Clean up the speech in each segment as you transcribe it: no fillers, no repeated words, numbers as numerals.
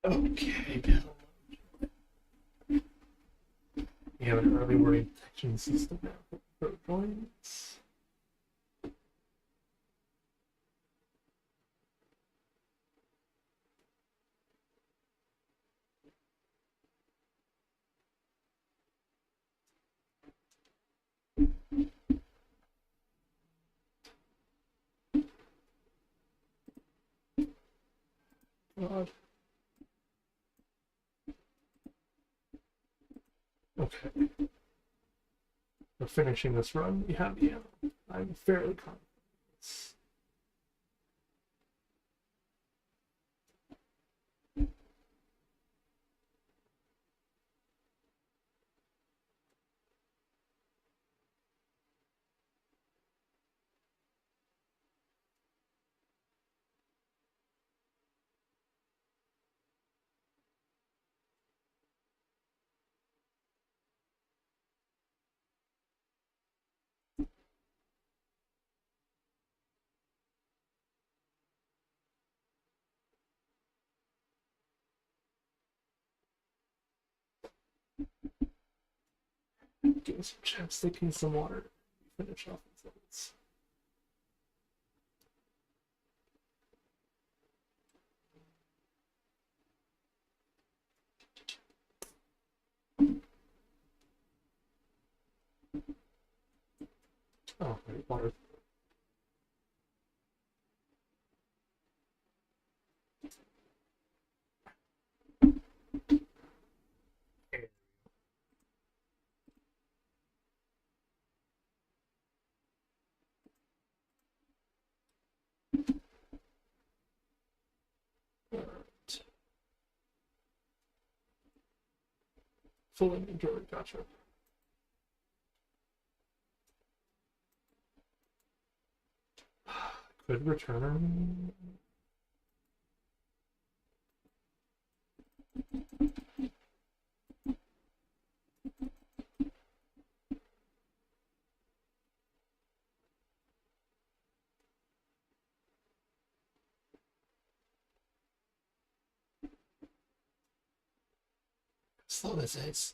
Okay. We have an early warning detection system now for joints. God. Okay. We're finishing this run. We have the ammo. I'm fairly confident. Give me some chapstick and some water. Finish off these levels. Oh, right, water. Alright. Full inventory, gotcha. Could return. Slow this is.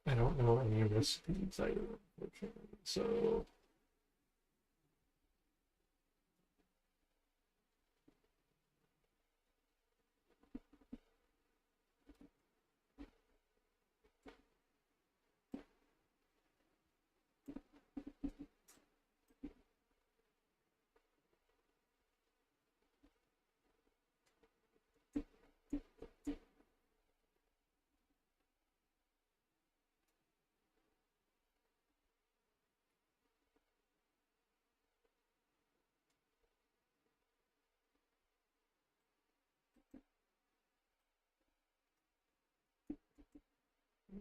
I don't know any recipes either, unfortunately, so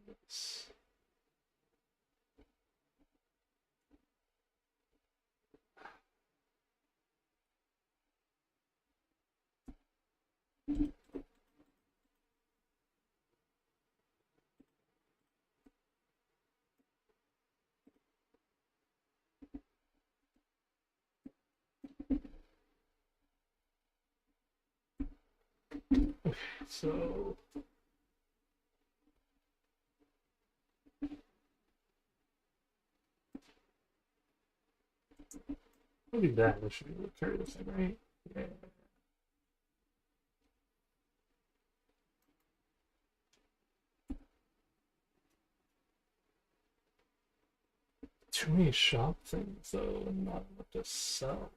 yes. Okay, so I'll do that. I should be able to carry this thing, right? Yeah. Too many shop things, though, and not enough to sell.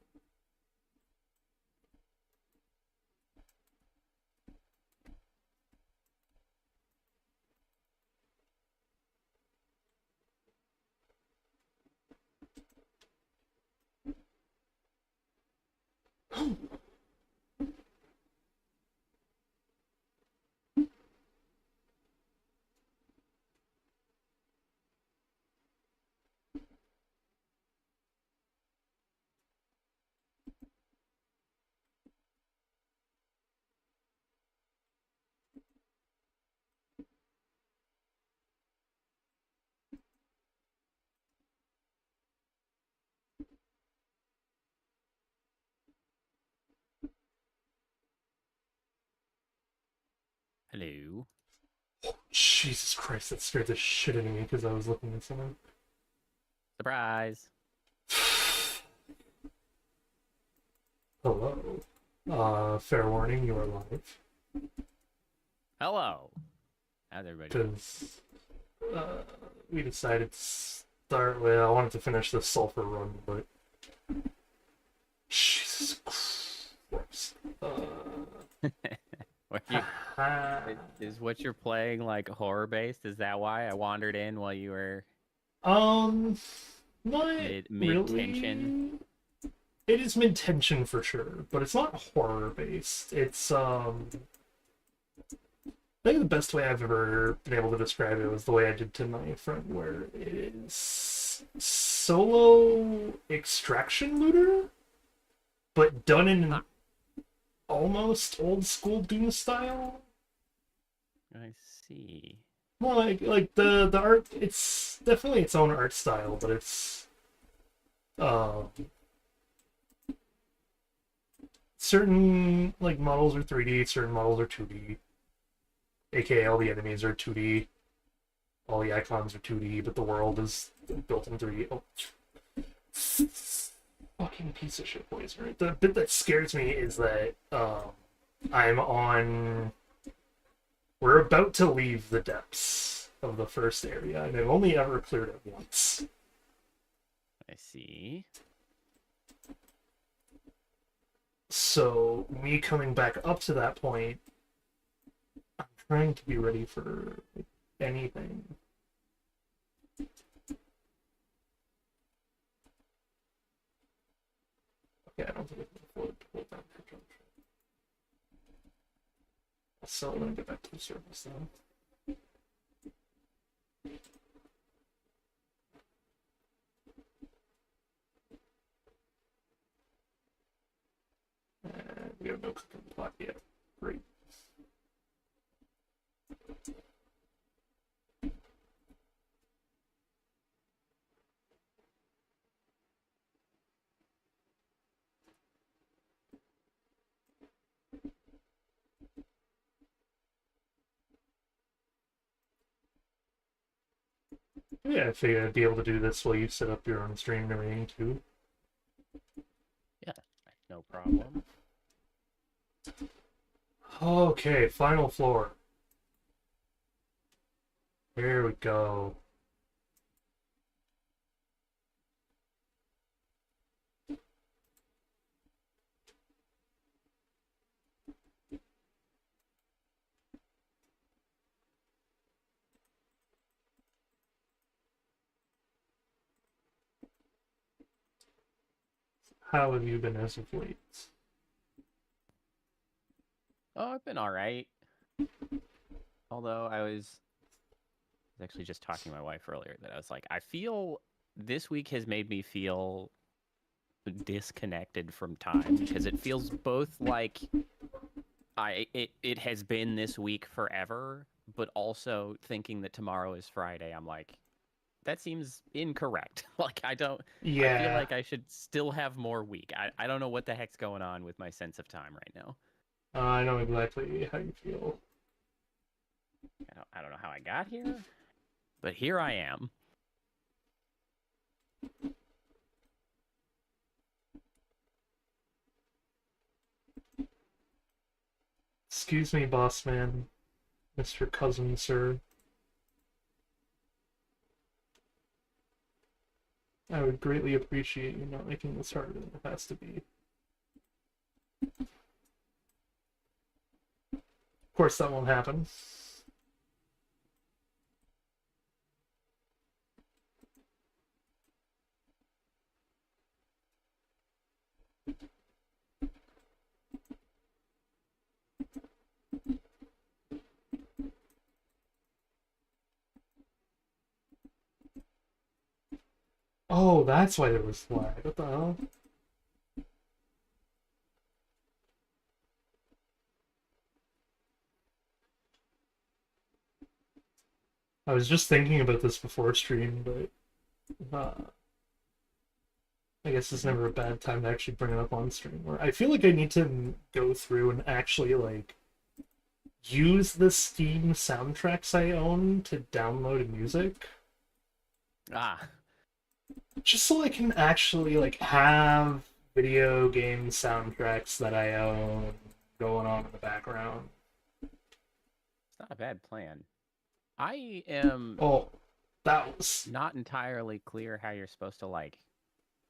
Jesus Christ, that scared the shit out of me because I was looking at something. Surprise. Hello. Fair warning, you are live. Hello. How's everybody doing? Because we decided to start with. I wanted to finish the sulfur run, but. Jesus Christ. Is what you're playing like horror based? Is that why I wandered in while you were Not mid tension? It is mid tension for sure, but it's not horror based. It's I think the best way I've ever been able to describe it was the way I did to my friend, where it is solo extraction looter, but done in almost old school Doom style. I see. Well, like the art, it's definitely its own art style, but it's certain like models are 3D, certain models are 2D. AKA all the enemies are 2D, all the icons are 2D, but the world is built in 3D. Oh, fucking piece of shit poison. The bit that scares me is that I'm on. We're about to leave the depths of the first area, and I've only ever cleared it once. I see. So, me coming back up to that point, I'm trying to be ready for anything. Okay, I don't think I can afford to hold down conjunction. So I'm gonna get back to the surface now. And we have no cooking pot yet. Great. Yeah, I figured I'd be able to do this while you set up your own stream and everything too. Yeah, no problem. Okay, final floor. Here we go. How have you been as of late? Oh, I've been all right. Although I was actually just talking to my wife earlier that I was like, I feel this week has made me feel disconnected from time because it feels both like it has been this week forever, but also thinking that tomorrow is Friday, I'm like, that seems incorrect. Like I feel like I should still have more week. I don't know what the heck's going on with my sense of time right now. I know exactly how you feel. I don't know how I got here, but here I am. Excuse me, boss man. Mr. Cousin, sir. I would greatly appreciate you not making this harder than it has to be. Of course, that won't happen. Oh, that's why there was lag. What the hell? I was just thinking about this before stream, but I guess it's never a bad time to actually bring it up on stream. Where I feel like I need to go through and actually like use the Steam soundtracks I own to download music, Ah, just so I can actually like have video game soundtracks that I own going on in the background. it's not a bad plan. I am Oh, that was not entirely clear how you're supposed to like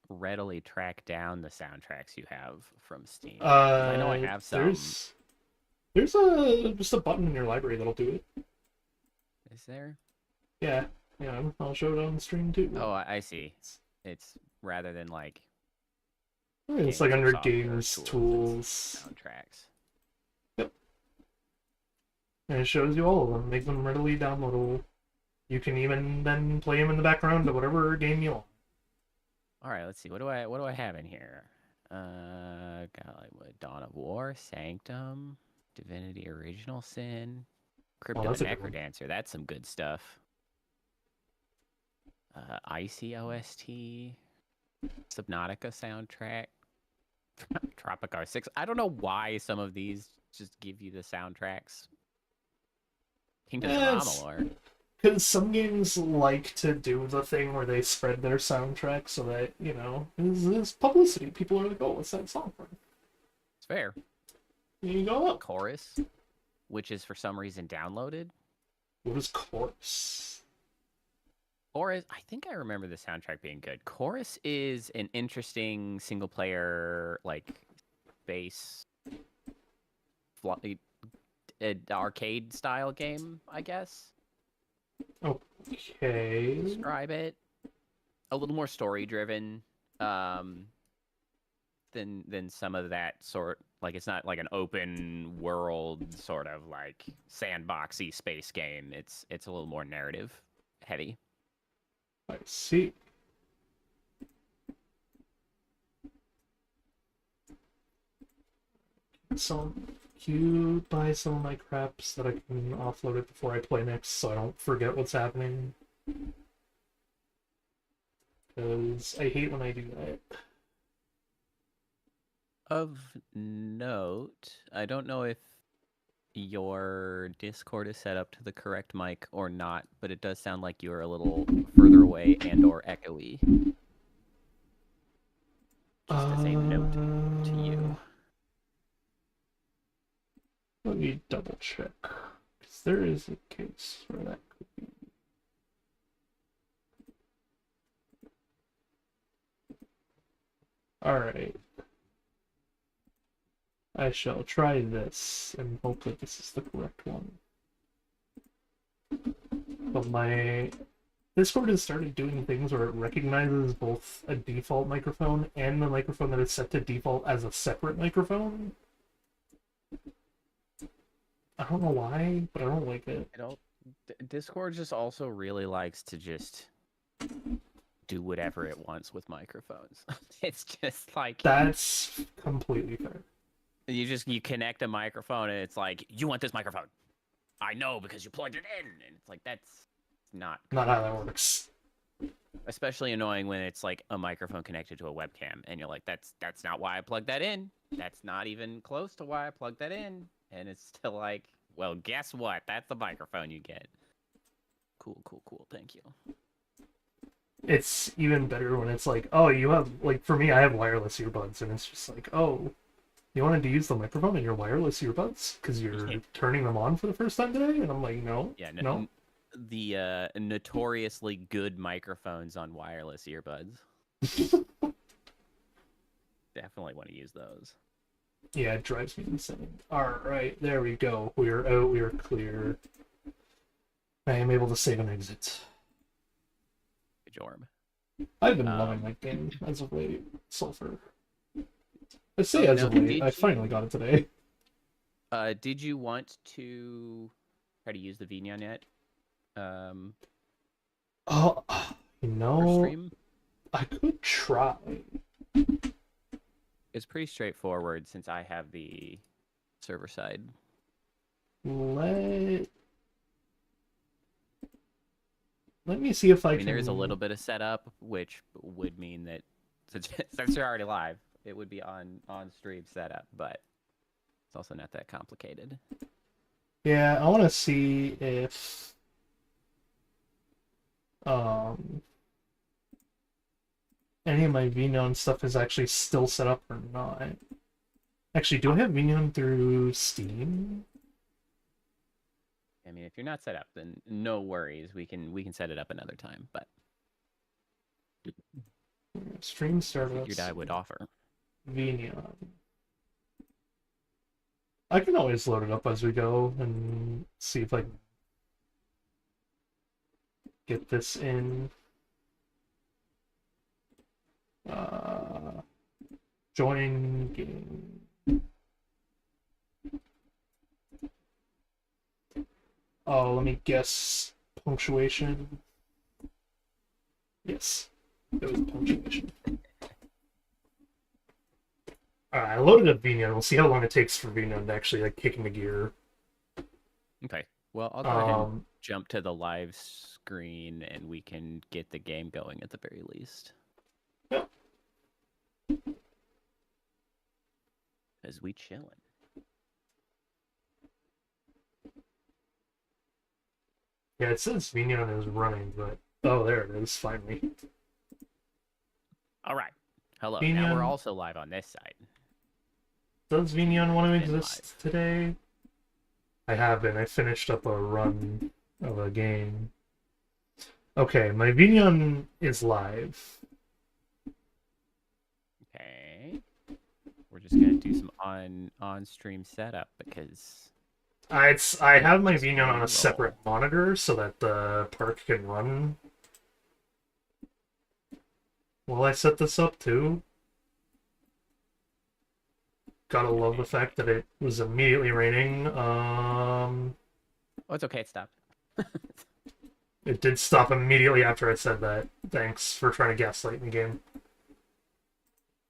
readily track down the soundtracks you have from Steam. 'Cause I know I have some. there's a just a button in your library that'll do it. Is there? Yeah, yeah, I'll show it on the stream too. Oh, I see. It's rather than like It's games like or under software games it's tools. soundtracks. Yep. And it shows you all of them, make them readily downloadable. You can even then play them in the background of whatever game you want. All right, let's see. What do I have in here? Got like what, Dawn of War, Sanctum, Divinity Original Sin, Crypto that's a good one. Necrodancer. That's some good stuff. Icy OST, Subnautica soundtrack, Tropic R6. I don't know why some of these just give you the soundtracks. Kingdoms of Amalur. Because some games like to do the thing where they spread their soundtrack so that, you know, there's publicity. People are like, oh, what's that song from? It's fair. There you go. Chorus, which is for some reason downloaded. What is Chorus? Chorus, I think I remember the soundtrack being good. Chorus is an interesting single player, like, bass, arcade style game, I guess. Okay. Describe it. A little more story driven than some of that sort. Like, it's not like an open world sort of like sandboxy space game. It's a little more narrative heavy. I see. So you buy some of my crap so that I can offload it before I play next so I don't forget what's happening. Because I hate when I do that. Of note, I don't know if your Discord is set up to the correct mic or not, but it does sound like you're a little further away and or echoey. Just as a note to you. Let me double check. Because there is a case where that could be. Alright. I shall try this and hope that this is the correct one. But my Discord has started doing things where it recognizes both a default microphone and the microphone that is set to default as a separate microphone. I don't know why, but I don't like it. Discord just also really likes to just do whatever it wants with microphones. It's just like That's completely fair. you connect a microphone and it's like, you want this microphone. I know because you plugged it in. And it's like, that's not how that works. Especially annoying when it's like a microphone connected to a webcam and you're like, that's not why I plugged that in. That's not even close to why I plugged that in. And it's still like, well, guess what? That's the microphone you get. Cool. Thank you. It's even better when it's like, oh, you have, like, for me, I have wireless earbuds, and it's just like, oh, you wanted to use the microphone in your wireless earbuds because you're turning them on for the first time today? And I'm like, no. Yeah, no. The notoriously good microphones on wireless earbuds. Definitely want to use those. Yeah, it drives me insane. Alright, there we go. We're out, we are clear. I am able to save and exit. Good job. I've been loving that game as of late. Sulfur. I say as of late, I finally got it today. Did you want to try to use the VNyan yet? Oh, you know, stream? I could try. It's pretty straightforward since I have the server side. Let me see if I can. There is a little bit of setup, which would mean that since you're already live, it would be on stream setup, but it's also not that complicated. Yeah, I want to see if um any of my VNon stuff is actually still set up or not. Actually, do I have VNon through Steam? I mean, if you're not set up, then no worries. We can set it up another time. But Stream I figured service, I would offer. VNon. I can always load it up as we go and see if I can get this in. Uh, join game. Oh, let me guess. Punctuation. Yes, it was punctuation. Alright, I loaded up VNon. We'll see how long it takes for VNon to actually like kick into gear. Okay. Well, I'll go ahead and jump to the live screen, and we can get the game going at the very least. Yep. As we chillin'. Yeah, it says VNon is running, but oh, there it is. Finally. All right. Hello. VNon... Now we're also live on this side. Does VNon want to Been exist today? I haven't. I finished up a run of a game. Okay, my VNon is live. Okay. We're just gonna do some on-stream setup because I have my VNon on a separate monitor so that the park can run. Will I set this up too? Gotta love the fact that it was immediately raining. Oh, it's okay. It stopped. It did stop immediately after I said that. Thanks for trying to gaslight in the game.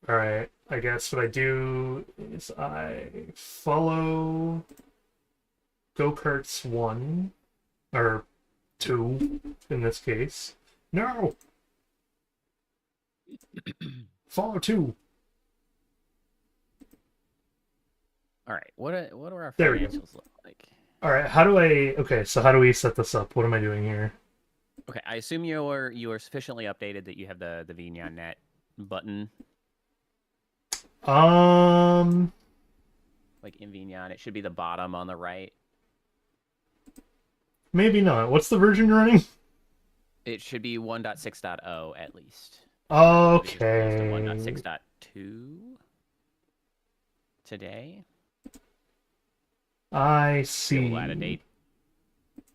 Alright, I guess what I do is I follow Go-Karts 1, or 2 in this case. No! Follow 2. All right. What do our There we go. financials look like? Alright, okay, so how do we set this up? What am I doing here? Okay, I assume you are sufficiently updated that you have the VNon net button. Like in VNon, it should be the bottom on the right. Maybe not. What's the version you're running? It should be 1.6.0 at least. Okay. 1.6.2 today. I see. Still out of date.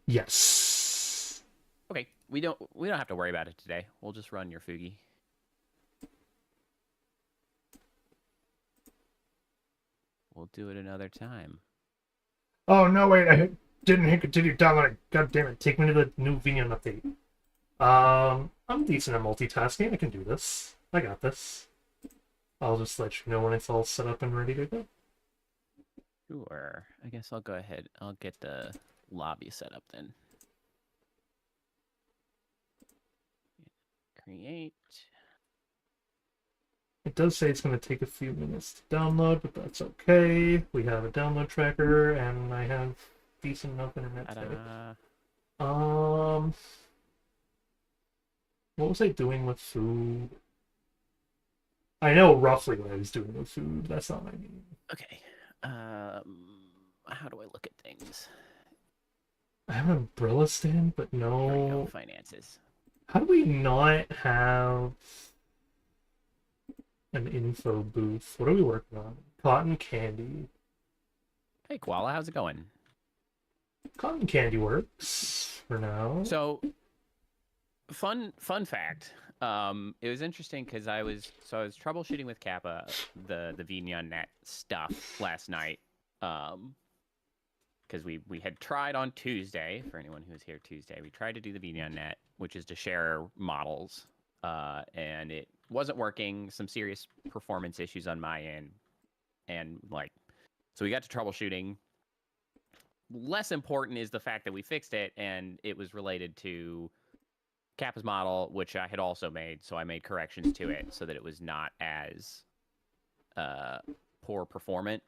Yes. Okay, we don't have to worry about it today. We'll just run your Fugi. We'll do it another time. Oh no! Wait, I didn't hit continue downloading. God damn it! Take me to the new VNon update. I'm decent at multitasking. I can do this. I got this. I'll just let you know when it's all set up and ready to go. Sure. I guess I'll go ahead. I'll get the lobby set up then. Create. It does say it's going to take a few minutes to download, but that's okay. We have a download tracker, and I have decent enough internet today. What was I doing with food? I know roughly what I was doing with food. That's not what I mean. Okay. How do I look at things? I have an umbrella stand, but no. There we go, finances. How do we not have an info booth? What are we working on? Cotton candy. Hey, Koala, how's it going? Cotton candy works for now. So, fun fact. It was interesting because I was troubleshooting with Kappa the VNon net stuff last night. Because we had tried on Tuesday, for anyone who was here Tuesday, we tried to do the VNon net, which is to share models, and it wasn't working. Some serious performance issues on my end, and so we got to troubleshooting. Less important is the fact that we fixed it, and it was related to Kappa's model, which I had also made, so I made corrections to it so that it was not as poor performant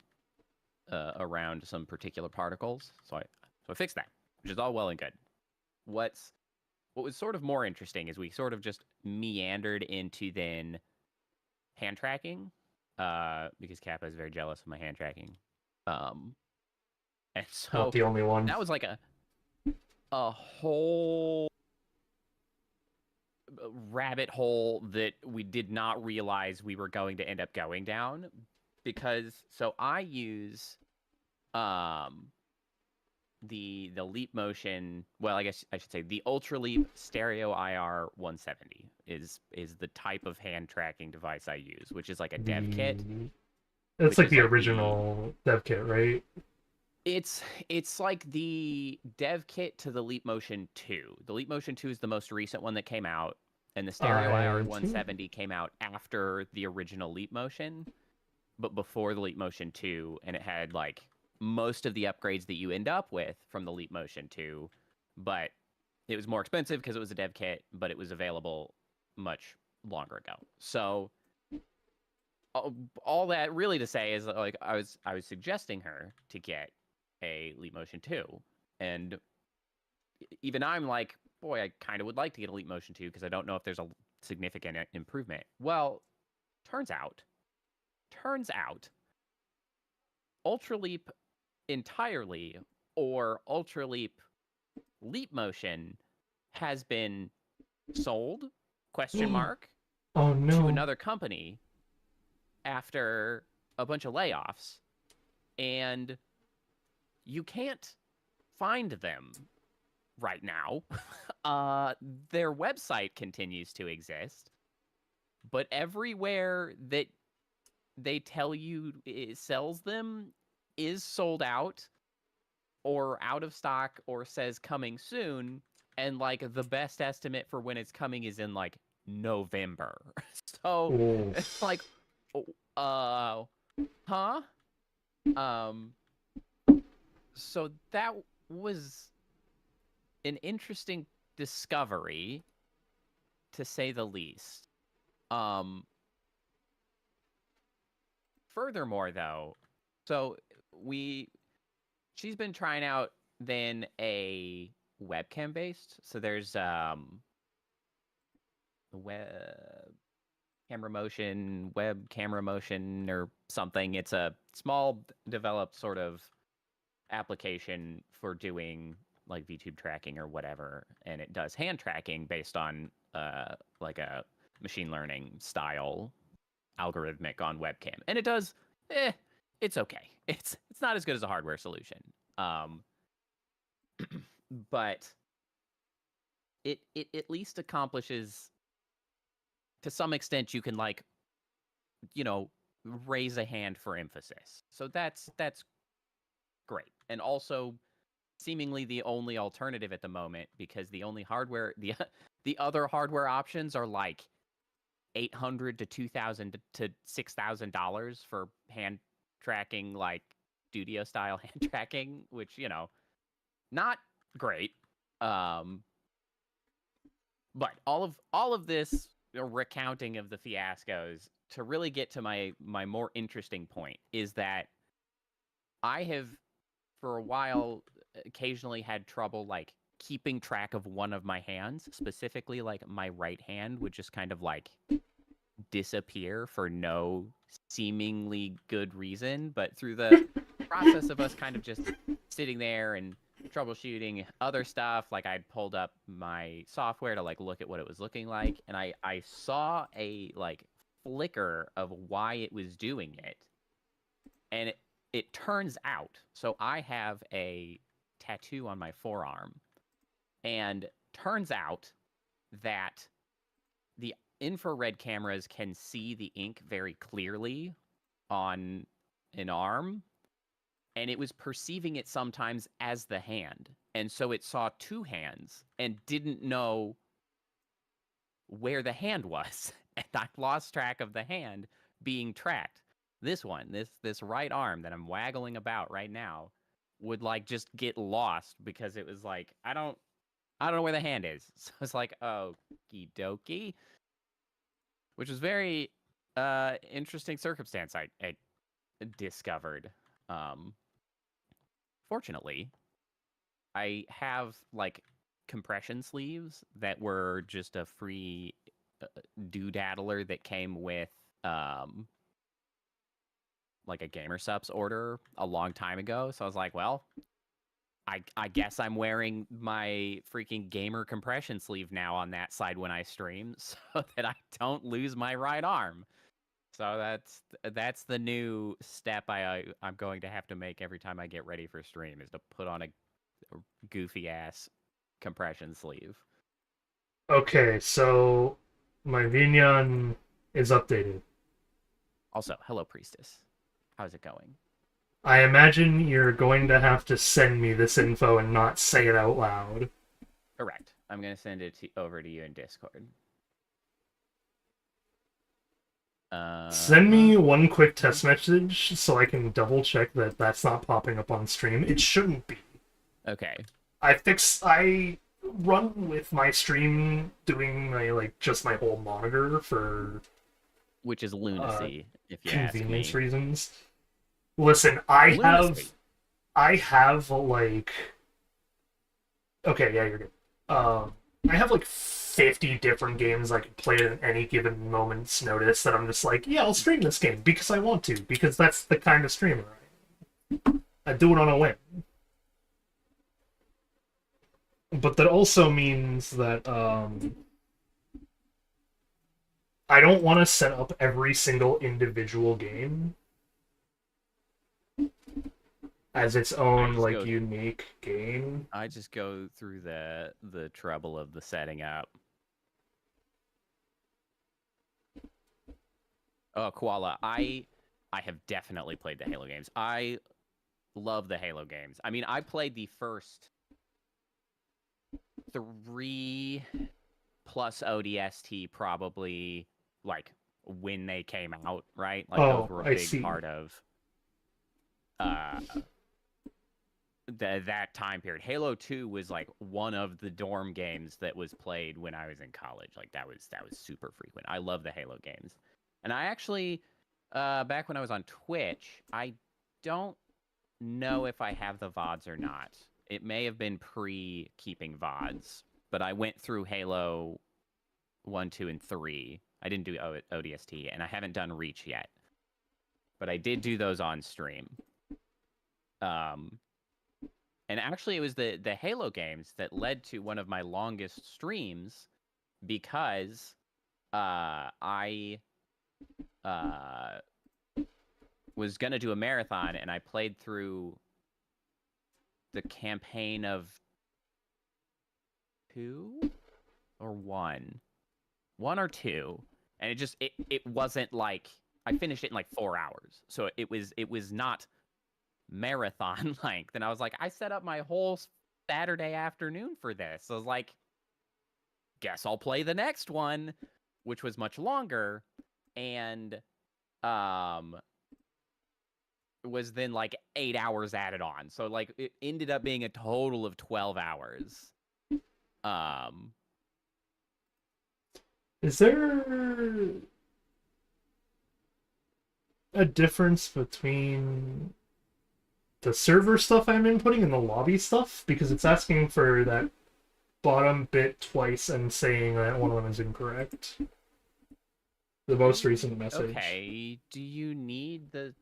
around some particular particles. So So I fixed that, which is all well and good. What was sort of more interesting is we sort of just meandered into then hand tracking, because Kappa is very jealous of my hand tracking. And Not so the only one. that was like a whole rabbit hole that we did not realize we were going to end up going down, because so I use the Leap Motion, well, I guess I should say the Ultra Leap Stereo IR 170 is the type of hand tracking device I use, which is like a dev kit. It's like the like original dev kit, right? It's like the dev kit to the Leap Motion 2. The Leap Motion 2 is the most recent one that came out, and the Stereo IR 170 came out after the original Leap Motion, but before the Leap Motion 2, and it had like most of the upgrades that you end up with from the Leap Motion 2, but it was more expensive because it was a dev kit, but it was available much longer ago. So all that really to say is like I was suggesting her to get a Leap Motion 2, and even I'm like, boy, I kind of would like to get a Leap Motion 2 because I don't know if there's a significant improvement. Well, turns out Ultra Leap entirely or Ultra Leap Motion has been sold question mark oh no to another company after a bunch of layoffs, and you can't find them right now. Their website continues to exist, but everywhere that they tell you it sells them is sold out or out of stock or says coming soon, and like the best estimate for when it's coming is in like November. So it's like, huh? So that was an interesting discovery, to say the least. Furthermore, though, so she's been trying out then a webcam based. So there's web camera motion or something. It's a small developed sort of application for doing like VTube tracking or whatever, and it does hand tracking based on like a machine learning style algorithmic on webcam, and it does it's okay. It's not as good as a hardware solution, but it at least accomplishes, to some extent, you can like, you know, raise a hand for emphasis. So that's great. And also seemingly the only alternative at the moment, because the only hardware, the other hardware options are like $800 to $2,000 to $6,000 for hand tracking, like studio style hand tracking, which, you know, not great. But all of this recounting of the fiascos to really get to my more interesting point is that I have for a while occasionally had trouble like keeping track of one of my hands, specifically like my right hand would just kind of like disappear for no seemingly good reason, but through the process of us kind of just sitting there and troubleshooting other stuff, like I'd pulled up my software to like look at what it was looking like, and I saw a like flicker of why it was doing it, and it turns out, so I have a tattoo on my forearm, and turns out that the infrared cameras can see the ink very clearly on an arm, and it was perceiving it sometimes as the hand. And so it saw two hands and didn't know where the hand was. And I lost track of the hand being tracked. This one, this right arm that I'm waggling about right now, would like just get lost because it was like, I don't know where the hand is. So it's like, okie dokie. Which was very interesting circumstance I discovered. Fortunately, I have like compression sleeves that were just a free doodaddler that came with like a Gamer Supps order a long time ago. So I was like, well, I guess I'm wearing my freaking gamer compression sleeve now on that side when I stream so that I don't lose my right arm. So that's the new step I'm going to have to make every time I get ready for stream is to put on a goofy ass compression sleeve. Okay, so my Vignon is updated. Also, hello Priestess. How's it going? I imagine you're going to have to send me this info and not say it out loud. Correct. I'm going to send it over to you in Discord. Send me one quick test message so I can double check that that's not popping up on stream. It shouldn't be. Okay. I run with my stream doing my just my whole monitor for which is lunacy, if you ask me. Convenience reasons. Listen, I have like okay, yeah, you're good. I have like 50 different games I can play at any given moment's notice that I'm just like, yeah, I'll stream this game because I want to, because that's the kind of streamer I am. I do it on a whim. But that also means that I don't want to set up every single individual game as its own unique game. I just go through the trouble of the setting up. Oh, Koala, I have definitely played the Halo games. I love the Halo games. I mean, I played the first 3 plus ODST probably like when they came out, right? Like those were a big part of that time period. Halo 2 was like one of the dorm games that was played when I was in college. Like that was super frequent. I love the Halo games. And I actually back when I was on Twitch, I don't know if I have the VODs or not. It may have been pre-keeping VODs, but I went through Halo 1, 2, and 3. I didn't do ODST, and I haven't done Reach yet. But I did do those on stream. And actually, it was the Halo games that led to one of my longest streams because I was going to do a marathon, and I played through the campaign of 2 or 1. 1 or 2. And it wasn't like I finished it in like 4 hours. So it was not marathon length. And I was like, I set up my whole Saturday afternoon for this. So I was like, guess I'll play the next one, which was much longer. And was then like 8 hours added on. So like it ended up being a total of 12 hours. Is there a difference between the server stuff I'm inputting and the lobby stuff? Because it's asking for that bottom bit twice and saying that one of them is incorrect. The most recent message. Okay, do you need the...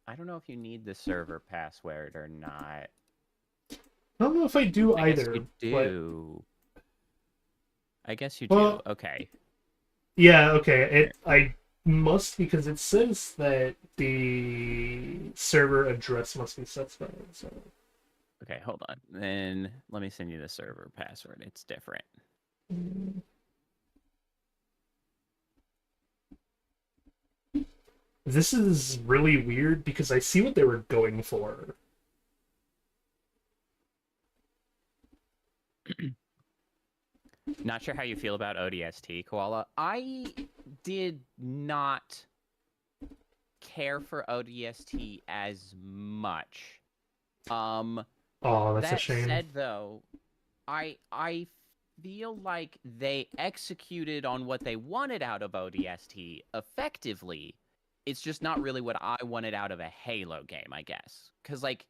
I don't know if you need the server password or not. I don't know if I do either. Guess you do. I guess you do. Okay. Yeah, okay. I must, because it says that the server address must be specified. So. Okay, hold on. Then let me send you the server password. It's different. This is really weird because I see what they were going for. Not sure how you feel about ODST, Koala. I did not care for ODST as much. Oh, that's a shame. That said, though, I feel like they executed on what they wanted out of ODST effectively. It's just not really what I wanted out of a Halo game, I guess. Because, like,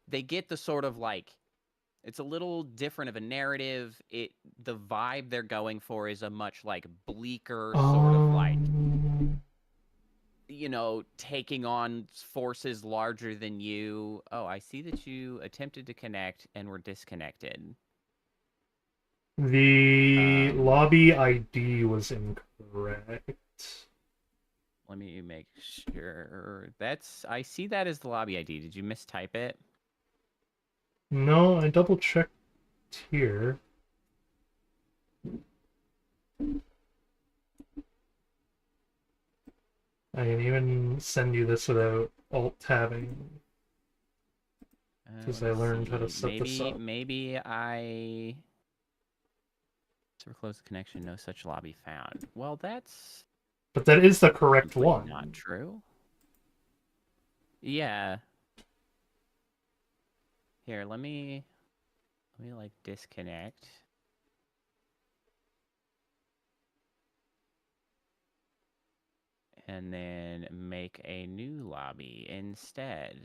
they get the sort of, like, It's a little different of a narrative. The vibe they're going for is a much like bleaker sort of like, you know, taking on forces larger than you. Oh, I see that you attempted to connect and were disconnected. The lobby ID was incorrect. Let me make sure. I see that as the lobby ID. Did you mistype it? No, I double checked here. I can even send you this without alt-tabbing. Because I learned how to set this up. Maybe I... Server closed the connection. No such lobby found. Well, that's... But that is the correct one. Not true. Yeah. Here, let me like disconnect. And then make a new lobby instead.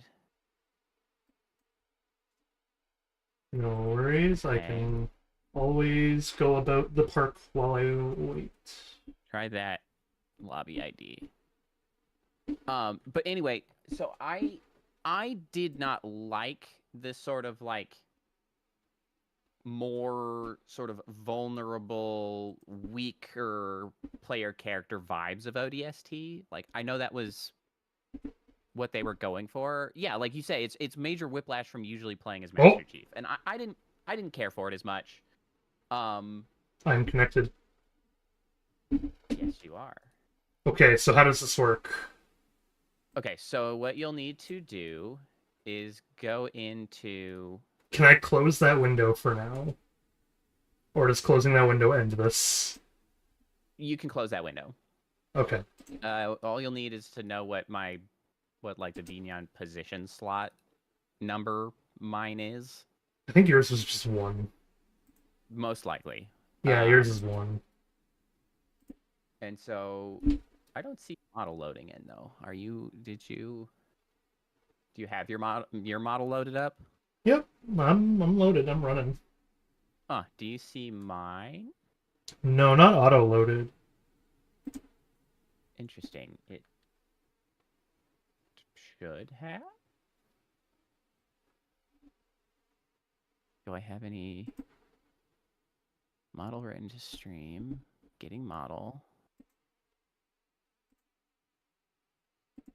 No worries, okay. I can always go about the park while I wait. Try that lobby ID. But anyway, so I did not like this sort of like more sort of vulnerable, weaker player character vibes of ODST. Like, I know that was what they were going for. Yeah, like you say, it's major whiplash from usually playing as Master Chief, and I didn't care for it as much. I'm connected. Yes, you are. Okay, so how does this work? Okay, so what you'll need to do is go into... Can I close that window for now? Or does closing that window end this? You can close that window. Okay. All you'll need is to know what like the Vignon position slot number mine is. I think yours was just 1. Most likely. Yeah, yours is 1. And so I don't see model loading in though. Do you have your model loaded up? Yep, I'm loaded. I'm running. Do you see mine? No, not auto loaded. Interesting. It should have. Do I have any model written to stream? Getting model.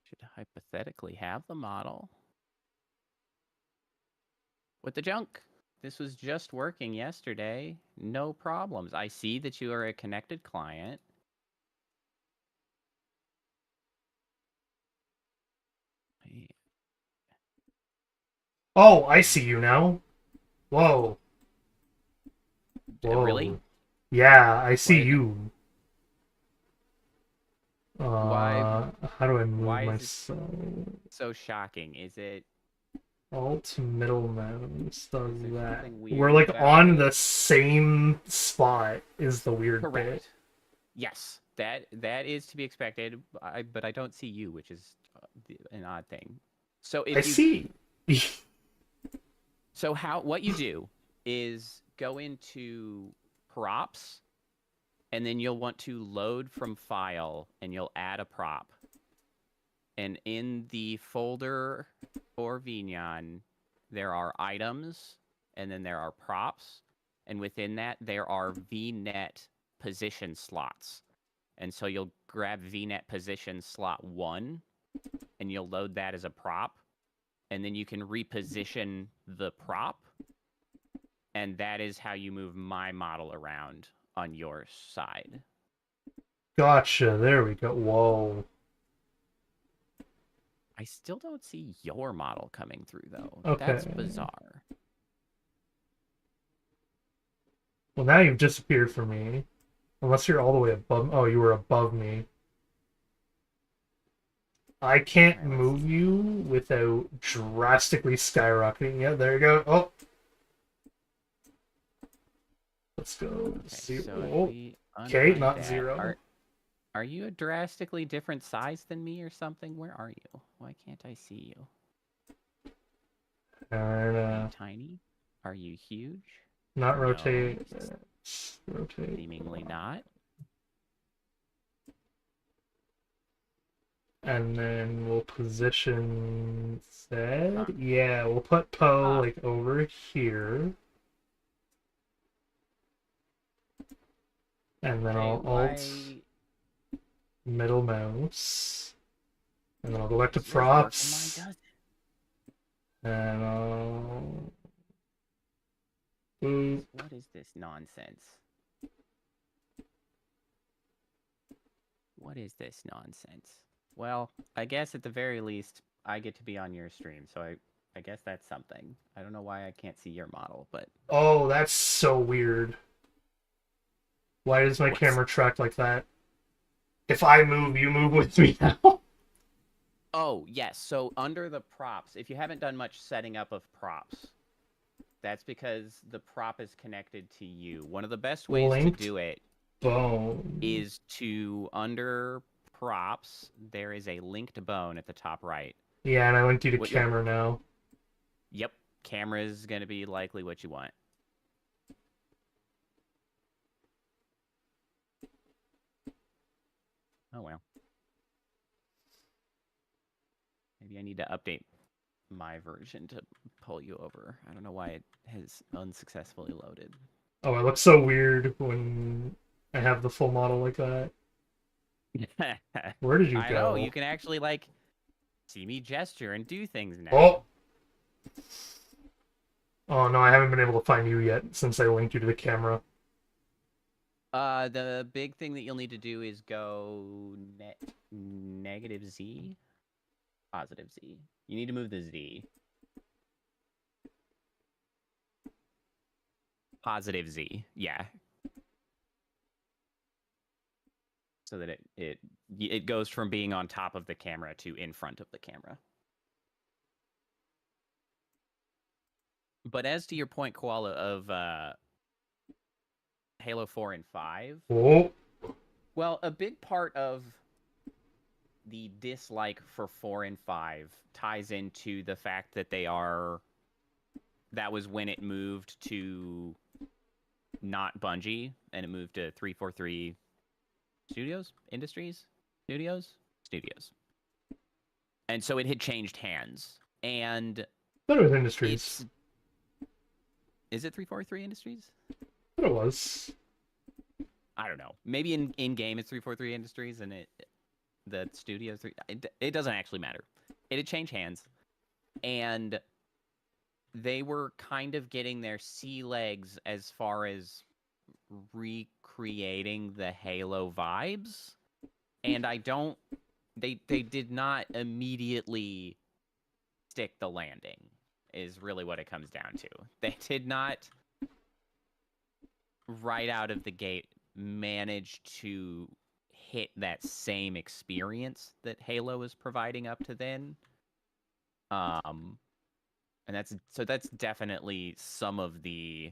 Should hypothetically have the model. What the junk? This was just working yesterday. No problems. I see that you are a connected client. Oh, I see you now. Whoa. Whoa. Really? Yeah, I see you. Why? How do I move myself? So shocking. Is it... Alt middle mouse does that. We're like on the same spot is the weird bit. Yes, that is to be expected. But I don't see you, which is an odd thing. So if I see. So what you do is go into props, and then you'll want to load from file, and you'll add a prop. And in the folder for Vignon, there are items, and then there are props. And within that, there are VNet position slots. And so you'll grab VNet position slot 1, and you'll load that as a prop. And then you can reposition the prop. And that is how you move my model around on your side. Gotcha. There we go. Whoa. I still don't see your model coming through, though. Okay. That's bizarre. Well, now you've disappeared from me. Unless you're all the way above... Oh, you were above me. I can't move you without drastically skyrocketing. Yeah, there you go. Oh! Let's go. Okay, Zero. so okay, not 0. Are you a drastically different size than me or something? Where are you? Why can't I see you? Are you tiny? Are you huge? Not No, rotate. Rotate. seemingly not. And then we'll position Zed. Huh. Yeah, we'll put Poe Huh. like over here. And then Okay, I'll alt why? middle mouse. And then I'll go back to Yours works and mine props. doesn't. And I'll What is this nonsense? What is this nonsense? Well, I guess at the very least, I get to be on your stream, so I guess that's something. I don't know why I can't see your model, but... Oh, that's so weird. Why does my What's... camera track like that? If I move, you move with me now. Oh, yes. So under the props, if you haven't done much setting up of props, that's because the prop is connected to you. One of the best ways Linked to do it bone. is to, under props, there is a linked bone at the top right. Yeah, and I linked you to What camera now. Yep. Camera is going to be likely what you want. Oh, well. Maybe I need to update my version to pull you over. I don't know why it has unsuccessfully loaded. Oh, I look so weird when I have the full model like that. Where did you I go? know, you can actually, like, see me gesture and do things now. Oh! Oh no, I haven't been able to find you yet since I linked you to the camera. The big thing that you'll need to do is go negative Z, positive Z. You need to move the Z. Positive Z, yeah. So that it goes from being on top of the camera to in front of the camera. But as to your point, Koala, of Halo 4 and 5, Oh! well, a big part of the dislike for 4 and 5 ties into the fact that that was when it moved to not Bungie, and it moved to 343 Studios. And so it had changed hands. And I thought it was Industries. Is it 343 Industries? I thought it was. I don't know. Maybe in game it's 343 Industries, and the studio it doesn't actually matter. It had changed hands, and they were kind of getting their sea legs as far as recreating the Halo vibes, and they did not immediately stick the landing, is really what it comes down to. They did not right out of the gate manage to hit that same experience that Halo is providing up to then. And that's definitely some of the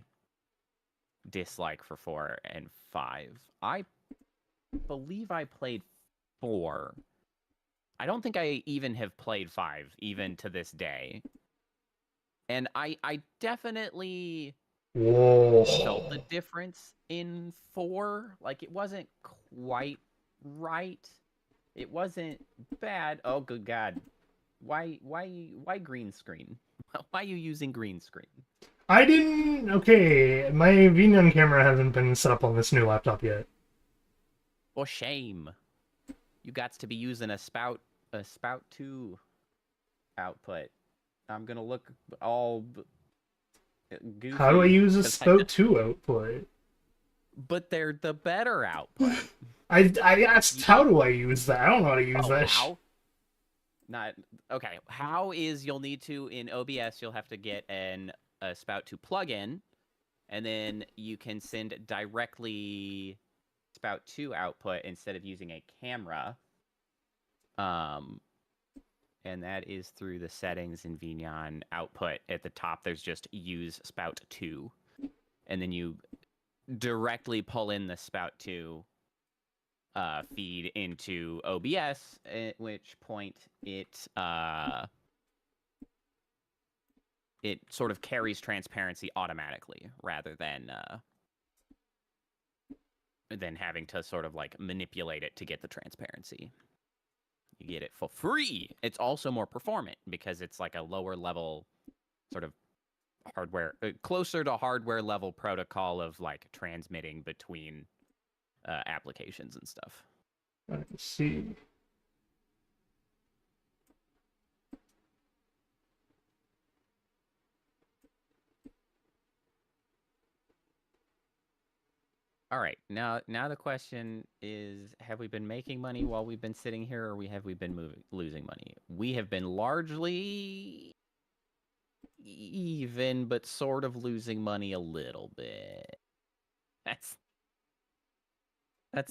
dislike for 4 and 5. I believe I played 4. I don't think I even have played 5 even to this day. And I definitely Whoa. felt the difference in 4. Like, it wasn't quite right. It wasn't bad. Oh, good God. Why green screen? Why are you using green screen? I didn't... Okay, my VNUN camera hasn't been set up on this new laptop yet. For shame. You got to be using a Spout 2 output. I'm gonna look all goofy. How do I use a Spout 2 output? But they're the better output. I asked how do I use that? I don't know how to use that. How? Not okay. How is you'll need to in OBS you'll have to get a Spout 2 plugin, and then you can send directly Spout 2 output instead of using a camera. And that is through the settings in VNUN output. At the top, there's just use Spout 2. And then you directly pull in the Spout 2 feed into OBS, at which point it it sort of carries transparency automatically rather than having to sort of like manipulate it to get the transparency. You get it for free. It's also more performant because it's like a lower level sort of hardware, closer to hardware level protocol of like transmitting between applications and stuff. I see. All right, now the question is: have we been making money while we've been sitting here, or have we been losing money? We have been largely even, but sort of losing money a little bit. That's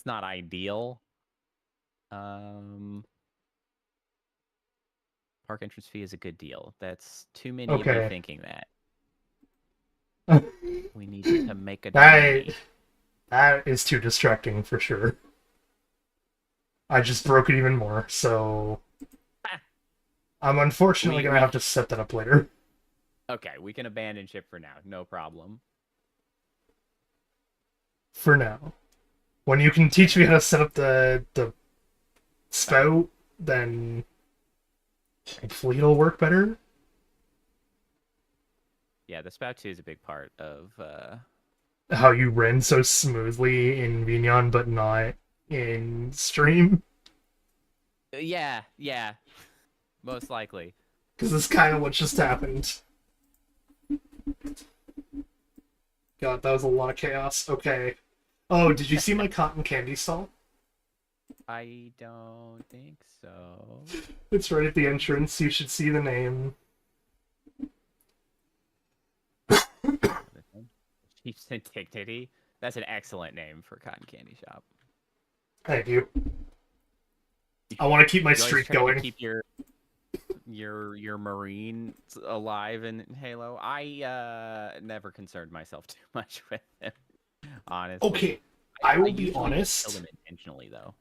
not ideal. Park entrance fee is a good deal. That's too many of you thinking that. We need to make a money. That is too distracting for sure. I just broke it even more, so I'm unfortunately gonna have to set that up later. Okay, we can abandon ship for now. No problem. For now. When you can teach me how to set up the spout, then hopefully it'll work better. Yeah, the spout 2 is a big part of how you ran so smoothly in Vignon but not in stream. Yeah. Most likely. Because it's kind of what just happened. God, that was a lot of chaos. Okay. Oh, did you see my cotton candy stall? I don't think so. It's right at the entrance. You should see the name. Chiefs and Dignity. That's an excellent name for a cotton candy shop. Thank you. I want to keep my streak going. To keep your Marine alive in Halo. I never concerned myself too much with him, honestly. Okay, I will be honest. Killed him intentionally, though.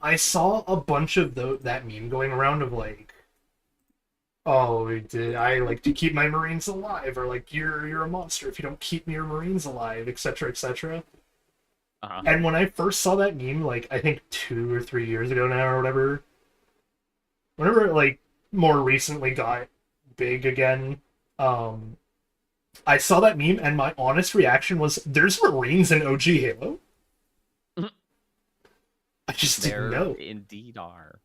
I saw a bunch of that meme going around of like, oh, I like to keep my Marines alive, or like you're a monster if you don't keep your Marines alive, etc., etc. And when I first saw that meme, like I think 2 or 3 years ago now or whatever, whenever it like more recently got big again, I saw that meme and my honest reaction was, "There's Marines in OG Halo." I just didn't know. Indeed are.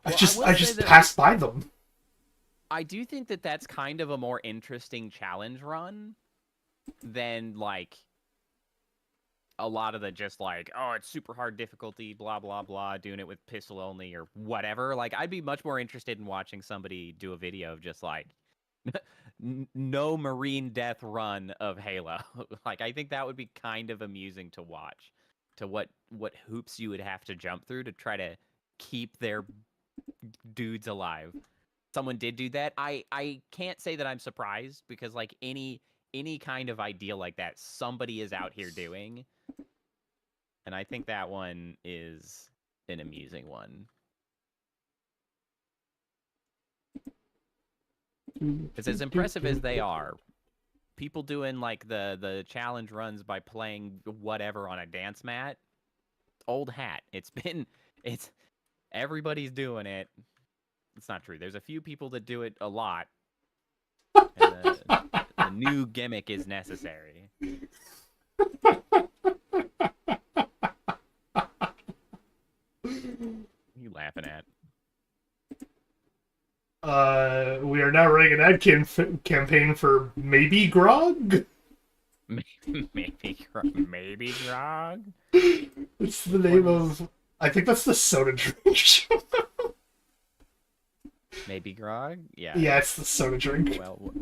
I just passed by them. I do think that that's kind of a more interesting challenge run than like a lot of the just like, oh, it's super hard difficulty, blah blah blah, doing it with pistol only or whatever. Like, I'd be much more interested in watching somebody do a video of just like no Marine death run of Halo. Like, I think that would be kind of amusing to watch. To what hoops you would have to jump through to try to keep their dudes alive. Someone did do that. I can't say that I'm surprised, because like any kind of idea like that, somebody is out here doing. And I think that one is an amusing one. It's as impressive as they are. People doing like the challenge runs by playing whatever on a dance mat. Old hat. It's everybody's doing it. It's not true. There's a few people that do it a lot. And the new gimmick is necessary. What are you laughing at? We are now running an ad campaign for maybe grog. Maybe grog. It's the name of. I think that's the soda drink. Maybe grog. Yeah. Yeah, it's the soda drink. Well.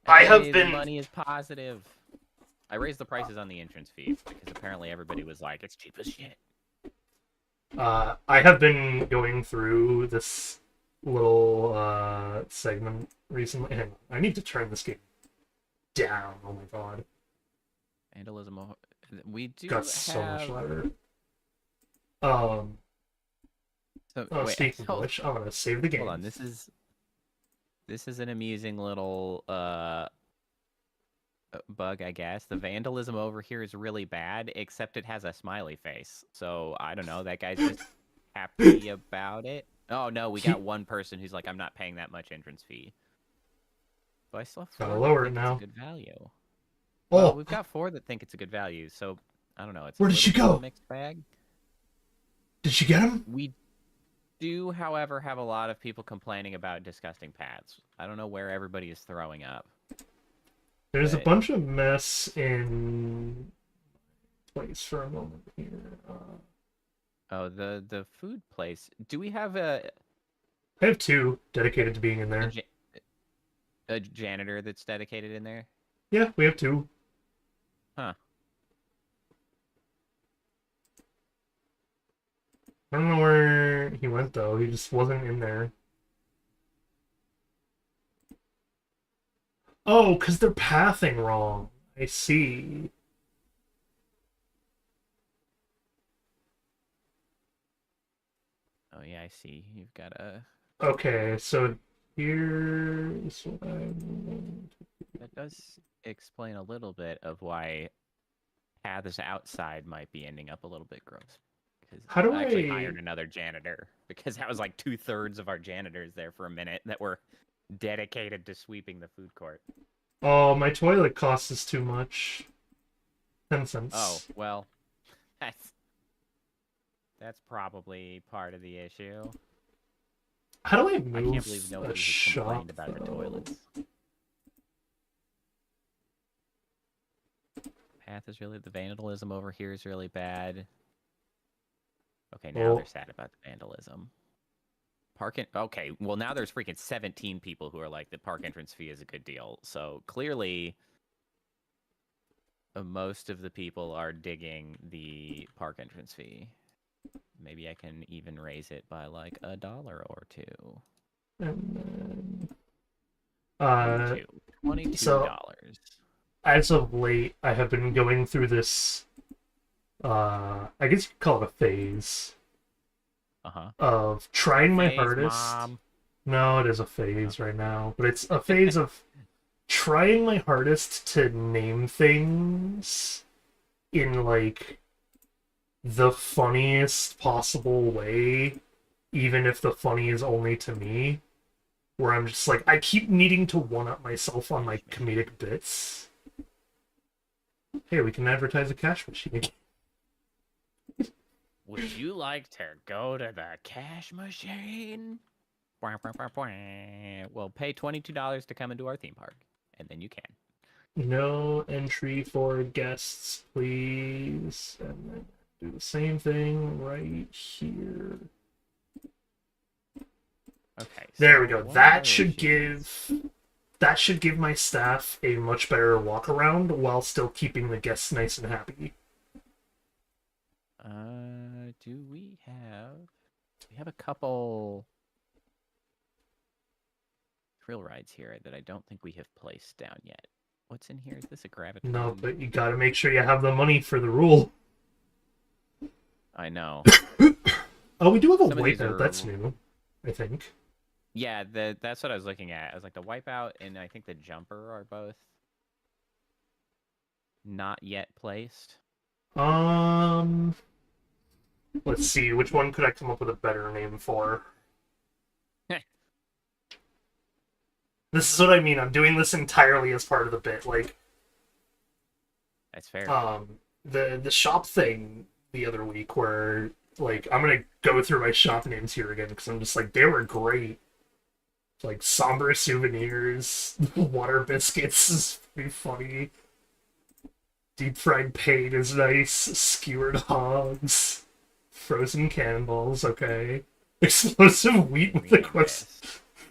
I have been. Money is positive. I raised the prices on the entrance fee because apparently everybody was like, "It's cheap as shit." I have been going through this little segment recently. Hang on, I need to turn this game down. Oh my god. Vandalism. We do got so have... much louder. So Oh, wait, speaking of hold, which, I'm gonna save the game. hold on. This is an amusing little bug, I guess. The vandalism over here is really bad, except it has a smiley face. So I don't know. That guy's just happy about it. Oh no, we got one person who's like, I'm not paying that much entrance fee. But I still have Gotta 4 that lower it think it's a now. good value. Oh, Well, we've got 4 that think it's a good value, so I don't know. It's a where did little she bit of go? a mixed bag. Did she get him? We do, however, have a lot of people complaining about disgusting paths. I don't know where everybody is throwing up. There's a But bunch of mess in place for a moment here. oh, the food place. Do we have a I have 2 dedicated to being in a, there. ja- a janitor that's dedicated in there? Yeah, we have 2. Huh. I don't know where he went though. He just wasn't in there. Oh, because they're pathing wrong. I see. Oh yeah, I see. You've got a. Okay, so here's what I'm... That does explain a little bit of why paths outside might be ending up a little bit gross. Because How do I actually I... hired another janitor because that was like 2/3 of our janitors there for a minute that were dedicated to sweeping the food court. Oh, my toilet cost is too much. 10 cents. Oh, well, that's probably part of the issue. How do I I move can't believe a nobody has shop, complained about our though? toilets. Path is really, the vandalism over here is really bad. Okay, now Well, they're sad about the vandalism. Okay, well now there's freaking 17 people who are like, the park entrance fee is a good deal. So clearly, most of the people are digging the park entrance fee. Maybe I can even raise it by like $1 or 2. and then, 22 so dollars. as of late, I have been going through this, I guess you could call it a phase of trying my hardest. Mom. No, it is a phase right now, but it's a phase of trying my hardest to name things in like the funniest possible way, even if the funny is only to me. Where I'm just like, I keep needing to one-up myself on my comedic bits. Hey, we can advertise a cash machine again. Would you like to go to the cash machine? Well, pay $22 to come into our theme park, and then you can. No entry for guests, please. And then do the same thing right here. Okay. There we go. what That are should issues? give my staff a much better walk around while still keeping the guests nice and happy. Do we have a couple thrill rides here that I don't think we have placed down yet. What's in here? Is this a gravitron? No, but you gotta make sure you have the money for the rule. I know. Oh, we do have a Some of these wipeout. are- That's new, I think. Yeah, that's what I was looking at. I was like, the wipeout and I think the jumper are both not yet placed. Let's see. Which one could I come up with a better name for? This is what I mean. I'm doing this entirely as part of the bit. Like, That's fair. the shop thing the other week where, like, I'm gonna go through my shop names here again because I'm just like, they were great. Like, somber souvenirs, water biscuits is pretty funny. Deep fried pain is nice. Skewered hogs, frozen cannonballs. Okay. Explosive wheat with a question.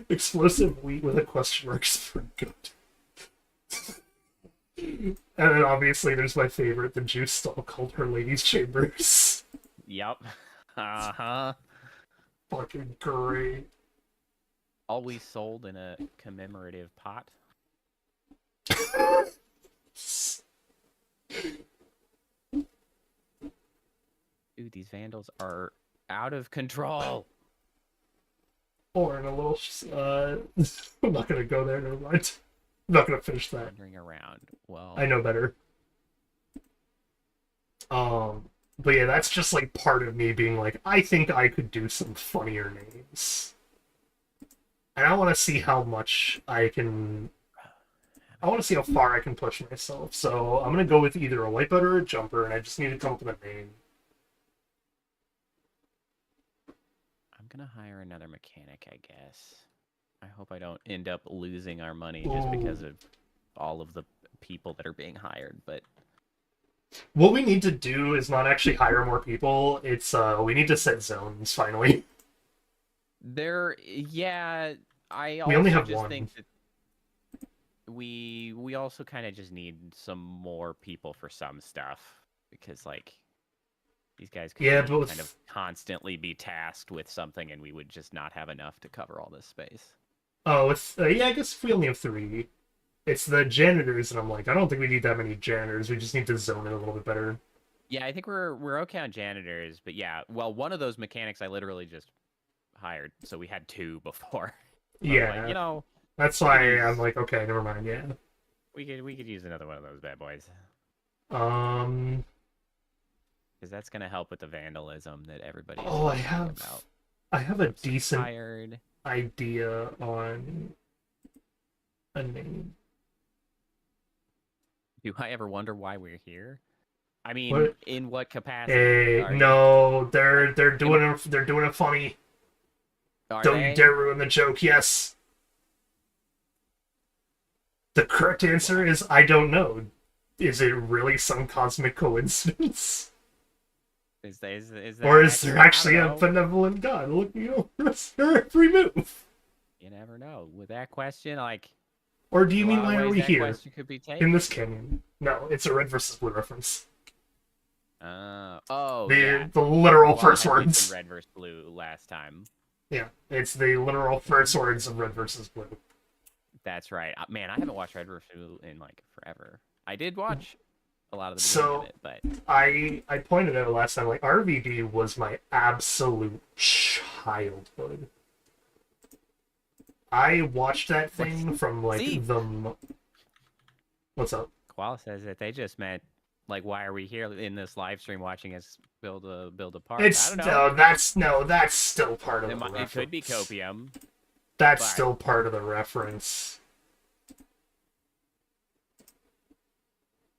Explosive wheat with a question mark is pretty good. And then obviously there's my favorite, the juice stall called Her Lady's Chambers. Yep. Uh-huh. Fucking great. Always sold in a commemorative pot. Dude, these vandals are out of control. Or in a little. I'm not gonna go there. Never mind. I'm not gonna finish that. Wandering around. Well, I know better. But yeah, that's just like part of me being like, I think I could do some funnier names, and I want to see how much I can. I want to see how far I can push myself. So I'm gonna go with either a wipeout or a jumper, and I just need to come up with a name. I'm gonna hire another mechanic, I guess. I hope I don't end up losing our money just because of all of the people that are being hired, but what we need to do is not actually hire more people. It's we need to set zones finally. yeah, I We only also have just one. think that we also kind of just need some more people for some stuff because like these guys could Yeah, be but kind of constantly be tasked with something and we would just not have enough to cover all this space. oh, it's yeah. I guess if we only have three, it's the janitors, and I'm like, I don't think we need that many janitors. We just need to zone it a little bit better. Yeah, I think we're okay on janitors, but yeah, well, one of those mechanics I literally just hired, so we had two before. So Yeah, like, you know, that's we could why use I'm like, okay, never mind. Yeah. we could use another one of those bad boys Um. because that's gonna help with the vandalism that everybody is Oh, complaining about. I have a I'm so decent tired. idea on a name. Do I ever wonder why we're here? I mean, What? in what capacity? Hey, Are no, they're doing it funny. are Don't you they? dare ruin the joke. Yes. The correct answer is I don't know. Is it really some cosmic coincidence? Is that Or is there actually I a don't know. benevolent God looking over us for every move? You never know. With that question, like, Or do you a mean lot of why are ways we that here? question could be In taken. this canyon? No, it's a red versus blue reference. Oh, The yeah. the literal Well, I first had mentioned words. red versus blue last time. Yeah, it's the literal first words of red versus blue. That's right. Man, I haven't watched red versus blue in like forever. I did watch a lot of the beginning of So it, but I pointed out last time, like RVD was my absolute childhood. I watched that thing from like See? What's up? Koala says that they just meant like, why are we here in this live stream watching us build a park? I don't know. That's still part of the reference. It could be copium. That's but- still part of the reference.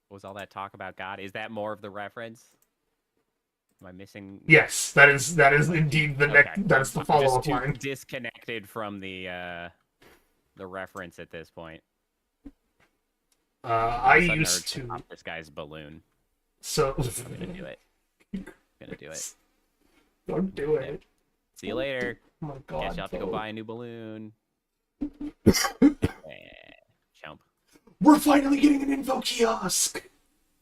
What was all that talk about God? Is that more of the reference? Am I missing? Yes, that is indeed the next. Okay. That's the I'm follow-up just too line. disconnected from the reference at this point. I Unless a used nerd can to. pop this guy's balloon. So I'm gonna do it. Gonna do it. Don't do it. See you later. Oh my god. Guess you'll have to go Bo. buy a new balloon. Chump. We're finally getting an info kiosk.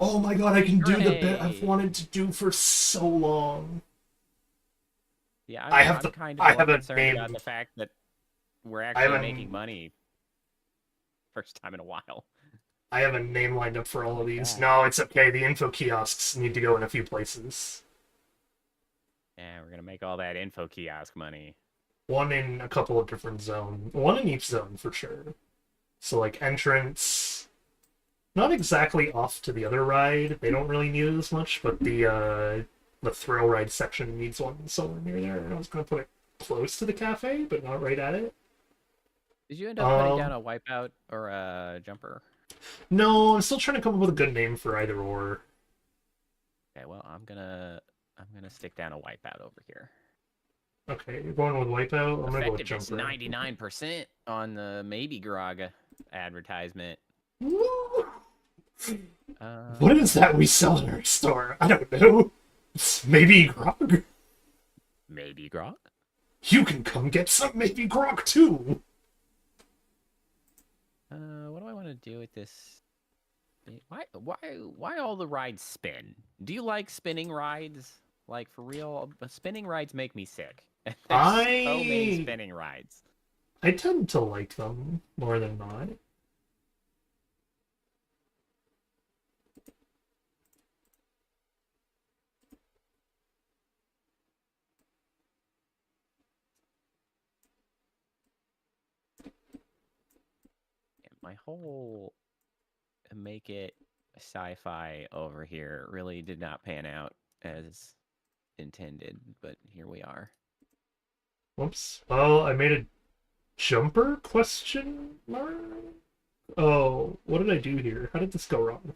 Oh my god, I can do the bit I've Hooray. wanted to do for so long. Yeah, I have I'm kind I of have more a concerned name. about the fact that we're have actually a- making money. First time in a while. I have a name lined up for all of these. God. No, it's okay. The info kiosks need to go in a few places. Yeah, we're gonna make all that info kiosk money. One in a couple of different zones. One in each zone for sure. So like entrance, not exactly off to the other ride. They don't really need it as much, but the thrill ride section needs one somewhere near there. And I was gonna put it close to the cafe, but not right at it. Did you end up putting down a wipeout or a jumper? No, I'm still trying to come up with a good name for either or. Okay, well, I'm gonna stick down a wipeout over here. Okay, you're going with wipeout. I'm gonna go with Effectiveness jumper. 99% on the maybe Grog advertisement. Woo! Uh, What is that we sell in our store? I don't know. It's maybe grog. Maybe Grog? You can come get some maybe grog too. What do I want to do with this? Why all the rides spin? Do you like spinning rides? Like for real, spinning rides make me sick. There's so many spinning rides. I tend to like them more than not. My whole make it sci-fi over here really did not pan out as intended, but here we are. Whoops. Well, I made a jumper question mark? Oh, what did I do here? How did this go wrong?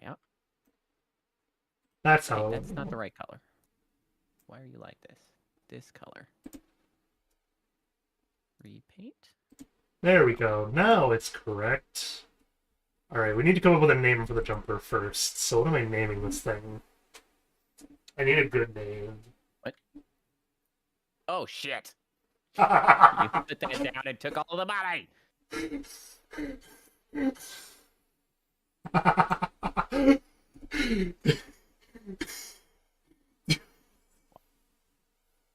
Yeah. That's Wait, how. that's not the right color. Why are you like this? This color. Repaint? There we go. Now it's correct. Alright, we need to come up with a name for the jumper first. So what am I naming this thing? I need a good name. What? Oh, shit. You put that down and took all the money.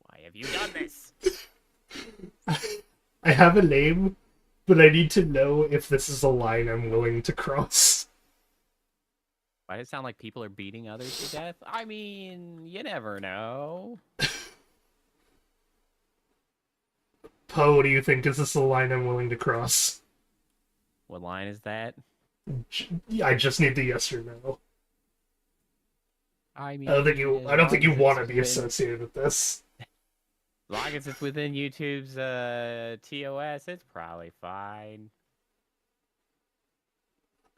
Why have you done this? I have a name, but I need to know if this is a line I'm willing to cross. Why does it sound like people are beating others to death? I mean, you never know. Poe, do you think is this a line I'm willing to cross? What line is that? I just need the yes or no. I mean, I don't think you as want to it's be within- associated with this. As long as it's within YouTube's TOS, it's probably fine.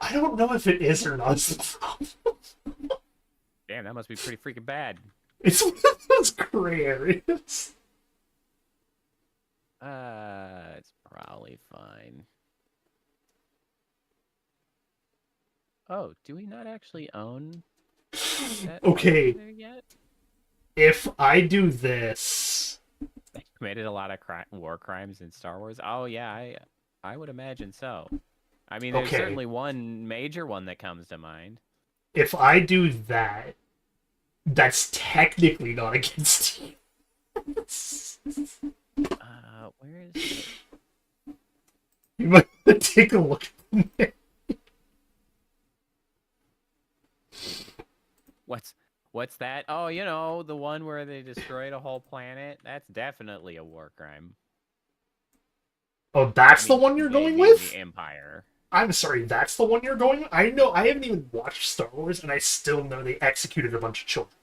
I don't know if it is or not. Damn, that must be pretty freaking bad. It's one of those gray areas. It's probably fine. Oh, do we not actually own that Okay. there yet? If I do this, They committed a lot of war crimes in Star Wars. Oh yeah, I would imagine so. I mean, there's Okay. certainly one major one that comes to mind. if I do that, that's technically not against you. Where is it? You might want to take a look at it. What's that? Oh, you know, the one where they destroyed a whole planet. That's definitely a war crime. Oh, that's I the mean, one you're going invading with? the Empire. I'm sorry, that's the one you're going with? I know, I haven't even watched Star Wars, and I still know they executed a bunch of children.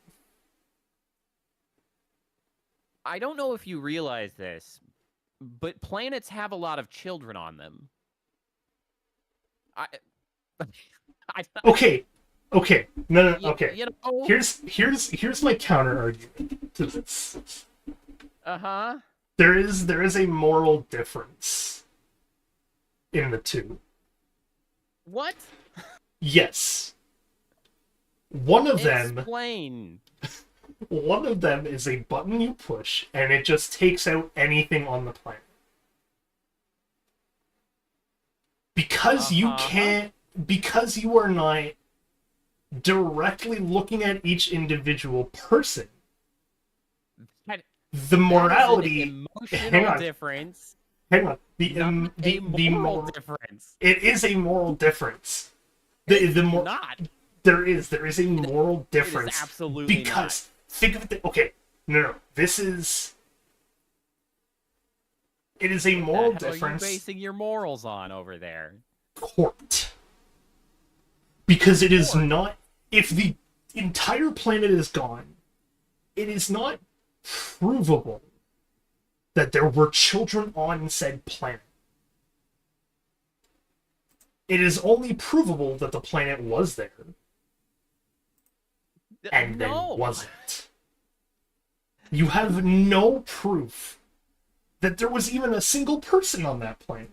I don't know if you realize this, but planets have a lot of children on them. I Okay, no, you, okay. You know. Here's my counter argument to this. Uh-huh. There is a moral difference in the two. What? Yes. One of them Explain. One of them is a button you push, and it just takes out anything on the planet. Because because you are not directly looking at each individual person, the morality... That is an emotional difference. Hang on. The moral difference. It is a moral difference. Not. There is a moral difference. It is absolutely because think of it. Okay, no. This is. It is a moral What the hell difference. are you basing your morals on over there? Court. Because it is not. If the entire planet is gone, it is not provable that there were children on said planet. It is only provable that the planet was there. And then wasn't. You have no proof that there was even a single person on that planet.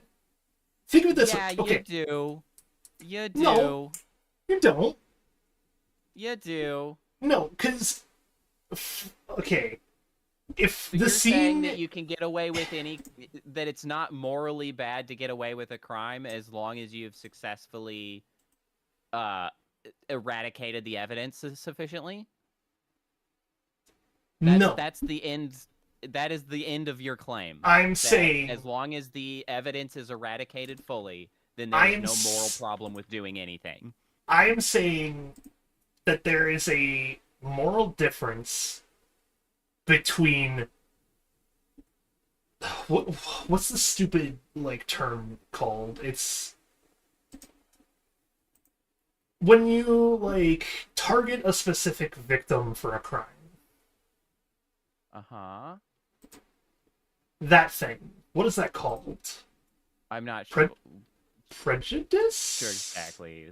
Think of it this way. Okay. You do. You do. No, you don't. You do. No, because... Okay. If So the you're scene... saying that you can get away with that it's not morally bad to get away with a crime as long as you've successfully eradicated the evidence sufficiently? No. That's the end. That is the end of your claim. I'm saying... as long as the evidence is eradicated fully, then there's no moral problem with doing anything. I'm saying that there is a moral difference between what's the stupid like term called? It's when you like target a specific victim for a crime. Uh-huh. That thing. What is that called? I'm not sure. Prejudice? Sure exactly.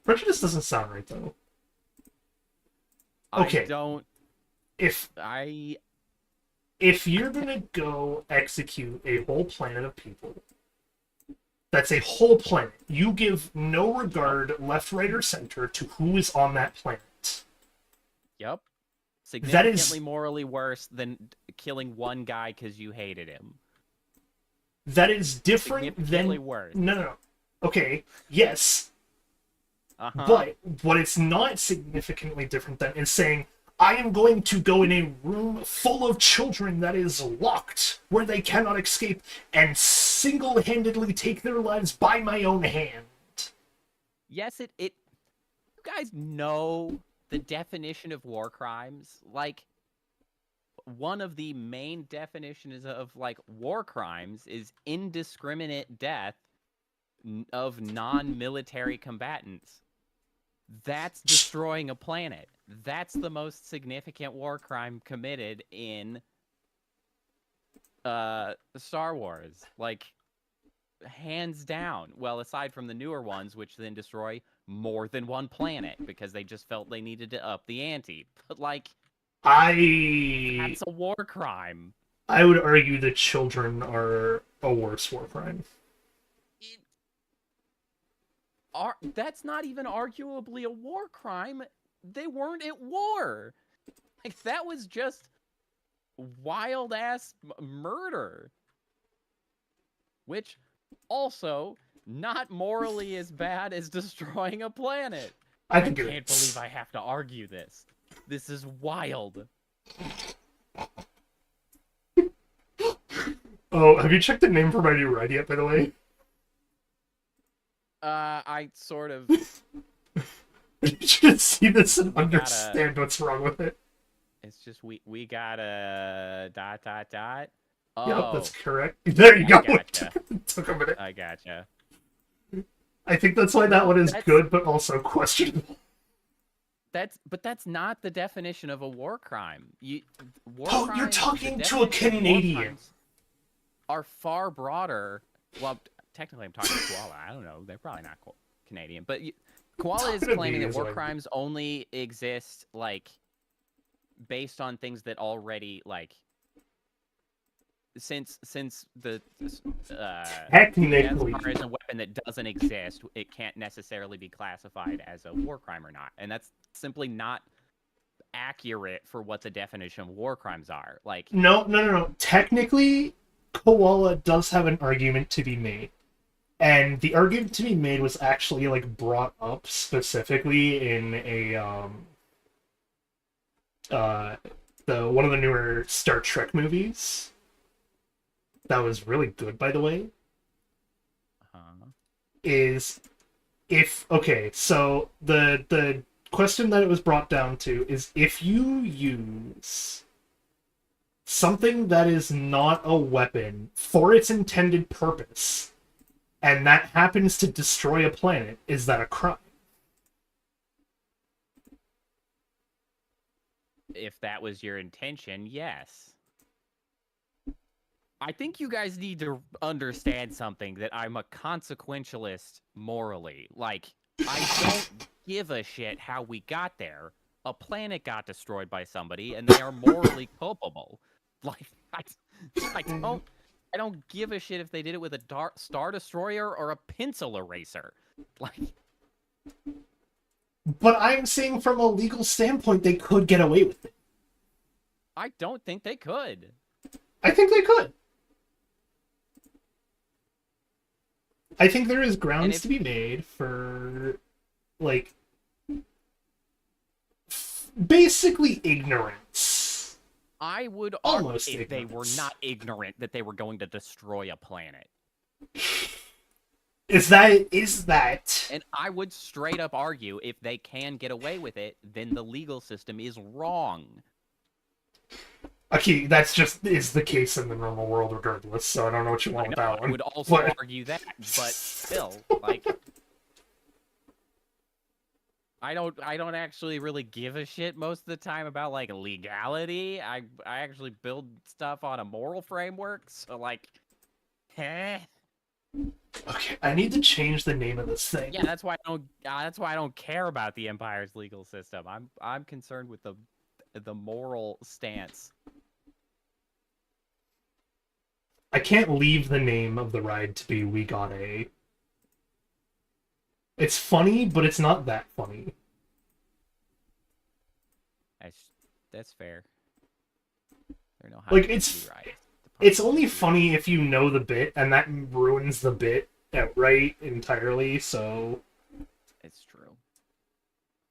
Prejudice doesn't sound right though. Okay. I don't. If I. if you're gonna go execute a whole planet of people, that's a whole planet. You give no regard, left, right, or center, to who is on that planet. Yep. That is Significantly morally worse than killing one guy because you hated him. that is different Significantly than worse. no. Okay, yes, Uh-huh. but what it's not significantly different than is saying I am going to go in a room full of children that is locked, where they cannot escape, and single-handedly take their lives by my own hand. Yes, it. You guys know the definition of war crimes. Like, one of the main definitions of like war crimes is indiscriminate death of non-military combatants. That's destroying a planet. That's the most significant war crime committed in Star Wars. Like, hands down. Well, aside from the newer ones, which then destroy more than one planet because they just felt they needed to up the ante. But like, that's a war crime. I would argue that children are a worse war crime. That's not even arguably a war crime. They weren't at war. Like, that was just wild ass murder. Which also not morally as bad as destroying a planet. I can't think believe I have to argue this. This is wild. Oh, have you checked the name for my new ride yet, by the way? I sort of. You should see this and understand what's wrong with it. It's just we got a ... Oh, Yep, that's correct. There you go. Gotcha. It took a minute. I gotcha. I think that's why that one is good, but also questionable. But that's not the definition of a war crime. You're talking to a Canadian. Are far broader. Well, technically, I'm talking to Koala. I don't know. They're probably not Canadian, but Koala is claiming that war crimes only exist like based on things that already like. Since the technically as far as a weapon that doesn't exist, it can't necessarily be classified as a war crime or not, and that's simply not accurate for what the definition of war crimes are. Like, no. Technically, Koala does have an argument to be made, and the argument to be made was actually like brought up specifically in a the one of the newer Star Trek movies. That was really good, by the way. Is if okay, so the question that it was brought down to is if you use something that is not a weapon for its intended purpose, and that happens to destroy a planet, is that a crime? If that was your intention, yes. I think you guys need to understand something, that I'm a consequentialist morally. Like, I don't give a shit how we got there. A planet got destroyed by somebody, and they are morally culpable. Like, I don't give a shit if they did it with a Star Destroyer or a pencil eraser. Like, but I'm saying from a legal standpoint, they could get away with it. I don't think they could. I think they could. I think there is grounds to be made for, like, basically ignorance. I would almost argue if ignorance. they were not ignorant that they were going to destroy a planet. Is that? And I would straight up argue if they can get away with it, then the legal system is wrong. Okay, that's just is the case in the normal world regardless, so I don't know what you want I with know, that I one. would also But argue that, but still, like, I don't actually really give a shit most of the time about like legality. I actually build stuff on a moral framework, so like, eh. okay, I need to change the name of this thing. Yeah, that's why I don't care about the Empire's legal system. I'm concerned with the moral stance. I can't leave the name of the ride to be We Got A. It's funny, but it's not that funny. That's fair. There are no Like high rides. it's only funny if you know the bit, and that ruins the bit outright entirely. So It's true.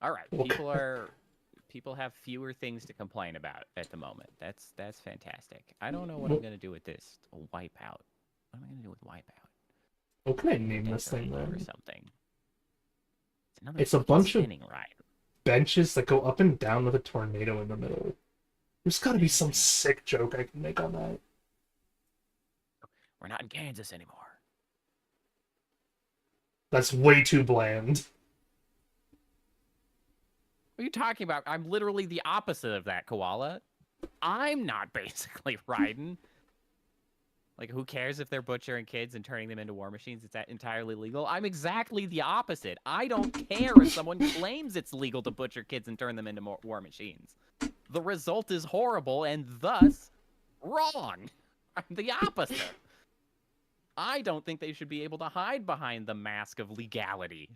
All right, people have fewer things to complain about at the moment. That's fantastic. I don't know what I'm gonna do with this wipeout. What am I gonna do with wipeout? what can I name this Desert thing Eagle or then? something. It's a fucking bunch of spinning ride. benches that go up and down with a tornado in the middle. There's got to be some sick joke I can make on that. We're not in Kansas anymore. That's way too bland. What are you talking about? I'm literally the opposite of that, Koala. I'm not basically riding. Like, who cares if they're butchering kids and turning them into war machines? It's that entirely legal. I'm exactly the opposite. I don't care if someone claims it's legal to butcher kids and turn them into war machines. The result is horrible and thus wrong. I'm the opposite. I don't think they should be able to hide behind the mask of legality.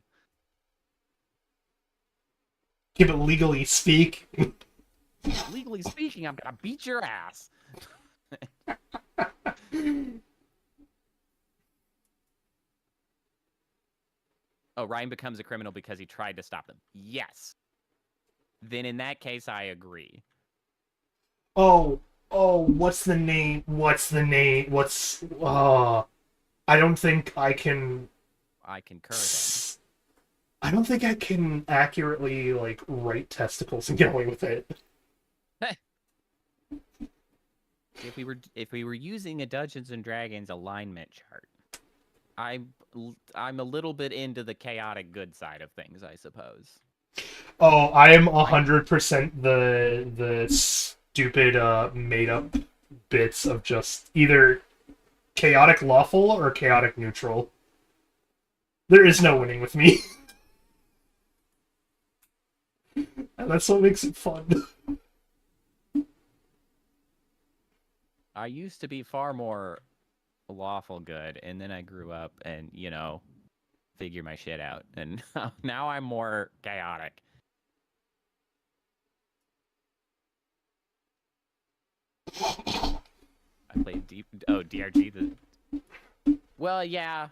Yeah, but legally speak. Legally speaking, I'm gonna beat your ass. Oh, Ryan becomes a criminal because he tried to stop them. Yes. Then in that case, I agree. Oh, what's the name? I don't think I can. I concur then. I don't think I can accurately like write testicles and get away with it. If we were using a Dungeons and Dragons alignment chart, I'm a little bit into the chaotic good side of things, I suppose. Oh, I am 100% the stupid made up bits of just either chaotic lawful or chaotic neutral. There is no winning with me. And that's what makes it fun. I used to be far more lawful good, and then I grew up and, figure my shit out. And now I'm more chaotic. I played DRG. Well, yeah.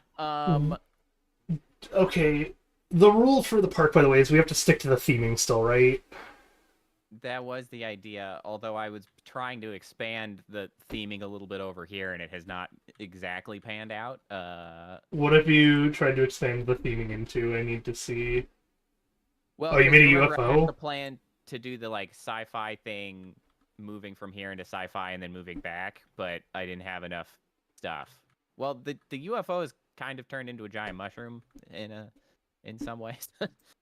Okay, the rule for the park, by the way, is we have to stick to the theming still, right? That was the idea, although I was trying to expand the theming a little bit over here, and it has not exactly panned out. What have you tried to expand the theming into? I need to see. Well, Oh, you made a remember, I UFO? had the plan to do the sci-fi thing, moving from here into sci-fi and then moving back, but I didn't have enough stuff. Well, the UFO has kind of turned into a giant mushroom in some ways.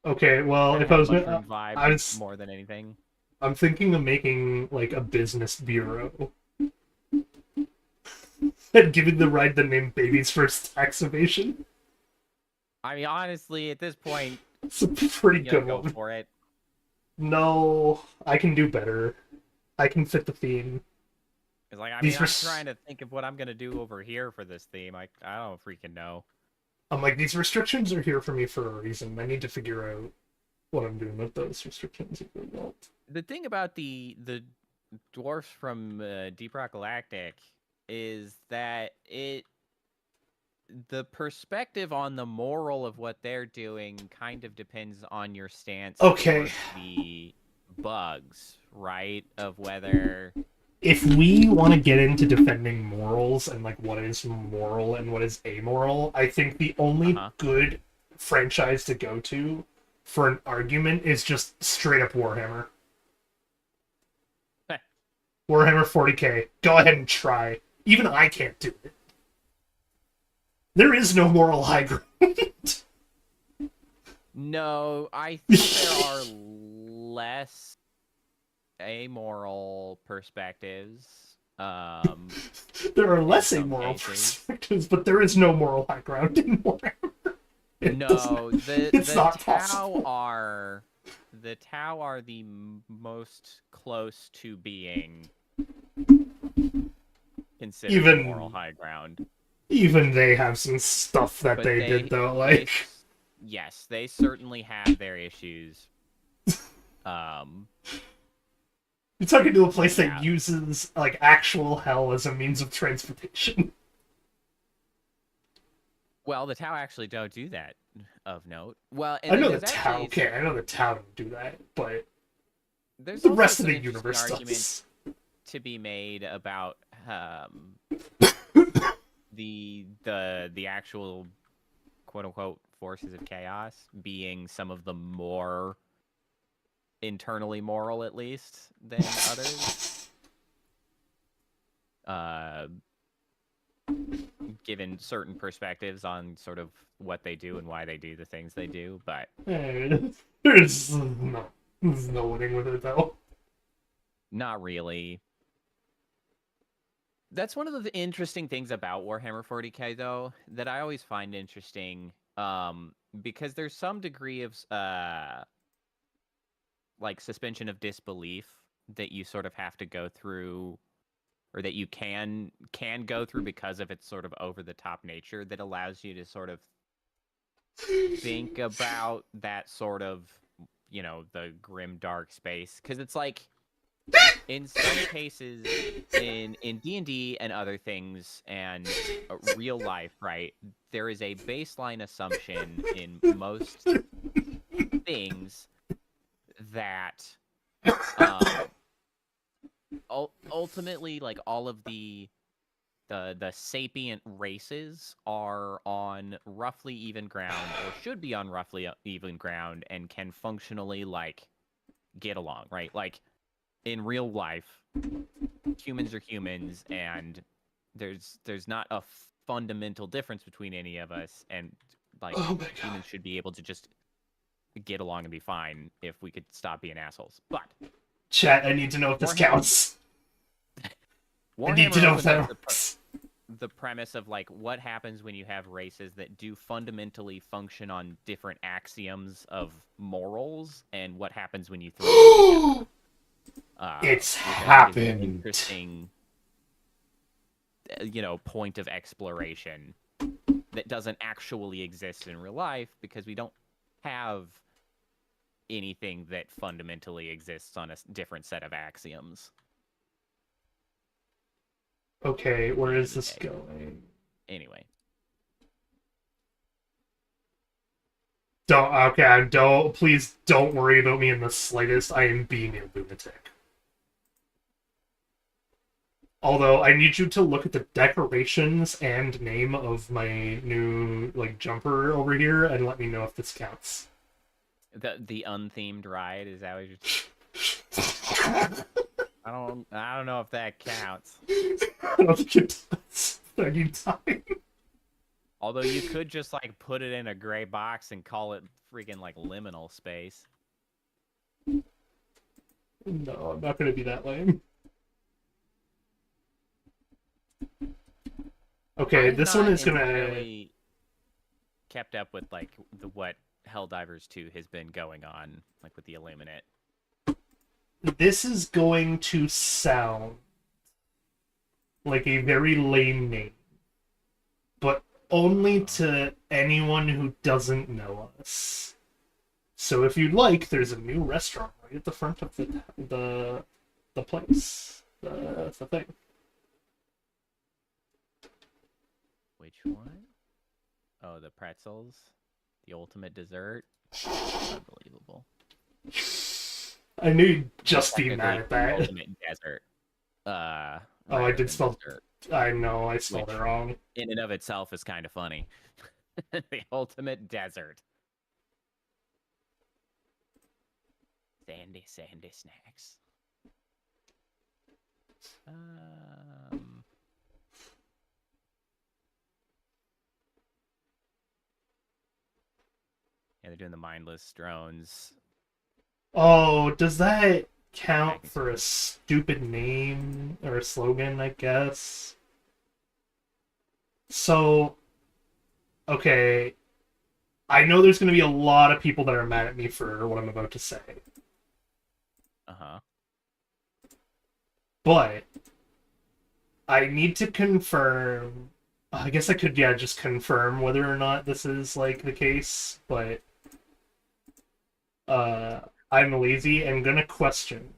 Okay, well, if I was mushroom vibe more than anything. I'm thinking of making like a business bureau and giving the ride the name Baby's First Tax Evasion. I mean, honestly, at this point, it's a pretty good go one. for it. No, I can do better. I can fit the theme. It's like, I'm trying to think of what I'm gonna do over here for this theme. I don't freaking know. I'm like, these restrictions are here for me for a reason. I need to figure out what I'm doing with those restrictions as a result. The thing about the dwarfs from Deep Rock Galactic is that the perspective on the moral of what they're doing kind of depends on your stance Okay. the bugs, right? Of whether if we want to get into defending morals and like what is moral and what is amoral, I think the only good franchise to go to for an argument is just straight up Warhammer. Warhammer 40k. Go ahead and try. Even I can't do it. There is no moral high ground. No, I think there are less amoral perspectives. There are less amoral perspectives, but there is no moral high ground in Warhammer. No, it's the not Tau possible. are the Tau are the most close to being considered Even moral high ground. Even they have some stuff that they did though, like yes, they certainly have their issues. You're talking to a place yeah. that uses like actual hell as a means of transportation. Well, the Tau actually don't do that, of note. Well, and I know the there's Tau. actually Okay, I know the Tau don't do that, but there's the also rest of some the interesting universe arguments does. to be made about the actual quote unquote forces of chaos being some of the more internally moral, at least, than others. Given certain perspectives on sort of what they do and why they do the things they do, but there's no winning with it though. Not really. That's one of the interesting things about Warhammer 40k, though, that I always find interesting, because there's some degree of like suspension of disbelief that you sort of have to go through, or that you can go through because of its sort of over the top nature that allows you to sort of think about that sort of, you know, the grim dark space, because it's like in some cases in D&D and other things and real life, right, there is a baseline assumption in most things that ultimately, like, all of the sapient races are on roughly even ground, or should be on roughly even ground, and can functionally, like, get along, right? Like, in real life, humans are humans, and there's not a fundamental difference between any of us, and, like, humans should be able to just get along and be fine if we could stop being assholes. But chat, I need to know if this counts. I need to know if that works. The premise of, like, what happens when you have races that do fundamentally function on different axioms of morals, and what happens when you throw them together. It's happened. An interesting, you know, point of exploration that doesn't actually exist in real life, because we don't have anything that fundamentally exists on a different set of axioms. Okay, where is this going? Anyway. Please don't worry about me in the slightest. I am being a lunatic. Although, I need you to look at the decorations and name of my new, like, jumper over here and let me know if this counts. The unthemed ride, is that what you're... I don't know if that counts. I don't think it does. I need time. Although you could just, like, put it in a gray box and call it freaking, like, liminal space. No, I'm not gonna be that lame. Okay, this one is gonna... really kept up with, like, what Helldivers 2 has been going on, like, with the Illuminate. This is going to sound like a very lame name, but only to anyone who doesn't know us. So if you'd like, there's a new restaurant right at the front of the place. The thing. Which one? Oh, the pretzels? The ultimate dessert? Unbelievable. I knew you'd just be mad at that. Ultimate desert. Oh, I did spell... Dessert, I know, I spelled it wrong. In and of itself is kind of funny. The ultimate desert. Sandy snacks. Yeah, they're doing the mindless drones. Oh, does that count Attacking for a stupid name or a slogan, I guess? So, okay, I know there's going to be a lot of people that are mad at me for what I'm about to say. Uh-huh. But I need to confirm. I guess I could, yeah, just confirm whether or not this is like the case, but uh, I'm lazy and gonna question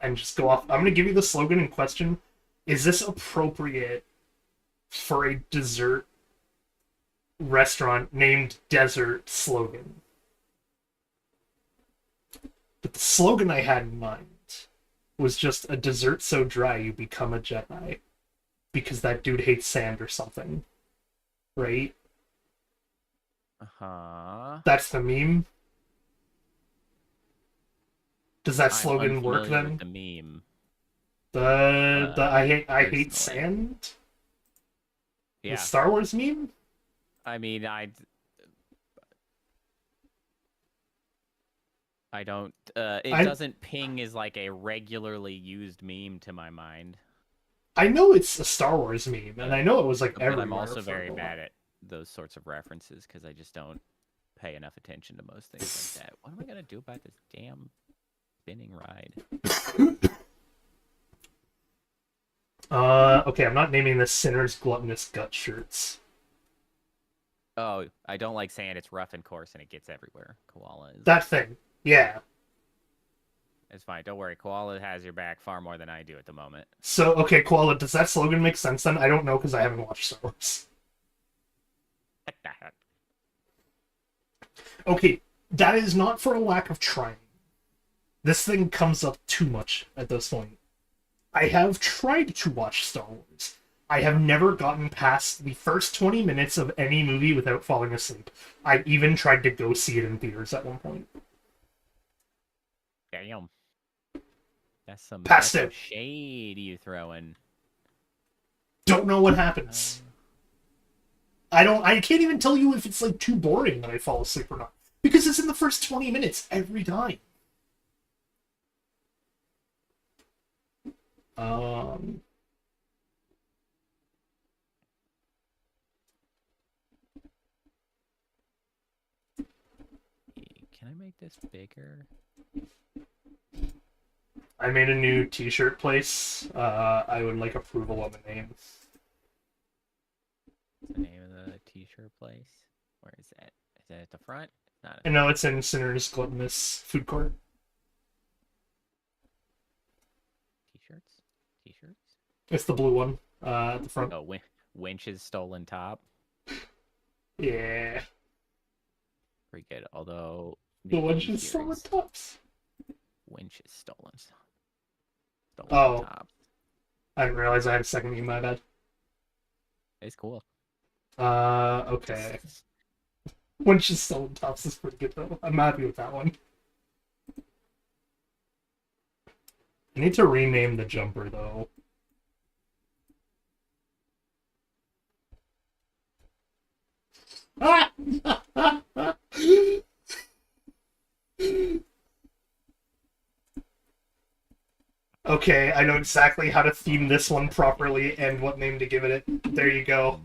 and just go off. I'm gonna give you the slogan in question. Is this appropriate for a dessert restaurant named Desert slogan? But the slogan I had in mind was just a dessert so dry you become a Jedi because that dude hates sand or something, right? Uh-huh. That's the meme. Does that I'm slogan work unfamiliar with then? the meme. The I hate Personally. sand. The Yeah. Star Wars meme. I mean, I don't it I doesn't ping as like a regularly used meme to my mind. I know it's a Star Wars meme, and But I know it was like but I'm everywhere also for very a while. bad at those sorts of references because I just don't pay enough attention to most things like that. What am I gonna do about this damn spinning ride? Okay, I'm not naming this Sinner's Gluttonous Gut Shirts. Oh, I don't like sand. It's rough and coarse and it gets everywhere. Koala is. That thing. Yeah. It's fine. Don't worry. Koala has your back far more than I do at the moment. So, okay, Koala, does that slogan make sense then? I don't know because I haven't watched Star Wars. Okay, that is not for a lack of trying. This thing comes up too much at this point. I have tried to watch Star Wars. I have never gotten past the first 20 minutes of any movie without falling asleep. I even tried to go see it in theaters at one point. Damn. That's some Passed out. shade you throwing. Don't know what happens. I can't even tell you if it's like too boring that I fall asleep or not. Because it's in the first 20 minutes every time. Um Can I make this bigger? I made a new t-shirt place. I would like approval on the name. What's the name of the t-shirt place? Where is that? Is that at the front? Not. And no, it's in Sinner's Gluttonous Food Court. T-shirts? T-shirts? It's the blue one at the front. Oh, Winch's stolen top. Yeah. Pretty good. Although The one key just here saw is tops. Winch's stolen Oh. top. I didn't realize I had a second name, my bad. It's cool. Okay. When she's selling tops is pretty good though. I'm happy with that one. I need to rename the jumper though. Ah! Okay, I know exactly how to theme this one properly and what name to give it. There you go.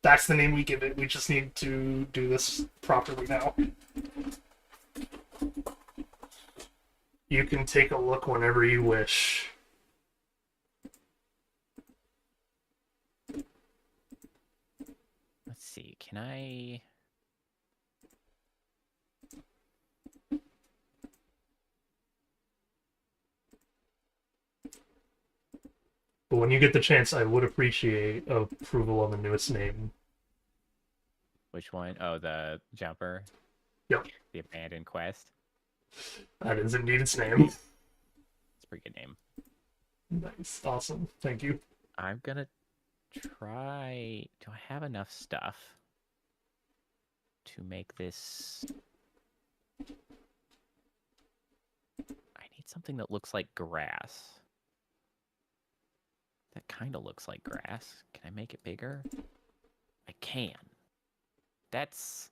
That's the name we give it. We just need to do this properly now. You can take a look whenever you wish. Let's see. Can I? But when you get the chance, I would appreciate approval on the newest name. Which one? Oh, the jumper. Yep. The abandoned quest. That is indeed its name. It's a pretty good name. Nice. Awesome. Thank you. I'm gonna try. Do I have enough stuff to make this? I need something that looks like grass. That kind of looks like grass. Can I make it bigger? I can. That's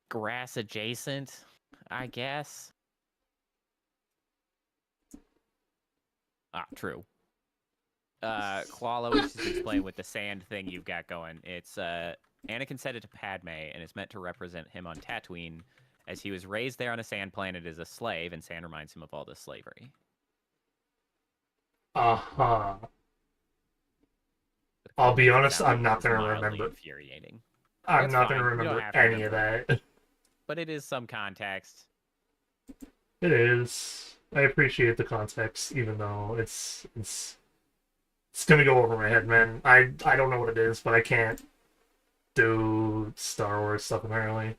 grass adjacent, I guess. Ah, true. Koala wishes to explain with the sand thing you've got going. It's Anakin said it to Padme, and it's meant to represent him on Tatooine, as he was raised there on a sand planet as a slave, and sand reminds him of all this slavery. Uh-huh. The I'll be makes it honest, sound I'm not it's going to mildly remember. Infuriating. I'm That's not going to fine. You don't remember have to any of remember that. But it is some context. It is. I appreciate the context, even though it's gonna go over my head, man. I don't know what it is, but I can't do Star Wars stuff apparently.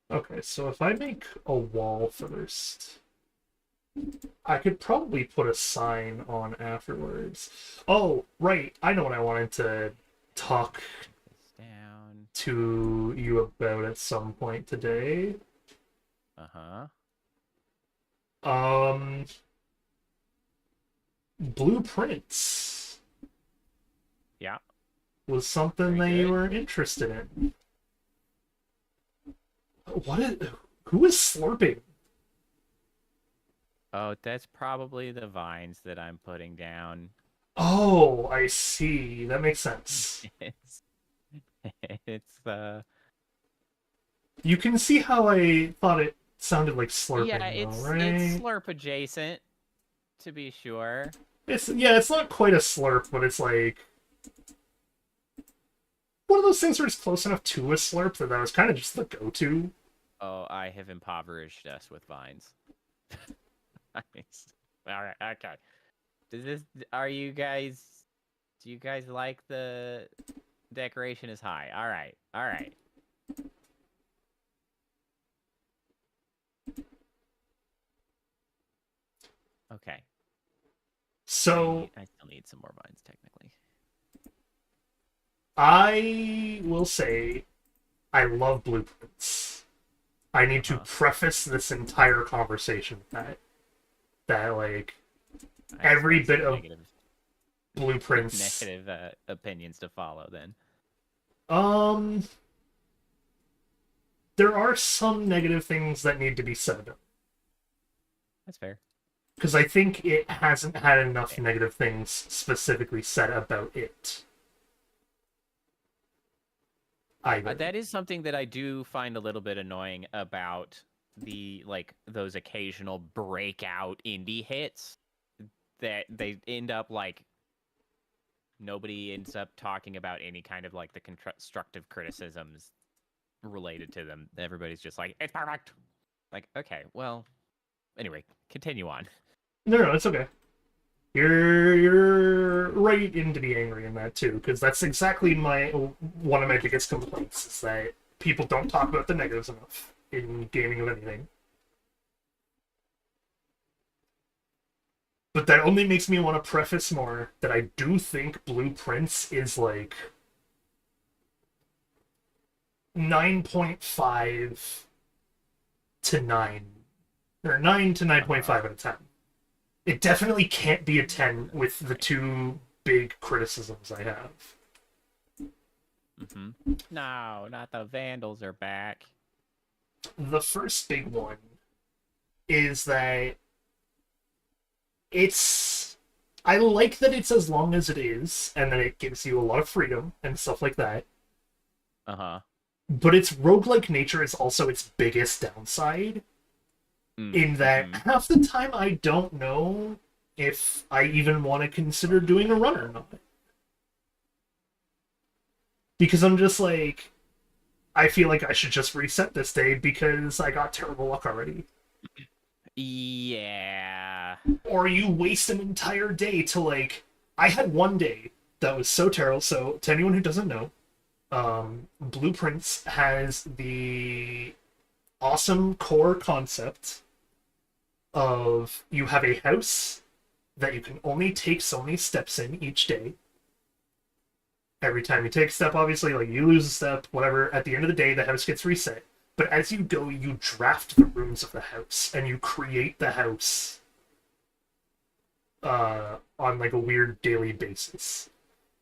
Okay, so if I make a wall first, I could probably put a sign on afterwards. Oh, right. I know what I wanted to talk This down. to you about at some point today. Uh-huh. Blueprints Yeah. was something Very that you good. were interested in. Who is slurping? Oh, that's probably the vines that I'm putting down. Oh, I see. That makes sense. It's You can see how I thought it sounded like slurping, yeah, though, it's right? slurp adjacent, to be sure. It's not quite a slurp, but it's like one of those things where it's close enough to a slurp that was kind of just the go-to. Oh, I have impoverished us with vines. Nice. All right, okay. Do you guys like the decoration is high? All right, all right. Okay. So I still need some more vines, technically. I will say I love blueprints. I need to Uh-huh. preface this entire conversation with that like I every expect bit some of blueprints. negative opinions to follow. Then Um, there are some negative things that need to be said about it, that's fair. because I think it hasn't had enough Fair. negative things specifically said about it. Either. That is something that I do find a little bit annoying about those occasional breakout indie hits that they end up nobody ends up talking about any kind of the constructive criticisms related to them. Everybody's just like, it's perfect. Like, okay, well, anyway, continue on. No, it's okay. You're right in to be angry in that too, because that's exactly one of my biggest complaints is that people don't talk about the negatives enough in gaming of anything. But that only makes me want to preface more that I do think Blueprints is like 9.5 to 9, or 9 to 9.5 out of 10. It definitely can't be a 10 with the two big criticisms I have. Mm-hmm. No, not the Vandals are back. The first big one is that I like that it's as long as it is, and that it gives you a lot of freedom and stuff like that. Uh-huh. But its roguelike nature is also its biggest downside. In that half the time I don't know if I even want to consider doing a run or not. Because I'm just like, I feel like I should just reset this day because I got terrible luck already. Yeah. Or you waste an entire day to I had one day that was so terrible. So to anyone who doesn't know, Blueprints has the awesome core concept of you have a house that you can only take so many steps in each day. Every time you take a step, obviously, you lose a step, whatever. At the end of the day, the house gets reset. But as you go, you draft the rooms of the house, and you create the house on like a weird daily basis.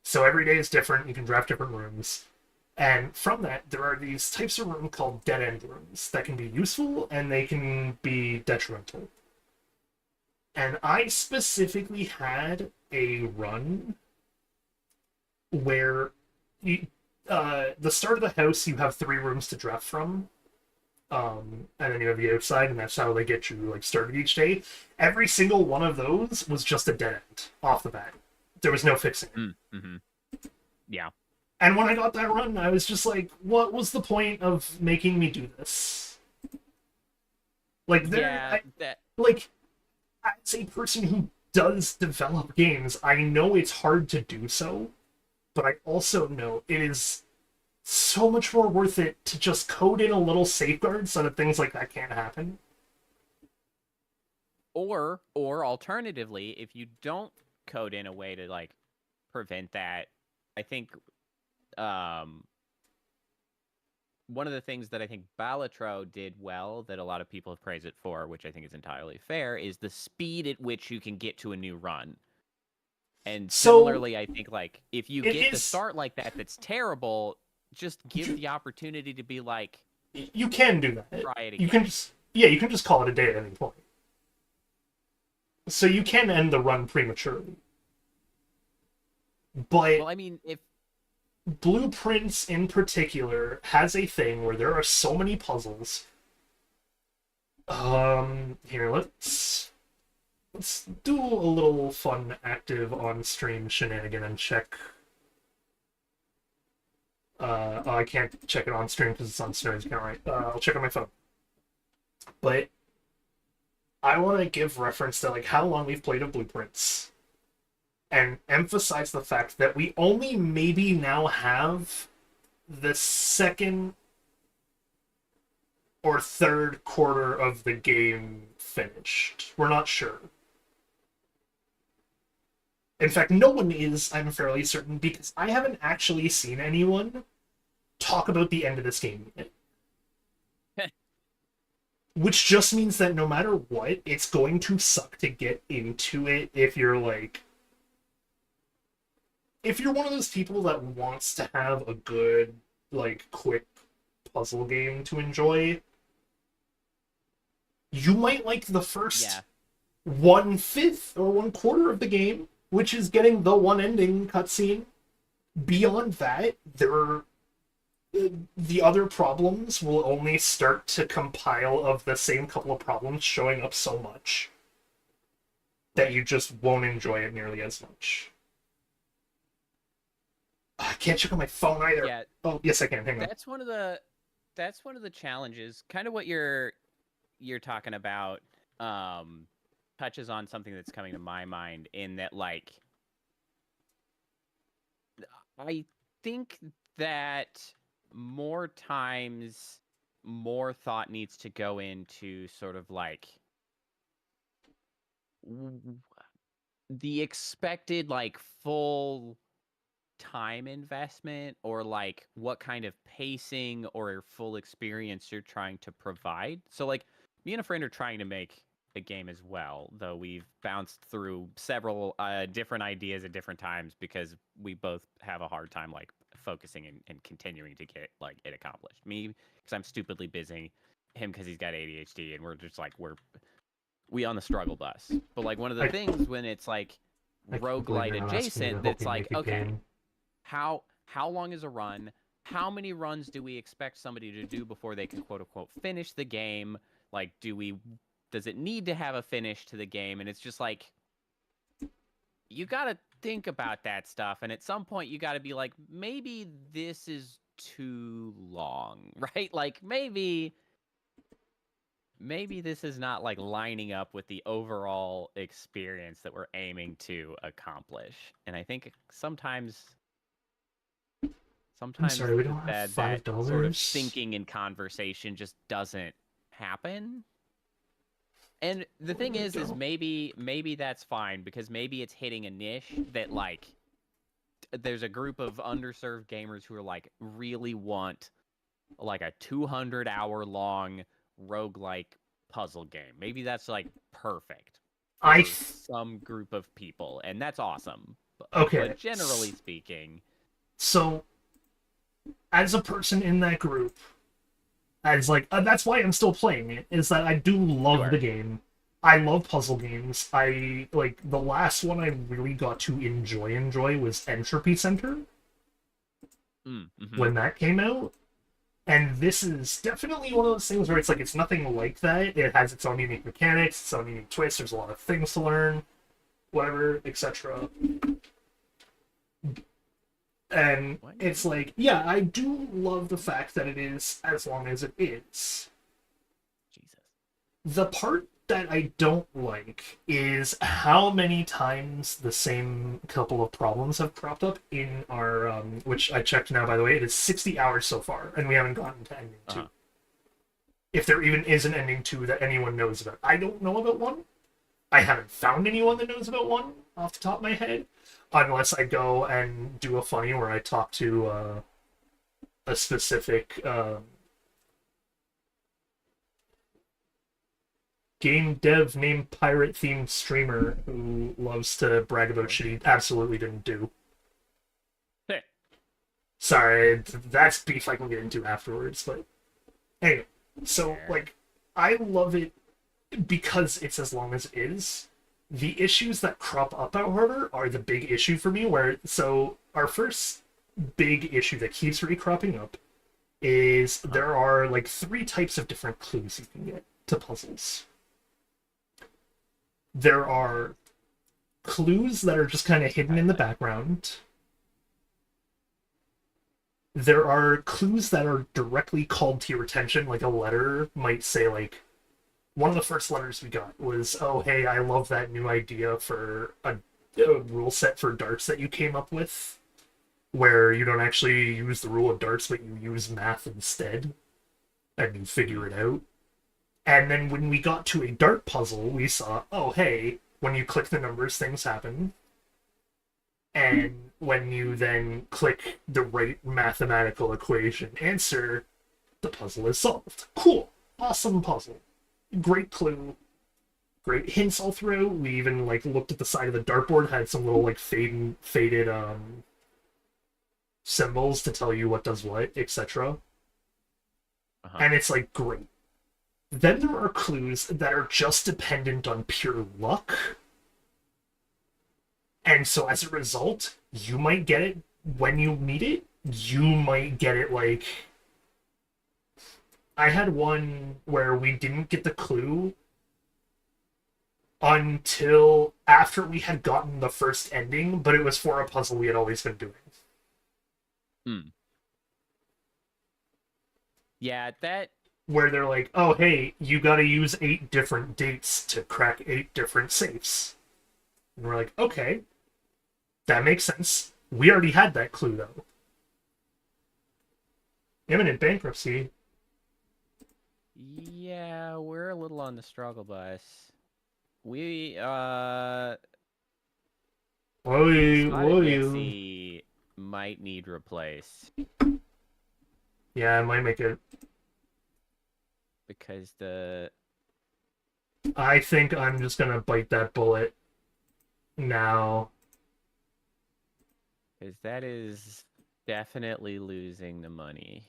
So every day is different. You can draft different rooms. And from that, there are these types of rooms called dead-end rooms that can be useful and they can be detrimental. And I specifically had a run where the start of the house, you have 3 rooms to draft from. And then you have the outside, and that's how they get you like started each day. Every single one of those was just a dead end off the bat. There was no fixing it. Mm-hmm. Yeah. And when I got that run, I was just like, what was the point of making me do this? Like, like, as a person who does develop games, I know it's hard to do so, but I also know it is so much more worth it to just code in a little safeguard so that things like that can't happen. Or alternatively, if you don't code in a way to like prevent that, I think one of the things that I think Balatro did well that a lot of people have praised it for, which I think is entirely fair, is the speed at which you can get to a new run. And similarly, I think like if you get the start like that, that's terrible. Just give the opportunity to be like, you can do that. Try it again. You can just call it a day at any point. So you can end the run prematurely. But well, I mean, if Blueprints in particular has a thing where there are so many puzzles. Here, let's do a little fun active on stream shenanigan and check. I can't check it on stream because it's on Snow's account, right? I'll check on my phone. But I want to give reference to like how long we've played of Blueprints, and emphasize the fact that we only maybe now have the second or third quarter of the game finished. We're not sure. In fact, no one is, I'm fairly certain, because I haven't actually seen anyone talk about the end of this game yet. Which just means that no matter what, it's going to suck to get into it if you're like... If you're one of those people that wants to have a good, like, quick puzzle game to enjoy, you might like the first 1/5 or 1/4 of the game, which is getting the one ending cutscene. Beyond that, the other problems will only start to compile of the same couple of problems showing up so much that you just won't enjoy it nearly as much. I can't check on my phone either. Yeah. Oh, yes, I can. Hang on. That's one of the challenges. Kind of what you're talking about touches on something that's coming to my mind in that, like, I think that more times more thought needs to go into sort of like the expected like full time investment, or like what kind of pacing or full experience you're trying to provide. So like me and a friend are trying to make a game as well, though we've bounced through several different ideas at different times because we both have a hard time like focusing and continuing to get like it accomplished. Me because I'm stupidly busy, him because he's got ADHD, and we're just like we on the struggle bus. But like one of the things when it's like roguelite adjacent, that's like, okay, how long is a run? How many runs do we expect somebody to do before they can quote unquote finish the game? Like, does it need to have a finish to the game? And it's just like, you gotta think about that stuff, and at some point you gotta be like, maybe this is too long, right? Like maybe this is not like lining up with the overall experience that we're aiming to accomplish. And I think sometimes I'm sorry, we don't have that $5. sort of thinking and conversation just doesn't happen. And the thing is maybe that's fine, because maybe it's hitting a niche that like there's a group of underserved gamers who are like really want like a 200-hour long roguelike puzzle game. Maybe that's like perfect I for some group of people, and that's awesome. okay. But generally speaking, So, as a person in that group, as like that's why I'm still playing it. Is that I do love Sure. the game. I love puzzle games. I like the last one I really got to enjoy was Entropy Center mm-hmm. when that came out. And this is definitely one of those things where it's like it's nothing like that. It has its own unique mechanics, its own unique twists. There's a lot of things to learn, whatever, etc. And What? it's like, yeah, I do love the fact that it is as long as it is. Jesus. The part that I don't like is how many times the same couple of problems have cropped up in our, which I checked now, by the way, it is 60 hours so far, and we haven't gotten to ending 2. If there even is an ending 2 that anyone knows about. I don't know about one. I haven't found anyone that knows about one off the top of my head, unless I go and do a funny where I talk to a specific game dev named Pirate themed streamer who loves to brag about shit he absolutely didn't do. Hey. Sorry, that's beef I can get into afterwards, but anyway, so like I love it because it's as long as it is. The issues that crop up, however, are the big issue for me. Where so our first big issue that keeps recropping up is there are like 3 types of different clues you can get to puzzles. There are clues that are just kind of hidden in the background. There are clues that are directly called to your attention, like a letter might say, like, one of the first letters we got was, oh, hey, I love that new idea for a rule set for darts that you came up with, where you don't actually use the rule of darts, but you use math instead, and you figure it out. And then when we got to a dart puzzle, we saw, oh, hey, when you click the numbers, things happen. And when you then click the right mathematical equation answer, the puzzle is solved. Cool. Awesome puzzle. Great clue. Great hints all through. We even like looked at the side of the dartboard, had some little like faded symbols to tell you what does what, etc. And it's like great. Then there are clues that are just dependent on pure luck. And so as a result, you might get it when you meet it. You might get it like... I had one where we didn't get the clue until after we had gotten the first ending, but it was for a puzzle we had always been doing. Yeah, that... Where they're like, oh, hey, you gotta use 8 different dates to crack 8 different safes. And we're like, okay, that makes sense. We already had that clue, though. Imminent bankruptcy. Yeah, we're a little on the struggle bus. We, Pixie might need replaced. Yeah, I might make it. Because the... I think I'm just gonna bite that bullet now. Because that is definitely losing the money.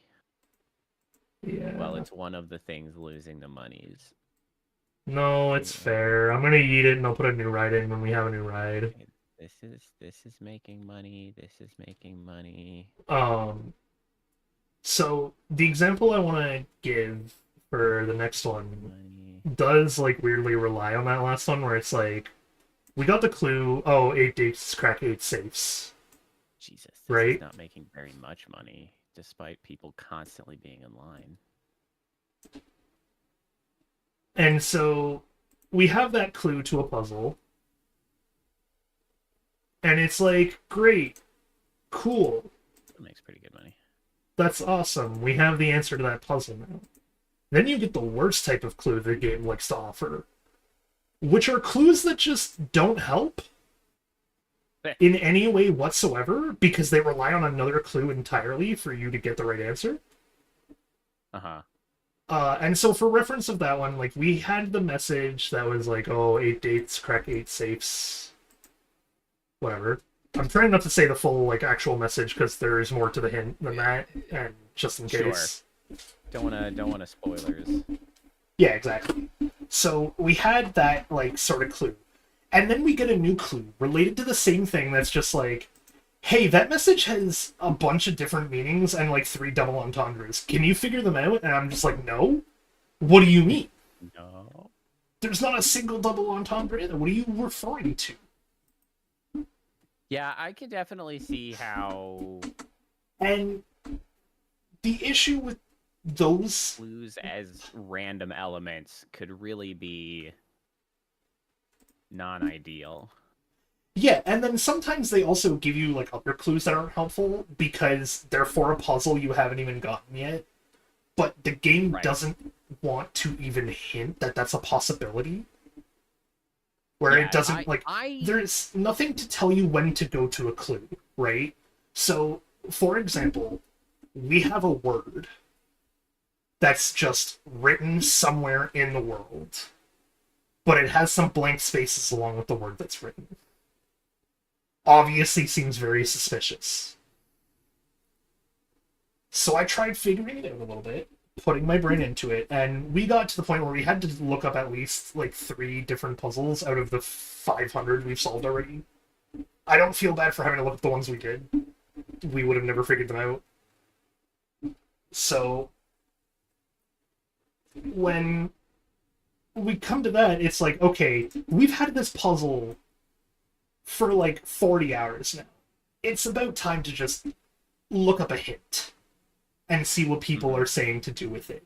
Yeah. Well, it's one of the things losing the monies. No, it's fair. I'm gonna eat it and I'll put a new ride in when we have a new ride. This is making money. This is making money. So the example I want to give for the next one does like weirdly rely on that last one, where it's like we got the clue. Oh, 8 dates crack 8 safes. Jesus, this right? is not making very much money, despite people constantly being in line. And so we have that clue to a puzzle. And it's like, great, cool. That makes pretty good money. That's awesome. We have the answer to that puzzle now. Then you get the worst type of clue the game likes to offer, which are clues that just don't help in any way whatsoever, because they rely on another clue entirely for you to get the right answer. Uh-huh. And so for reference of that one, like, we had the message that was like, oh, 8 dates, crack 8 safes, whatever. I'm trying not to say the full, like, actual message because there is more to the hint than that, and just in case. Don't wanna spoilers. Yeah, exactly. So we had that, like, sort of clue. And then we get a new clue related to the same thing that's just like, hey, that message has a bunch of different meanings and, like, 3 double entendres. Can you figure them out? And I'm just like, no. What do you mean? No. There's not a single double entendre either. What are you referring to? Yeah, I can definitely see how And the issue with those... clues as random elements could really be non-ideal. Yeah, and then sometimes they also give you, like, other clues that aren't helpful because they're for a puzzle you haven't even gotten yet. But the game doesn't want to even hint that that's a possibility. Where it doesn't, there's nothing to tell you when to go to a clue, right? So, for example, we have a word that's just written somewhere in the world, but it has some blank spaces along with the word that's written. Obviously seems very suspicious. So I tried figuring it out a little bit, putting my brain into it, and we got to the point where we had to look up at least, like, 3 different puzzles out of the 500 we've solved already. I don't feel bad for having to look at the ones we did. We would have never figured them out. So, when we come to that, it's like, okay, we've had this puzzle for, like, 40 hours now. It's about time to just look up a hint and see what people are saying to do with it.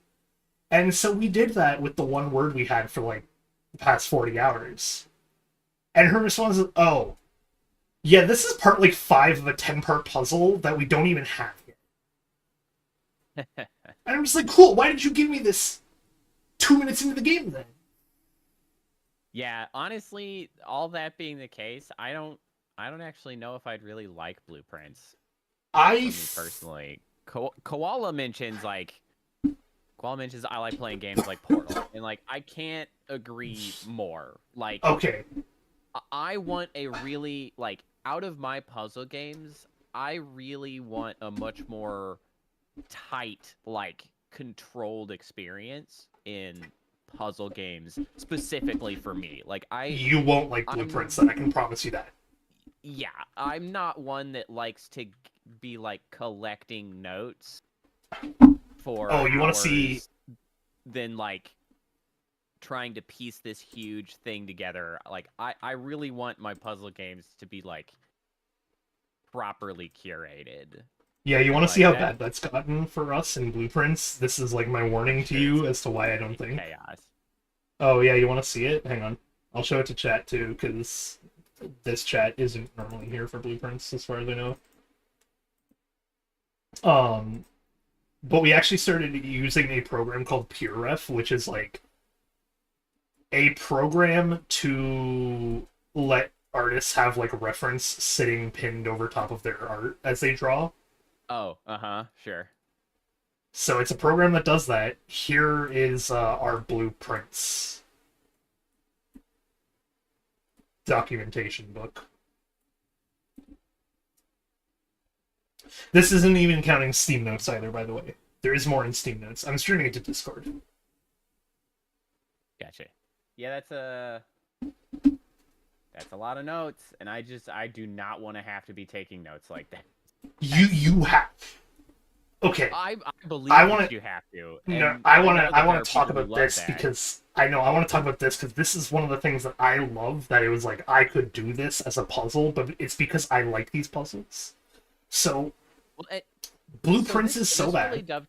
And so we did that with the one word we had for, like, the past 40 hours. And her response is, oh, yeah, this is part, like, 5 of a 10-part puzzle that we don't even have yet. And I'm just like, cool, why did you give me this 2 minutes into the game, then? Yeah, honestly, all that being the case, I don't actually know if I'd really like blueprints. For me personally. Koala mentions I like playing games like Portal, and, like, I can't agree more. Like, okay, I want a really, like, out of my puzzle games, I really want a much more tight, like, controlled experience in puzzle games specifically for me. Like, you won't like blueprints, then I can promise you that. Yeah, I'm not one that likes to be, like, collecting notes for you want to hours, see then, like, trying to piece this huge thing together. Like, I really want my puzzle games to be, like, properly curated. Yeah, you want to see how bad that's gotten for us in blueprints? This is, like, my warning to you as to why I don't think. Chaos. Oh, yeah, you want to see it? Hang on. I'll show it to chat, too, because this chat isn't normally here for blueprints, as far as I know. But we actually started using a program called PureRef, which is, like, a program to let artists have, like, reference sitting pinned over top of their art as they draw. Oh, sure. So it's a program that does that. Here is our blueprints documentation book. This isn't even counting Steam Notes either, by the way. There is more in Steam Notes. I'm streaming it to Discord. Gotcha. Yeah, that's a lot of notes, and I do not want to have to be taking notes like that. You have. Okay. I believe you have to. No, I want to talk about this because I want to talk about this because this is one of the things that I love, that it was like I could do this as a puzzle, but it's because I like these puzzles. So blueprints is so bad really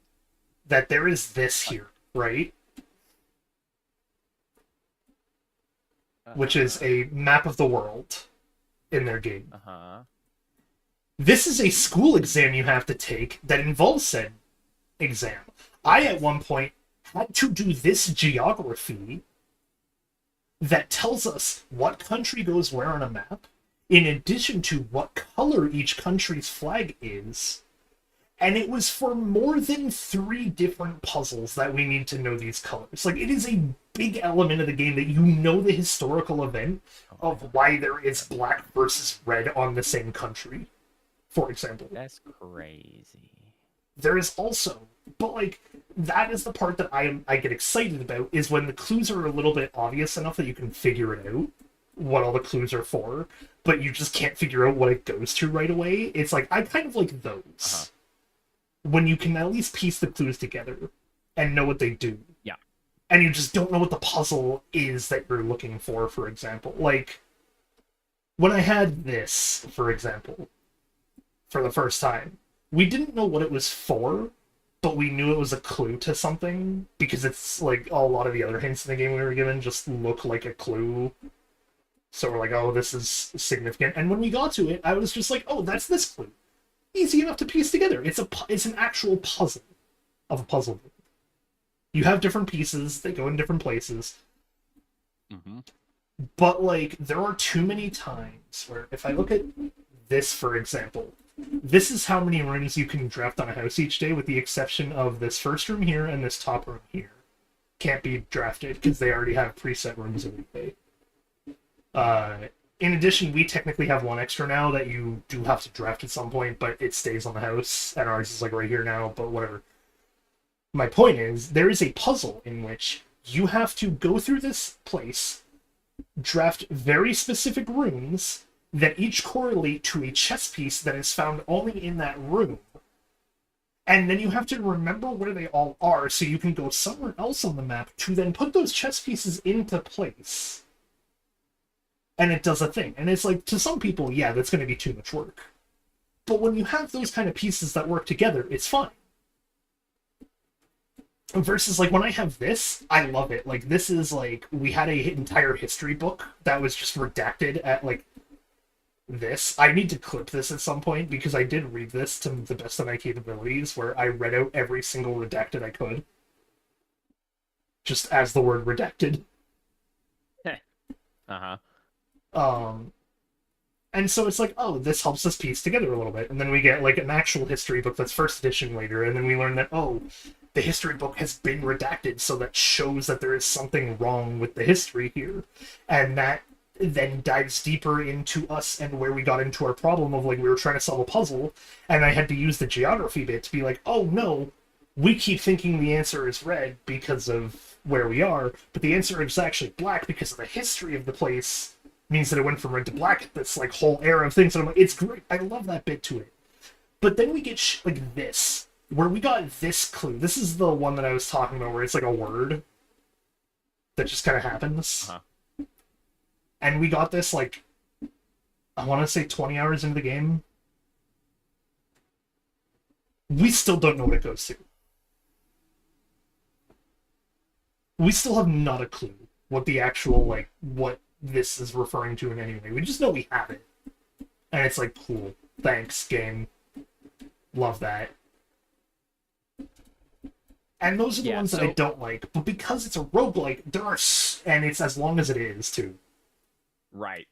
that there is this here, right? Which is a map of the world in their game. This is a school exam you have to take that involves said exam. I, at one point, had to do this geography that tells us what country goes where on a map, in addition to what color each country's flag is, And it was for more than 3 different puzzles that we need to know these colors. Like, it is a big element of the game that you know the historical event of why there is black versus red on the same country, for example. That's crazy. There is also, but like, that is the part that I get excited about, is when the clues are a little bit obvious enough that you can figure it out, what all the clues are for, but you just can't figure out what it goes to right away. It's like, I kind of like those. When you can at least piece the clues together and know what they do. Yeah. And you just don't know what the puzzle is that you're looking for example. Like, when I had this, for example, for the first time, we didn't know what it was for, but we knew it was a clue to something, because it's like a lot of the other hints in the game we were given just look like a clue. So we're like, oh, this is significant. And when we got to it, I was just like, oh, that's this clue. Easy enough to piece together. It's an actual puzzle of a puzzle. You have different pieces, they go in different places. But, like, there are too many times where, if I look at this, for example, this is how many rooms you can draft on a house each day, with the exception of this first room here and this top room here. Can't be drafted, because they already have preset rooms every day. In addition, we technically have 1 extra now that you do have to draft at some point, but it stays on the house, and ours is like right here now, but whatever. My point is, there is a puzzle in which you have to go through this place, draft very specific rooms that each correlate to a chess piece that is found only in that room, and then you have to remember where they all are so you can go somewhere else on the map to then put those chess pieces into place. And it does a thing. And it's like, to some people, yeah, that's going to be too much work. But when you have those kind of pieces that work together, it's fine. Versus, like, when I have this, I love it. Like, this is, like, we had an entire history book that was just redacted at, like, this. I need to clip this at some point, because I did read this to the best of my capabilities, where I read out every single redacted I could. Just as the word redacted. And so it's like, oh, this helps us piece together a little bit. And then we get, like, an actual history book that's first edition later, and then we learn that, oh, the history book has been redacted, so that shows that there is something wrong with the history here. And that then dives deeper into us and where we got into our problem of, like, we were trying to solve a puzzle, and I had to use the geography bit to be like, oh, no, we keep thinking the answer is red because of where we are, but the answer is actually black because of the history of the place. Means that it went from red to black, this, like, whole era of things, and I'm like, it's great, I love that bit to it. But then we get like this, where we got this clue. This is the one that I was talking about, where it's like a word that just kind of happens. And we got this, like, I want to say 20 hours into the game. We still don't know what it goes to. We still have not a clue what the actual, like, what this is referring to in any way. We just know we have it. And it's like, cool. Thanks, game. Love that. And those are the ones that I don't like. But because it's a roguelike, there are... And it's as long as it is, too. Right.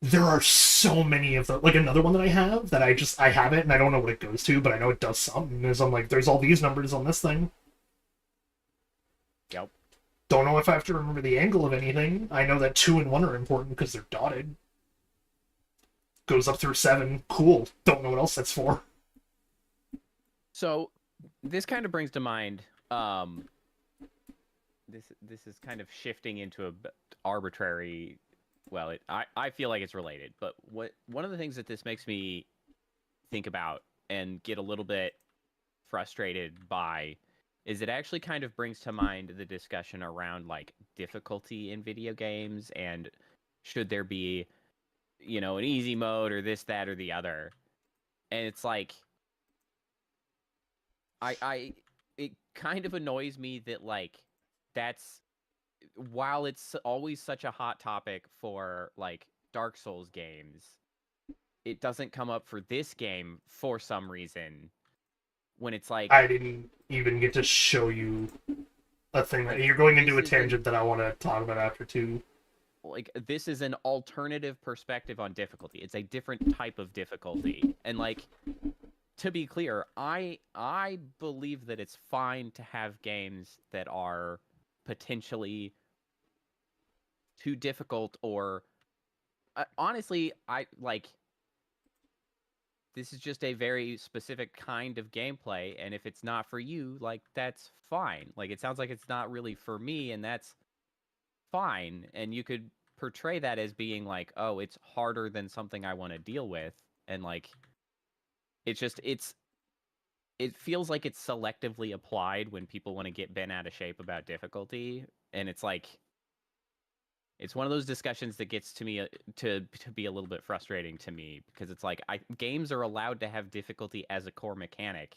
There are so many of them. Like, another one that I have, that I have it, and I don't know what it goes to, but I know it does something. Is I'm like, there's all these numbers on this thing. Yep. Don't know if I have to remember the angle of anything. I know that 2 and 1 are important because they're dotted. Goes up through 7. Cool. Don't know what else that's for. So, this kind of brings to mind, this is kind of shifting into a arbitrary, well, I feel like it's related, but one of the things that this makes me think about and get a little bit frustrated by is it actually kind of brings to mind the discussion around, like, difficulty in video games, and should there be, you know, an easy mode or this, that, or the other. And it's like, it kind of annoys me that, like, that's, while it's always such a hot topic for, like, Dark Souls games, it doesn't come up for this game for some reason. When it's like, I didn't even get to show you a thing that you're going into a tangent that I want to talk about after too. Like, this is an alternative perspective on difficulty. It's a different type of difficulty, and, like, to be clear, I believe that it's fine to have games that are potentially too difficult, or honestly, I like, this is just a very specific kind of gameplay, and if it's not for you, like, that's fine. Like, it sounds like it's not really for me, and that's fine. And you could portray that as being like, oh, it's harder than something I want to deal with, and like, it's just it feels like it's selectively applied when people want to get bent out of shape about difficulty, and it's like, it's one of those discussions that gets to me to be a little bit frustrating to me, because it's like, games are allowed to have difficulty as a core mechanic,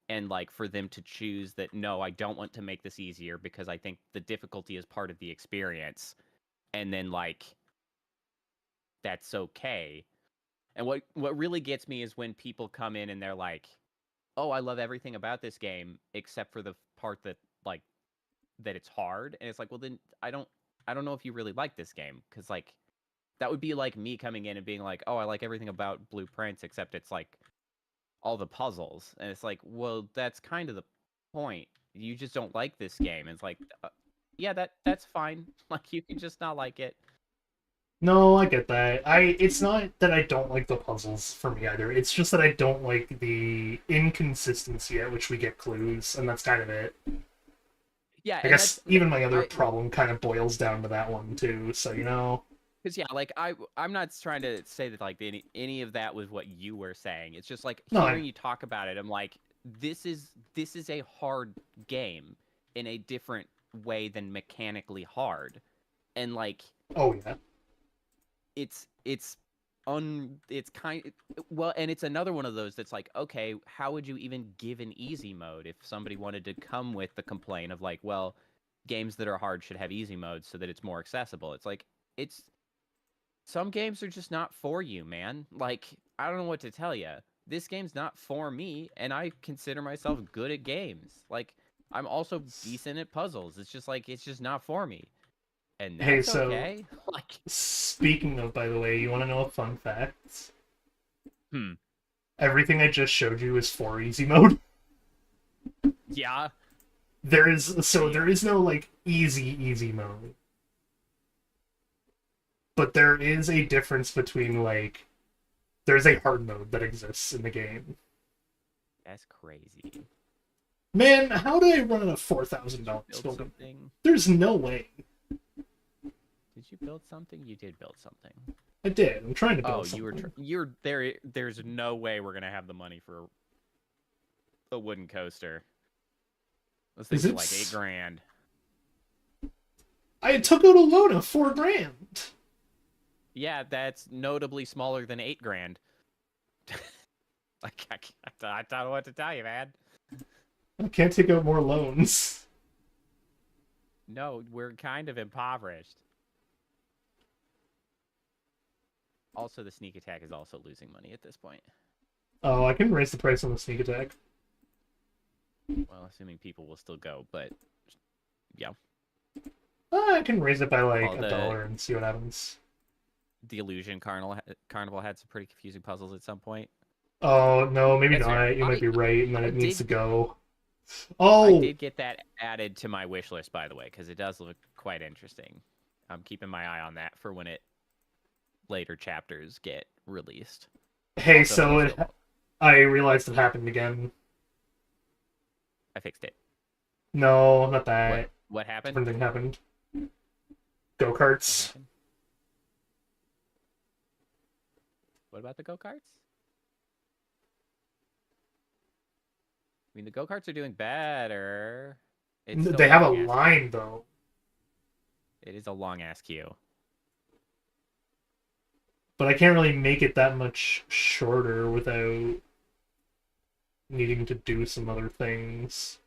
and like, for them to choose that, no, I don't want to make this easier because I think the difficulty is part of the experience, and then like, that's okay. And what really gets me is when people come in and they're like, oh, I love everything about this game except for the part that, like, that it's hard. And it's like, well, then I don't know if you really like this game, because like, that would be like me coming in and being like, oh, I like everything about Blueprints except it's like all the puzzles. And it's like, well, that's kind of the point. You just don't like this game. And it's like, yeah, that's fine. Like, you can just not like it. No, I get that. It's not that I don't like the puzzles for me either. It's just that I don't like the inconsistency at which we get clues, and that's kind of it. Yeah, I guess even my other problem kind of boils down to that one too. So, you know, because yeah, like, I'm not trying to say that like any of that was what you were saying. It's just like, No, hearing you talk about it, I'm like, this is a hard game in a different way than mechanically hard, and like, oh yeah, it's kind, well, and it's another one of those that's like, okay, how would you even give an easy mode if somebody wanted to come with the complaint of like, well, games that are hard should have easy modes so that it's more accessible. It's like, it's, some games are just not for you, man. Like, I don't know what to tell you. This game's not for me, and I consider myself good at games. Like, I'm also decent at puzzles. It's just like, it's just not for me. And hey, that's so okay. Like, speaking of, by the way, you want to know a fun fact? hmm. Everything I just showed you is for easy mode. Yeah. There is no like easy mode. But there is a difference between like, there's a hard mode that exists in the game. That's crazy. Man, how did I run a $4,000 Build building? something? There's no way. Did you build something? You did build something. I did. I'm trying to build Oh, something. you're there. There's no way we're gonna have the money for a wooden coaster. Let's think of like $8,000. I took out a loan of $4,000. Yeah, that's notably smaller than $8,000. Like, I don't know what to tell you, man. I can't take out more loans. No, we're kind of impoverished. Also, the sneak attack is also losing money at this point. Oh, I can raise the price on the sneak attack. Well, assuming people will still go, but yeah. I can raise it by like $1 and see what happens. The Illusion Carnival had some pretty confusing puzzles at some point. Oh, no, maybe That's not. fair. You might be right, and then it needs to go. I Oh! did get that added to my wish list, by the way, because it does look quite interesting. I'm keeping my eye on that for when later chapters get released. Hey, Also, so I realized it happened again. I fixed it. No, not that. What happened? Different thing happened. Go-karts. What about the go-karts? I mean, the go-karts are doing better. They have a line, though. It is a long-ass queue. But I can't really make it that much shorter without needing to do some other things.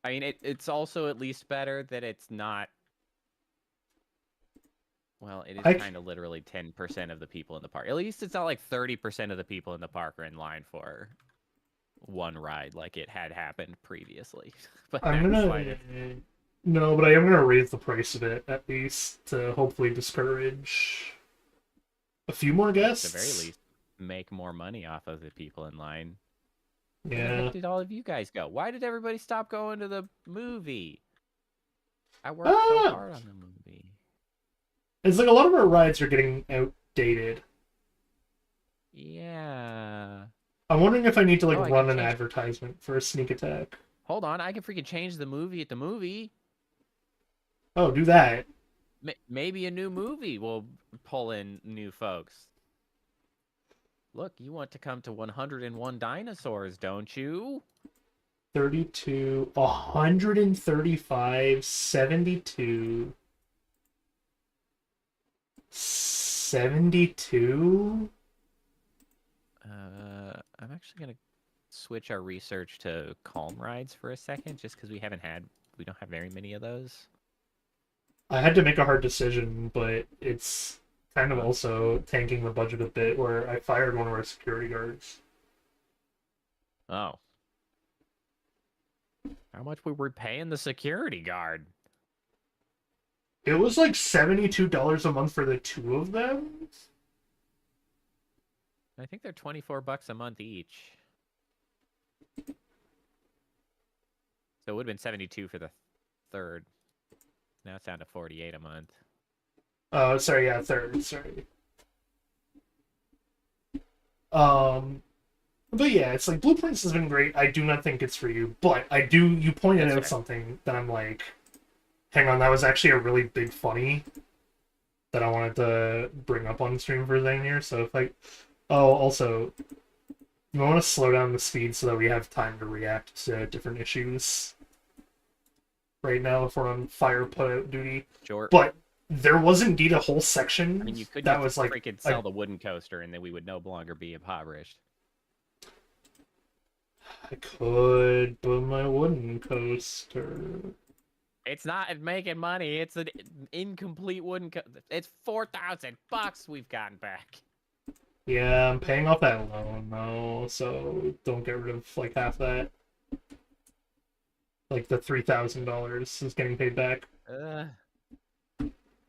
I mean, it's also at least better that it's not... Well, it is kind of literally 10% of the people in the park. At least it's not like 30% of the people in the park are in line for one ride like it had happened previously. But I'm gonna... No, but I am gonna raise the price of it, at least, to hopefully discourage A few more At guests? the very least, make more money off of the people in line. Where the Yeah. heck did all of you guys go? Why did everybody stop going to the movie? I worked so Ah! hard on the movie. It's like a lot of our rides are getting outdated. Yeah. I'm wondering if I need to like Oh, I run can an change. advertisement for a sneak attack. Hold on, I can freaking change the movie at the movie. Oh, do that. Maybe a new movie will pull in new folks. Look, you want to come to 101 Dinosaurs, don't you? 32, 135, 72, 72. I'm actually gonna switch our research to calm rides for a second, just because we don't have very many of those. I had to make a hard decision, but it's kind of also tanking the budget a bit where I fired one of our security guards. Oh. How much were we paying the security guard? It was like $72 a month for the two of them. I think they're $24 a month each. So it would have been 72 for the third. Now it's down to 48 a month. Oh, sorry, yeah, third, sorry. But yeah, it's like Blueprints has been great. I do not think it's for you, but you pointed That's out fair. something that I'm like, hang on, that was actually a really big funny that I wanted to bring up on stream for a second here. So if I, oh, also, you want to slow down the speed so that we have time to react to different issues right now if we're on fire put out duty. Sure. But there was indeed a whole section I mean, you could that just was like freaking sell the wooden coaster, and then we would no longer be impoverished. I could build my wooden coaster. It's not making money. It's an incomplete wooden coaster. It's $4,000 we've gotten back. Yeah, I'm paying off that loan though, so don't get rid of like half that. Like the $3,000 is getting paid back.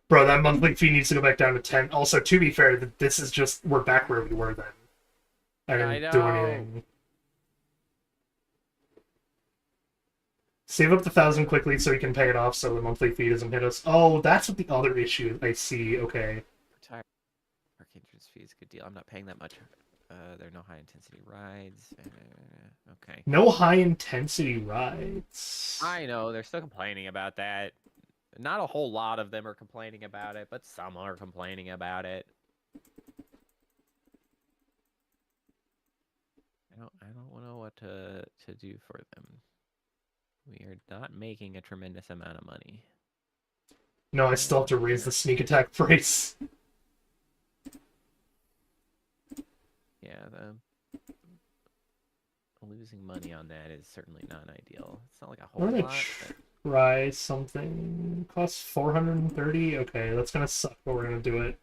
Bro, that monthly fee needs to go back down to 10. Also, to be fair, this is just we're back where we were then. I didn't do anything. Save up the 1,000 quickly so we can pay it off so the monthly fee doesn't hit us. Oh, that's what the other issue. I see. Okay. Park entrance fee is a good deal. I'm not paying that much. There are no high intensity rides. Okay. No high intensity rides. I know they're still complaining about that. Not a whole lot of them are complaining about it, but some are complaining about it. I don't know what to do for them. We are not making a tremendous amount of money. No, I still have to raise the sneak attack price. Yeah, losing money on that is certainly not ideal. It's not like a whole I'm gonna lot. try something. Costs 430. Okay, that's gonna suck, but we're gonna do it.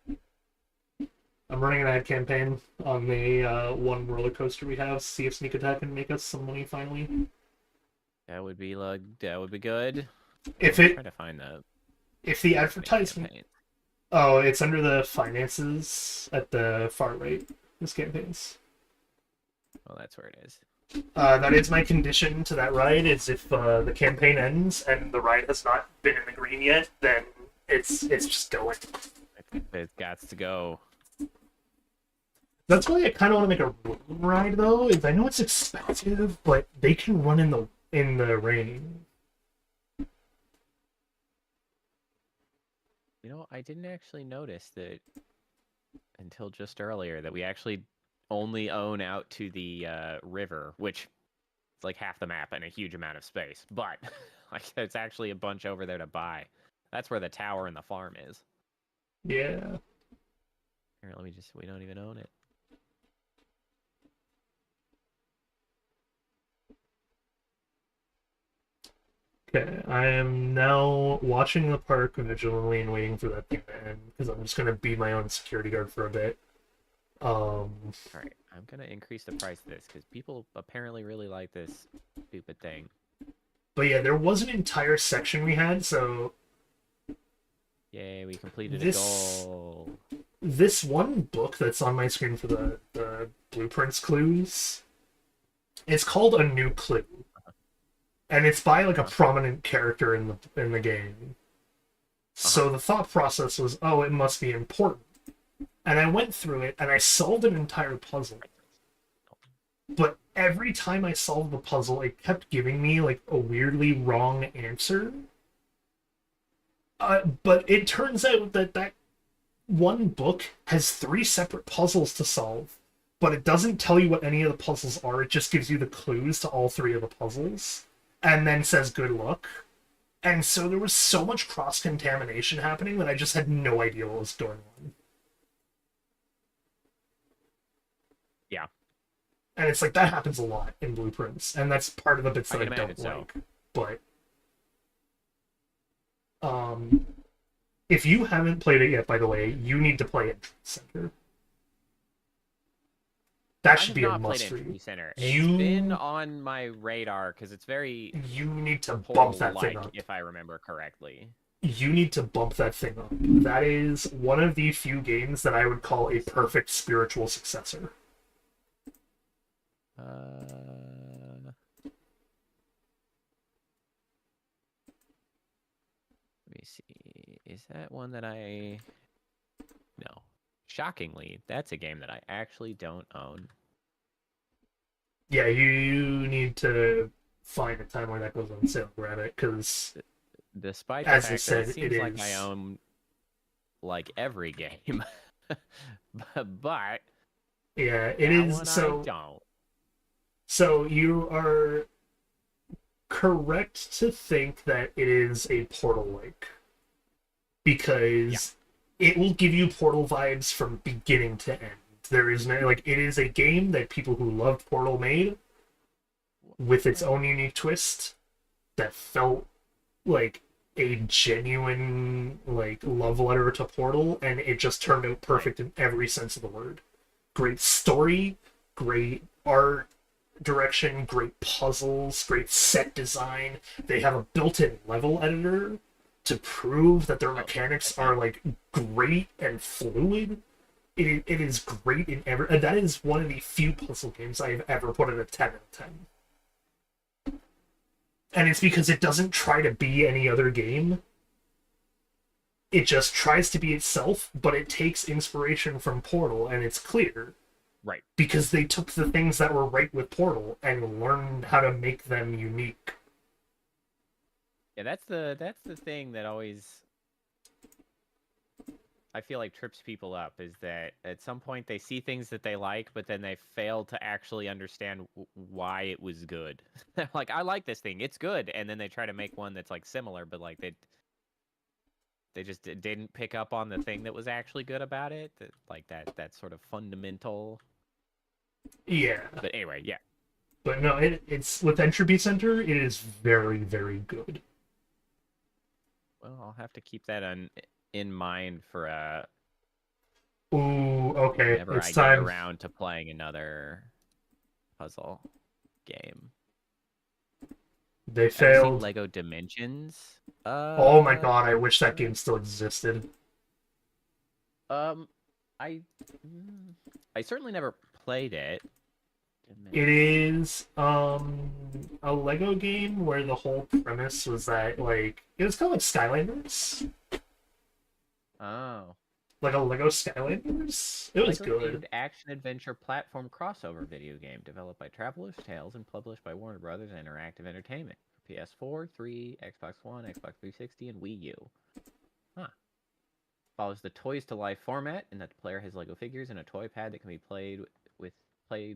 I'm running an ad campaign on the one roller coaster we have. See if sneak attack can make us some money finally. That would be good. If I'm it, trying to find the if the advertisement, oh, it's under the finances at the far right. This campaigns. Oh, that's where it is. That is my condition to that ride. Is if the campaign ends and the ride has not been in the green yet, then it's just going. It's got to go. That's why I kind of want to make a ride though. Is I know it's expensive, but they can run in the rain. You know, I didn't actually notice that until just earlier that we actually only own out to the river, which is like half the map and a huge amount of space. But like, there's actually a bunch over there to buy. That's where the tower and the farm is. Yeah. Here, we don't even own it. Okay, I am now watching the park vigilantly and waiting for that thing to end because I'm just gonna be my own security guard for a bit. All right, I'm gonna increase the price of this because people apparently really like this stupid thing. But yeah, there was an entire section we had, so Yay, we completed a goal. this one book that's on my screen for the blueprints clues, it's called A New Clue, and it's by like a Uh-huh. prominent character in the game. So the thought process was, oh, it must be important. And I went through it and I solved an entire puzzle. But every time I solved the puzzle, it kept giving me like a weirdly wrong answer. But it turns out that one book has 3 separate puzzles to solve, but it doesn't tell you what any of the puzzles are. It just gives you the clues to all 3 of the puzzles, and then says good luck. And so there was so much cross contamination happening that I just had no idea what was going on. Yeah. And it's like that happens a lot in blueprints, and that's part of the bits that I can don't imagine like. But if you haven't played it yet, by the way, you need to play Entrance Center. That should be a must for you. Center. You- It's been on my radar because it's very You need to bump that thing Portal-like, up. if I remember correctly. You need to bump that thing up. That is one of the few games that I would call a perfect spiritual successor. Let me see. Is that one that I... No. Shockingly, that's a game that I actually don't own. Yeah, you need to find a time where that goes on sale, grab it, because Despite the As you fact said, that it it seems like I is- own like every game. but yeah, it that is. one So I don't. So you are correct to think that it is a Portal-like, because it will give you Portal vibes from beginning to end. There is no, like, it is a game that people who loved Portal made with its own unique twist that felt like a genuine like love letter to Portal, and it just turned out perfect in every sense of the word. Great story, great art direction, great puzzles, great set design. They have a built-in level editor to prove that their mechanics are like great and fluid. It is great in every, and that is one of the few puzzle games I have ever put at a 10 out of 10. And it's because it doesn't try to be any other game. It just tries to be itself, but it takes inspiration from Portal, and it's clear. Right. Because they took the things that were right with Portal and learned how to make them unique. Yeah, that's the thing that always I feel like trips people up, is that at some point they see things that they like, but then they fail to actually understand why it was good. They're like, I like this thing, it's good, and then they try to make one that's like similar, but like they just didn't pick up on the thing that was actually good about it, like that sort of fundamental. Yeah. But anyway, yeah. But no, it's with Entropy Center, it is very, very good. Well, I'll have to keep that in mind for Ooh, okay. whenever It's I time. get around to playing another puzzle game. They Have you seen failed. Lego Dimensions? Oh my god, I wish that game still existed. I certainly never played it. It is a Lego game where the whole premise was that like it was kind of like Skylanders, Oh. like a Lego Skylanders. It was good. Lego-themed action-adventure platform crossover video game developed by Traveler's Tales and published by Warner Brothers Interactive Entertainment for PS4, 3, Xbox One, Xbox 360, and Wii U. Huh. Follows the Toys to Life format in that the player has Lego figures and a toy pad that can be played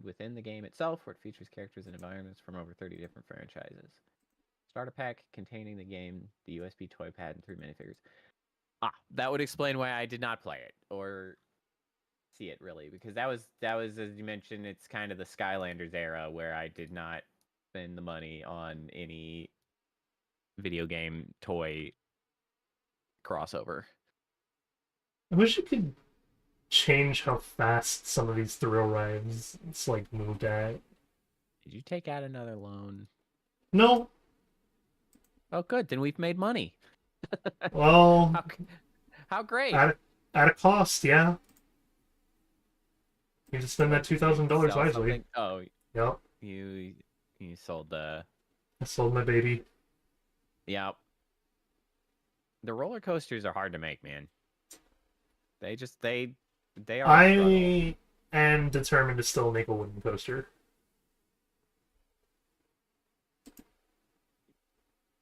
within the game itself, where it features characters and environments from over 30 different franchises. Starter pack containing the game, the USB toy pad, and 3 minifigures. Ah, that would explain why I did not play it or see it, really, because that was as you mentioned, it's kind of the Skylanders era where I did not spend the money on any video game toy crossover. I wish you could change how fast some of these thrill rides it's like moved at. Did you take out another loan? No, Oh, good. Then we've made money. well, How great. at a cost, yeah. You just spend that $2,000 Sell wisely. something? Oh, Yep. you sold the. I sold my baby. Yep. The roller coasters are hard to make, man. They just they are a struggle. I am determined to still make a wooden coaster.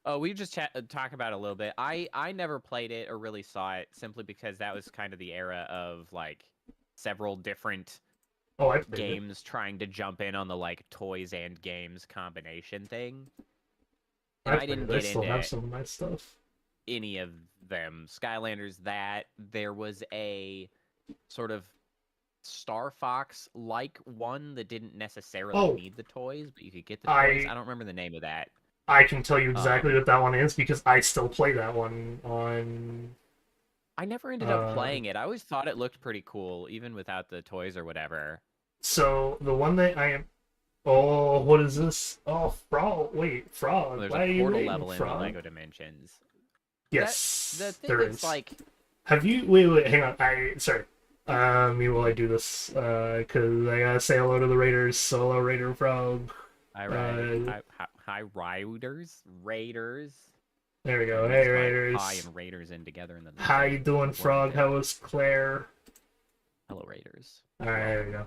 Oh, we just talk about it a little bit. I never played it or really saw it simply because that was kind of the era of like several different Oh, I played it. games trying to jump in on the like toys and games combination thing. And I didn't get still into have some of my stuff. any of them. Skylanders, that there was a sort of Star Fox like one that didn't necessarily need the toys, but you could get the toys. I don't remember the name of that. I can tell you exactly what that one is because I still play that one on. I never ended up playing it. I always thought it looked pretty cool, even without the toys or whatever. So the one that I am. Oh, what is this? Oh, frog! Wait, frog. There's Why a are portal you level in the frog? Lego Dimensions. Yes, the thing there that's is. like. Have you? Wait, hang on. Sorry. Me while I do this, because I gotta say hello to the Raiders. Solo Raider Frog. Hi, Raiders. There we go. Hey, Raiders. Hi and Raiders in together. And then how you doing, Frog? How was Claire? Hello, Raiders. All right, there we go.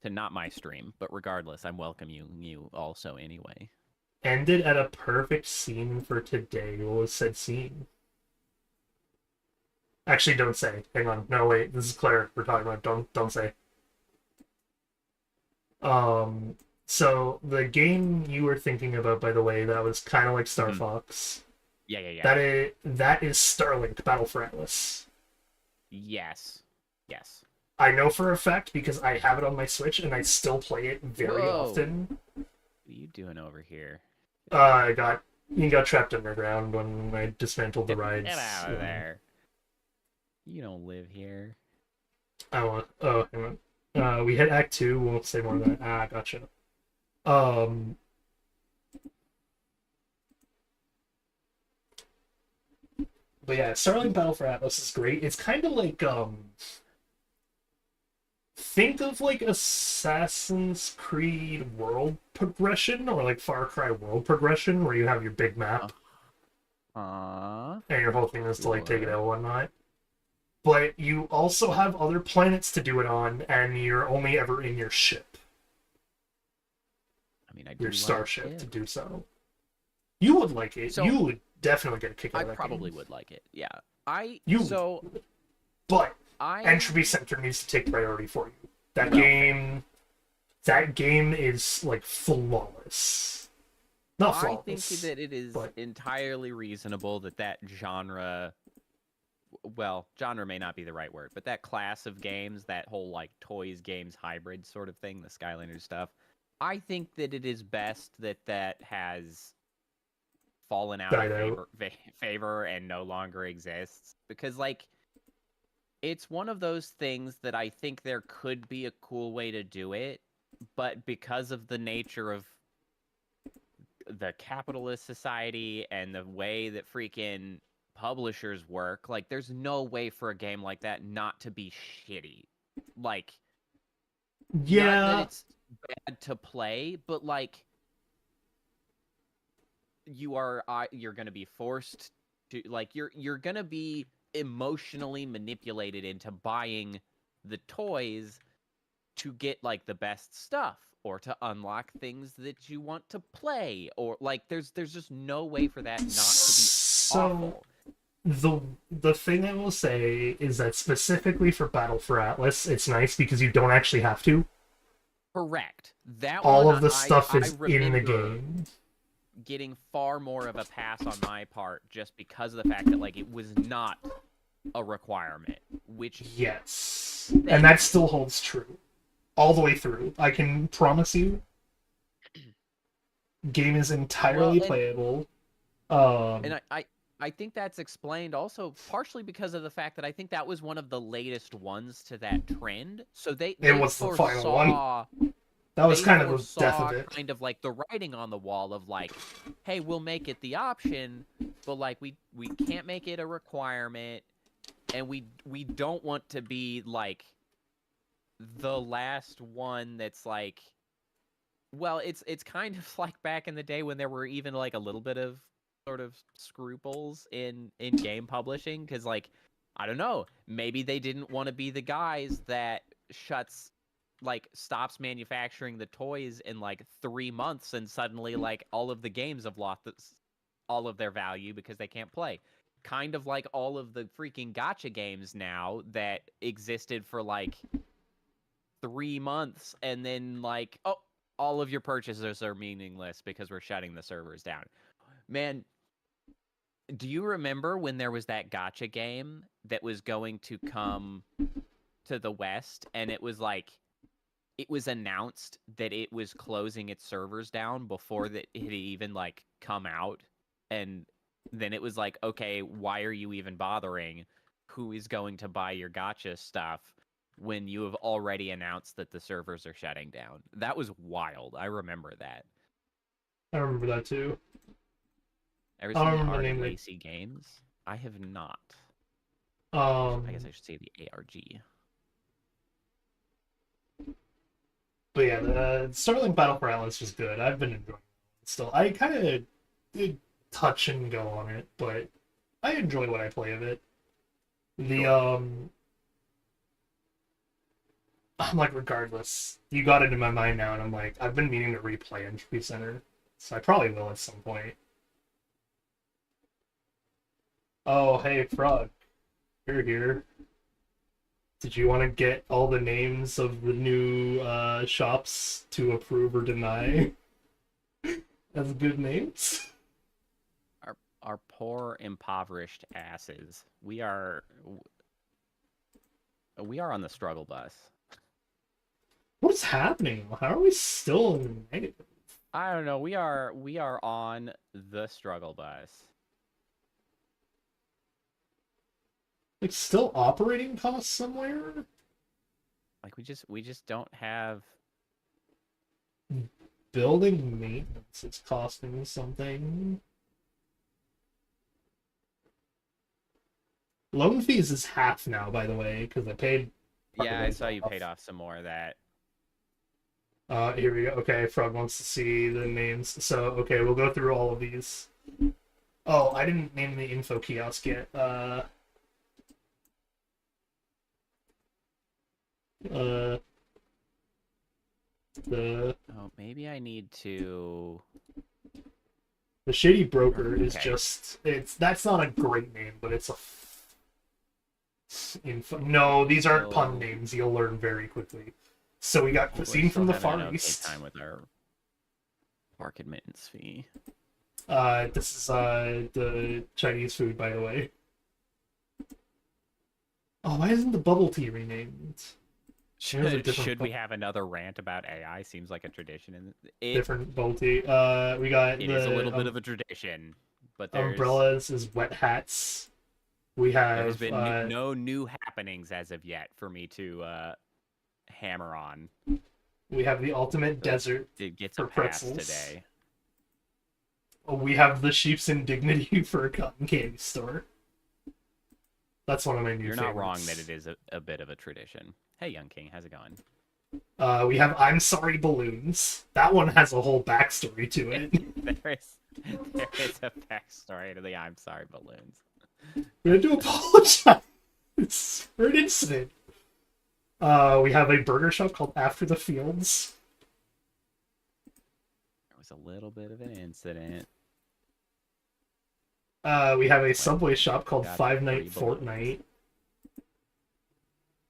To not my stream, but regardless, I'm welcoming you also anyway. Ended at a perfect scene for today. What was said scene? Actually, don't say. Hang on. No, wait. This is Claire we're talking about. Don't say. So the game you were thinking about, by the way, that was kind of like Star Fox. Yeah. That is Starlink Battle for Atlas. Yes. I know for a fact because I have it on my Switch and I still play it very often. What are you doing over here? You got trapped underground when I dismantled the rides. Get out of there. You don't live here. Oh, hang on. We hit Act 2. Won't say more than that. Gotcha. But yeah, Starlink Battle for Atlas is great. It's kind of like think of like Assassin's Creed world progression or like Far Cry world progression, where you have your big map, and your whole thing is to like take it out and whatnot. But you also have other planets to do it on, and you're only ever in your ship. I mean, your starship to do so. You would like it. So, you would definitely get a kick out of that. I probably would like it. Yeah. Entropy Center needs to take priority for you. That game is like flawless. Not flawless. I think that it is entirely reasonable that genre. Well, genre may not be the right word, but that class of games, that whole like toys games hybrid sort of thing, the Skylanders stuff. I think that it is best that has fallen out of favor and no longer exists, because like it's one of those things that I think there could be a cool way to do it, but because of the nature of the capitalist society and the way that freaking publishers work, like there's no way for a game like that not to be shitty. Like, yeah, not that it's bad to play, but like you're gonna be forced to, like, you're gonna be emotionally manipulated into buying the toys to get like the best stuff or to unlock things that you want to play, or like there's just no way for that not to be awful. The thing I will say is that specifically for Battle for Atlas, it's nice because you don't actually have to. Correct. That all of the stuff is in the game. Getting far more of a pass on my part just because of the fact that like it was not a requirement, which yes, and that still holds true all the way through. I can promise you, game is entirely playable. And I think that's explained also partially because of the fact that I think that was one of the latest ones to that trend. So it was the final one. That was kind of the death of it. Kind of like the writing on the wall of like, hey, we'll make it the option, but like we can't make it a requirement, and we don't want to be like the last one that's like, well, it's kind of like back in the day when there were even like a little bit of sort of scruples in game publishing, because like, I don't know, maybe they didn't want to be the guys that stops manufacturing the toys in like 3 months, and suddenly like all of the games have lost all of their value because they can't play. Kind of like all of the freaking gacha games now that existed for like 3 months, and then like, oh, all of your purchases are meaningless because we're shutting the servers down. Man, do you remember when there was that gacha game that was going to come to the West, and it was like, it was announced that it was closing its servers down before that it had even like come out, and then it was like, okay, why are you even bothering? Who is going to buy your gacha stuff when you have already announced that the servers are shutting down? That was wild. I remember that. I remember that too. Ever I don't seen remember the Art name of it. Lacey games? I have not. I guess I should say the ARG. But yeah, the Starlink Battle for Atlas was good. I've been enjoying it still. I kind of did touch and go on it, but I enjoy what I play of it. The I'm like, regardless, you got it in my mind now, and I'm like, I've been meaning to replay Entropy Center, so I probably will at some point. Oh, hey, Frog, you're here. Did you want to get all the names of the new shops to approve or deny as good names? Our poor impoverished asses. We are on the struggle bus. What's happening? How are we still in the negative? I don't know. We are on the struggle bus. Like, still operating costs somewhere? Like, we just don't have. Building maintenance is costing me something. Loan fees is half now, by the way, because I paid. Yeah, I saw you paid off some more of that. Here we go. Okay, Frog wants to see the names. So, okay, we'll go through all of these. Oh, I didn't name the info kiosk yet. Oh, maybe I need to. The Shady Broker is Okay. just, that's not a great name, but it's a info. No, these aren't pun names. You'll learn very quickly. So we got Cuisine from the Far East. Time with our park admittance fee. This is the Chinese food, by the way. Oh, why isn't the bubble tea renamed? Should we have another rant about AI? Seems like a tradition. Different bubble tea. We got it is a little bit of a tradition, but there's umbrellas is wet hats. We have there's been no new happenings as of yet for me to hammer on. We have the ultimate desert Did get for some pass pretzels today. We have the sheep's indignity for a cotton candy store. That's one of my new You're favorites. not wrong that it is a bit of a tradition. Hey, Young King, how's it going? We have I'm Sorry Balloons. That one has a whole backstory to it. there is a backstory to the I'm Sorry Balloons. We had to apologize for an incident. We have a burger shop called After the Fields. There was a little bit of an incident. We have a Subway shop called Got Five free Night Fortnight.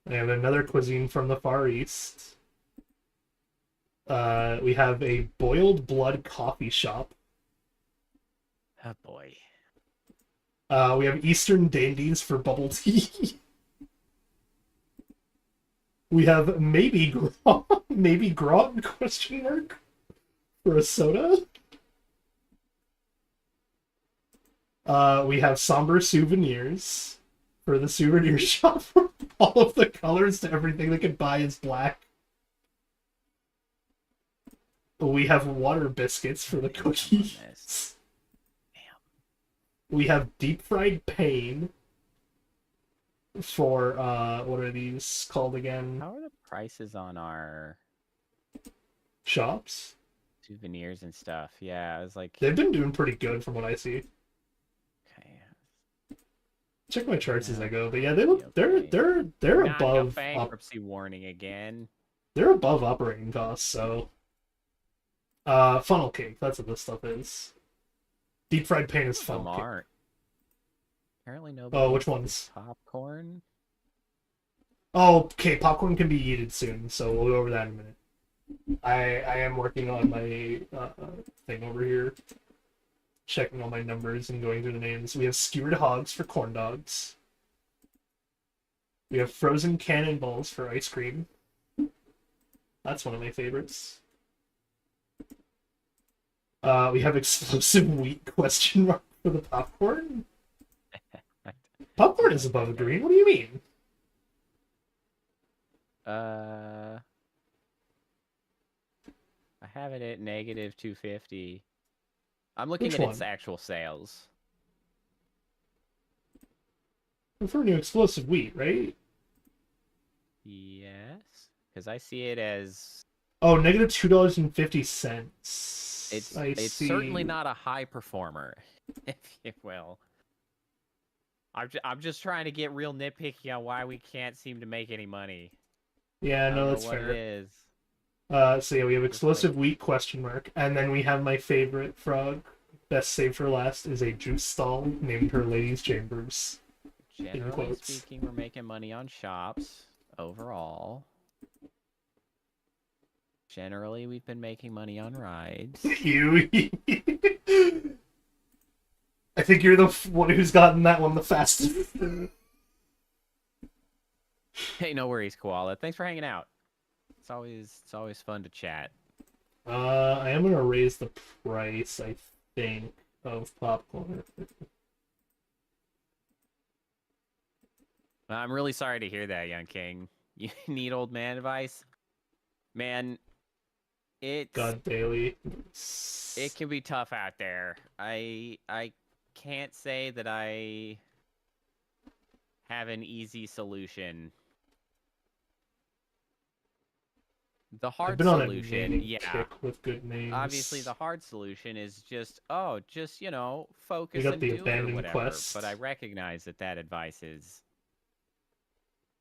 We have another cuisine from the Far East. We have a Boiled Blood coffee shop. Oh boy. We have Eastern Dandies for bubble tea. We have maybe Grot question mark for a soda. We have Somber Souvenirs for the souvenir shop. All of the colors to everything they could buy is black. We have Water Biscuits for the cookies. We have Deep Fried Pain for, what are these called again? How are the prices on our Shops. souvenirs and stuff. Yeah, I was like, They've been doing pretty good from what I see. okay, Check my charts as yeah, I go, but yeah, they look okay. they're Not a above bankruptcy warning again. they're above operating costs. So funnel cake, that's what this stuff is. Deep fried pain is Some funnel cake. aren't. Apparently nobody Oh, which eats ones? popcorn. Oh, okay, popcorn can be eaten soon, so we'll go over that in a minute. I am working on my thing over here, checking all my numbers and going through the names. We have skewered hogs for corn dogs. We have frozen cannonballs for ice cream. That's one of my favorites. We have explosive wheat question mark for the popcorn. Popcorn is above green. What do you mean? I have it at negative 250. I'm looking Which at its one? actual sales. For new explosive wheat, right? Yes, because I see it as Oh, negative $2.50. it's certainly not a high performer, if you will. I'm just trying to get real nitpicky on why we can't seem to make any money. Yeah, I no, don't know that's what fair. it is. So yeah, we have explosive wheat question mark, and then we have my favorite frog. Best save for last is a juice stall named her Ladies' Chambers. Generally speaking, we're making money on shops overall. Generally, we've been making money on rides. You. I think you're the one who's gotten that one the fastest. Hey, no worries, Koala. Thanks for hanging out. It's always fun to chat. I am gonna raise the price, I think, of popcorn. I'm really sorry to hear that, young king. You need old man advice? Man, God daily. it can be tough out there. I can't say that I have an easy solution. The hard I've been on solution, a yeah. kick with good names. Obviously, the hard solution is just focus got and the do it or abandoned whatever. quest. But I recognize that advice is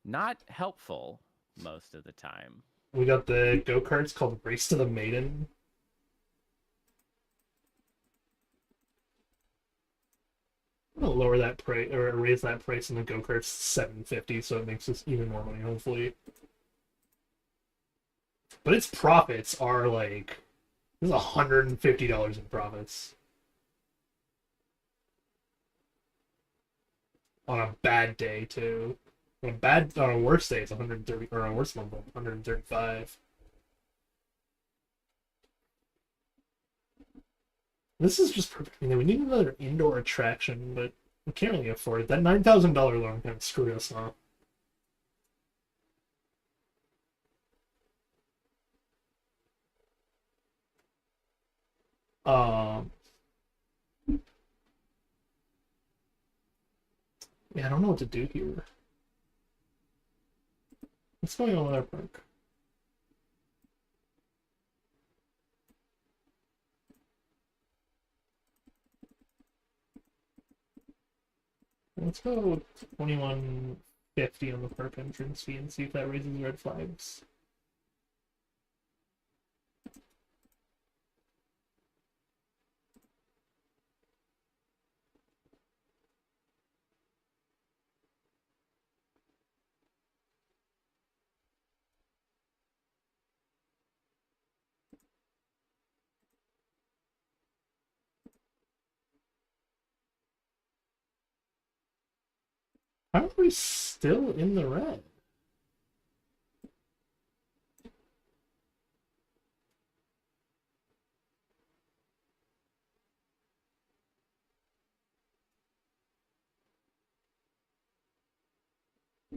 not helpful most of the time. We got the go-karts called Race to the Maiden. I'm gonna lower that price or raise that price in the go-karts to $750, so it makes us even more money, hopefully. But its profits are like there's $150 in profits. On a bad day too. On a worse day it's 130, or on a worse month 135. This is just perfect. We need another indoor attraction, but we can't really afford it. That $9,000 loan kind of screwed us, huh? Yeah, I don't know what to do here. What's going on with our park? Let's go with 2150 on the park entrance fee and see if that raises red flags. How are we still in the red?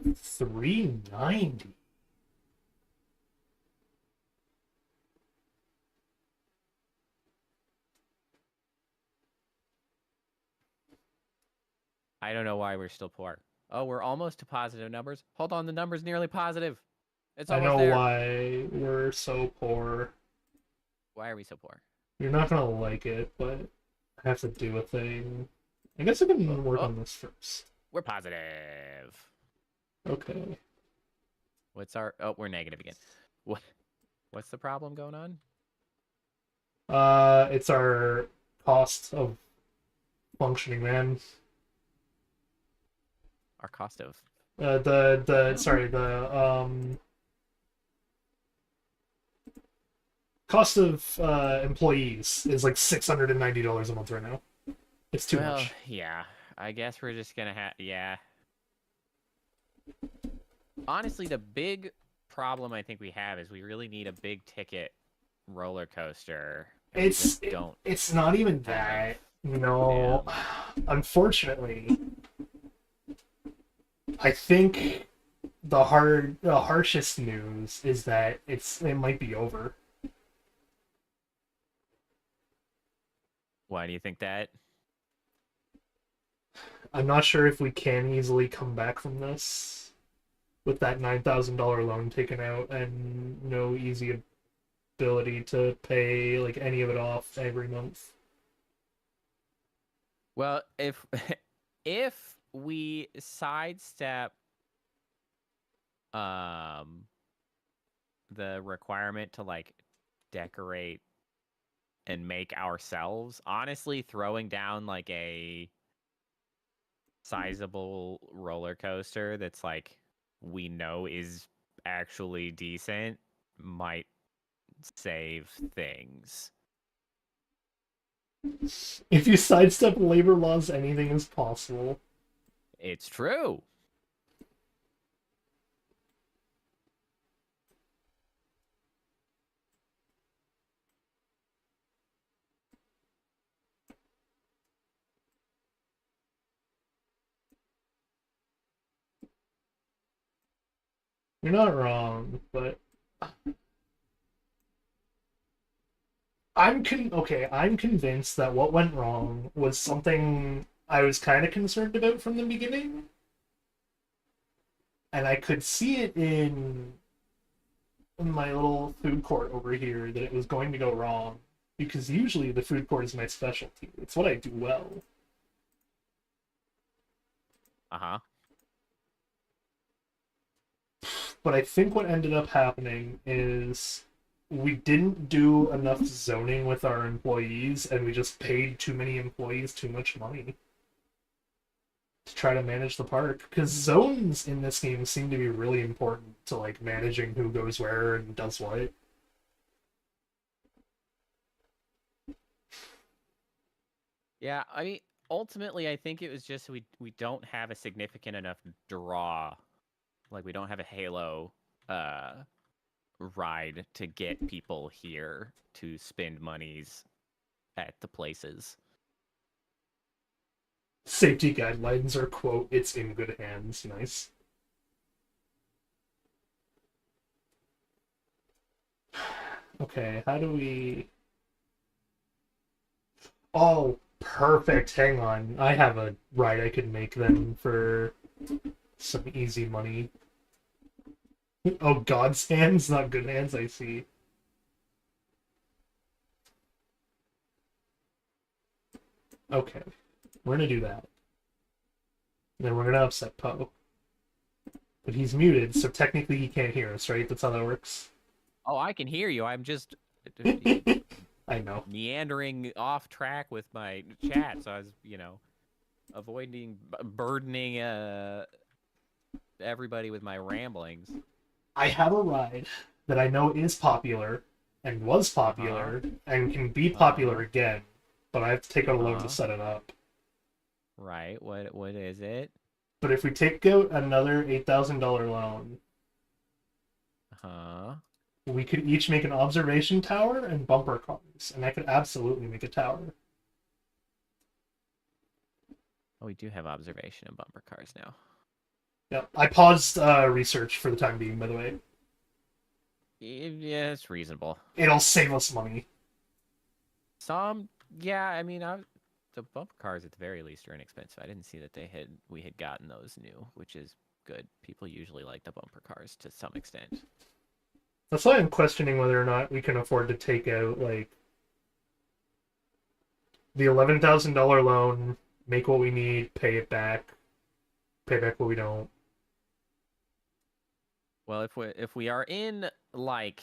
$390. I don't know why we're still poor. Oh, we're almost to positive numbers. Hold on, the number's nearly positive. It's I almost know there. why we're so poor. Why are we so poor? You're not gonna like it, but I have to do a thing. I guess I Oh, can work oh, on this first. we're positive. Okay. What's our? Oh, we're negative again. What? What's the problem going on? It's our cost of functioning, man. Our cost of. The Oh. sorry, cost of employees is like $690 a month right now. It's too Well, much. yeah. I guess we're just gonna have. Yeah. Honestly, the big problem I think we have is we really need a big ticket roller coaster, and we just don't It's not even have that. No, them. unfortunately, I think the harshest news is that it might be over. Why do you think that? I'm not sure if we can easily come back from this with that $9,000 loan taken out and no easy ability to pay like any of it off every month. Well, if if we sidestep um the requirement to like decorate and make ourselves, honestly throwing down like a sizable roller coaster that's like we know is actually decent might save things. If you sidestep labor laws, anything is possible. It's true. You're not wrong, but I'm convinced that what went wrong was something I was kind of concerned about from the beginning, and I could see it in my little food court over here that it was going to go wrong because usually the food court is my specialty. It's what I do well. Uh-huh. But I think what ended up happening is we didn't do enough zoning with our employees and we just paid too many employees too much money to try to manage the park because zones in this game seem to be really important to like managing who goes where and does what. Yeah, I mean, ultimately, I think it was just we don't have a significant enough draw. Like, we don't have a Halo ride to get people here to spend monies at the places. Safety guidelines are quote, it's in good hands. Nice. Okay, how do we. Oh, perfect. Hang on. I have a ride I could make then for some easy money. Oh, God's hands, not good hands, I see. Okay, we're gonna do that. Then we're gonna upset Poe. But he's muted, so technically he can't hear us, right? That's how that works. Oh, I can hear you. I'm just I know. meandering off track with my chat, so I was, avoiding burdening everybody with my ramblings. I have a ride that I know is popular and was Uh-huh. popular and can be popular Uh-huh. again, but I have to take out a loan to Uh-huh. set it up. Right. What is it? But if we take out another $8,000 loan, Huh? we could each make an observation tower and bumper cars, and I could absolutely make a tower. Oh, we do have observation and bumper cars now. Yep. I paused research for the time being, by the way. Yeah, it's reasonable. It'll save us money. Yeah, I mean, the bumper cars at the very least are inexpensive. I didn't see that we had gotten those new, which is good. People usually like the bumper cars to some extent. That's why I'm questioning whether or not we can afford to take out, like, the $11,000 loan, make what we need, pay back what we don't. Well, if we are in like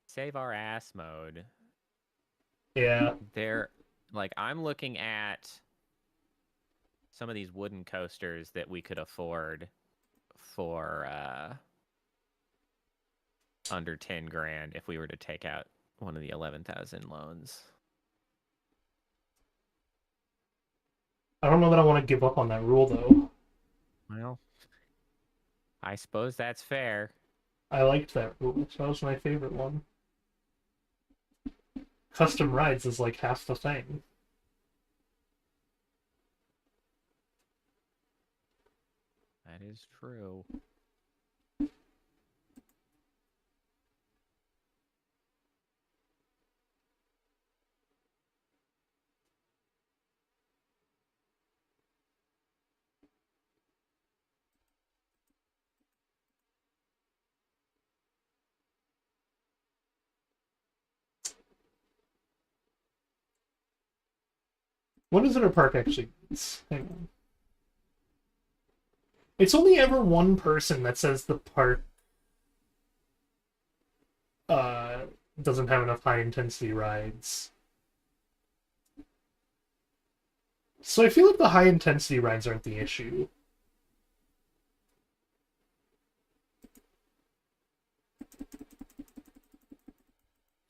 save our ass mode, Yeah. like I'm looking at some of these wooden coasters that we could afford for under 10 grand if we were to take out one of the 11,000 loans. I don't know that I want to give up on that rule, though. Well, I suppose that's fair. I liked that rule. That was my favorite one. Custom rides is like half the thing. That is true. What is it a park actually means? Hang on. It's only ever one person that says the park uh, doesn't have enough high intensity rides. So I feel like the high intensity rides aren't the issue.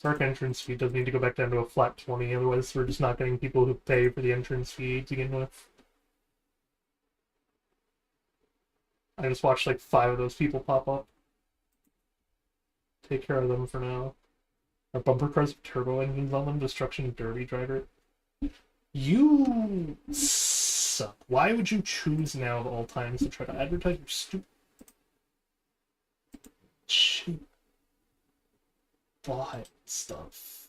Park entrance fee does need to go back down to a flat 20, otherwise we're just not getting people who pay for the entrance fee to begin with. I just watched like 5 of those people pop up. Take care of them for now. Our bumper cars with turbo engines on them, destruction derby driver. You suck. Why would you choose now of all times to try to advertise your stupid cheap bot stuff?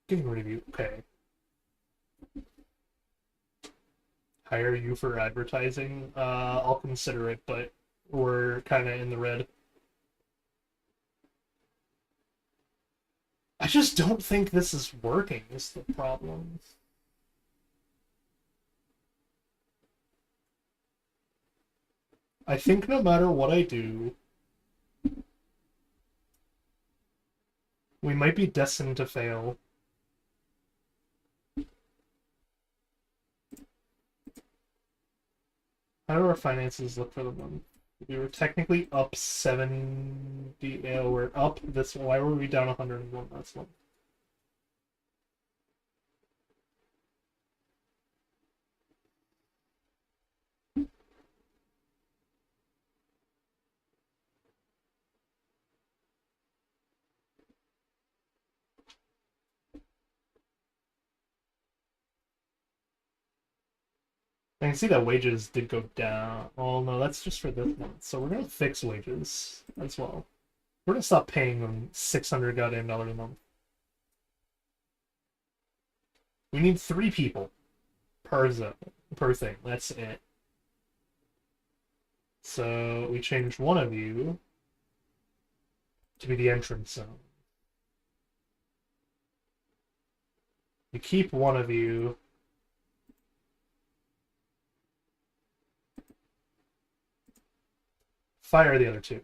Getting rid of you. Okay. Hire you for advertising? I'll consider it, but we're kind of in the red. I just don't think this is working, is the problem. I think no matter what I do, we might be destined to fail. How do our finances look for the month? We were technically up 70. Yeah, we're up this. Why were we down 101 last month? I can see that wages did go down. Oh no, that's just for this month. So we're gonna fix wages as well. We're gonna stop paying them 600 goddamn dollars a month. We need 3 people per zone, per thing. That's it. So we changed one of you to be the entrance zone. We keep one of you. Fire the other 2.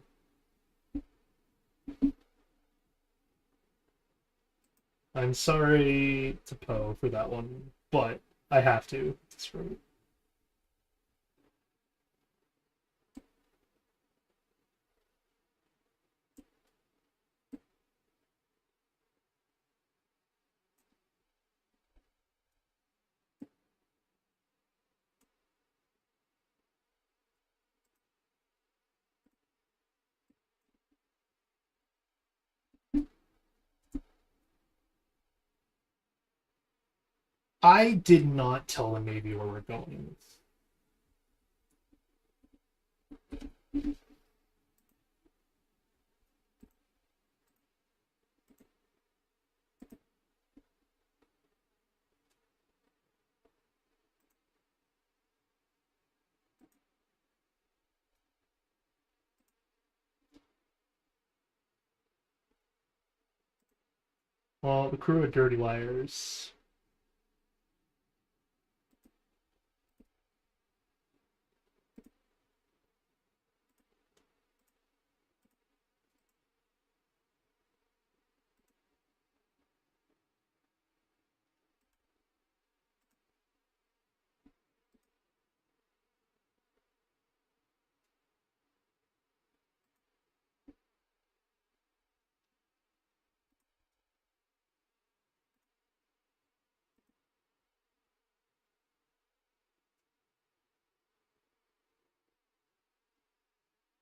I'm sorry to Poe for that one, but I have to. It's right. I did not tell the Navy where we're going. Well, the crew of dirty liars.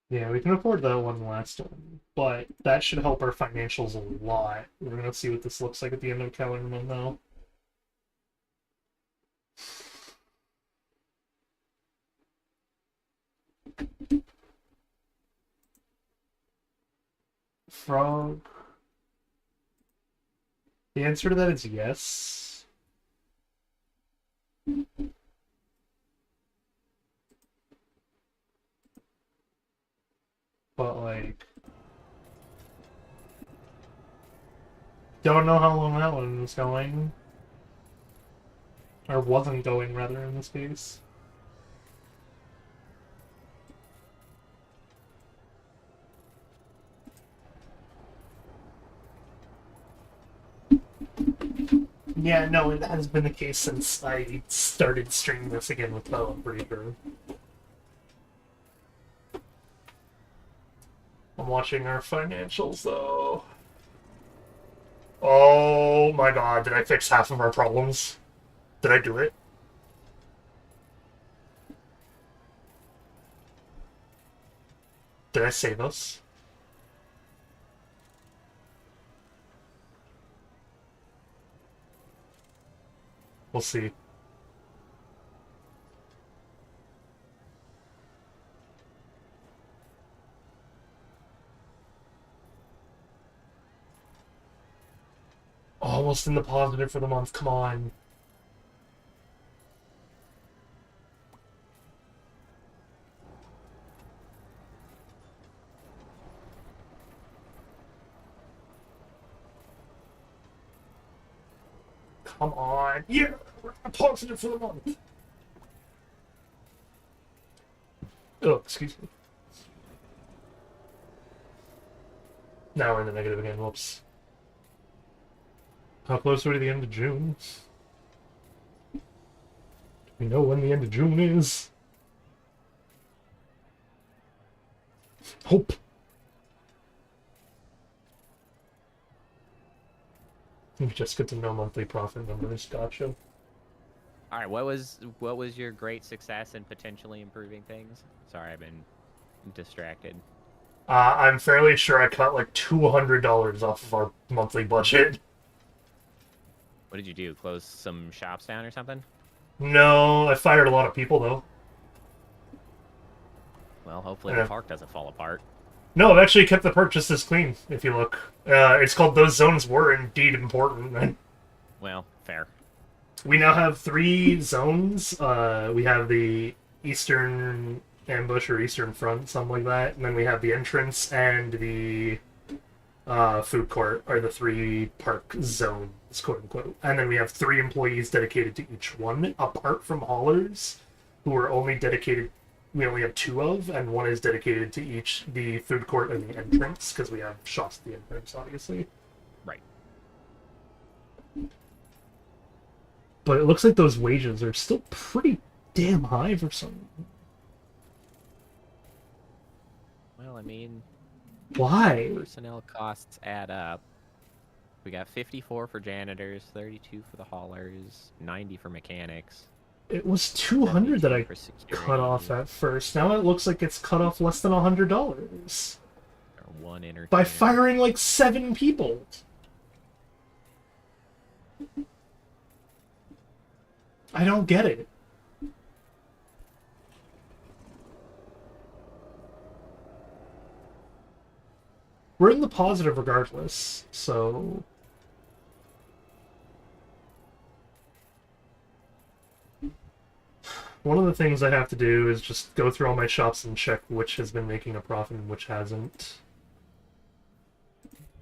Yeah, we can afford that one last one, but that should help our financials a lot. We're gonna see what this looks like at the end of calendar month now. Frog. The answer to that is yes. But, like, don't know how long that one was going. Or wasn't going, rather, in this case. Yeah, no, it has been the case since I started streaming this again with Bo, I'm pretty sure. I'm watching our financials, though. Oh my god, did I fix half of our problems? Did I do it? Did I save us? We'll see. Almost in the positive for the month, come on. Come on. Yeah, we're positive for the month. Oh, excuse me. Now we're in the negative again, whoops. How close are we to the end of June? Do we know when the end of June is? Hope. Just good to know monthly profit numbers. Gotcha. All right, what was your great success in potentially improving things? Sorry, I've been distracted. I'm fairly sure I cut like $200 off of our monthly budget. What did you do? Close some shops down or something? No, I fired a lot of people though. Well, hopefully the park doesn't fall apart. No, I've actually kept the park just as clean, if you look. It's called Those Zones Were Indeed Important. Well, fair. We now have 3 zones. We have the Eastern Ambush or Eastern Front, something like that. And then we have the entrance and the food court are the 3 park zones, quote unquote. And then we have 3 employees dedicated to each one, apart from haulers, who are only dedicated. We only have 2 of, and 1 is dedicated to each the food court and the entrance, because we have shops at the entrance, obviously. Right. But it looks like those wages are still pretty damn high for some. Well, I mean, why? Personnel costs add up. We got 54 for janitors, 32 for the haulers, 90 for mechanics. It was 200 that I cut off at first. Now it looks like it's cut off less than $100. Or 1 entertainer. By firing like 7 people. I don't get it. We're in the positive regardless, so... One of the things I have to do is just go through all my shops and check which has been making a profit and which hasn't.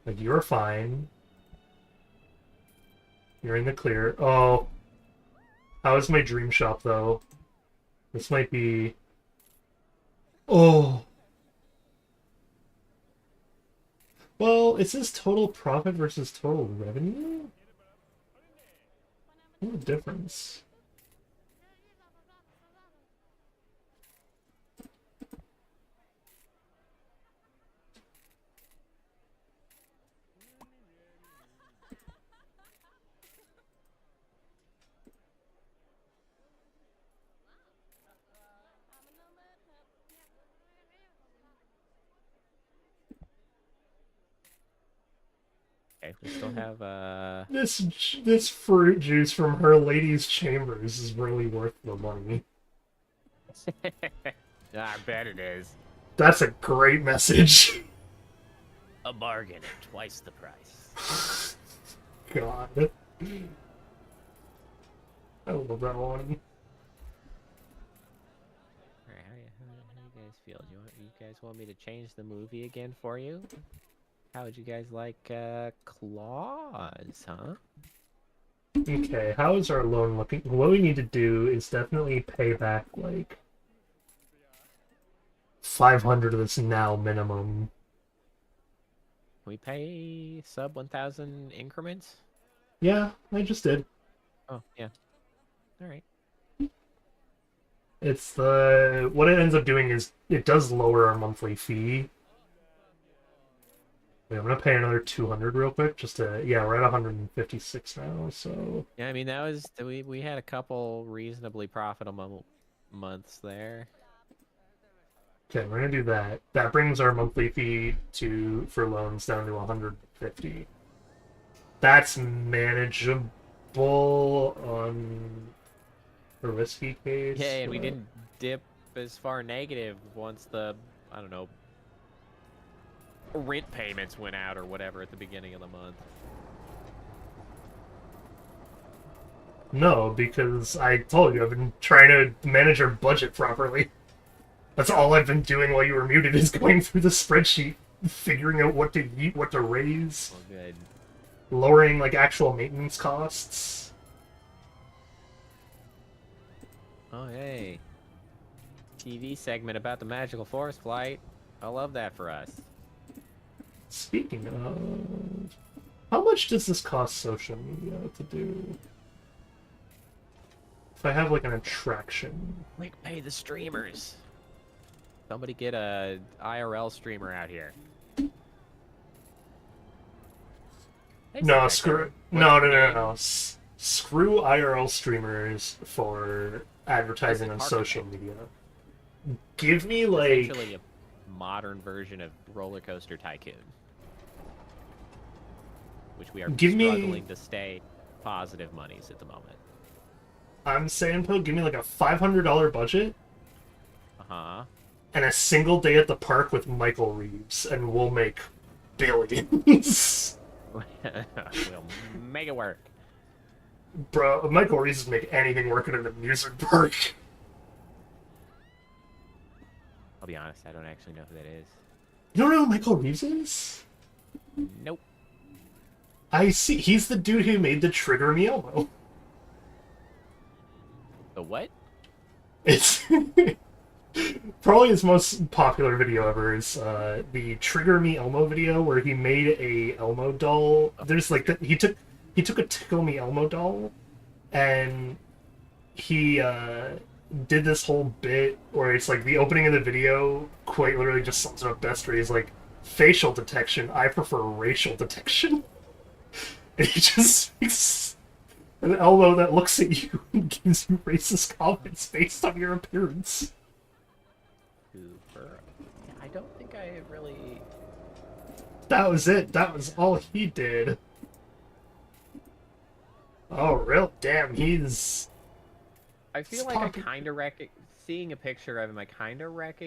Like, you're fine. You're in the clear. Oh, how is my dream shop though? This might be. Oh. Well, it says total profit versus total revenue? What a difference. Okay, we still have This fruit juice from her lady's chambers is really worth the money. I bet it is. That's a great message. A bargain at twice the price. God. I love that one. Alright, how you guys feel? You guys want me to change the movie again for you? How would you guys like claws, huh? Okay, how is our loan looking? What we need to do is definitely pay back like 500 of this now minimum. We pay sub 1,000 increments? Yeah, I just did. Oh, yeah. Alright. It's the what it ends up doing is it does lower our monthly fee. Wait, I'm gonna pay another 200 real quick just to yeah, we're at 156 now, so Yeah, I mean that was we had a couple reasonably profitable months there. okay, we're gonna do that. That brings our monthly fee for loans down to 150. That's manageable on a risky case. Yeah, and we didn't dip as far negative once the I don't know rent payments went out or whatever at the beginning of the month. No, because I told you I've been trying to manage our budget properly. That's all I've been doing while you were muted is going through the spreadsheet, figuring out what to eat, what to raise, Oh, good. lowering like actual maintenance costs. Oh, hey. TV segment about the magical forest flight. I love that for us. Speaking of, how much does this cost social media to do? If I have like an attraction. Like, pay the streamers. Somebody get a IRL streamer out here. Hey, No, Zach, screw. what No, no, no, game? no. Screw IRL streamers for advertising on Parkitect. social media. Give me like. Essentially a modern version of Roller Coaster Tycoon, which we are Give me- struggling to stay positive monies at the moment. I'm saying, Poe, give me like a $500 budget Uh-huh. and a single day at the park with Michael Reeves, and we'll make billions. We'll make it work. Bro, Michael Reeves would make anything work at an amusement park. I'll be honest, I don't actually know who that is. You don't know who Michael Reeves is? Nope. I see. He's the dude who made the Trigger Me Elmo. The what? It's probably his most popular video ever is the Trigger Me Elmo video where he made a Elmo doll. There's like he took a Tickle Me Elmo doll and he did this whole bit where it's like the opening of the video quite literally just sums it up best where he's like, facial detection, I prefer racial detection. And he just makes an Elmo that looks at you and gives you racist comments based on your appearance. Super. I don't think I really... That was it. That was all he did. Oh, real damn, he's... I feel It's like I poppy. kind of seeing a picture of him, I kind of like,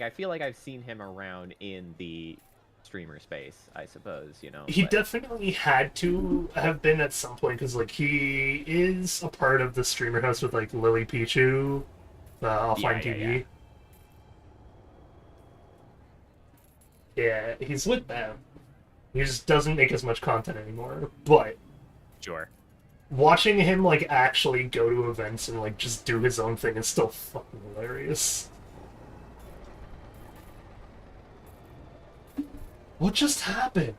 I feel like I've seen him around in the streamer space, I suppose, you know? He but- definitely had to have been at some point, because, like, he is a part of the streamer house with, like, Lily Pichu, Offline Yeah, TV. Yeah, he's with them. He just doesn't make as much content anymore, but Sure. watching him like actually go to events and like just do his own thing is still fucking hilarious. What just happened?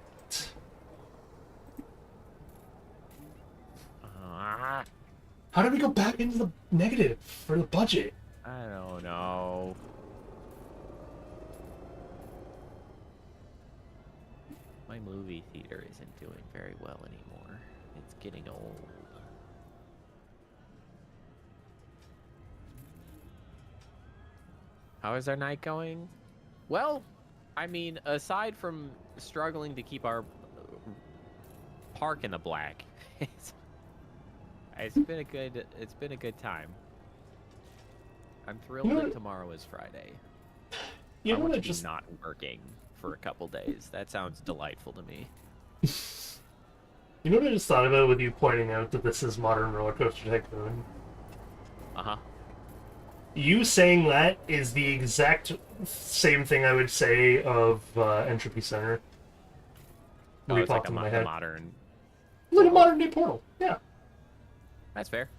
How did we go back into the negative for the budget? I don't know. My movie theater isn't doing very well anymore. It's getting old. How is our night going? Well, I mean, aside from struggling to keep our park in the black, it's been a good time. I'm thrilled that tomorrow is Friday. You I know want what to be not working for a couple days. That sounds delightful to me. You know what I just thought about with you pointing out that this is Modern Roller Coaster Tycoon? Uh-huh. You saying that is the exact same thing I would say of Entropy Center. Oh, Really it's like popped in my head. modern... Like a modern day Portal, yeah. That's fair.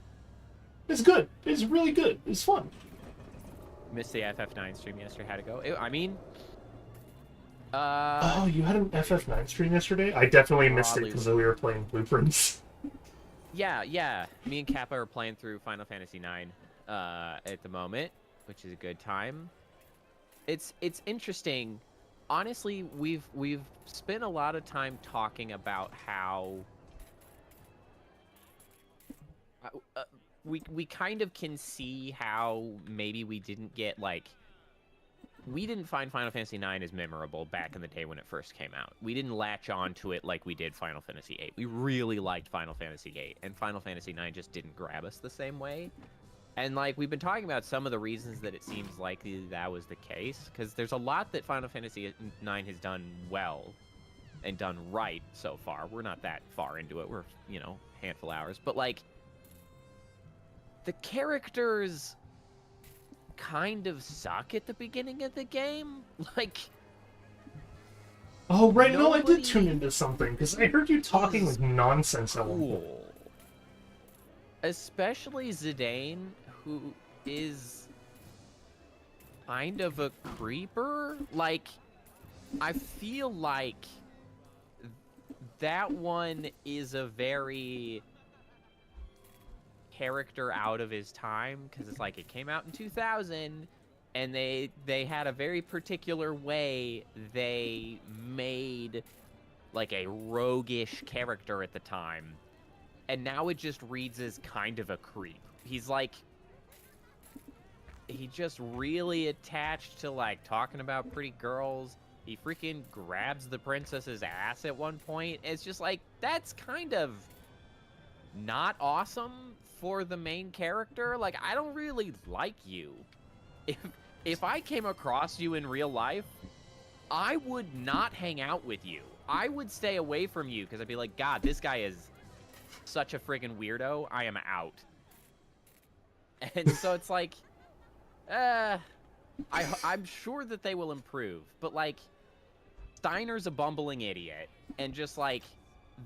It's good. It's really good. It's fun. Missed the FF9 stream yesterday. Had to go. Oh, you had an FF9 stream yesterday? I definitely missed it because we were playing Blueprints. Yeah. Me and Kappa are playing through Final Fantasy IX at the moment, which is a good time. It's interesting. Honestly, we've spent a lot of time talking about how we kind of can see how maybe we didn't get we didn't find Final Fantasy IX as memorable back in the day when it first came out. We didn't latch on to it like we did Final Fantasy VIII. We really liked Final Fantasy VIII, and Final Fantasy IX just didn't grab us the same way. And we've been talking about some of the reasons that it seems likely that was the case, because there's a lot that Final Fantasy IX has done well and done right so far. We're not that far into it. We're, handful hours. But the characters kind of suck at the beginning of the game. Oh, right, no, I did tune into something, because I heard you talking with nonsense at one point. Especially Zidane, who is kind of a creeper. I feel like that one is a very character out of his time, because it's it came out in 2000 and they had a very particular way they made a roguish character at the time, and now it just reads as kind of a creep. He's he just really attached to talking about pretty girls. He freaking grabs the princess's ass at one point. It's just that's kind of not awesome for the main character. I don't really like you. If I came across you in real life, I would not hang out with you. I would stay away from you, because I'd be like, God, this guy is such a friggin' weirdo. I am out. And so it's I'm sure that they will improve, but Steiner's a bumbling idiot, and just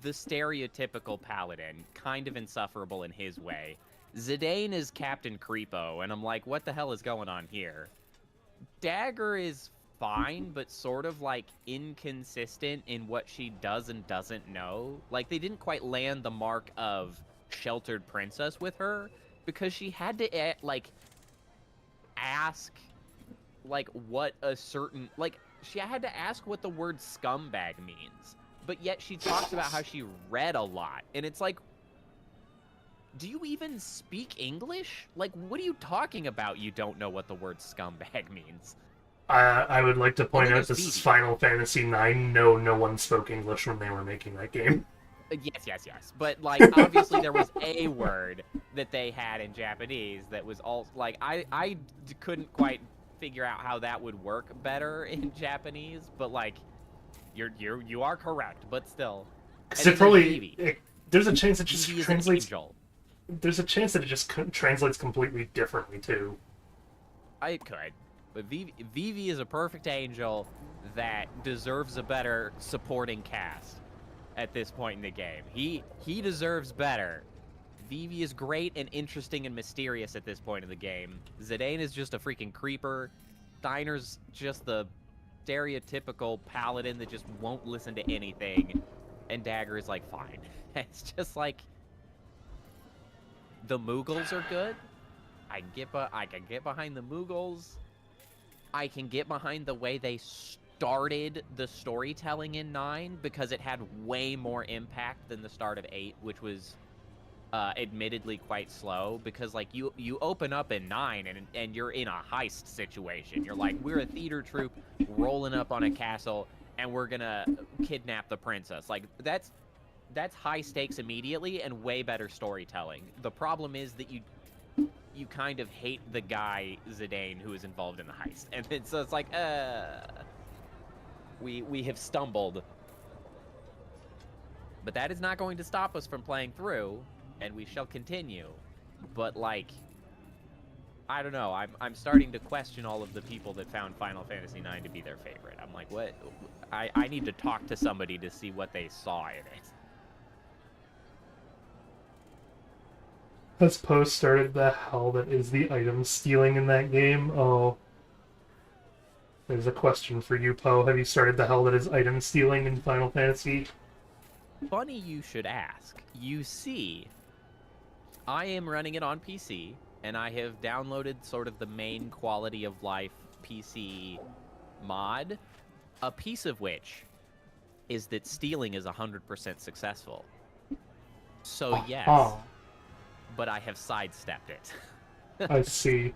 the stereotypical paladin, kind of insufferable in his way. Zidane is Captain Creepo, and I'm what the hell is going on here? Dagger is fine, but sort of inconsistent in what she does and doesn't know. They didn't quite land the mark of sheltered princess with her, because she had to ask what a certain she had to ask what the word scumbag means, but yet she talks about how she read a lot, and it's do you even speak English? What are you talking about? You don't know what the word scumbag means. I would like to point out this is Final Fantasy IX. No one spoke English when they were making that game. Yes. But, obviously there was a word that they had in Japanese that was all, I couldn't quite figure out how that would work better in Japanese, but, you are correct, but still. Because it probably, there's a chance it just translates... There's a chance that it just translates completely differently, too. It could. But Vivi is a perfect angel that deserves a better supporting cast at this point in the game. He deserves better Vivi is great and interesting and mysterious at this point in the game. Zidane is just a freaking creeper. Steiner's just the stereotypical paladin that just won't listen to anything. And Dagger is like, fine. It's just like, the Mughals are good. I can get behind the Mughals. I can get behind the way they started the storytelling in 9 because it had way more impact than the start of 8, which was admittedly quite slow. Because like you open up in 9 and you're in a heist situation. You're like, we're a theater troupe rolling up on a castle and we're gonna kidnap the princess. Like that's high stakes immediately and way better storytelling. The problem is that you kind of hate the guy Zidane who is involved in the heist, and so it's like, we have stumbled. But that is not going to stop us from playing through, and we shall continue. But like, I don't know. I'm starting to question all of the people that found Final Fantasy IX to be their favorite. I'm like, what? I need to talk to somebody to see what they saw in it. Has Poe started the hell that is the item stealing in that game? Oh. There's a question for you, Poe. Have you started the hell that is item stealing in Final Fantasy? Funny you should ask. You see, I am running it on PC, and I have downloaded sort of the main quality of life PC mod, a piece of which is that stealing is 100% successful. So yes, but I have sidestepped it. I see.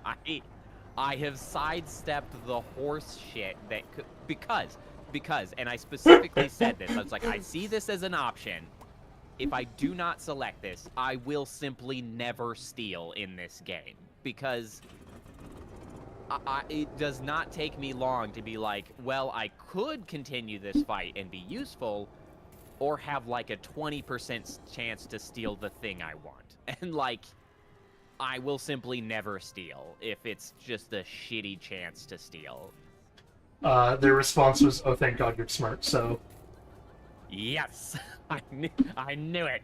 I have sidestepped the horse shit that could, because, and I specifically said this, I was like, I see this as an option. If I do not select this, I will simply never steal in this game. Because it does not take me long to be like, well, I could continue this fight and be useful, or have like a 20% chance to steal the thing I want. And like, I will simply never steal if it's just a shitty chance to steal. Their response was, "Oh, thank God you're smart." So, yes, I knew it,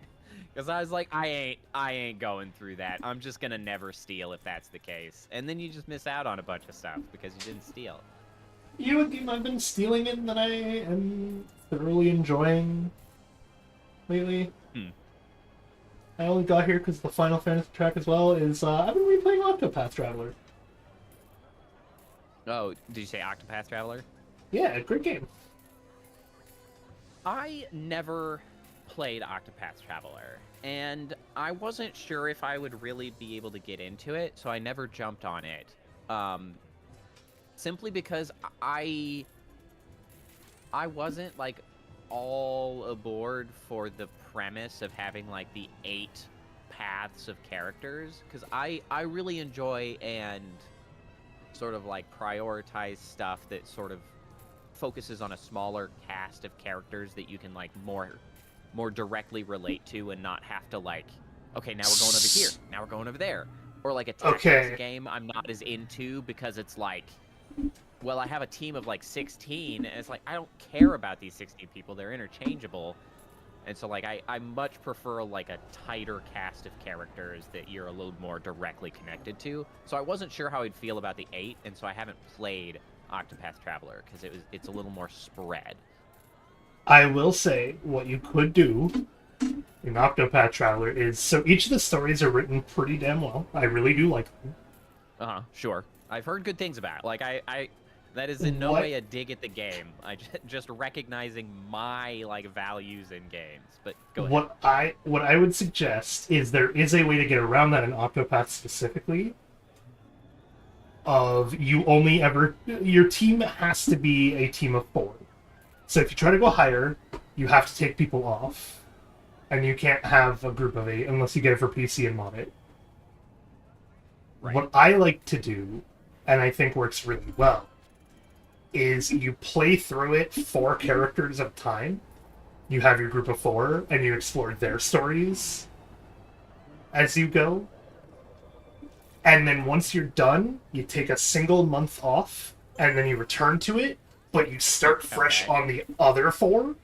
because I was like, I ain't going through that. I'm just gonna never steal if that's the case, and then you just miss out on a bunch of stuff because you didn't steal. You know what game I've been stealing in that I am thoroughly enjoying lately? I only got here because the Final Fantasy track as well, is I've been replaying Octopath Traveler. Oh, did you say Octopath Traveler? Yeah, great game. I never played Octopath Traveler, and I wasn't sure if I would really be able to get into it, so I never jumped on it. Simply because I wasn't, like, all aboard for the premise of having like the 8 paths of characters, because I really enjoy and sort of like prioritize stuff that sort of focuses on a smaller cast of characters that you can like more directly relate to and not have to like, okay, now we're going over here, now we're going over there, or like a tactics game I'm not as into because it's like, well, I have a team of like 16, and it's like, I don't care about these 16 people, they're interchangeable. And so like I much prefer like a tighter cast of characters that you're a little more directly connected to. So I wasn't sure how I'd feel about the 8, and so I haven't played Octopath Traveler because it's a little more spread. I will say what you could do in Octopath Traveler is, so each of the stories are written pretty damn well. I really do like them. Sure. I've heard good things about it. Like I that is in no way a dig at the game. I just recognizing my like values in games. But go ahead. What I would suggest is there is a way to get around that in Octopath specifically. Of your team has to be a team of 4. So if you try to go higher, you have to take people off, and you can't have a group of 8 unless you get it for PC and mod it. Right. What I like to do, and I think works really well, is you play through it 4 characters at a time. You have your group of 4, and you explore their stories as you go. And then once you're done, you take a single month off, and then you return to it, but you start fresh on the other 4,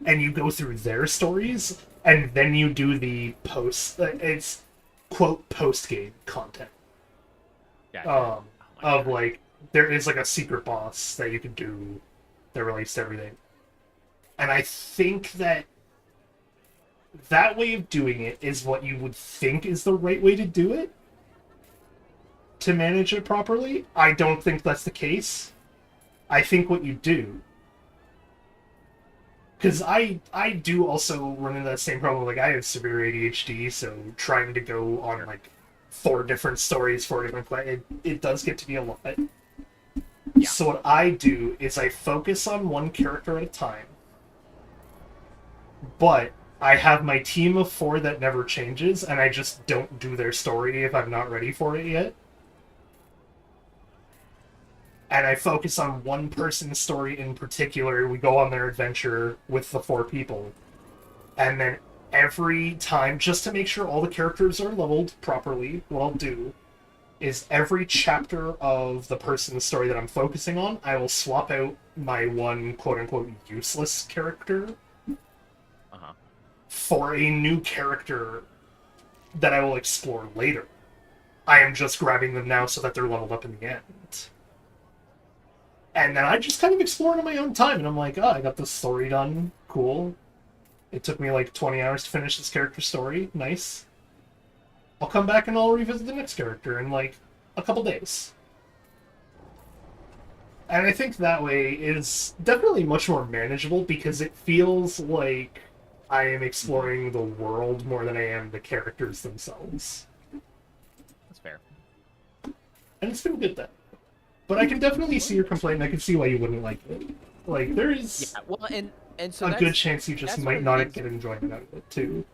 and you go through their stories, and then you do the post. It's quote post game content. Gotcha. Oh my Of God. like there is like a secret boss that you can do that released everything, and I think that that way of doing it is what you would think is the right way to do it to manage it properly. I don't think that's the case. I think what you do, because I do also run into that same problem. Like I have severe ADHD, so trying to go on like 4 different stories, 4 different it does get to be a lot. Yeah. So what I do is I focus on one character at a time, but I have my team of 4 that never changes, and I just don't do their story if I'm not ready for it yet. And I focus on one person's story in particular. We go on their adventure with the 4 people. And then every time, just to make sure all the characters are leveled properly, what I'll do is every chapter of the person's story that I'm focusing on, I will swap out my one quote-unquote useless character for a new character that I will explore later. I am just grabbing them now so that they're leveled up in the end. And then I just kind of explore it on my own time, and I'm like, oh, I got this story done. Cool. It took me like 20 hours to finish this character's story. Nice. I'll come back and I'll revisit the next character in like a couple days. And I think that way is definitely much more manageable because it feels like I am exploring the world more than I am the characters themselves. That's fair. And it's been good then. But I can definitely see your complaint, and I can see why you wouldn't like it. Like, there is and so a good chance you just might not get enjoyment out of it, too.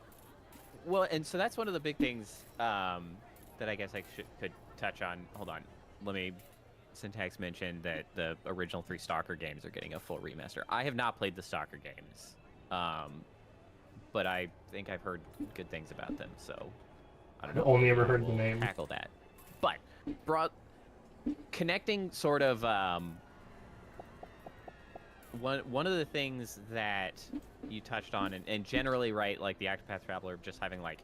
Well, and so that's one of the big things that I guess I could touch on. Hold on. Let me... Syntax mentioned that the original 3 Stalker games are getting a full remaster. I have not played the Stalker games, but I think I've heard good things about them, so I don't know. I've only ever heard the name. Tackle that. But, connecting sort of... One of the things that you touched on, and generally, right, like the Octopath Traveler, just having, like,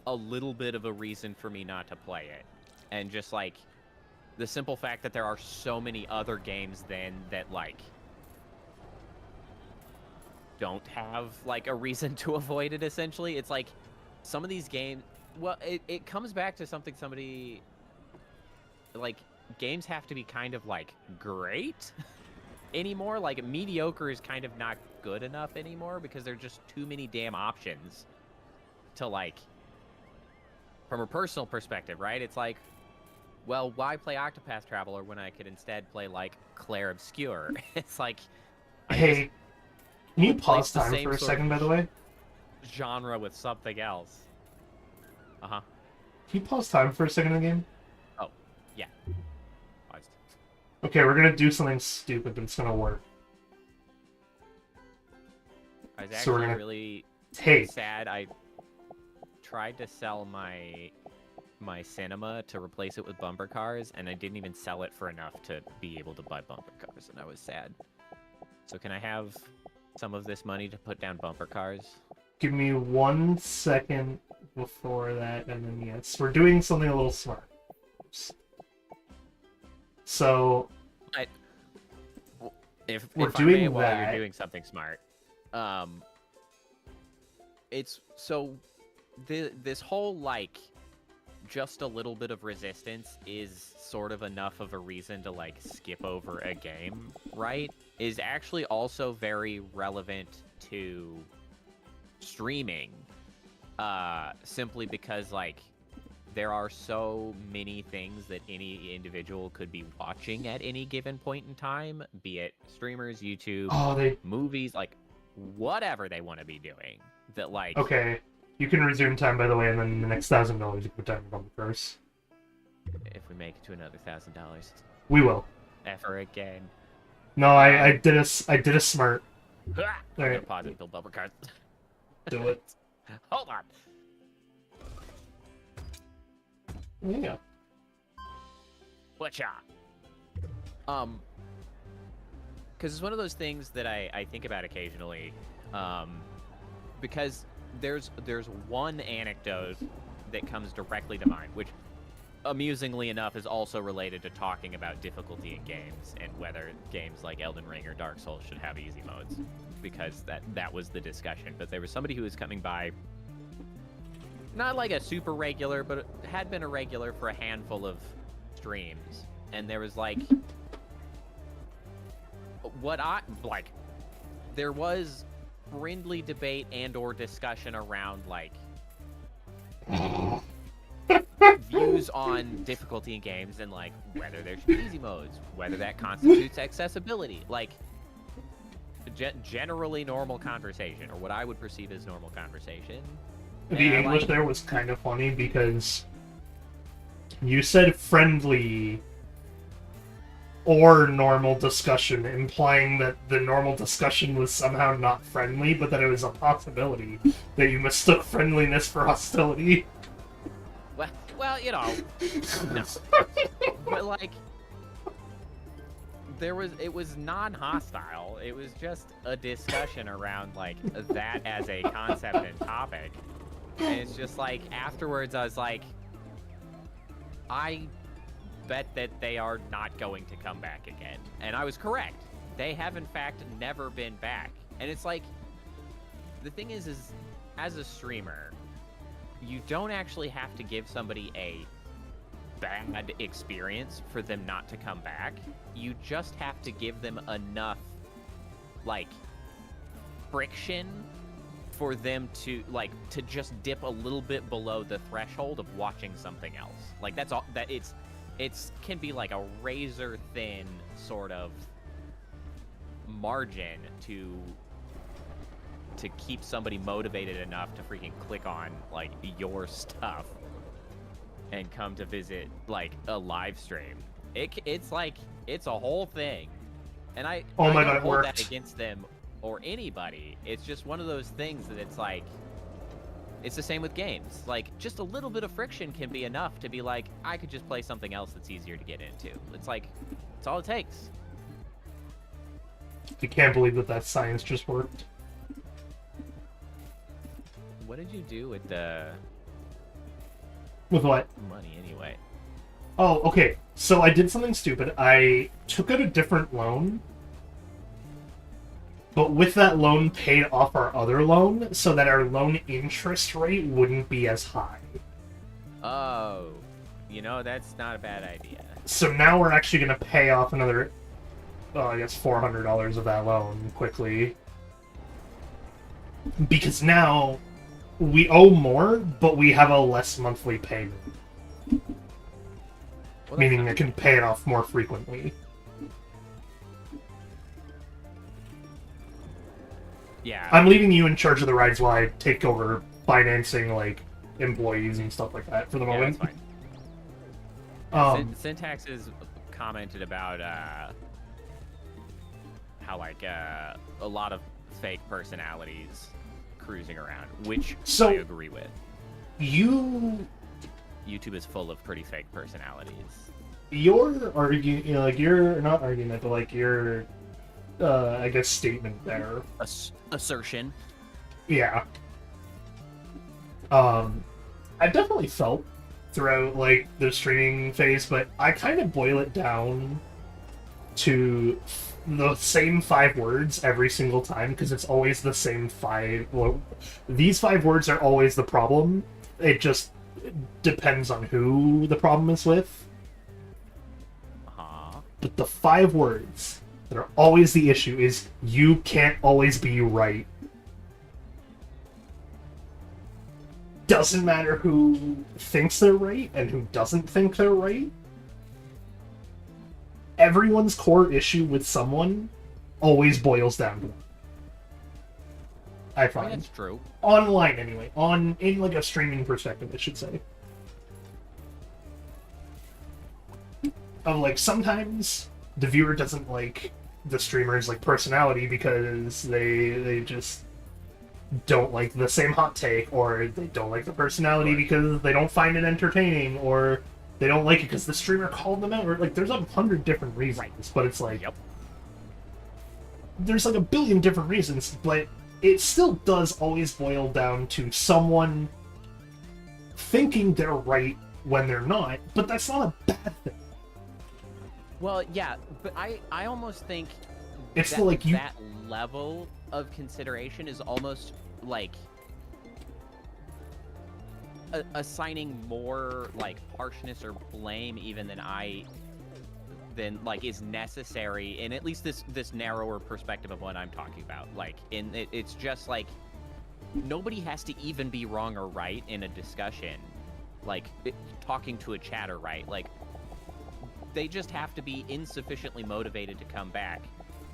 a little bit of a reason for me not to play it. And just, like, the simple fact that there are so many other games then that, like, don't have, like, a reason to avoid it, essentially. It's like, some of these games... Well, it comes back to something somebody... Like, games have to be kind of, like, great anymore. Like, mediocre is kind of not good enough anymore because there are just too many damn options to, like... From a personal perspective, right? It's like... Well, why play Octopath Traveler when I could instead play, like, Claire Obscure? It's like... Hey, can you pause time for a second, by the way? Genre with something else. Uh-huh. Can you pause time for a second in the game? Oh, yeah. Paused. Okay, we're gonna do something stupid, but it's gonna work. I was actually really sad. I tried to sell my cinema to replace it with bumper cars, and I didn't even sell it for enough to be able to buy bumper cars, and I was sad. So can I have some of this money to put down bumper cars? Give me 1 second before that, and then yes, we're doing something a little smart. Oops. So, if we're I doing may, while that. you're doing something smart, it's so this whole like just a little bit of resistance is sort of enough of a reason to like skip over a game, right? Is actually also very relevant to streaming, simply because like there are so many things that any individual could be watching at any given point in time, be it streamers, YouTube, movies, like whatever they want to be doing, that like... Okay, you can resume time, by the way, and then the next $1,000 you put down the bumper cars. If we make it to another $1,000. We will. For a game. No, I did a smart. I'm gonna pause and build bumper cars. Do it. Hold on. Yeah. Whatcha? Because it's one of those things that I think about occasionally, because there's one anecdote that comes directly to mind, which amusingly enough is also related to talking about difficulty in games and whether games like Elden Ring or Dark Souls should have easy modes, because that was the discussion. But there was somebody who was coming by, not like a super regular, but had been a regular for a handful of streams, and there was like there was friendly debate and or discussion around like views on difficulty in games and like whether there should be easy modes, whether that constitutes accessibility, like generally normal conversation, or what I would perceive as normal conversation. The English there was kind of funny because you said friendly or normal discussion, implying that the normal discussion was somehow not friendly, but that it was a possibility that you mistook friendliness for hostility. Well, you know, no. But like, it was non-hostile. It was just a discussion around like that as a concept and topic. And it's just like, afterwards I was like, I bet that they are not going to come back again. And I was correct. They have in fact never been back. And it's like, the thing is as a streamer, you don't actually have to give somebody a bad experience for them not to come back. You just have to give them enough, like, friction for them to, like, to just dip a little bit below the threshold of watching something else. Like, that's all, that it's can be like a razor thin sort of margin to keep somebody motivated enough to freaking click on like your stuff and come to visit like a live stream. It's like, it's a whole thing, and I don't hold that against them or anybody. It's just one of those things that it's like, it's the same with games. Like, just a little bit of friction can be enough to be like, I could just play something else that's easier to get into. It's like, it's all it takes. I can't believe that science just worked. What did you do with the... With what? Money, anyway. Oh, okay. So I did something stupid. I took out a different loan, but with that loan paid off our other loan so that our loan interest rate wouldn't be as high. Oh, you know, that's not a bad idea. So now we're actually going to pay off another, I guess, $400 of that loan quickly. Because now we owe more, but we have a less monthly payment. Well, meaning I can pay it off more frequently. Yeah. I'm leaving you in charge of the rides while I take over financing, like, employees and stuff like that for the moment. That's fine. Syntax has commented about how, like, a lot of fake personalities cruising around, which I agree with. YouTube is full of pretty fake personalities. Your not argument, but like your, I guess, statement there. Assertion. Yeah. I definitely felt throughout like the streaming phase, but I kind of boil it down to the same 5 words every single time, because it's always the same 5. Well, these 5 words are always the problem. It just depends on who the problem is with. But the 5 words that are always the issue is you can't always be right. Doesn't matter who thinks they're right and who doesn't think they're right. Everyone's core issue with someone always boils down to that. I find. That's true. Online, anyway. In like a streaming perspective, I should say. Of like, sometimes the viewer doesn't like the streamer's like personality because they just don't like the same hot take, or they don't like the personality because they don't find it entertaining, or they don't like it because the streamer called them out, or like there's 100 different reasons, but it's like there's like a billion different reasons, but it still does always boil down to someone thinking they're right when they're not, but that's not a bad thing. Well, yeah, but I almost think It's that, like that level of consideration is almost like assigning more like harshness or blame even than like is necessary in at least this narrower perspective of what I'm talking about. Like it's just like nobody has to even be wrong or right in a discussion, like talking to a chatter, right? Like they just have to be insufficiently motivated to come back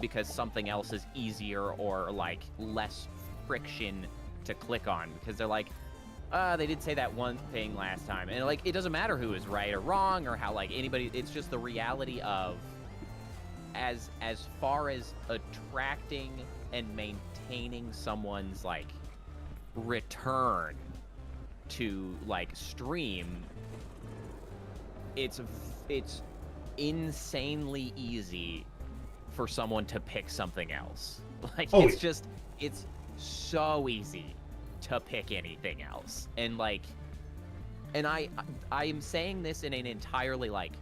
because something else is easier or like less friction to click on, because they're like, they did say that one thing last time, and like it doesn't matter who is right or wrong or how like anybody, it's just the reality of as far as attracting and maintaining someone's like return to like stream, it's insanely easy for someone to pick something else. Like it's so easy to pick anything else. And like, and I am saying this in an entirely like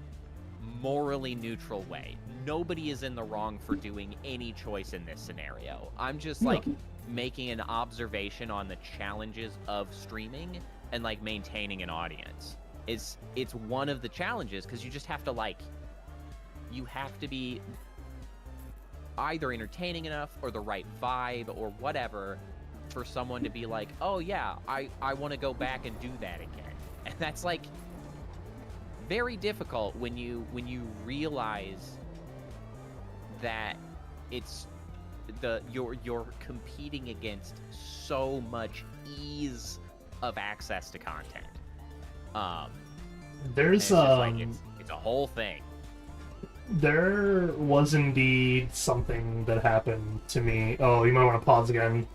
morally neutral way. Nobody is in the wrong for doing any choice in this scenario. I'm just like making an observation on the challenges of streaming and like maintaining an audience. It's one of the challenges, because you just have to like, you have to be either entertaining enough or the right vibe or whatever for someone to be like, oh yeah, I want to go back and do that again. And that's like very difficult when you realize that it's you're competing against so much ease of access to content. There's it's like it's a whole thing. There was indeed something that happened to me. Oh, you might want to pause again.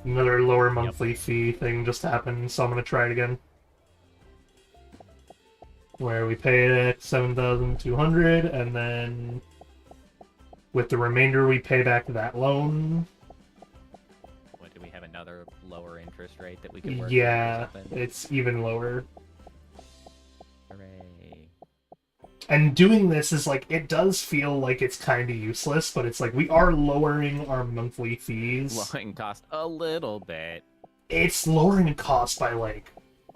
Another lower monthly fee thing just happened, so I'm gonna try it again. Where we paid it $7,200, and then with the remainder we pay back that loan. What, do we have another lower interest rate that we can work with Yeah, or something? it's even lower. Hooray. And doing this is like, it does feel like it's kind of useless, but it's like we are lowering our monthly fees. Lowering cost a little bit. It's lowering the cost by like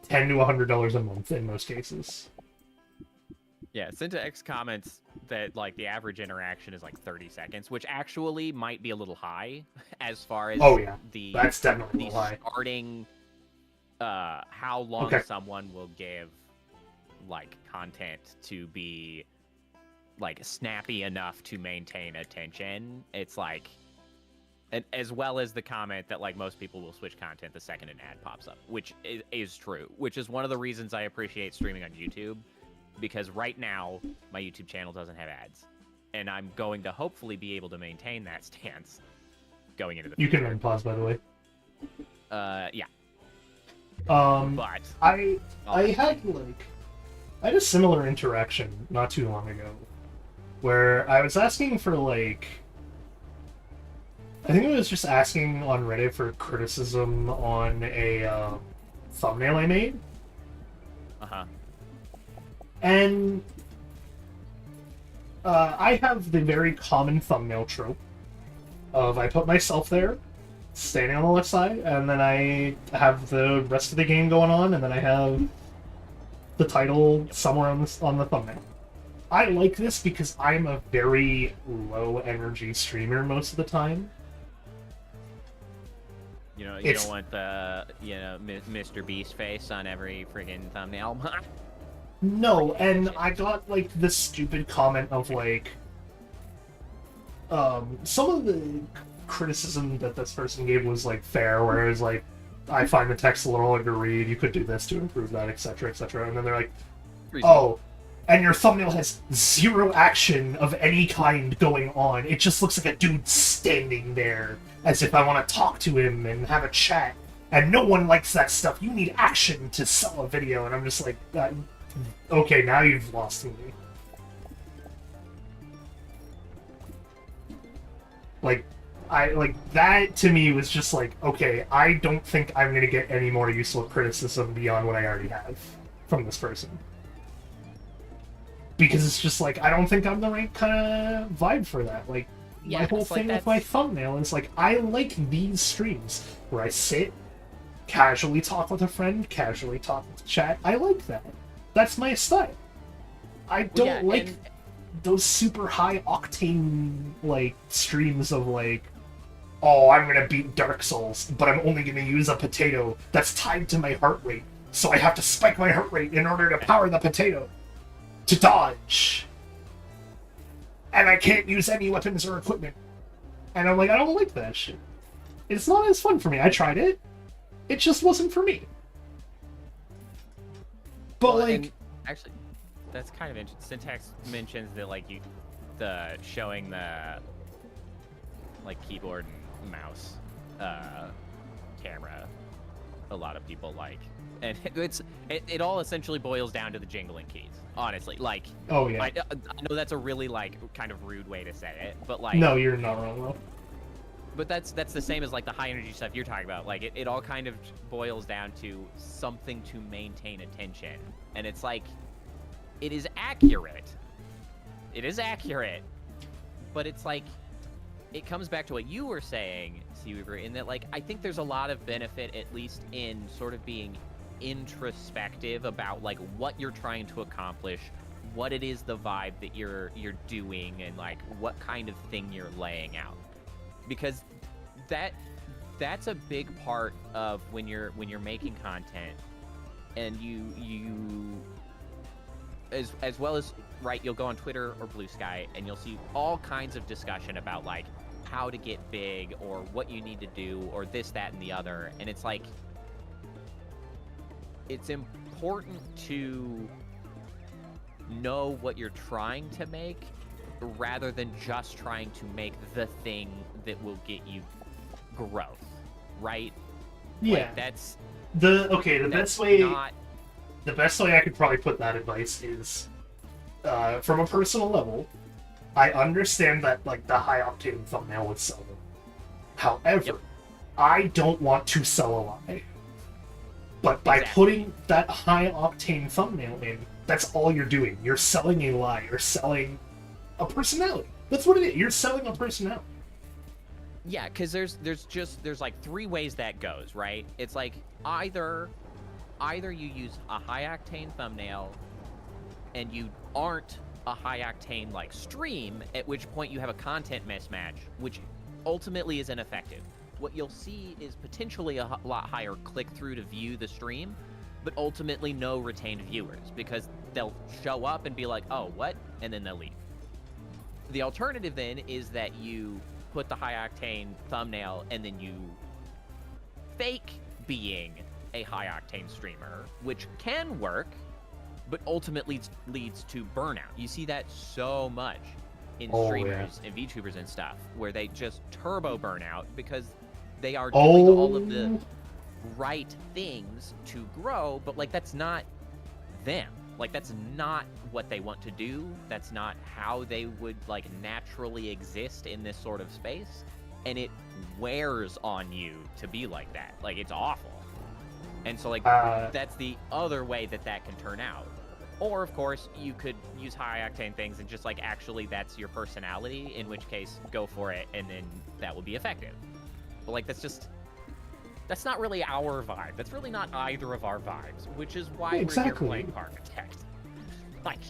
$10 to $100 a month in most cases. Yeah, Cinta X comments that like the average interaction is like 30 seconds, which actually might be a little high as far as that's definitely a little high. Starting how long someone will give like content to be like snappy enough to maintain attention. It's like, and as well as the comment that like most people will switch content the second an ad pops up, which is true, which is one of the reasons I appreciate streaming on YouTube, because right now my YouTube channel doesn't have ads, and I'm going to hopefully be able to maintain that stance going into the future. You can unpause, by the way. Yeah. But I had a similar interaction not too long ago, where I was asking for like, I think I was just asking on Reddit for criticism on a thumbnail I made. And I have the very common thumbnail trope of I put myself there, standing on the left side, and then I have the rest of the game going on, and then I have the title somewhere on the thumbnail. I like this because I'm a very low energy streamer most of the time. You know, you don't want the, Mr. Beast face on every friggin' thumbnail. No, and I got like this stupid comment of like, some of the criticism that this person gave was like fair, whereas like, I find the text a little hard to read, you could do this to improve that, etc., etc. And then they're like, oh, and your thumbnail has zero action of any kind going on. It just looks like a dude standing there, as if I want to talk to him and have a chat. And no one likes that stuff. You need action to sell a video. And I'm just like, okay, now you've lost me. Like, I like that to me was just like, okay, I don't think I'm gonna get any more useful criticism beyond what I already have from this person. Because it's just like I don't think I'm the right kind of vibe for that. Like Yeah, my whole it's like thing with my thumbnail is like I like these streams where I sit, casually talk with a friend, casually talk with the chat. I like that. That's my style. I don't like those super high octane like streams of like, oh, I'm gonna beat Dark Souls, but I'm only gonna use a potato that's tied to my heart rate, so I have to spike my heart rate in order to power the potato to dodge. And I can't use any weapons or equipment. And I'm like, I don't like that shit. It's not as fun for me. I tried it. It just wasn't for me. But well, like, actually, that's kind of interesting. Syntax mentions that like the showing the like keyboard and mouse camera, a lot of people like, and it all essentially boils down to the jingling keys. Honestly, like, oh yeah, I know that's a really like kind of rude way to say it, but like, no, you're not wrong though. But that's the same as like the high energy stuff you're talking about. Like it all kind of boils down to something to maintain attention. And it's like, it is accurate. It is accurate. But it's like, it comes back to what you were saying, Seaweaver, in that like, I think there's a lot of benefit, at least in sort of being introspective about like what you're trying to accomplish, what it is the vibe that you're doing, and like what kind of thing you're laying out. Because that's a big part of when you're making content, and you as well as, right, you'll go on Twitter or Blue Sky and you'll see all kinds of discussion about like how to get big or what you need to do or this, that, and the other. And it's like, it's important to know what you're trying to make rather than just trying to make the thing that will get you growth, right? Yeah, like, that's the best way. Not... The best way I could probably put that advice is, from a personal level, I understand that like the high octane thumbnail would sell them. However, I don't want to sell a lie. But by putting that high octane thumbnail in, that's all you're doing. You're selling a lie. You're selling a personality. That's what it is. You're selling a personality. Yeah, because there's like three ways that goes, right? It's like either you use a high octane thumbnail and you aren't a high octane like stream, at which point you have a content mismatch, which ultimately is ineffective. What you'll see is potentially a lot higher click-through to view the stream, but ultimately no retained viewers, because they'll show up and be like, oh, what? And then they'll leave. The alternative then is that you put the high-octane thumbnail and then you fake being a high-octane streamer, which can work, but ultimately leads to burnout. You see that so much in streamers and VTubers and stuff, where they just turbo burnout because they are doing all of the right things to grow, but like that's not them. Like that's not what they want to do. That's not how they would like naturally exist in this sort of space. And it wears on you to be like that. Like it's awful. And so like that's the other way that can turn out. Or of course you could use high octane things and just like actually that's your personality, in which case go for it and then that will be effective. But like that's not really our vibe. That's really not either of our vibes, which is why we're here playing Parkitect. Like,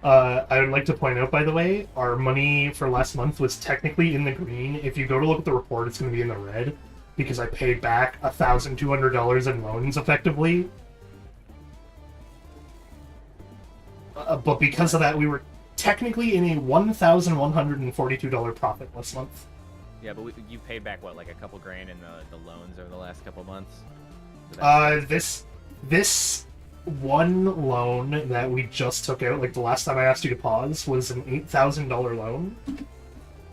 I would like to point out, by the way, our money for last month was technically in the green. If you go to look at the report, it's going to be in the red, because I paid back $1,200 in loans, effectively. But because of that, we were technically in a $1,142 profit last month. Yeah, but you paid back, what, like a couple grand in the loans over the last couple months? This one loan that we just took out, like the last time I asked you to pause, was an $8,000 loan.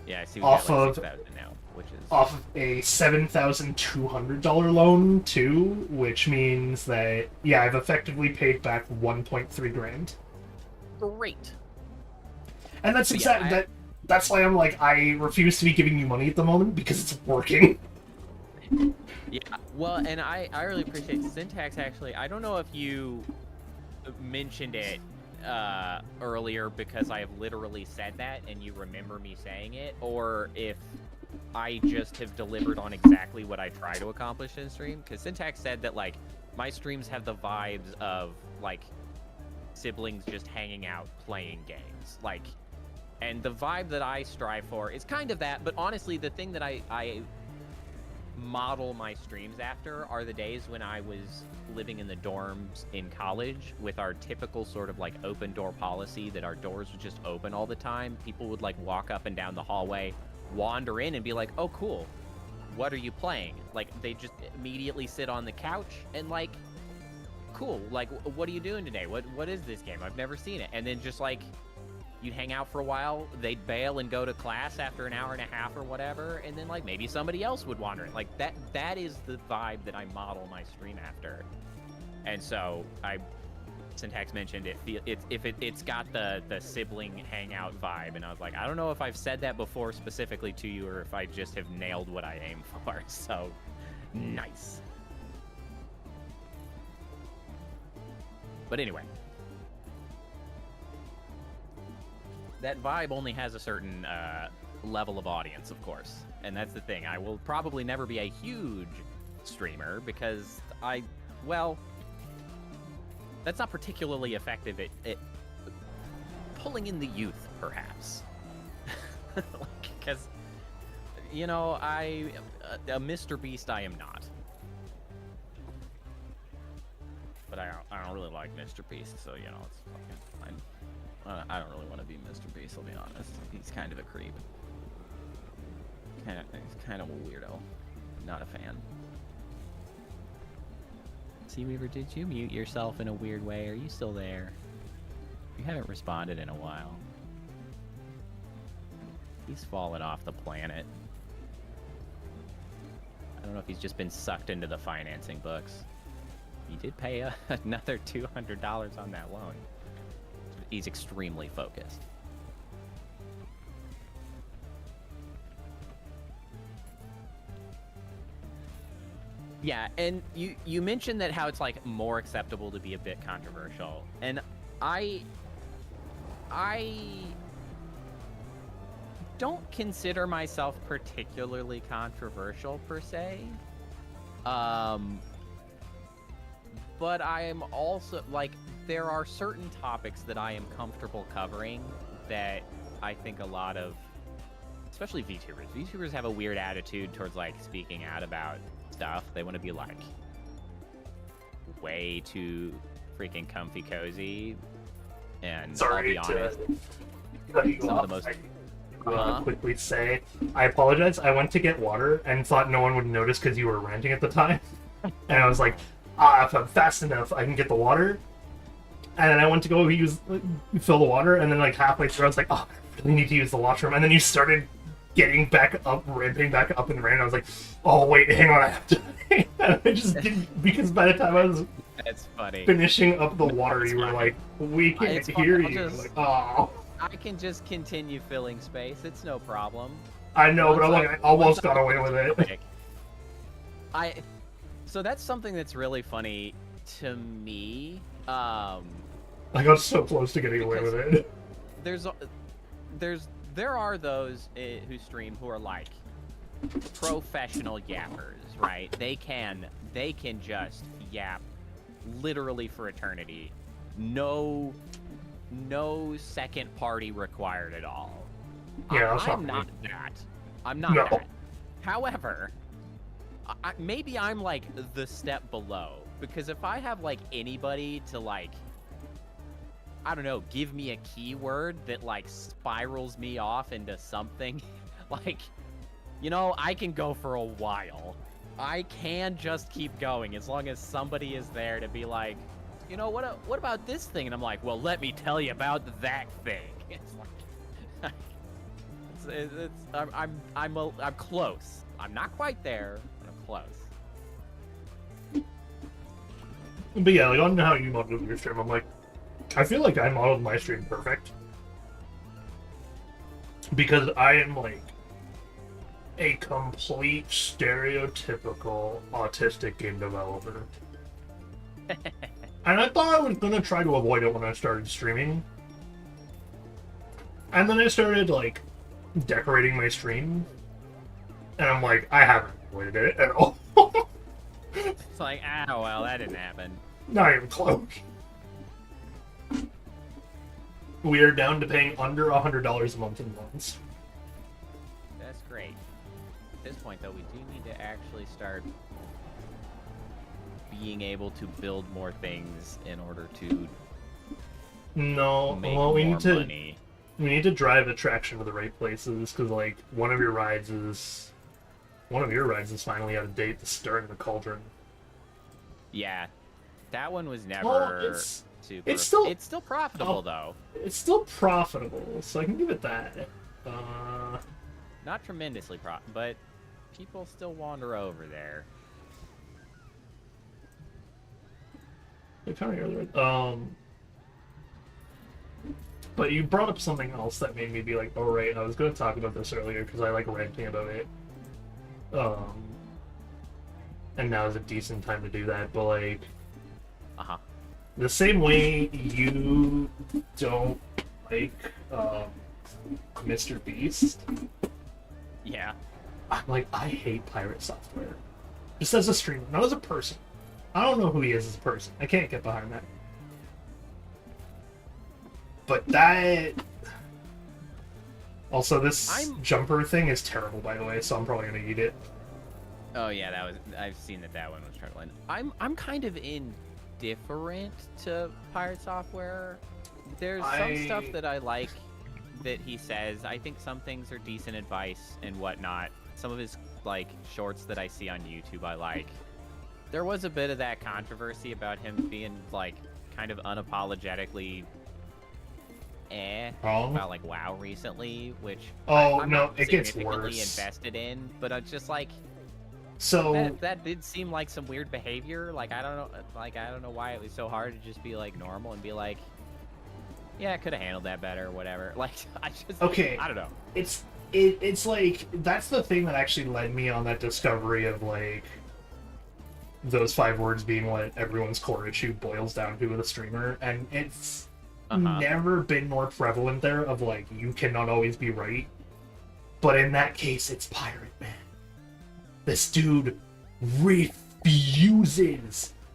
Yeah, I see. Off of now, which is off of a $7,200 loan too, which means that I've effectively paid back 1.3 grand. Great. And that's That's why I'm like, I refuse to be giving you money at the moment because it's working. Yeah, well, and I really appreciate Syntax, actually. I don't know if you mentioned it earlier because I have literally said that and you remember me saying it, or if I just have delivered on exactly what I try to accomplish in stream. Because Syntax said that, like, my streams have the vibes of, like, siblings just hanging out playing games. Like, and the vibe that I strive for is kind of that, but honestly, the thing that I model my streams after are the days when I was living in the dorms in college with our typical sort of like open door policy that our doors would just open all the time. People would like walk up and down the hallway, wander in and be like, oh cool, what are you playing? Like they just immediately sit on the couch and like, cool, like what are you doing today? What is this game? I've never seen it. And then just like you'd hang out for a while, they'd bail and go to class after an hour and a half or whatever, and then like maybe somebody else would wander in. Like that is the vibe that I model my stream after. And so Syntax mentioned it's got the sibling hangout vibe, and I was like, I don't know if I've said that before specifically to you or if I just have nailed what I aim for. So nice. But anyway, that vibe only has a certain level of audience, of course. And that's the thing. I will probably never be a huge streamer because well, that's not particularly effective at pulling in the youth, perhaps. Because, you know, a Mr. Beast I am not. But I don't really like Mr. Beast, so, you know, it's fucking fine. I don't really want to be Mr. Beast, I'll be honest. He's kind of a creep. He's kind of a weirdo. Not a fan. Seaweaver, did you mute yourself in a weird way? Are you still there? You haven't responded in a while. He's fallen off the planet. I don't know if he's just been sucked into the financing books. He did pay another $200 on that loan. He's extremely focused. Yeah, and you mentioned that how it's like more acceptable to be a bit controversial, and I don't consider myself particularly controversial per se. But I am also, like, there are certain topics that I am comfortable covering that I think a lot of, especially VTubers have a weird attitude towards, like, speaking out about stuff. They want to be, like, way too freaking comfy cozy. And Sorry I'll be honest, some of the most... quickly say, I apologize. I went to get water and thought no one would notice because you were ranting at the time. And I was like, if I'm fast enough, I can get the water. And then I went to go fill the water, and then like halfway through, I was like, oh, I really need to use the washroom. And then you started getting back up, ramping back up in the rain. And I was like, oh wait, hang on, I have to. And I just didn't, because by the time I was finishing up the water, you were like, we can't hear you. Like, oh. I can just continue filling space. It's no problem. I know, but I almost got away with it. So that's something that's really funny to me. I got so close to getting away with it. There are those who stream who are like professional yappers, right? They can just yap literally for eternity. No second party required at all. Yeah, I'm not that. I'm not that. However, maybe I'm like the step below, because if I have like anybody to like, I don't know, give me a keyword that like spirals me off into something, like, you know, I can go for a while. I can just keep going as long as somebody is there to be like, you know, what about this thing? And I'm like, well, let me tell you about that thing. It's like, I'm close. I'm not quite there, but I'm close. But yeah, like, I don't know how you modeled your stream. I'm like, I feel like I modeled my stream perfect. because I am like a complete stereotypical autistic game developer. And I thought I was gonna try to avoid it when I started streaming. And then I started like decorating my stream. And I'm like, I haven't avoided it at all. It's like, ah, well, that didn't happen. Not even close. We are down to paying under $100 a month in loans. That's great. At this point, though, we do need to actually start being able to build more things in order to No, make well, more money. we need to drive attraction to the right places, because like one of your rides is finally out of date. The Stir in the Cauldron. Yeah, that one was never Well, super. it's still- it's still profitable though. It's still profitable, so I can give it that. Not tremendously but people still wander over there. I kind of hear that. But you brought up something else that made me be like, oh right, I was going to talk about this earlier because I like ranting about it. And now is a decent time to do that, but like, the same way you don't like Mr. Beast, Yeah. I'm like, I hate pirate software. Just as a streamer, not as a person. I don't know who he is as a person. I can't get behind that. But that... Also, this jumper thing is terrible, by the way, so I'm probably gonna eat it. Oh yeah, I've seen that one was struggling. I'm kind of indifferent to pirate software. There's some stuff that I like that he says. I think some things are decent advice and whatnot. Some of his like shorts that I see on YouTube I like. There was a bit of that controversy about him being like kind of unapologetically about like WoW recently, which I'm no, not it gets significantly worse. invested in, but I'm just like, so that did seem like some weird behavior. Like I don't know why it was so hard to just be like normal and be like, yeah, I could have handled that better or whatever. Like I don't know. It's like that's the thing that actually led me on that discovery of like those 5 words being what everyone's core issue boils down to with a streamer, and it's never been more prevalent there of like you cannot always be right, but in that case it's Pirate Man. This dude refuses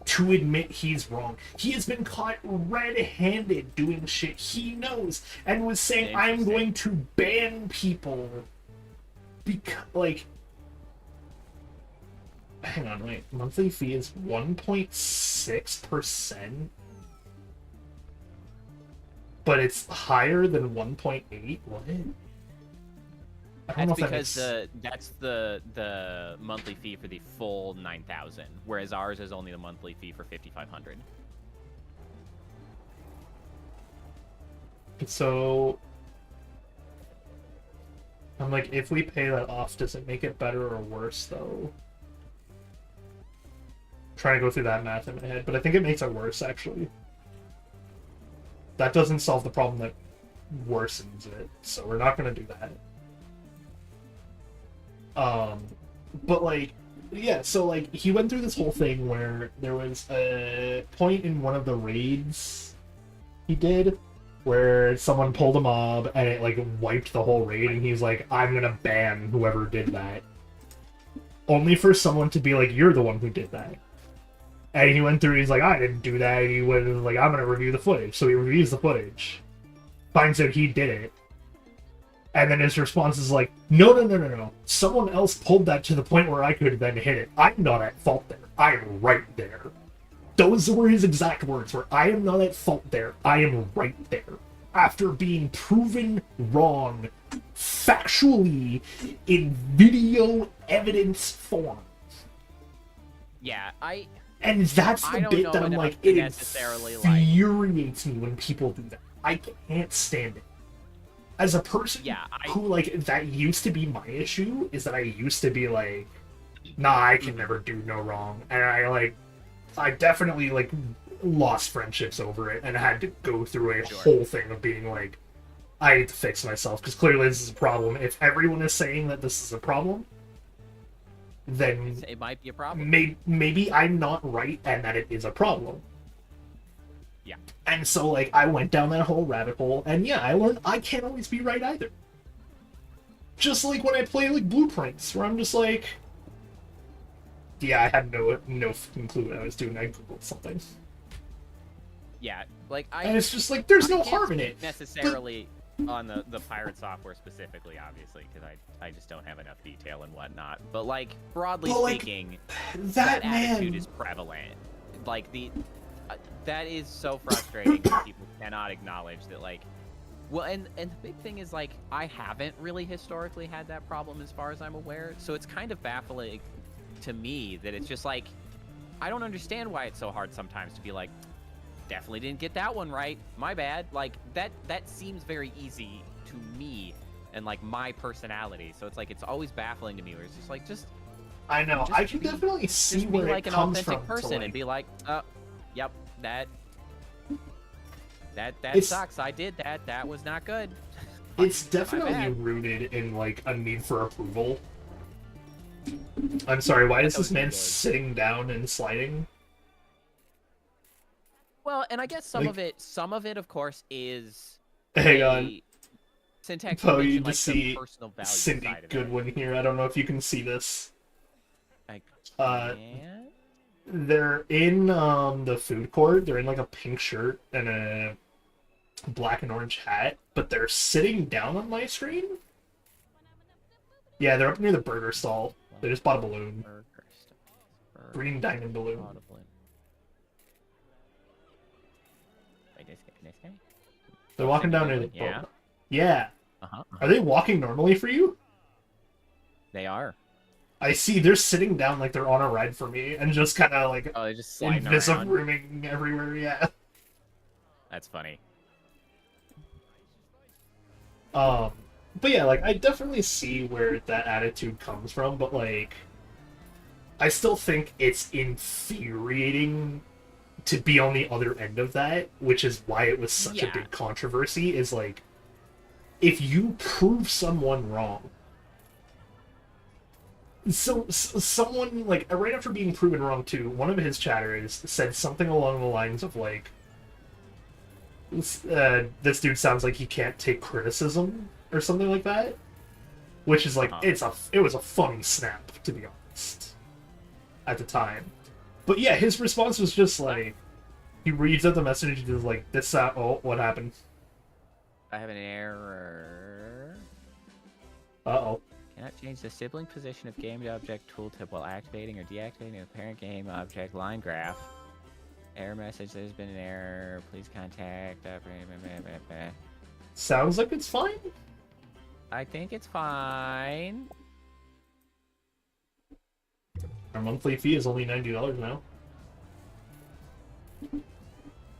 to admit he's wrong. He has been caught red-handed doing shit he knows and was saying, I'm going to ban people because, like, hang on, wait, monthly fee is 1.6%? But it's higher than 1.8? What? That's because that's the monthly fee for the full 9,000, whereas ours is only the monthly fee for 5,500. So I'm like, if we pay that off, does it make it better or worse though? I'm trying to go through that math in my head, but I think it makes it worse actually. That doesn't solve the problem that worsens it, so we're not gonna do that. But like, yeah, so like he went through this whole thing where there was a point in one of the raids he did where someone pulled a mob and it like wiped the whole raid, and he's like, I'm gonna ban whoever did that. Only for someone to be like, you're the one who did that. And he went through, he's like, I didn't do that. And he went and was like, I'm gonna review the footage. So he reviews the footage, finds out he did it. And then his response is like, no. Someone else pulled that to the point where I could then hit it. I'm not at fault there. I'm right there. Those were his exact words, where I am not at fault there. I am right there. After being proven wrong factually in video evidence form. Yeah, And that's the bit that I'm like, it infuriates me when people do that. I can't stand it. As a person who, like, that used to be my issue, is that I used to be like, nah, I can never do no wrong. And I definitely, like, lost friendships over it and had to go through a whole thing of being like, I need to fix myself, because clearly this is a problem. If everyone is saying that this is a problem, then It might be a problem. maybe I'm not right and that it is a problem. Yeah. And so, like, I went down that whole rabbit hole, and yeah, I learned I can't always be right either. Just like when I play, like, Blueprints, where I'm just like... Yeah, I had no fucking clue what I was doing. I googled something. Yeah, like And it's just like, there's no can't harm in speak it. necessarily on the pirate software specifically, obviously, because I just don't have enough detail and whatnot. But like broadly speaking, That attitude man... is prevalent. Like that is so frustrating that people cannot acknowledge that. Like, well, and the big thing is like I haven't really historically had that problem as far as I'm aware. So it's kind of baffling to me that it's just like I don't understand why it's so hard sometimes to be like, definitely didn't get that one right, my bad. Like that seems very easy to me and like my personality, so it's like it's always baffling to me where it's just like I know, I can definitely see where like it an comes authentic from person to, like... and be like, yep, that It's- sucks, I did that was not good. It's My definitely bad. rooted in, like, a need for approval. I'm sorry, why is That this was man good. sitting down and sliding? Well, and I guess some of it of course is Hang on. syntax Poe, you mentioned, just like, see the personal value Cindy side of it. Goodwin here. I don't know if you can see this. I Uh, can't. They're in the food court. They're in like a pink shirt and a black and orange hat, but they're sitting down on my screen. Yeah, they're up near the burger stall. They just bought a balloon. Green diamond balloon. Wait, this guy? They're walking down near the Yeah. boat. Yeah. Uh-huh. Are they walking normally for you? They are. I see they're sitting down like they're on a ride for me and just kind of like Oh, they're just sliding around. rooming everywhere, yeah. That's funny. But yeah, like, I definitely see where that attitude comes from, but, like, I still think it's infuriating to be on the other end of that, which is why it was such a big controversy, is, like, if you prove someone wrong, so someone, like, right after being proven wrong too, one of his chatters said something along the lines of, like, this dude sounds like he can't take criticism, or something like that, which is like, it was a funny snap, to be honest, at the time. But yeah, his response was just like, he reads out the message and is like, oh, what happened? I have an error. Uh-oh. Cannot change the sibling position of game to object tooltip while activating or deactivating the parent game object line graph. Error message, there's been an error. Please contact. Sounds like it's fine. I think it's fine. Our monthly fee is only $90 now.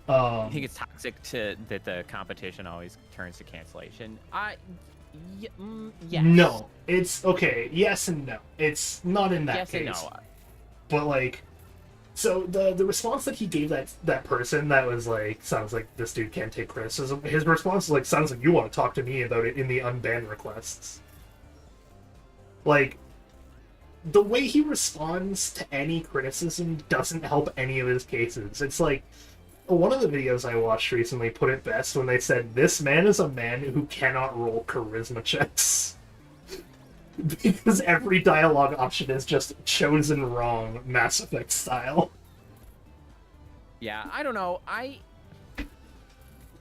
I think it's toxic that the competition always turns to cancellation. Yes. No, it's okay. Yes and no. It's not in that yes case. And no. But like, so the response that he gave that person that was like, sounds like this dude can't take criticism. His response was like, sounds like you want to talk to me about it in the unban requests. Like, the way he responds to any criticism doesn't help any of his cases. It's like, one of the videos I watched recently put it best when they said, this man is a man who cannot roll charisma checks. Because every dialogue option is just chosen wrong, Mass Effect style. Yeah, I don't know.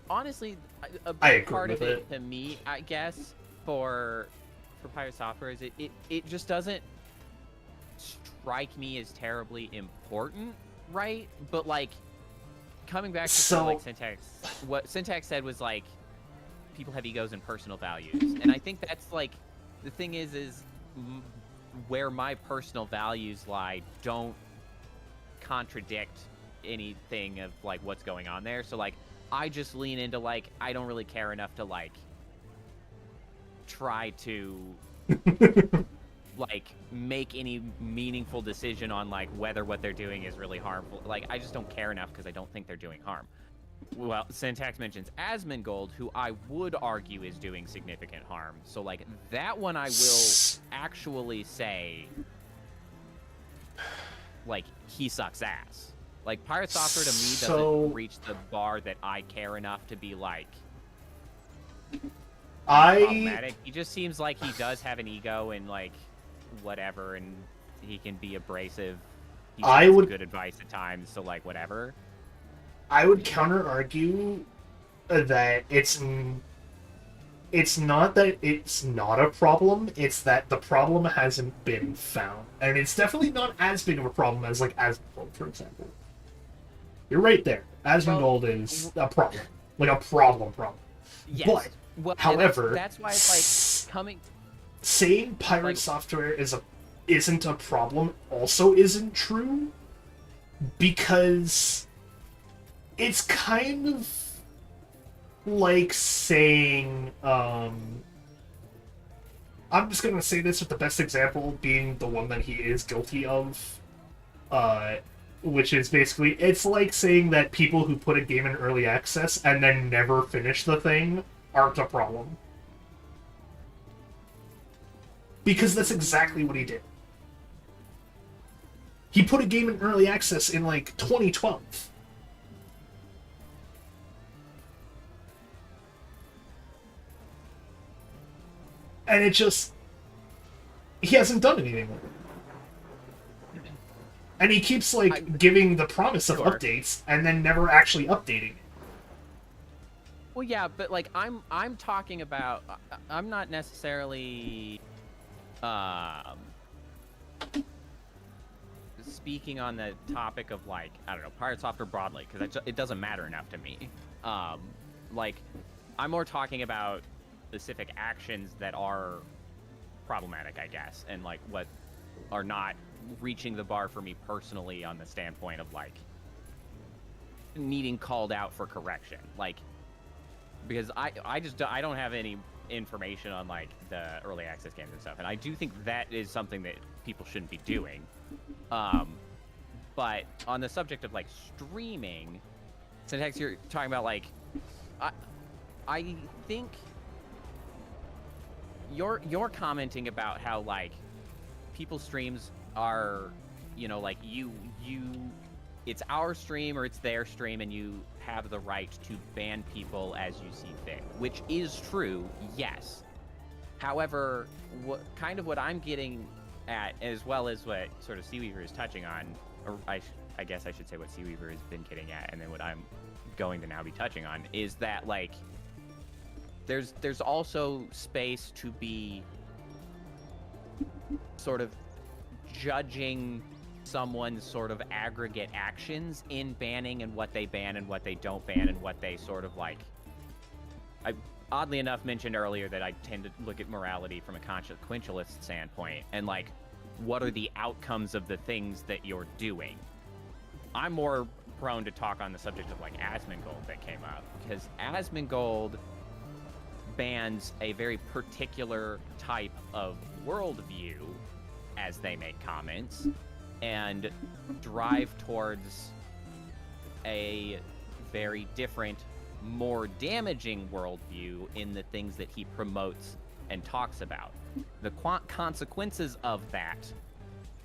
Honestly, a I big agree part of with it to me, I guess, for Pirate Software is it just doesn't strike me as terribly important, right? But like, coming back to sort of, like, Syntax, what Syntax said was like, people have egos and personal values, and I think that's like, the thing is where my personal values lie don't contradict anything of like what's going on there. So like, I just lean into like, I don't really care enough to like try to like make any meaningful decision on like whether what they're doing is really harmful. Like, I just don't care enough because I don't think they're doing harm. Well, Syntax mentions Asmongold, who I would argue is doing significant harm. So, like, that one I will actually say, like, he sucks ass. Like, Pirate Software to me doesn't reach the bar that I care enough to be, like, problematic. He just seems like he does have an ego and, like, whatever, and he can be abrasive. He gives good advice at times, so, like, whatever. I would counter-argue that it's not that it's not a problem, it's that the problem hasn't been found. And it's definitely not as big of a problem as, like, Asmongold, for example. You're right there. Asmongold is a problem. Like, a problem. Yes. But, well, however... That's why it's, like, coming... Saying Pirate Software isn't a problem also isn't true, because... it's kind of like saying, I'm just gonna say this with the best example being the one that he is guilty of, which is basically, it's like saying that people who put a game in early access and then never finish the thing aren't a problem. Because that's exactly what he did. He put a game in early access in, like, 2012. And it just... he hasn't done anything with it. And he keeps, like, giving the promise of updates, and then never actually updating it. Well, yeah, but, like, I'm talking about... I'm not necessarily... speaking on the topic of, like, I don't know, Pirate Software broadly, because it doesn't matter enough to me. Like, I'm more talking about specific actions that are problematic, I guess, and, like, what are not reaching the bar for me personally on the standpoint of, like, needing called out for correction. Like, because I don't have any information on, like, the early access games and stuff, and I do think that is something that people shouldn't be doing. But on the subject of, like, streaming, Syntax, you're talking about, like, I think you're commenting about how, like, people's streams are, you know, like, you it's our stream or it's their stream, and you have the right to ban people as you see fit, which is true, yes. However, what I'm getting at, as well as what sort of Seaweaver is touching on, or I guess I should say what Seaweaver has been getting at, and then what I'm going to now be touching on, is that, like, there's also space to be sort of judging someone's sort of aggregate actions in banning, and what they ban and what they don't ban, and what they sort of, like... I oddly enough mentioned earlier that I tend to look at morality from a consequentialist standpoint, and, like, what are the outcomes of the things that you're doing? I'm more prone to talk on the subject of, like, Asmongold that came up, because Asmongold bans a very particular type of worldview as they make comments, and drive towards a very different, more damaging worldview in the things that he promotes and talks about. The consequences of that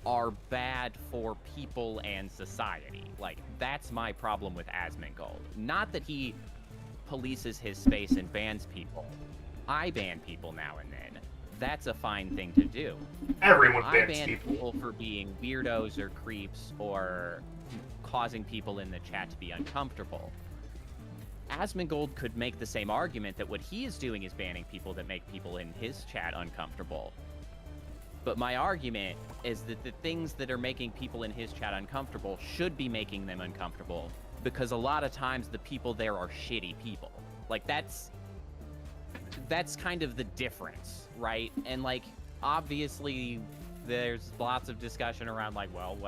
are bad for people and society. Like, that's my problem with Asmongold. Not that he polices his space and bans people. I ban people now and then. That's a fine thing to do. Everyone bans I ban people for being weirdos or creeps or causing people in the chat to be uncomfortable. Asmongold could make the same argument that what he is doing is banning people that make people in his chat uncomfortable. But my argument is that the things that are making people in his chat uncomfortable should be making them uncomfortable, because a lot of times the people there are shitty people. Like, that's kind of the difference, right? And, like, obviously there's lots of discussion around, like, well,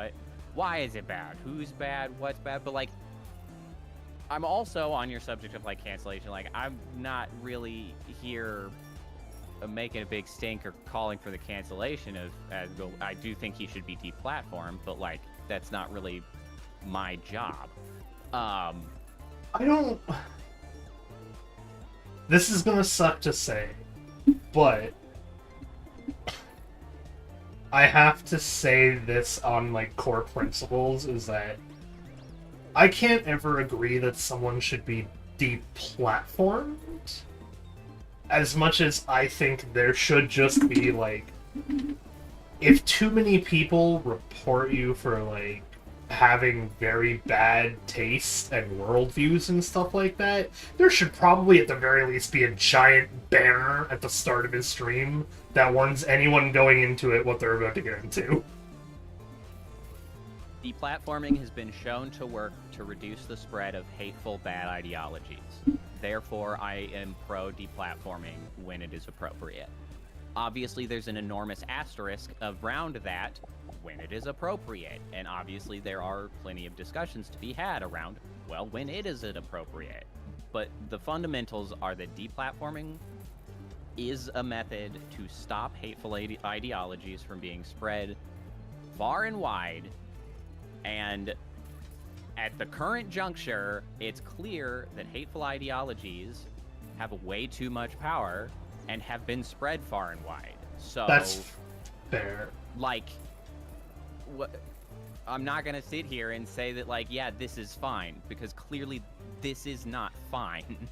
why is it bad? Who's bad? What's bad? But, like, I'm also on your subject of, like, cancellation. Like, I'm not really here making a big stink or calling for the cancellation of Asmongold. I do think he should be deplatformed, but, like, that's not really my job. I don't. This is gonna suck to say, but I have to say this on like core principles is that I can't ever agree that someone should be deplatformed as much as I think there should just be like, if too many people report you for like having very bad taste and worldviews and stuff like that, there should probably at the very least be a giant banner at the start of his stream that warns anyone going into it what they're about to get into. Deplatforming has been shown to work to reduce the spread of hateful, bad ideologies. Therefore, I am pro-deplatforming when it is appropriate. Obviously, there's an enormous asterisk around that when it is appropriate, and obviously there are plenty of discussions to be had around, well, when it is appropriate. But the fundamentals are that deplatforming is a method to stop hateful ideologies from being spread far and wide, and at the current juncture, it's clear that hateful ideologies have way too much power and have been spread far and wide. So that's fair. Like, I'm not gonna sit here and say that, like, yeah, this is fine, because clearly this is not fine.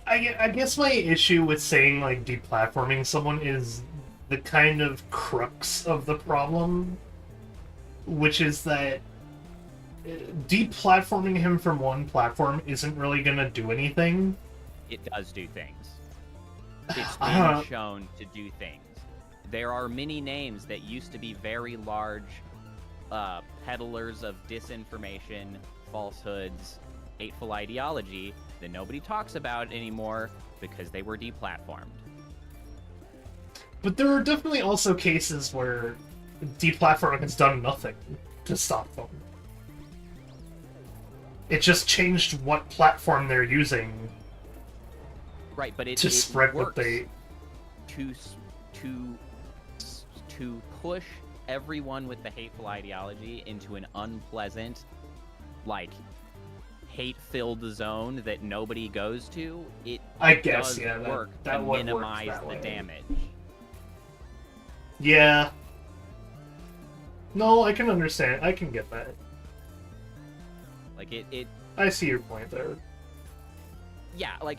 I guess my issue with saying like deplatforming someone is the kind of crux of the problem, which is that deplatforming him from one platform isn't really gonna do anything. It does do things. It's been shown to do things. There are many names that used to be very large peddlers of disinformation, falsehoods, hateful ideology that nobody talks about anymore because they were deplatformed. But there are definitely also cases where deplatforming has done nothing to stop them. It just changed what platform they're using. Right, but it spread works what they to push everyone with the hateful ideology into an unpleasant, like, hate-filled zone that nobody goes to. It I guess does yeah, work that to would minimize work that the way. damage. Yeah. No, I can understand. I can get that. Like it I see your point there. yeah, like,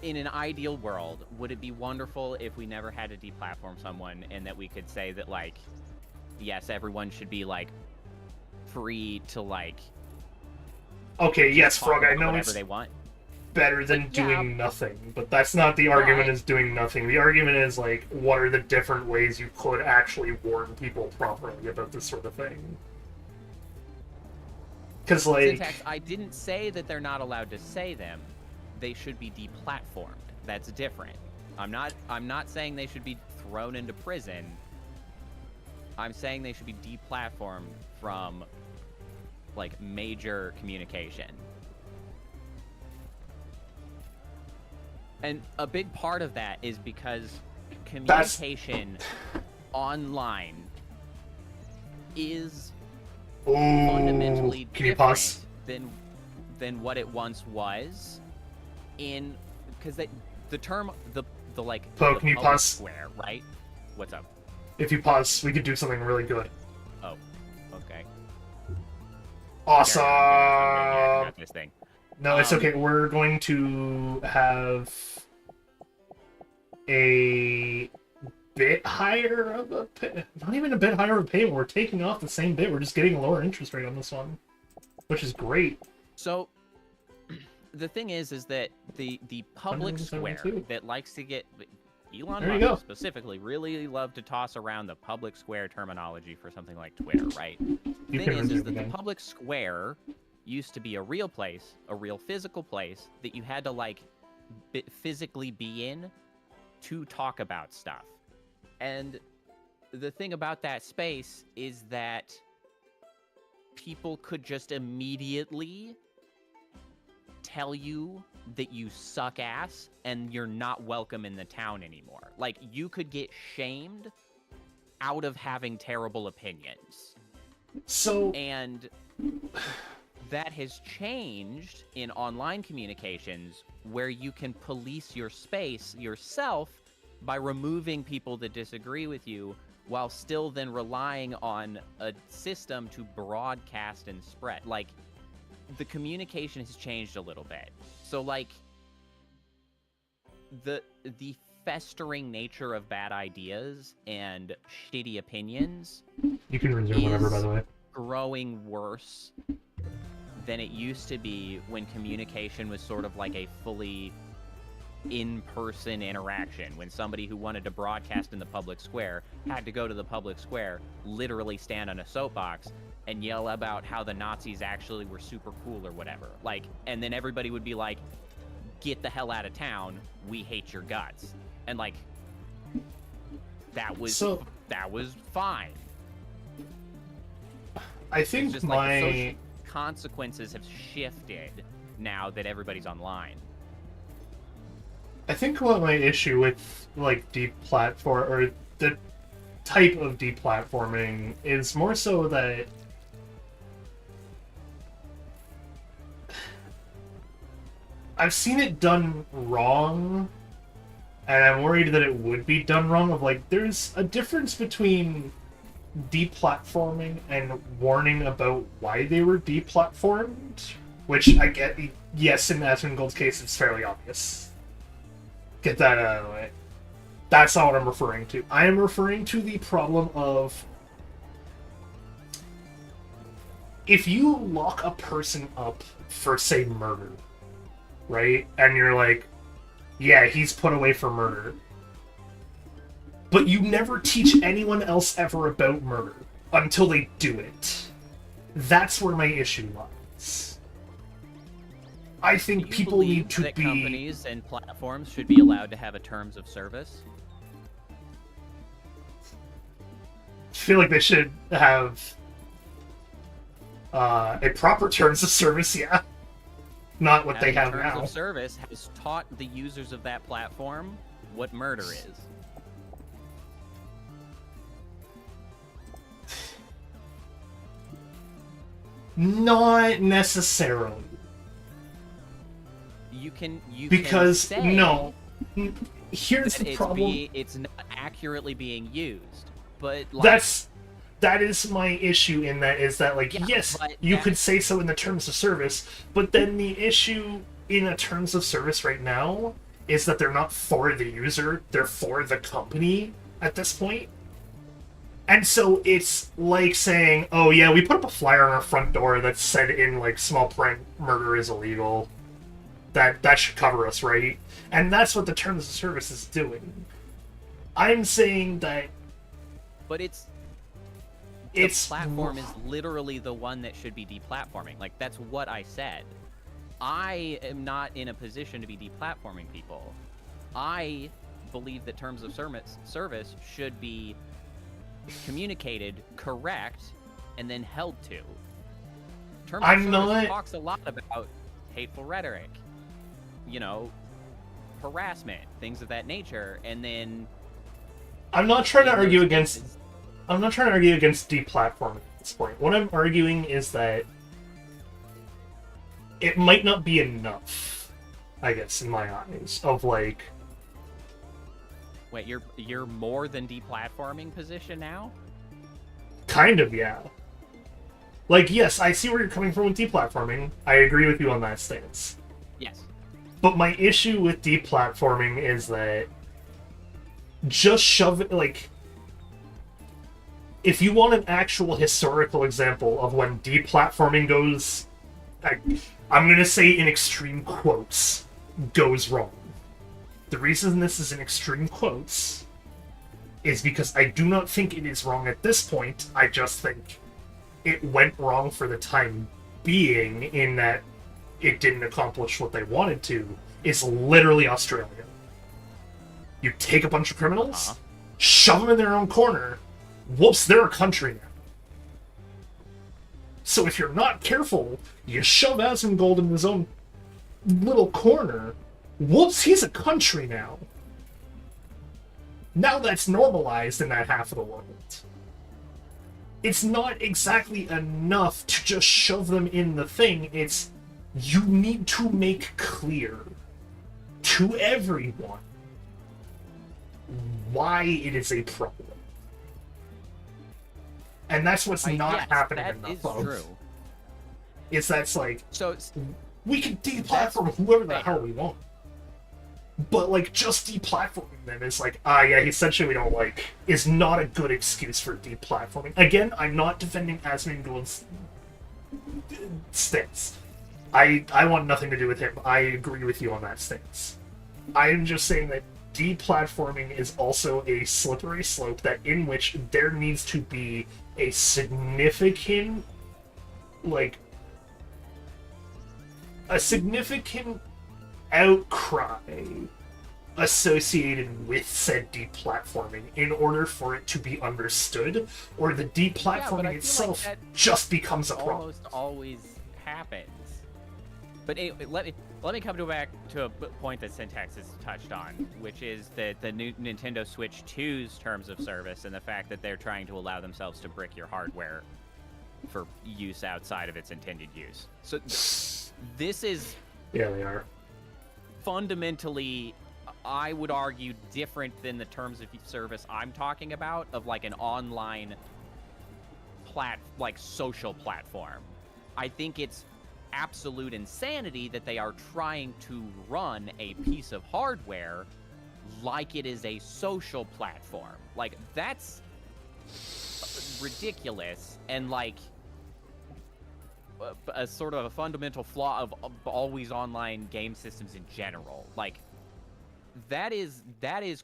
in an ideal world, would it be wonderful if we never had to deplatform someone and that we could say that, like, yes, everyone should be, like, free to, like, Okay, yes, talk Frog, I about know whatever it's they want? better than Like, yeah. doing nothing, but that's not the argument Right. is doing nothing. The argument is, like, what are the different ways you could actually warn people properly about this sort of thing? Because, like... Syntax, I didn't say that they're not allowed to say them. They should be deplatformed. That's different. I'm not saying they should be thrown into prison. I'm saying they should be deplatformed from, like, major communication. And a big part of that is because communication online is fundamentally Can you pause? different than what it once was. Because the term the like Poe, the can you public pause? square, right? What's up? If you pause, we could do something really good. Oh, okay. Awesome! I'm gonna this thing. No, it's okay. We're going to have a bit higher of a pay. Not even a bit higher of a payment. We're taking off the same bit. We're just getting a lower interest rate on this one, which is great. So the thing is that the public square 172. that likes to get Elon There you go. Musk specifically really love to toss around the public square terminology for something like Twitter, right? The thing is that the public square used to be a real place, a real physical place that you had to, like, physically be in to talk about stuff. And the thing about that space is that people could just immediately tell you that you suck ass and you're not welcome in the town anymore. Like, you could get shamed out of having terrible opinions. So, And that has changed in online communications where you can police your space yourself by removing people that disagree with you while still then relying on a system to broadcast and spread. Like, the communication has changed a little bit. So, like, the festering nature of bad ideas and shitty opinions You can resume whenever, by the way. growing worse than it used to be when communication was sort of like a fully in-person interaction, when somebody who wanted to broadcast in the public square had to go to the public square, literally stand on a soapbox and yell about how the Nazis actually were super cool or whatever. Like, and then everybody would be like, get the hell out of town, we hate your guts. And like, that was fine. I think It's just like the social consequences have shifted now that everybody's online. I think what my issue with like deplatform or the type of deplatforming is more so that I've seen it done wrong, and I'm worried that it would be done wrong. Of like, there's a difference between deplatforming and warning about why they were deplatformed, which I get. Yes, in Asmongold's case, it's fairly obvious. Get that out of the way. That's not what I'm referring to. I am referring to the problem of if you lock a person up for, say, murder, right? And you're like, yeah, he's put away for murder. But you never teach anyone else ever about murder until they do it. That's where my issue lies. I think people need to be... companies and platforms should be allowed to have a terms of service? I feel like they should have a proper terms of service, yeah. Not what they have now. Terms of service has taught the users of that platform what murder is. Not necessarily. You can because say no. Here's the problem. It's not accurately being used, but like, that is my issue in that is that like, yeah, yes, you could say so in the terms of service, but then the issue in a terms of service right now is that they're not for the user, they're for the company at this point. And so it's like saying, oh yeah, we put up a flyer on our front door that said in like small print, murder is illegal. That should cover us, right? And that's what the terms of service is doing. I'm saying that... But the platform is literally the one that should be deplatforming. Like, that's what I said. I am not in a position to be deplatforming people. I believe that terms of service should be communicated, correct, and then held to. Terms of service talks a lot about hateful rhetoric, you know, harassment, things of that nature, and then... I'm not trying to argue against deplatforming at this point. What I'm arguing is that it might not be enough, I guess, in my eyes, of like... Wait, you're more than deplatforming position now? Kind of, yeah. Like, yes, I see where you're coming from with deplatforming. I agree with you on that stance. Yes. But my issue with deplatforming is that just shove it, like... If you want an actual historical example of when deplatforming goes... I'm gonna say in extreme quotes, goes wrong. The reason this is in extreme quotes is because I do not think it is wrong at this point. I just think it went wrong for the time being in that it didn't accomplish what they wanted to, is literally Australia. You take a bunch of criminals, shove them in their own corner, whoops, they're a country now. So if you're not careful, you shove Asmongold in his own little corner, whoops, he's a country now. Now that's normalized in that half of the world. it's not exactly enough to just shove them in the thing. It's you need to make clear to everyone why it is a problem. And that's what's not yes, happening that enough is of. true. That's like, So we can deplatform whoever the fair. hell we want. But, like, just deplatforming them is like, yeah, essentially we don't like, is not a good excuse for deplatforming. Again, I'm not defending Asmongold's stance. I want nothing to do with him. I agree with you on that stance. I am just saying that deplatforming is also a slippery slope that in which there needs to be a significant, like, a significant outcry associated with said deplatforming in order for it to be understood, or the deplatforming itself just becomes a problem. Almost always happens. But anyway, let me come back to a point that Syntax has touched on, which is that the new Nintendo Switch 2's terms of service and the fact that they're trying to allow themselves to brick your hardware for use outside of its intended use. So this is Yeah, they are. fundamentally, I would argue, different than the terms of service I'm talking about, of like an online social platform. I think it's absolute insanity that they are trying to run a piece of hardware like it is a social platform. Like, that's ridiculous, and like a sort of a fundamental flaw of always online game systems in general. Like, that is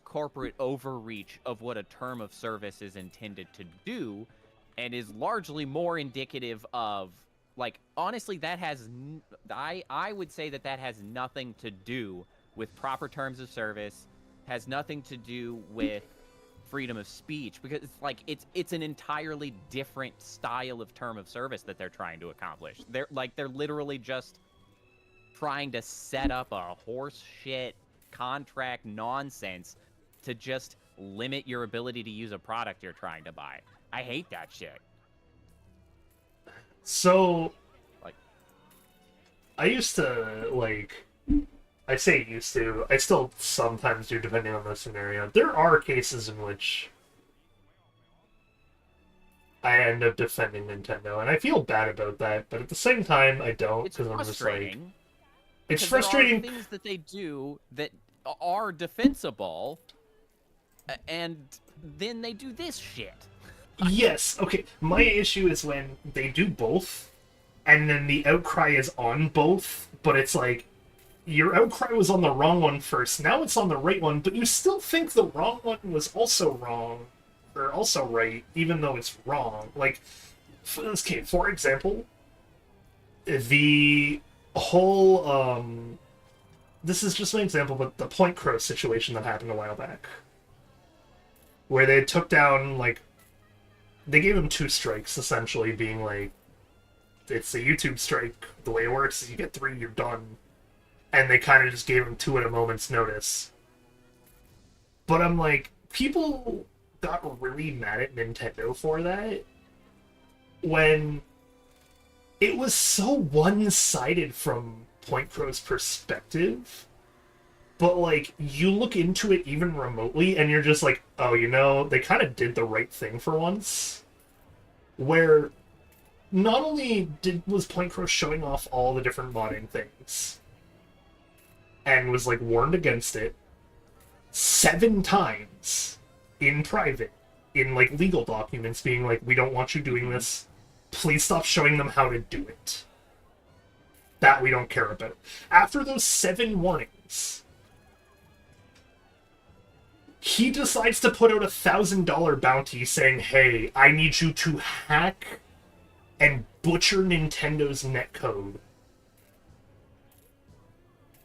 corporate overreach of what a term of service is intended to do, and is largely more indicative of, like, honestly, that has I would say that has nothing to do with proper terms of service, has nothing to do with freedom of speech, because it's like it's an entirely different style of term of service that they're trying to accomplish. They're literally just trying to set up a horse shit contract nonsense to just limit your ability to use a product you're trying to buy. I hate that shit. So, like, I used to, like, I say used to, I still sometimes do, depending on the scenario. There are cases in which I end up defending Nintendo, and I feel bad about that, but at the same time, I don't, because I'm just like... It's frustrating. There are things that they do that are defensible, and then they do this shit. Yes, okay. My issue is when they do both, and then the outcry is on both, but it's like, your outcry was on the wrong one first, now it's on the right one, but you still think the wrong one was also wrong, or also right, even though it's wrong. Like, for example, the whole, this is just an example, but the Point Crow situation that happened a while back, where they took down, like, they gave him 2 strikes, essentially, being like, it's a YouTube strike, the way it works is you get 3, you're done. And they kind of just gave him 2 at a moment's notice. But I'm like, people got really mad at Nintendo for that, when it was so one-sided from Point Crow's perspective. But, like, you look into it even remotely, and you're just like, oh, you know, they kind of did the right thing for once. Where not only was Point Crow showing off all the different modding things, and was, like, warned against it 7 times in private, in, like, legal documents, being like, we don't want you doing this. Please stop showing them how to do it. That we don't care about. After those 7 warnings, he decides to put out a $1,000 bounty saying, hey, I need you to hack and butcher Nintendo's netcode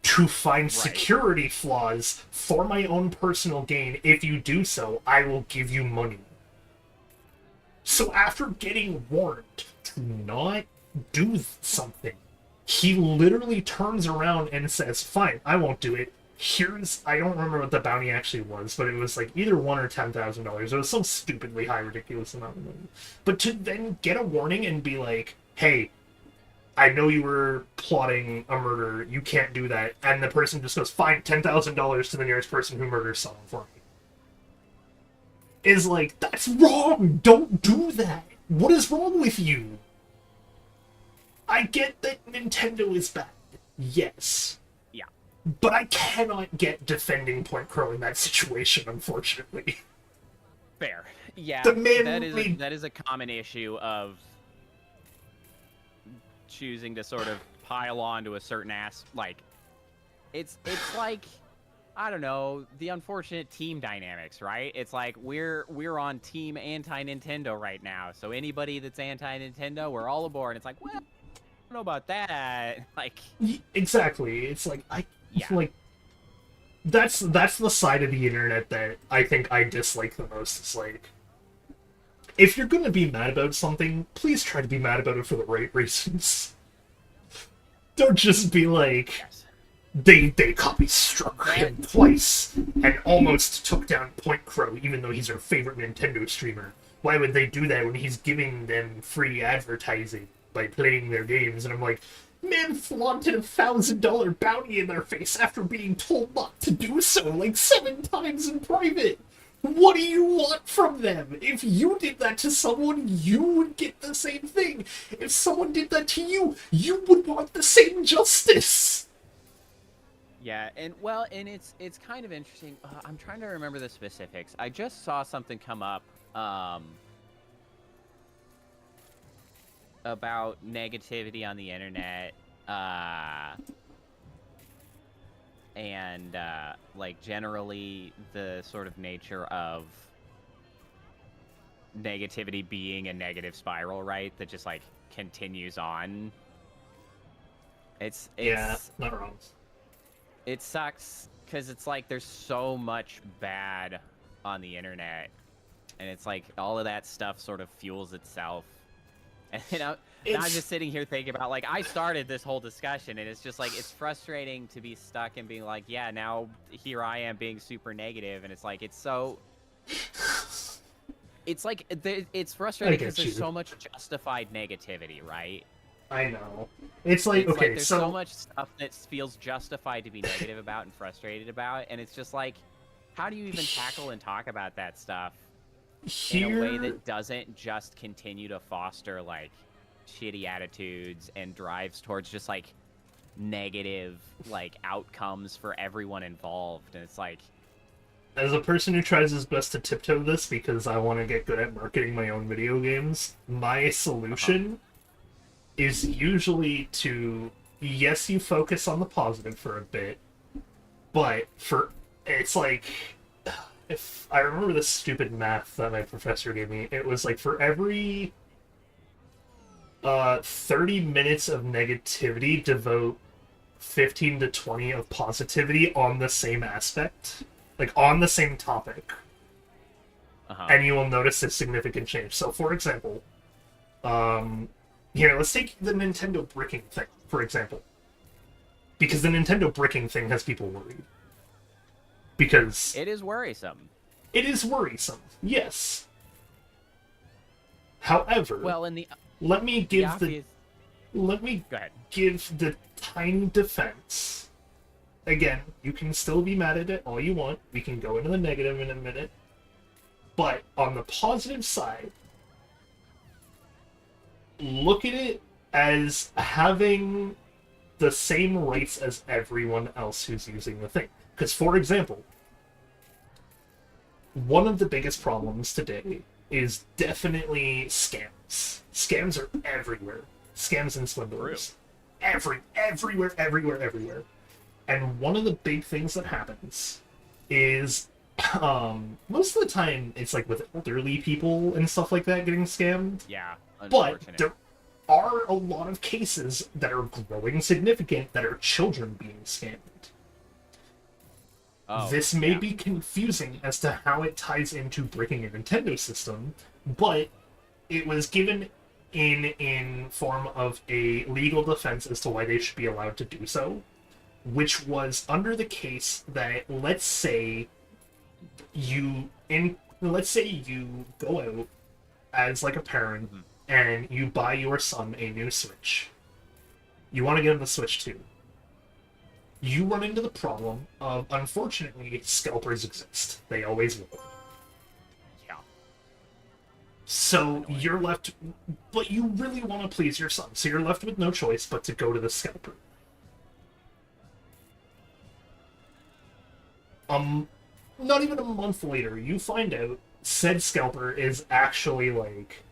to find security flaws for my own personal gain. If you do so, I will give you money. So after getting warned to not do something, he literally turns around and says, fine, I won't do it. I don't remember what the bounty actually was, but it was like either $1,000 or $10,000. It was some stupidly high, ridiculous amount of money. But to then get a warning and be like, hey, I know you were plotting a murder, you can't do that, and the person just goes, fine, $10,000 to the nearest person who murders someone for me. Is like, that's wrong! Don't do that! What is wrong with you? I get that Nintendo is bad. Yes. Yeah. But I cannot get defending Point Crow in that situation, unfortunately. Fair. Yeah. The man that is a common issue of choosing to sort of pile on to a certain it's like, I don't know, the unfortunate team dynamics, right? It's like we're on team anti-Nintendo right now, so anybody that's anti-Nintendo, we're all aboard. It's like, well, I don't know about that. Like, exactly. It's like like that's the side of the internet that I think I dislike the most. It's like, if you're gonna be mad about something, please try to be mad about it for the right reasons. Don't just be like, yes. They copy struck him twice and almost took down Point Crow, even though he's their favorite Nintendo streamer. Why would they do that when he's giving them free advertising by playing their games? And I'm like, man flaunted $1,000 bounty in their face after being told not to do so like 7 times in private. What do you want from them? If you did that to someone, you would get the same thing. If someone did that to you, you would want the same justice. Yeah, and it's kind of interesting. I'm trying to remember the specifics. I just saw something come up about negativity on the internet, and like generally the sort of nature of negativity being a negative spiral, right? That just like continues on. It's yeah, not wrong. It sucks because it's like there's so much bad on the internet, and it's like all of that stuff sort of fuels itself. And now I'm just sitting here thinking about, like, I started this whole discussion, and it's just like, it's frustrating to be stuck and being like, yeah, now here I am being super negative, and it's like, it's so... It's like, it's frustrating because there's so much justified negativity, right? I know. It's like, okay, there's so so much stuff that feels justified to be negative about and frustrated about, and it's just like, how do you even tackle and talk about that stuff in a way that doesn't just continue to foster, like, shitty attitudes and drives towards just, like, negative, like, outcomes for everyone involved? And it's like... As a person who tries his best to tiptoe this because I want to get good at marketing my own video games, my solution is usually to, yes, you focus on the positive for a bit, but it's like... If I remember the stupid math that my professor gave me, it was like for every 30 minutes of negativity, devote 15 to 20 of positivity on the same aspect, like on the same topic, and you will notice a significant change. So, for example, here, let's take the Nintendo bricking thing, for example, because the Nintendo bricking thing has people worried. Because it is worrisome. It is worrisome, yes. However, well, in let me give Go ahead. give the tiny defense. Again, you can still be mad at it all you want. We can go into the negative in a minute. But on the positive side, look at it as having the same rights as everyone else who's using the thing. Because, for example, one of the biggest problems today is definitely scams. Scams are everywhere. Scams and swindlers. Everywhere. And one of the big things that happens is, most of the time, it's like with elderly people and stuff like that getting scammed. Yeah, but there are a lot of cases that are growing significant that are children being scammed. This may be confusing as to how it ties into breaking a Nintendo system, but it was given in form of a legal defense as to why they should be allowed to do so. which was under the case that let's say you go out as like a parent and you buy your son a new Switch. You want to get him the Switch too. You run into the problem of, unfortunately, scalpers exist. They always will. Yeah. So you're left, but you really want to please your son, so you're left with no choice but to go to the scalper. Not even a month later, you find out said scalper is actually like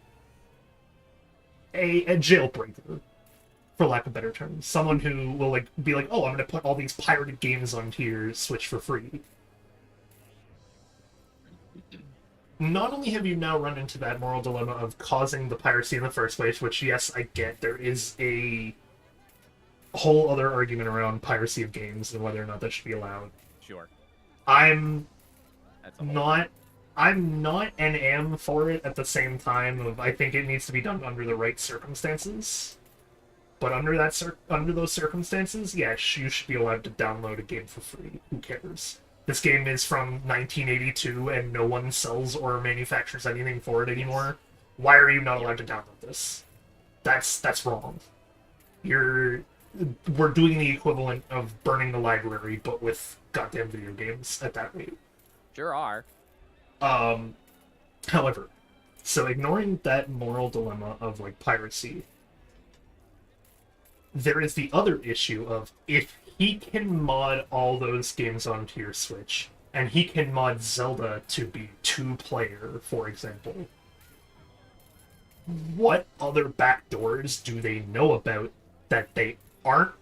a jailbreaker, for lack of better terms. Someone who will like be like, "Oh, I'm going to put all these pirated games onto your Switch for free." Not only have you now run into that moral dilemma of causing the piracy in the first place, which, yes, I get, there is a whole other argument around piracy of games and whether or not that should be allowed. Sure. I'm That's a whole not and am for it at the same time. Of I think it needs to be done under the right circumstances. But under those circumstances, yes, you should be allowed to download a game for free. Who cares? This game is from 1982, and no one sells or manufactures anything for it anymore. Why are you not allowed to download this? That's wrong. We're doing the equivalent of burning the library, but with goddamn video games at that rate. Sure are. However, so ignoring that moral dilemma of like piracy, there is the other issue of if he can mod all those games onto your Switch, and he can mod Zelda to be 2-player, for example, what other backdoors do they know about that they aren't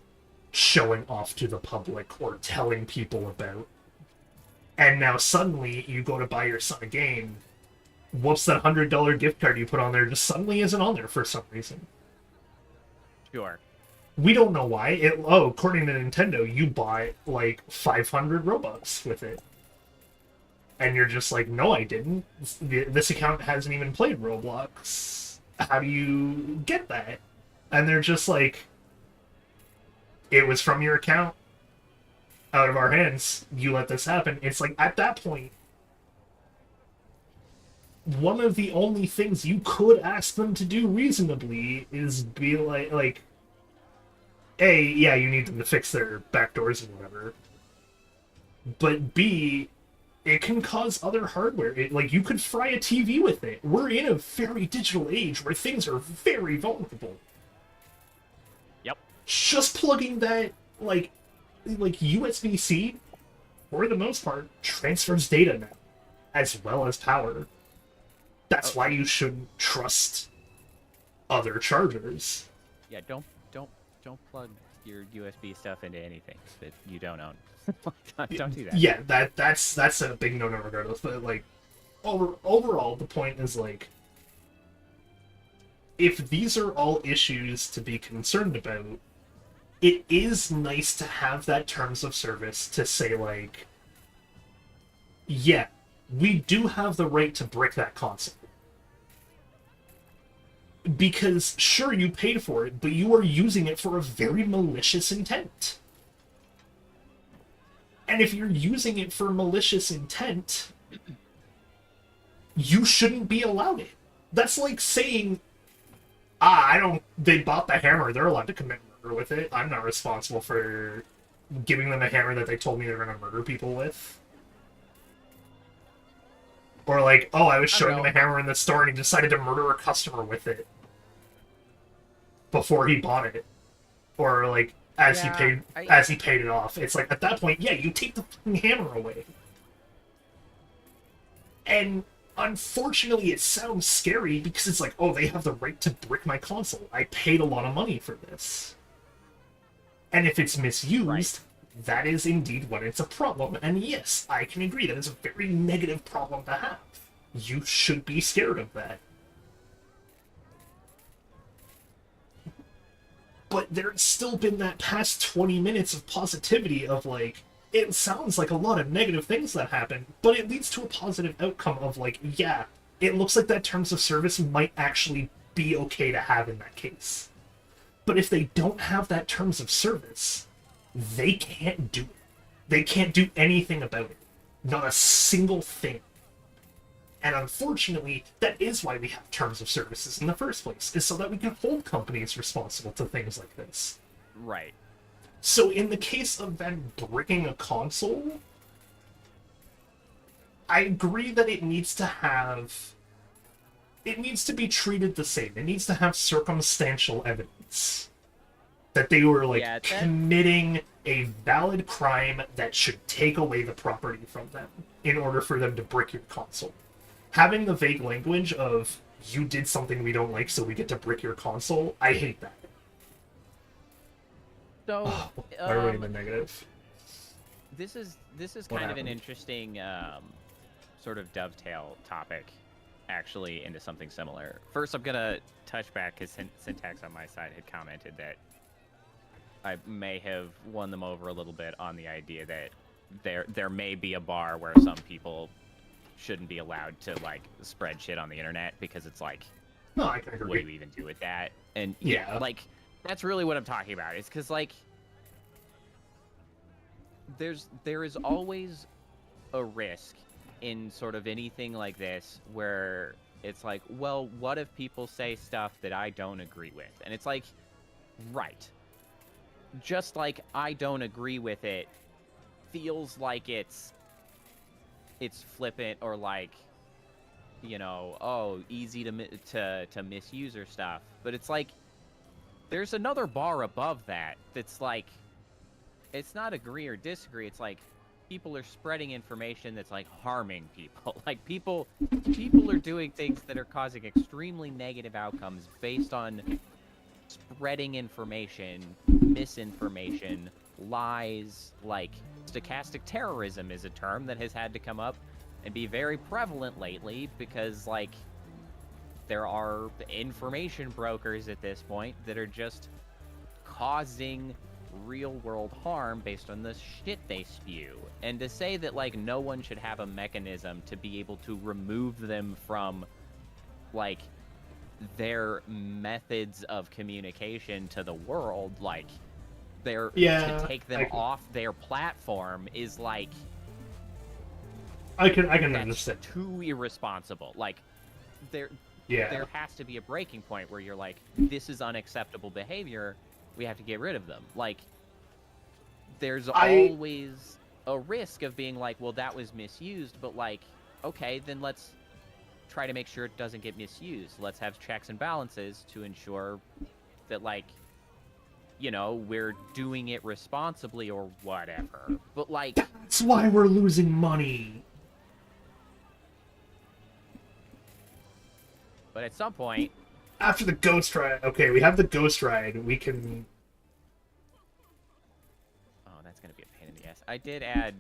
showing off to the public or telling people about? And now suddenly you go to buy your son a game, whoops, that $100 gift card you put on there just suddenly isn't on there for some reason. Sure. We don't know why. According to Nintendo, you bought like 500 Robux with it. And you're just like, no, I didn't. This account hasn't even played Roblox. How do you get that? And they're just like, it was from your account. Out of our hands. You let this happen. It's like, at that point, one of the only things you could ask them to do reasonably is be like, A, yeah, you need them to fix their backdoors and whatever. But B, it can cause other hardware. Like, you could fry a TV with it. We're in a very digital age where things are very vulnerable. Yep. Just plugging that, like USB-C, for the most part, transfers data now, as well as power. That's why you shouldn't trust other chargers. Yeah, don't plug your USB stuff into anything that you don't own. Don't do that. Yeah, that's a big no-no regardless. But like, overall, the point is like, if these are all issues to be concerned about, it is nice to have that terms of service to say like, yeah, we do have the right to brick that console. Because, sure, you paid for it, but you are using it for a very malicious intent. And if you're using it for malicious intent, you shouldn't be allowed it. That's like saying, they bought the hammer, they're allowed to commit murder with it. I'm not responsible for giving them a hammer that they told me they're going to murder people with. Or like, I was showing him a hammer in the store and he decided to murder a customer with it before he bought it. Or like, as he paid it off. It's like, at that point, yeah, you take the fucking hammer away. And unfortunately, it sounds scary because it's like, they have the right to brick my console. I paid a lot of money for this. And if it's misused, that is indeed when it's a problem. And yes, I can agree that is a very negative problem to have. You should be scared of that. But there's still been that past 20 minutes of positivity of like, it sounds like a lot of negative things that happen, but it leads to a positive outcome of like, yeah, it looks like that terms of service might actually be okay to have in that case. But if they don't have that terms of service, they can't do it. They can't do anything about it. Not a single thing. And unfortunately, that is why we have terms of services in the first place, is so that we can hold companies responsible to things like this. Right. So in the case of them bricking a console, I agree that it needs to be treated the same. It needs to have circumstantial evidence that they were, like, committing a valid crime that should take away the property from them in order for them to brick your console. Having the vague language of, you did something we don't like, so we get to brick your console, I hate that. So, why are we in the negative? This is kind of an interesting sort of dovetail topic, actually, into something similar. First, I'm gonna touch back because Syntax on my side had commented that I may have won them over a little bit on the idea that there may be a bar where some people shouldn't be allowed to, like, spread shit on the internet because it's like, no, I can agree. What do you even do with that? And yeah, like, that's really what I'm talking about. It's because, like, there is always a risk in sort of anything like this where it's like, well, what if people say stuff that I don't agree with? And it's like, right. Just like I don't agree with it feels like it's flippant or like, you know, oh, easy to misuse or stuff. But it's like, there's another bar above that that's like, it's not agree or disagree. It's like people are spreading information that's like harming people. Like people are doing things that are causing extremely negative outcomes based on spreading information, misinformation, lies. Like stochastic terrorism is a term that has had to come up and be very prevalent lately because, like, there are information brokers at this point that are just causing real-world harm based on the shit they spew. And to say that, like, no one should have a mechanism to be able to remove them from, like, their methods of communication to the world, like, to take them off their platform is, like... I can understand. Too irresponsible. Like, there has to be a breaking point where you're like, this is unacceptable behavior, we have to get rid of them. Like, there's always a risk of being like, well, that was misused, but, like, okay, then let's try to make sure it doesn't get misused. Let's have checks and balances to ensure that, like, you know, we're doing it responsibly or whatever. But, like... That's why we're losing money! But at some point... After the Ghost Ride... Okay, we have the Ghost Ride. We can... Oh, that's going to be a pain in the ass. I did add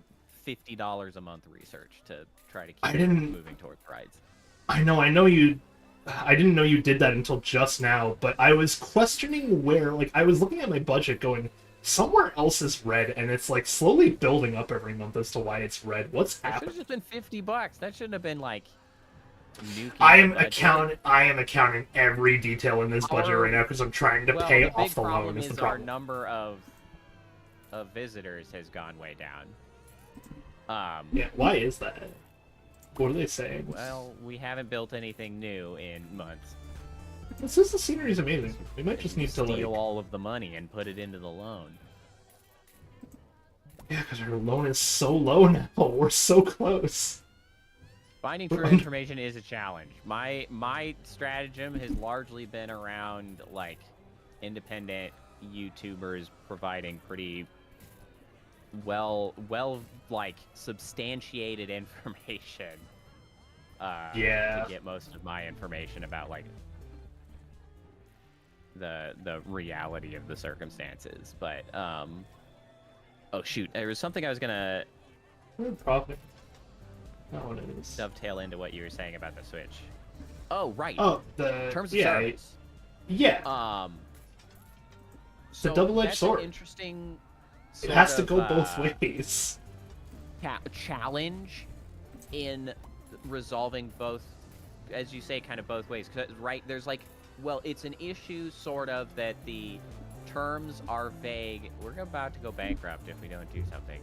$50 a month research to try to keep moving towards rides. I know you... I didn't know you did that until just now, but I was questioning where... Like, I was looking at my budget going, somewhere else is red, and it's, like, slowly building up every month as to why it's red. What's happening? It should have just been $50. That shouldn't have been, like... I am accounting every detail in this budget right now because I'm trying to pay off the loan. Is the problem? Our number of visitors has gone way down. Yeah, why is that? What are they saying? Well, we haven't built anything new in months. This is the scenery is amazing. We might just need to steal all of the money and put it into the loan. Yeah, because our loan is so low now. We're so close. Finding true information is a challenge. My stratagem has largely been around, like, independent YouTubers providing pretty well like substantiated information. To get most of my information about, like, the reality of the circumstances. But oh shoot, there was something I was gonna profit. What it is. Dovetail into what you were saying about the Switch. Oh, right. Oh, the terms of service. Yeah. So the double-edged sword. Interesting. It has to go both ways. Challenge in resolving both, as you say, kind of both ways. 'Cause, right, there's like, well, it's an issue sort of that the terms are vague. We're about to go bankrupt if we don't do something.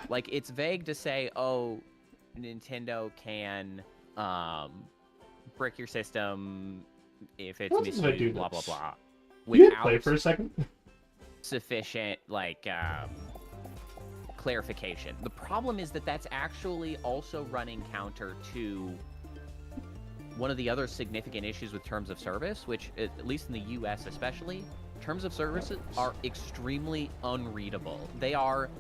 Like, it's vague to say, oh, Nintendo can brick your system if it's misused, blah blah blah, You play for a second. Sufficient like clarification. The problem is that that's actually also running counter to one of the other significant issues with terms of service, which, at least in the US especially, terms of services are extremely unreadable. They are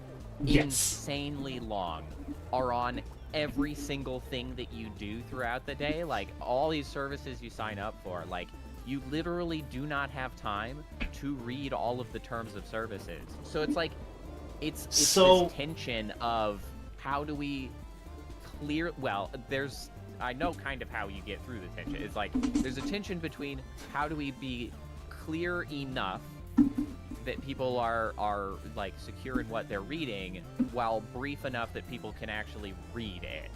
insanely long, are on every single thing that you do throughout the day. Like, all these services you sign up for, like, you literally do not have time to read all of the terms of services. So it's like, it's this tension of how do we clear... Well, I know kind of how you get through the tension. It's like, there's a tension between how do we be clear enough that people are like secure in what they're reading, while brief enough that people can actually read it.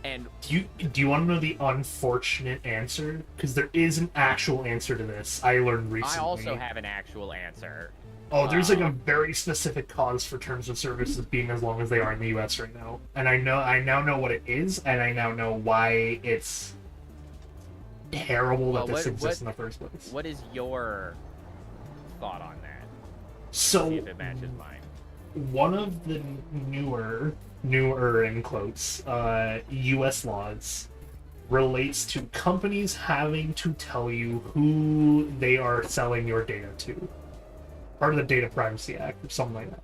And do you want to know the unfortunate answer? Because there is an actual answer to this. I learned recently. I also have an actual answer. Oh, there's like a very specific cause for terms of services being as long as they are in the US right now. And I now know what it is, and I now know why it's terrible that this exists in the first place. What is your thought on that? So, see if it matches mine. One of the newer in quotes, US laws relates to companies having to tell you who they are selling your data to. Part of the Data Privacy Act or something like that.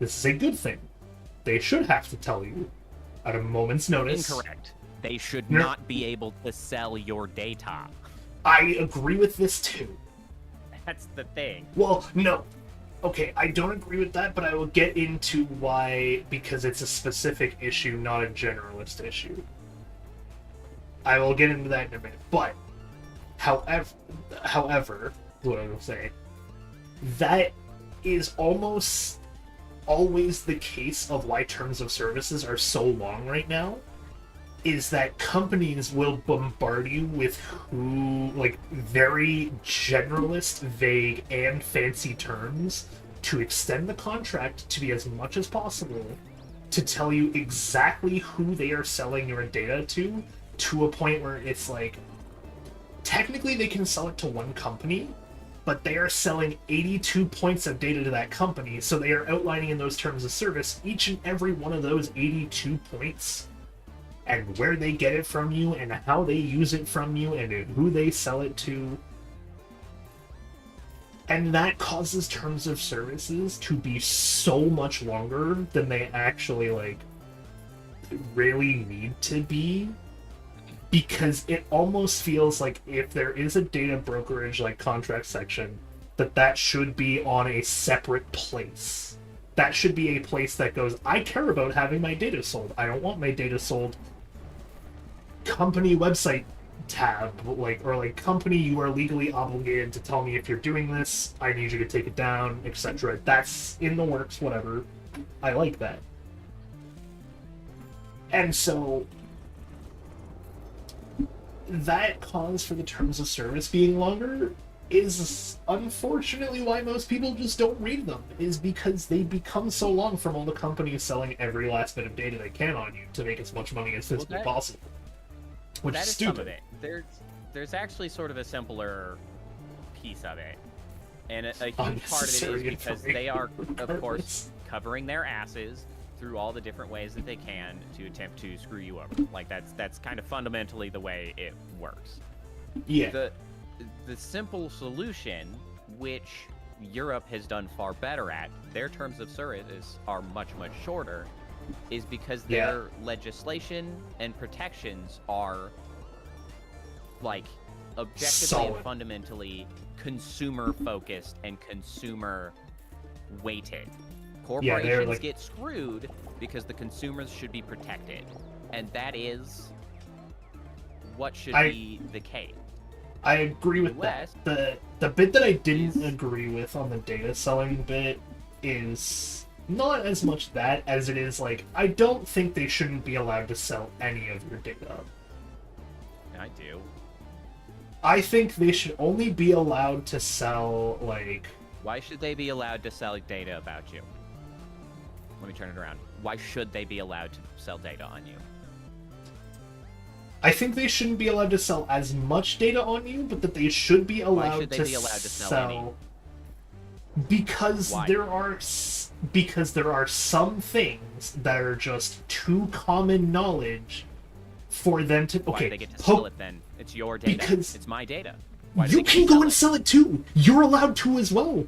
This is a good thing. They should have to tell you at a moment's notice. Incorrect. They should not be able to sell your data. I agree with this too. That's the thing. Well, no. Okay, I don't agree with that, but I will get into why, because it's a specific issue, not a generalist issue. I will get into that in a minute. But, however, what I will say, that is almost always the case of why terms of services are so long right now, is that companies will bombard you with very generalist, vague, and fancy terms to extend the contract to be as much as possible to tell you exactly who they are selling your data to a point where it's like, technically they can sell it to one company, but they are selling 82 points of data to that company, so they are outlining in those terms of service each and every one of those 82 points, and where they get it from you, and how they use it from you, and who they sell it to. And that causes terms of services to be so much longer than they actually, really need to be. Because it almost feels like if there is a data brokerage, contract section, that should be on a separate place. That should be a place that goes, I care about having my data sold. I don't want my data sold company website tab, or company, you are legally obligated to tell me if you're doing this, I need you to take it down, etc. That's in the works, whatever. I like that. And so that cause for the terms of service being longer is unfortunately why most people just don't read them, is because they become so long from all the companies selling every last bit of data they can on you to make as much money as physically possible. Which that is is stupid. some of it. There's actually sort of a simpler piece of it. And a huge part of it is because they are, of course, covering their asses through all the different ways that they can to attempt to screw you over. That's kind of fundamentally the way it works. Yeah. The simple solution, which Europe has done far better at, their terms of service are much, much shorter, is because their legislation and protections are, objectively solid and fundamentally consumer-focused and consumer-weighted. Corporations get screwed because the consumers should be protected, and that is what should be the case. I agree with that. The bit that I didn't agree with on the data selling bit is not as much that as it is I don't think they shouldn't be allowed to sell any of your data. I do. I think they should only be allowed to sell, like... Why should they be allowed to sell data about you? Let me turn it around. Why should they be allowed to sell data on you? I think they shouldn't be allowed to sell as much data on you, but that they should be allowed, Why should they be allowed to sell any? Because Why? there are some things that are just too common knowledge for them to... Why Okay, do they get to sell it then? It's your data. Because it's my data. Why do you they get can to go sell and it? sell it too. You're allowed to as well.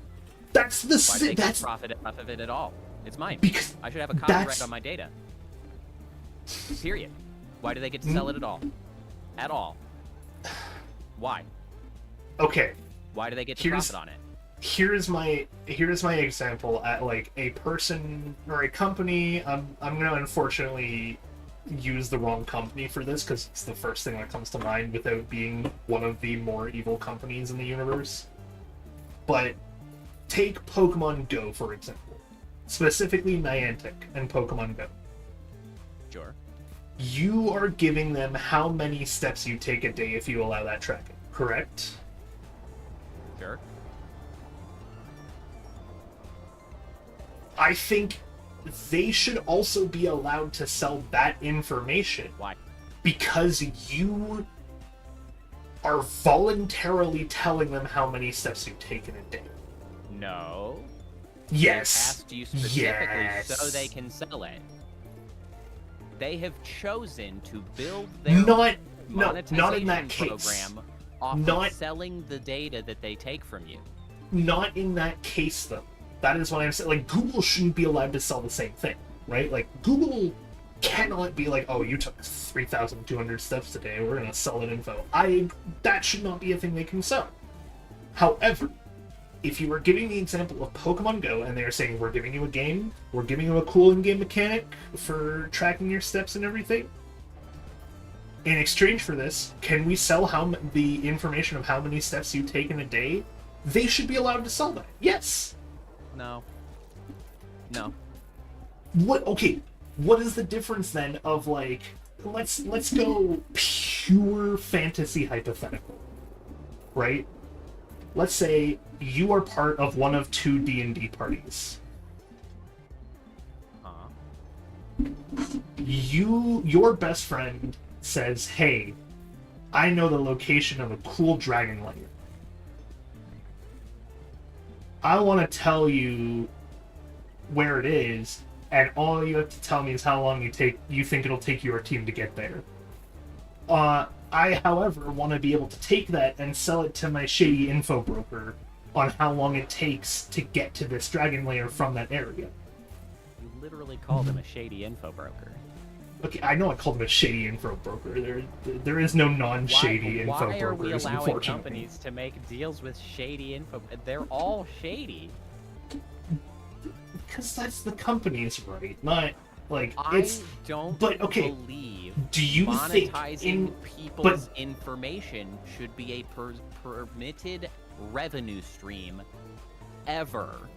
That's the... Why do they get That's... profit off of it at all? It's mine. Because I should have a copyright that's... on my data. Period. Why do they get to sell it at all? At all. Why? Okay. Why do they get to profit on it? Here's my example at like a person or a company. I'm gonna unfortunately use the wrong company for this because it's the first thing that comes to mind without being one of the more evil companies in the universe. But take Pokemon Go for example, specifically Niantic and Pokemon Go. Sure. You are giving them how many steps you take a day if you allow that tracking, correct? Sure. I think they should also be allowed to sell that information. Why? Because you are voluntarily telling them how many steps you take in a day. No. Yes. They asked you specifically Yes. so they can sell it. They have chosen to build their Not in monetization that case. program off of selling the data that they take from you. Not in that case, though. That is what I'm saying. Like, Google shouldn't be allowed to sell the same thing, right? Like, Google cannot be like, oh, you took 3,200 steps today, we're gonna sell that info. That should not be a thing they can sell. However, if you were giving the example of Pokemon Go, and they're saying, we're giving you a game, we're giving you a cool in-game mechanic for tracking your steps and everything, in exchange for this, can we sell the information of how many steps you take in a day? They should be allowed to sell that. Yes! No. No. What? Okay. What is the difference then of like? Let's go pure fantasy hypothetical, right? Let's say you are part of one of two D&D parties. Your best friend says, "Hey, I know the location of a cool dragon lair. I want to tell you where it is, and all you have to tell me is how long you think it'll take your team to get there. I, however, want to be able to take that and sell it to my shady info broker on how long it takes to get to this dragon lair from that area." You literally called him a shady info broker. Okay, I know I called him a shady info broker. There is no non-shady info brokers, Why are we allowing unfortunately. companies to make deals with shady info? They're all shady. Because that's the company's right, not like I don't believe do you monetizing think people's information should be a permitted revenue stream ever.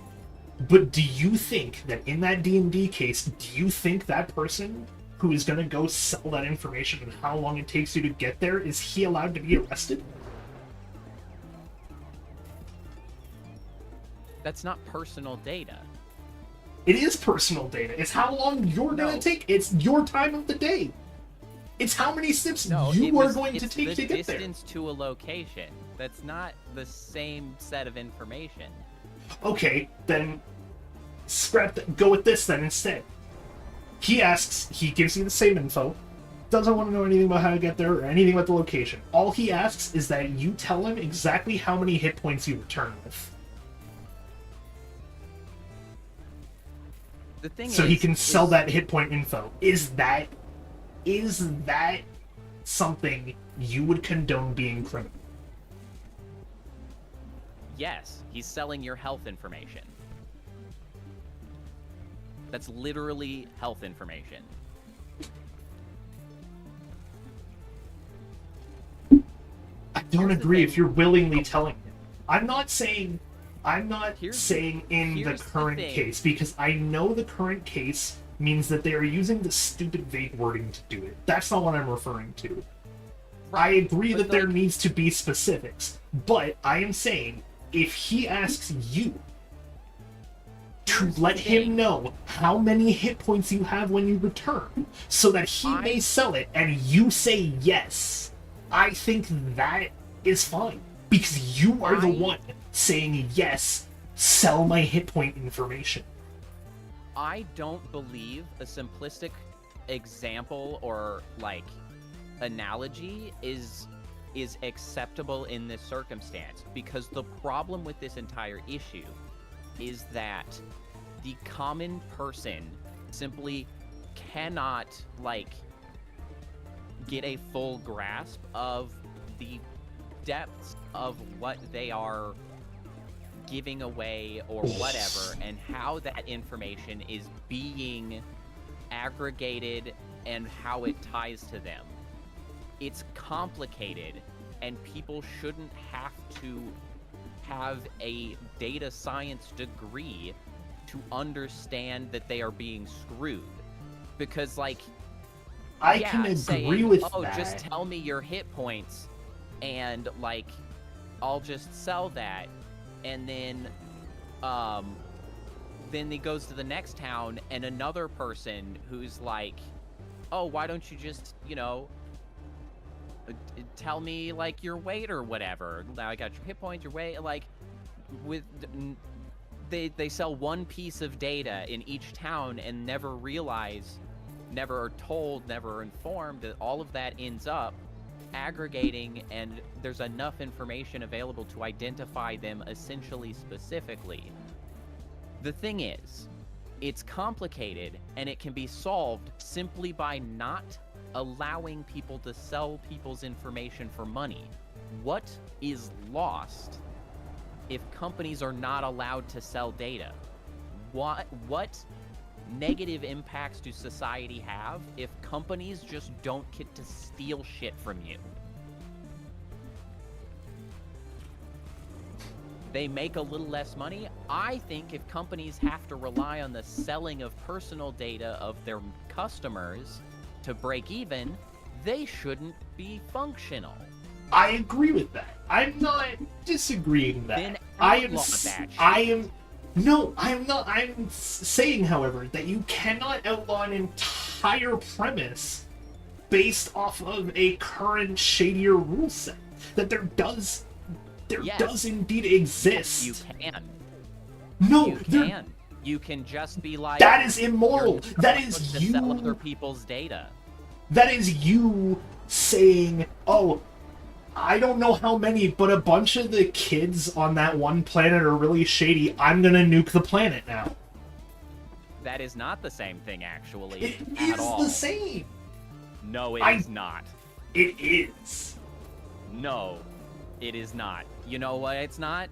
But do you think that in that D&D case, do you think that person who is going to go sell that information and how long it takes you to get there, is he allowed to be arrested? That's not personal data. It is personal data. It's how long you're going to take. It's your time of the day. It's how many steps you are going to take to get there. It's the distance to a location. That's not the same set of information. Okay, then go with this then instead. He gives you the same info, doesn't want to know anything about how to get there or anything about the location. All he asks is that you tell him exactly how many hit points you return with. The thing so he can sell that hit point info. Is that something you would condone being criminal? Yes, he's selling your health information. That's literally health information. I don't agree if you're willingly telling him. I'm not saying in the current case, because I know the current case means that they are using the stupid vague wording to do it. That's not what I'm referring to. I agree But, that there like- needs to be specifics, but I am saying if he asks you to Here's the let him thing. know how many hit points you have when you return, so that he may sell it, and you say yes, I think that is fine. Because you are the one saying yes, sell my hit point information. I don't believe a simplistic example or like analogy is acceptable in this circumstance, because the problem with this entire issue is that the common person simply cannot like get a full grasp of the depths of what they are giving away or whatever, and how that information is being aggregated and how it ties to them. It's complicated, and people shouldn't have to have a data science degree to understand that they are being screwed. Because, like, I can agree saying, with oh, that. just tell me your hit points, and, like, I'll just sell that, and then he goes to the next town, and another person who's like, oh, why don't you just, you know, tell me, like, your weight or whatever. Now I got your hit points, your weight, like, with... They sell one piece of data in each town and never realize, never are told, never are informed that all of that ends up aggregating, and there's enough information available to identify them essentially specifically. The thing is, it's complicated, and it can be solved simply by not allowing people to sell people's information for money. What is lost if companies are not allowed to sell data? What negative impacts do society have if companies just don't get to steal shit from you? They make a little less money. I think if companies have to rely on the selling of personal data of their customers to break even, they shouldn't be functional. I agree with that. I'm not disagreeing that. Then I am. outlaw that shit. I am. No, I'm not. I'm saying, however, that you cannot outlaw an entire premise based off of a current shadier rule set. That there does indeed exist. You can. No, You there- can. You can just be like, that is immoral. you're That trying is to sell other you. people's data. That is you saying, "Oh, I don't know how many, but a bunch of the kids on that one planet are really shady. I'm gonna nuke the planet now." That is not the same thing, actually, It at is all. the same. No, it I- is not. It is. No, it is not. You know what it's not?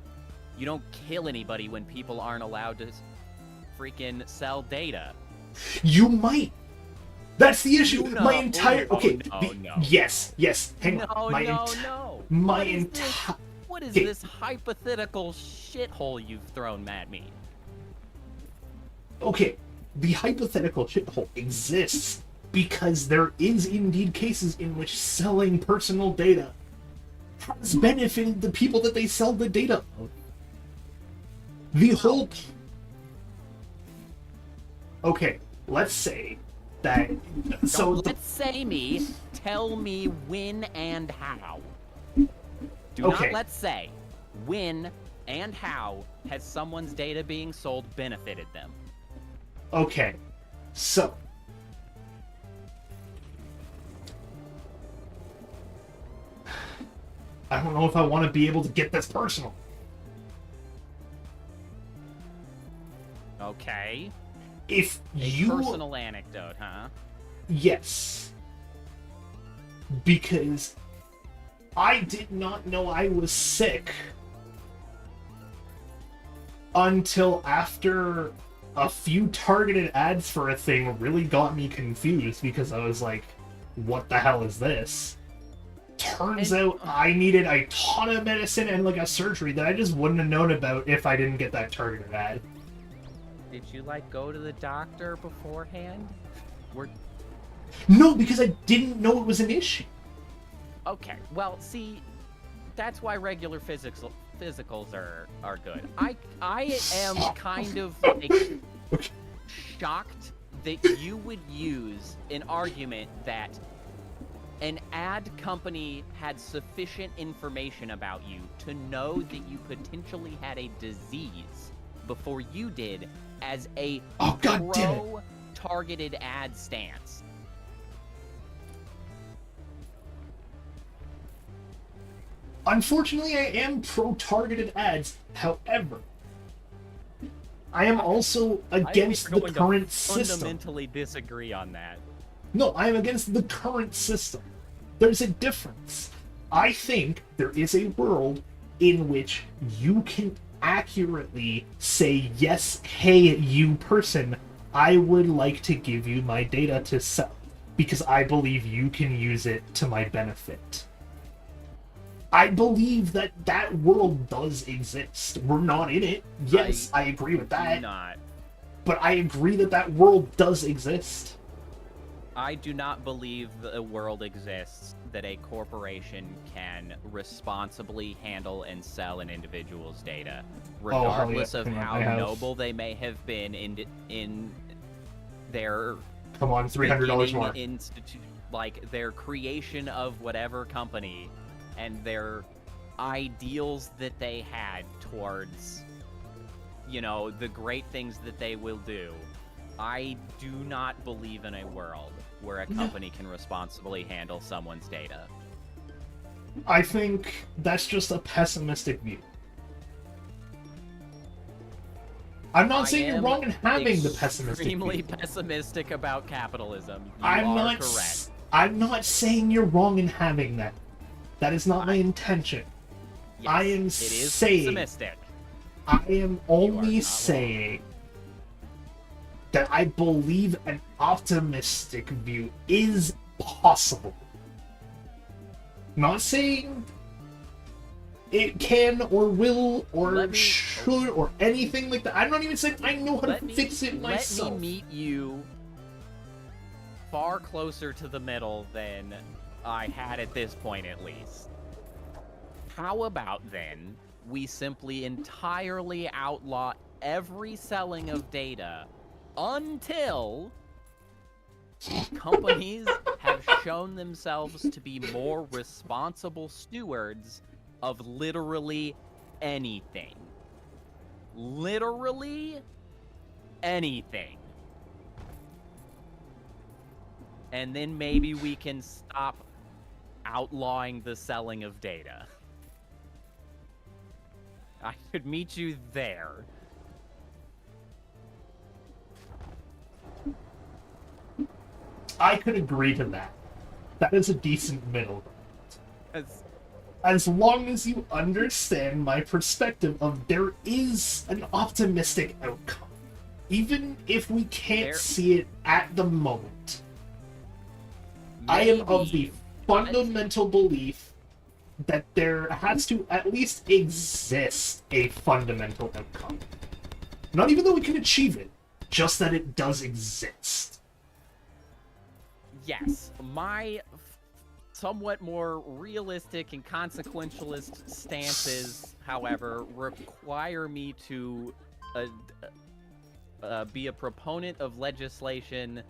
You don't kill anybody when people aren't allowed to freaking sell data. You might. That's the issue. No, My entire no, okay. no, no. Yes. Hang No, on. My no. My What is entire. this? What is Okay. this hypothetical shithole you've thrown at me? Okay, the hypothetical shithole exists because there is indeed cases in which selling personal data has benefited the people that they sell the data of. The whole... Okay, let's say that... So Don't the, let's say me. Tell me when and how. Do Okay. not let's say. When and how has someone's data being sold benefited them? okay, so... I don't know if I want to be able to get this personal. Okay. If A you... personal anecdote, huh? Yes. Because I did not know I was sick until after a few targeted ads for a thing really got me confused, because I was like, what the hell is this? Turns out I needed a ton of medicine and like a surgery that I just wouldn't have known about if I didn't get that targeted ad. Did you like go to the doctor beforehand? No, because I didn't know it was an issue. Okay, well, see, that's why regular physicals are good. I am kind of like shocked that you would use an argument that an ad company had sufficient information about you to know that you potentially had a disease before you did as a pro-targeted ad stance. Unfortunately, I am pro-targeted ads. However, I am also against the current system. Fundamentally disagree on that. No, I am against the current system. There's a difference. I think there is a world in which you can accurately say, yes, hey, you person, I would like to give you my data to sell, because I believe you can use it to my benefit. I believe that that world does exist. We're not in it. Yes, I agree with that. Not. But I agree that that world does exist. I do not believe the world exists that a corporation can responsibly handle and sell an individual's data, regardless of how noble they may have been in their come on, $300 more. Like their creation of whatever company and their ideals that they had towards, you know, the great things that they will do. I do not believe in a world where a company can responsibly handle someone's data. I think that's just a pessimistic view. I'm not saying you're wrong in having the pessimistic view. Extremely pessimistic about capitalism. I'm not correct. I'm not saying you're wrong in having that. That is not my intention. Yes, I am it is saying. pessimistic. I am only saying that I believe an optimistic view is possible. Not saying it can or will or should or anything like that. I'm not even saying I know how to fix it myself. Let me meet you far closer to the middle than I had at this point, at least. How about then we simply entirely outlaw every selling of data until companies have shown themselves to be more responsible stewards of literally anything. Literally anything. And then maybe we can stop outlawing the selling of data. I could meet you there. I could agree to that. That is a decent middle ground. As long as you understand my perspective of there is an optimistic outcome. Even if we can't see it at the moment. I am of the fundamental belief that there has to at least exist a fundamental outcome. Not even that we can achieve it, just that it does exist. Yes, my somewhat more realistic and consequentialist stances, however, require me to be a proponent of legislation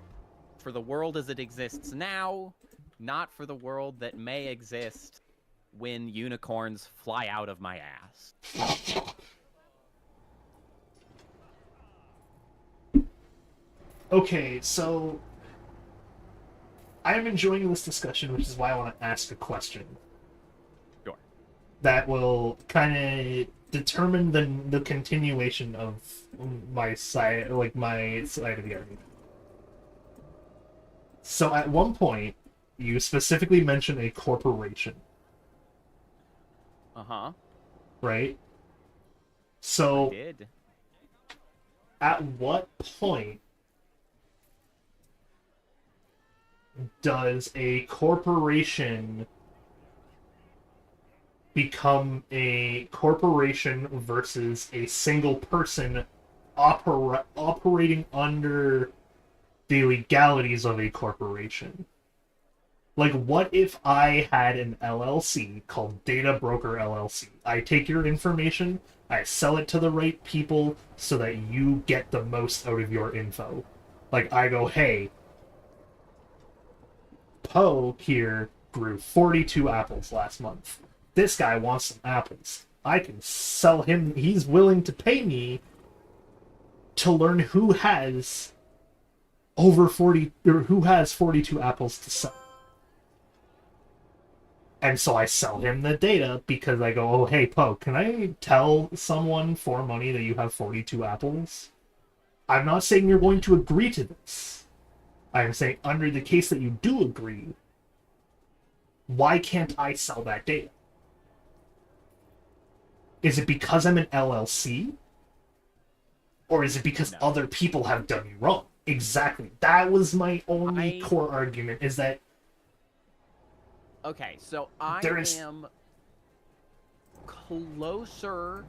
for the world as it exists now, not for the world that may exist when unicorns fly out of my ass. Okay, so I am enjoying this discussion, which is why I want to ask a question. Sure. That will kind of determine the continuation of my side, like my side of the argument. So at one point, you specifically mentioned a corporation. Uh-huh. Right? So I did. At what point does a corporation become a corporation versus a single person operating under the legalities of a corporation? Like, what if I had an LLC called Data Broker LLC? I take your information, I sell it to the right people so that you get the most out of your info. Like, I go, hey, Poe here grew 42 apples last month. This guy wants some apples. I can sell him, he's willing to pay me to learn who has over 40, or who has 42 apples to sell. And so I sell him the data because I go, oh, hey, Poe, can I tell someone for money that you have 42 apples? I'm not saying you're going to agree to this. I'm saying under the case that you do agree, why can't I sell that data? Is it because I'm an LLC? Or is it because other people have done me wrong? Exactly. That was my only core argument, is that okay, so I am closer.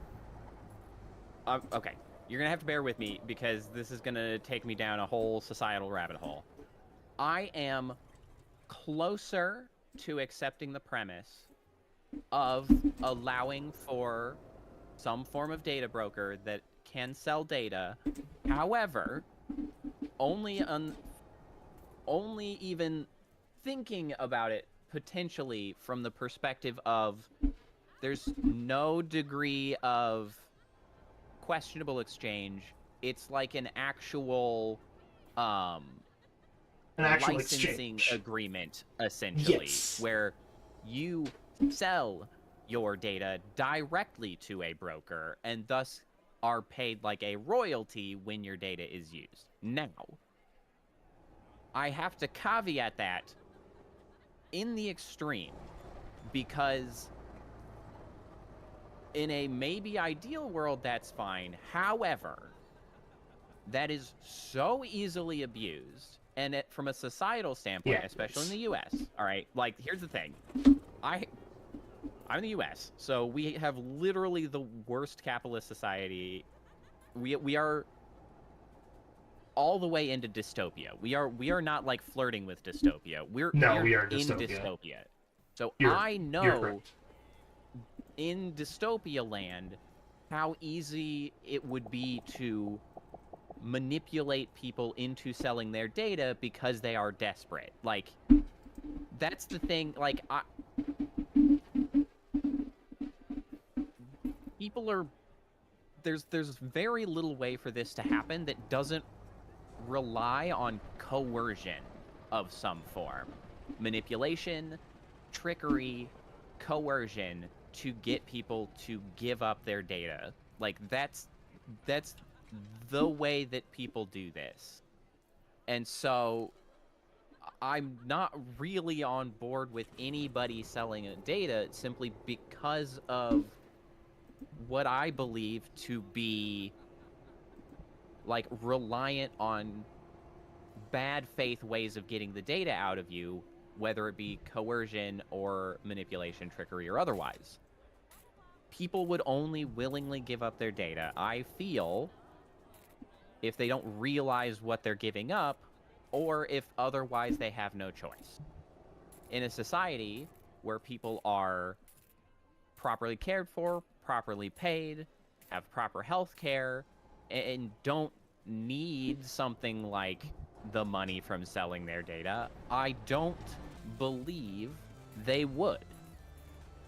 Okay, you're gonna have to bear with me because this is gonna take me down a whole societal rabbit hole. I am closer to accepting the premise of allowing for some form of data broker that can sell data. However, only even thinking about it potentially from the perspective of there's no degree of questionable exchange. It's like an actual licensing exchange agreement, essentially, yes. where you sell your data directly to a broker and thus are paid like a royalty when your data is used. Now, I have to caveat that in the extreme, because in a maybe ideal world, that's fine. However, that is so easily abused, and from a societal standpoint, especially in the U.S., all right, like, here's the thing. I'm in the U.S., so we have literally the worst capitalist society. We are all the way into dystopia. We are not like flirting with dystopia. We are in dystopia. So I know in dystopia land how easy it would be to manipulate people into selling their data because they are desperate. Like, that's the thing. Like, people are there's very little way for this to happen that doesn't rely on coercion of some form. Manipulation, trickery, coercion to get people to give up their data. Like, that's the way that people do this. And so I'm not really on board with anybody selling data simply because of what I believe to be like reliant on bad faith ways of getting the data out of you, whether it be coercion or manipulation, trickery, or otherwise. People would only willingly give up their data, I feel, if they don't realize what they're giving up, or if otherwise they have no choice. In a society where people are properly cared for, properly paid, have proper health care, and don't need something like the money from selling their data, I don't believe they would.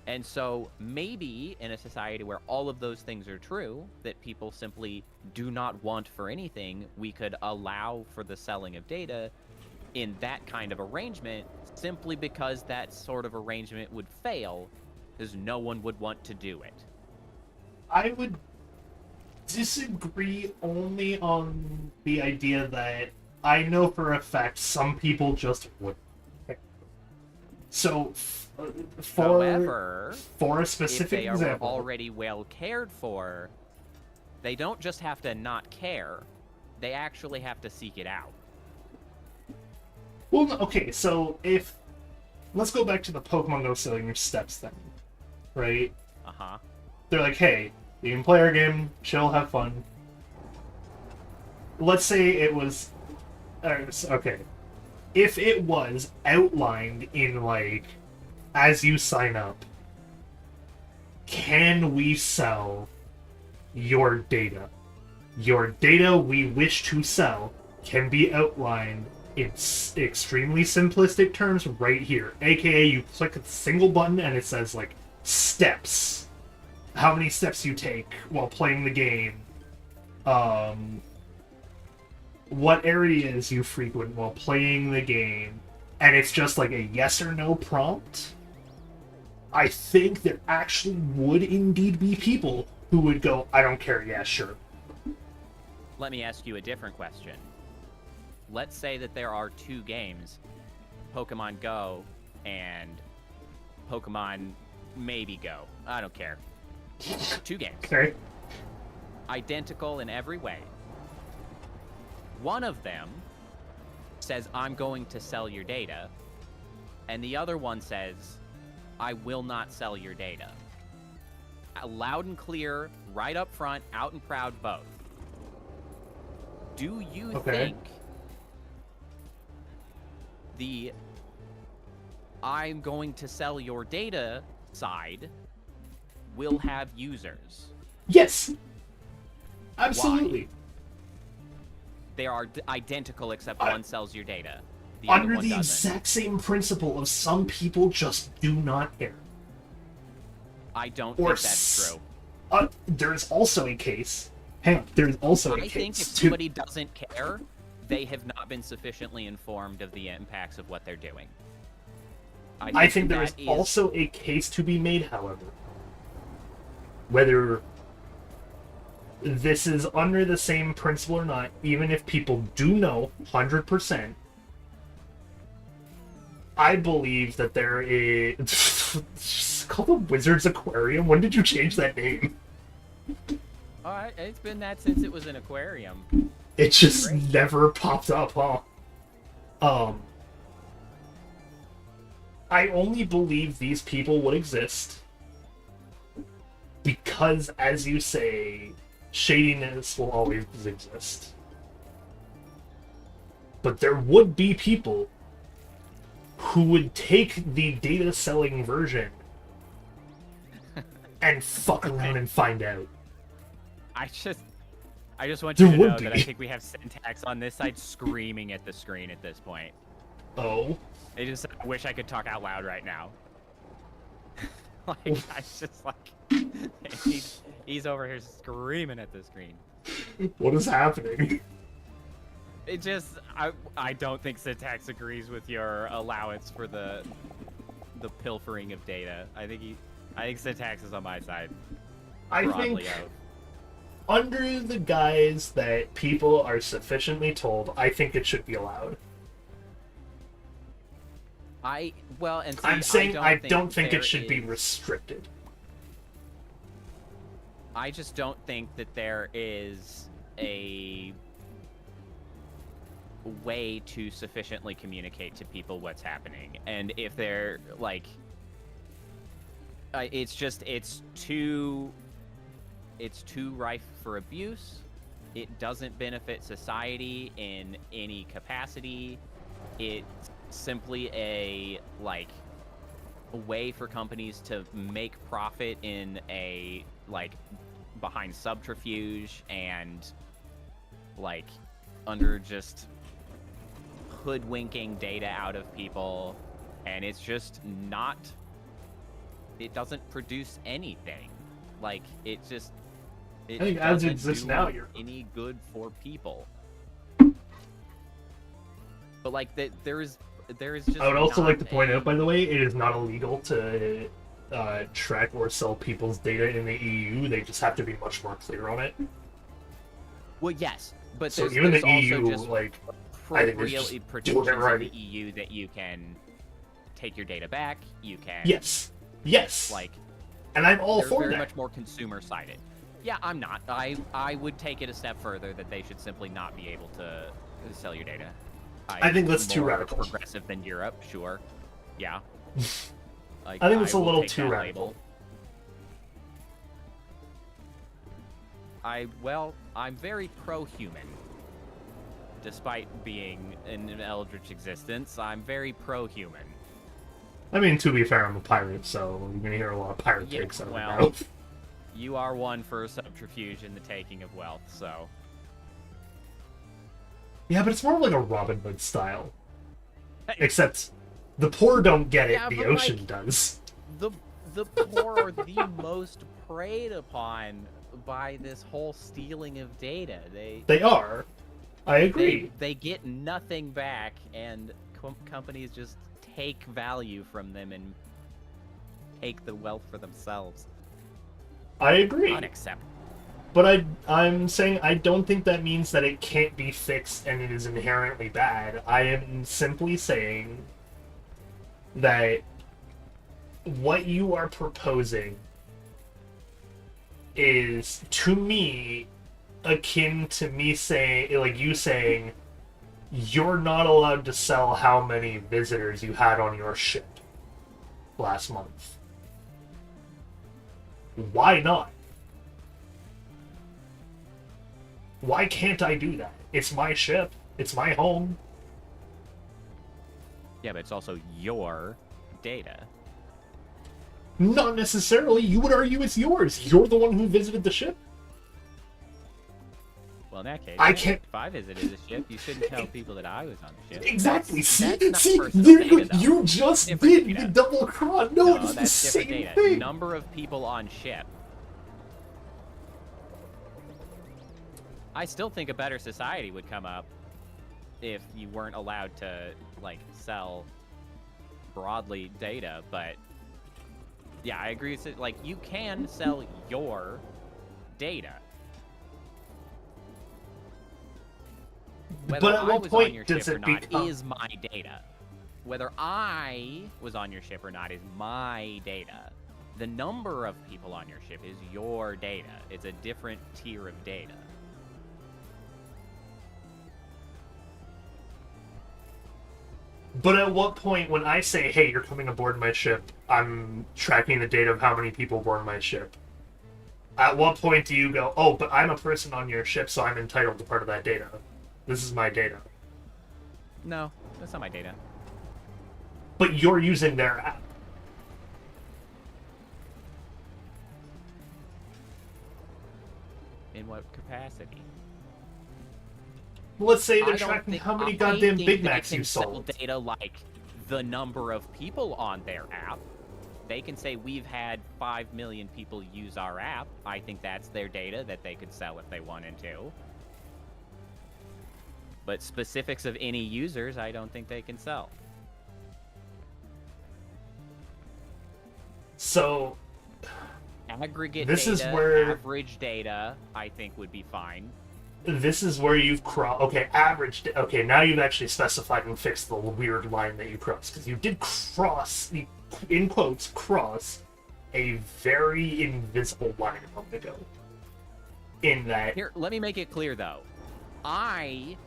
And so maybe in a society where all of those things are true, that people simply do not want for anything, we could allow for the selling of data in that kind of arrangement, simply because that sort of arrangement would fail, because no one would want to do it. I would disagree only on the idea that I know for a fact some people just wouldn't. So, however, for a specific if they example, are already well cared for, they don't just have to not care, they actually have to seek it out. Well, okay, so if... Let's go back to the Pokemon Go selling your steps thing, right? Uh-huh. They're like, hey, you can play our game, chill, have fun. Let's say it was... Okay. if it was outlined in, like, as you sign up, can we sell your data? Your data we wish to sell can be outlined in extremely simplistic terms right here. AKA, you click a single button and it says, like, steps. How many steps you take while playing the game. What areas you frequent while playing the game. And it's just like a yes or no prompt. I think there actually would indeed be people who would go, I don't care, yeah, sure. Let me ask you a different question. Let's say that there are two games, Pokemon Go and Pokemon maybe Go. I don't care. Two games. Okay. Identical in every way. One of them says, I'm going to sell your data, and the other one says, I will not sell your data. Loud and clear, right up front, out and proud both. Do you think the I'm going to sell your data side will have users? Yes. Absolutely. Why? They are identical except one sells your data. Under the exact same principle of some people just do not care. I don't think that's true. There's also a case. Hang on, there's also a case. I think if somebody doesn't care, they have not been sufficiently informed of the impacts of what they're doing. I think there is also a case to be made, however. Whether this is under the same principle or not, even if people do know 100%, I believe that there is... It's called the Wizard's Aquarium? When did you change that name? Alright, it's been that since it was an aquarium. It just never popped up, huh? I only believe these people would exist because, as you say, shadiness will always exist. But there would be people who would take the data selling version and fuck around and find out. I just want you to know that I think we have syntax on this side screaming at the screen at this point. Oh? I wish I could talk out loud right now. Like, I just like... he's over here screaming at the screen. What is happening? It just... I don't think syntax agrees with your allowance for the pilfering of data. I think syntax is on my side. I think... Under the guise that people are sufficiently told, I think it should be allowed. I'm saying I don't think it should be restricted. I just don't think that there is a way to sufficiently communicate to people what's happening. And if they're, like... it's too rife for abuse. It doesn't benefit society in any capacity. It's simply a way for companies to make profit in a behind subterfuge and under just hoodwinking data out of people, and it's just not. It doesn't produce anything. It I think as it exists now, you're any good for people. But there is just. I would also like to point out, by the way, it is not illegal to track or sell people's data in the EU. They just have to be much more clear on it. Well, yes, but so even the EU, I think there's just protections in the EU that you can take your data back. You can. Yes. And I'm all for that. They're very much more consumer-sided. Yeah, I'm not. I would take it a step further that they should simply not be able to sell your data. I think that's too radical. Progressive than Europe, sure. Yeah. I think it's a little too radical. I'm very pro-human. despite being in an eldritch existence, I'm very pro-human. I mean, to be fair, I'm a pirate, so you're gonna hear a lot of pirate Yeah, takes out of my well, mouth. you are one for subterfuge in the taking of wealth, so... Yeah, but it's more like a Robin Hood style. Except the poor don't get it, Yeah, the but, ocean like, does. The poor are the most preyed upon by this whole stealing of data. They are. I agree. They get nothing back, and companies just take value from them and take the wealth for themselves. I agree. Unacceptable. But I'm saying I don't think that means that it can't be fixed and it is inherently bad. I am simply saying that what you are proposing is, to me, akin to me saying, like you saying, you're not allowed to sell how many visitors you had on your ship last month. Why not? Why can't I do that? It's my ship. It's my home. Yeah, but it's also your data. Not necessarily. You would argue it's yours. You're the one who visited the ship. Well, in that case, I can't. if I visited the ship, you shouldn't tell people that I was on the ship. Exactly. That's not See, personal there data, though. you just Different did data. the double cross. No, it's the that's same different data. thing. Number of people on ship. I still think a better society would come up if you weren't allowed to, like, sell broadly data, but yeah, I agree with it. Like, you can sell your data. Whether But at I what was point on your does ship or it not become... is my data. Whether I was on your ship or not is my data. The number of people on your ship is your data. It's a different tier of data. But at what point, when I say, hey, you're coming aboard my ship, I'm tracking the data of how many people were on my ship. At what point do you go, oh, but I'm a person on your ship, so I'm entitled to part of that data? This is my data. No, that's not my data. But you're using their app. In what capacity? Let's say I they're don't tracking think- how many I goddamn think Big they Macs can you sell sold. data like the number of people on their app. They can say we've had 5 million people use our app. I think that's their data that they could sell if they wanted to. But specifics of any users, I don't think they can sell. So, Aggregate this data, is where... average data, I think would be fine. This is where you've crossed... Okay, average... Okay, now you've actually specified and fixed the weird line that you crossed. Because you did cross, in quotes, cross a very invisible line a moment ago. In that... Here, let me make it clear, though. I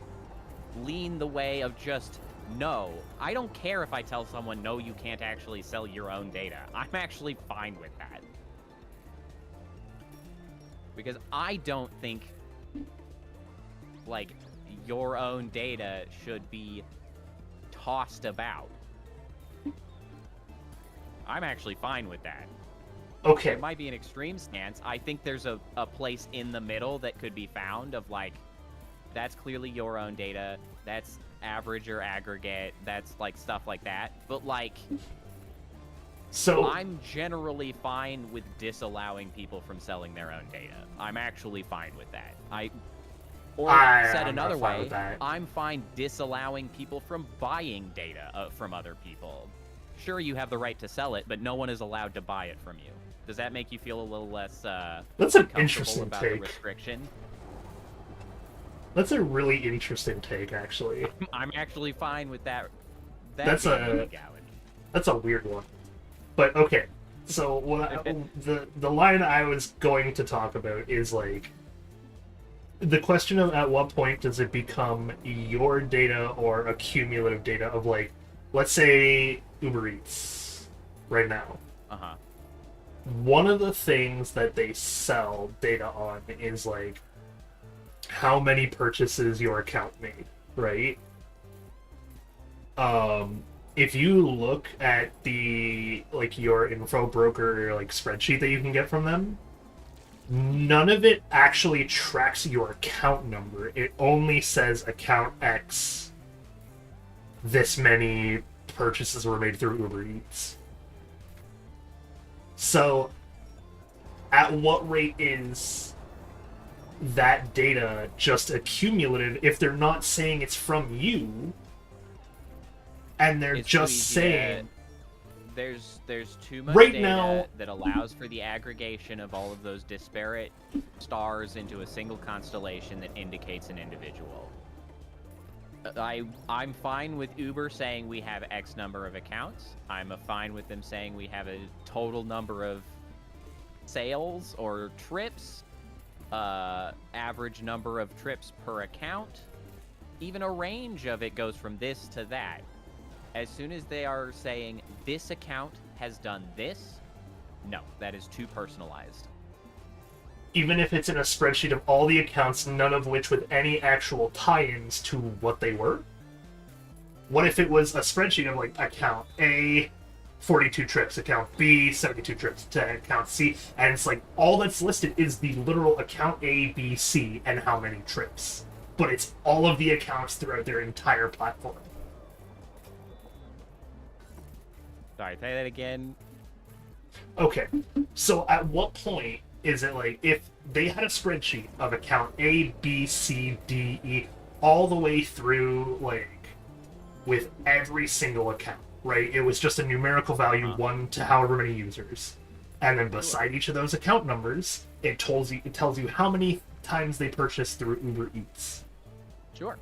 lean the way of just, no. I don't care if I tell someone, no, you can't actually sell your own data. I'm actually fine with that. Because I don't think, like, your own data should be tossed about. I'm actually fine with that. Okay. It might be an extreme stance. I think there's a place in the middle that could be found of, like, that's clearly your own data, that's average or aggregate, that's, like, stuff like that. But, like, So... I'm generally fine with disallowing people from selling their own data. I'm actually fine with that. Said I'm not another fine way, with that. I'm fine disallowing people from buying data from other people. Sure, you have the right to sell it, but no one is allowed to buy it from you. Does that make you feel a little less That's an uncomfortable interesting about take. the restriction? That's a really interesting take, actually. I'm actually fine with that. That's being a- legality. That's a weird one. But, okay. So, the line I was going to talk about is, like, the question of at what point does it become your data or accumulative data of, like, let's say Uber Eats right now. Uh-huh. One of the things that they sell data on is, like, how many purchases your account made. right? If you look at the like your info broker like spreadsheet that you can get from them, none of it actually tracks your account number. It only says account X. This many purchases were made through Uber Eats. So, at what rate is that data just accumulative if they're not saying it's from you? And they're It's just too easy saying there's too much right data now that allows for the aggregation of all of those disparate stars into a single constellation that indicates an individual. I'm fine with Uber saying we have X number of accounts. I'm fine with them saying we have a total number of sales or trips, average number of trips per account. Even a range of it goes from this to that. As soon as they are saying this account has done this, no, that is too personalized. even if it's in a spreadsheet of all the accounts, none of which with any actual tie-ins to what they were? What if it was a spreadsheet of like account A, 42 trips, account B, 72 trips, to account C, and it's like all that's listed is the literal account A, B, C, and how many trips. But it's all of the accounts throughout their entire platform. Sorry, say that again. Okay, so at what point is it like if they had a spreadsheet of account A, B, C, D, E, all the way through like with every single account, right? It was just a numerical value, 1 to however many users, and then beside each of those account numbers, it tells you how many times they purchased through Uber Eats. Sure.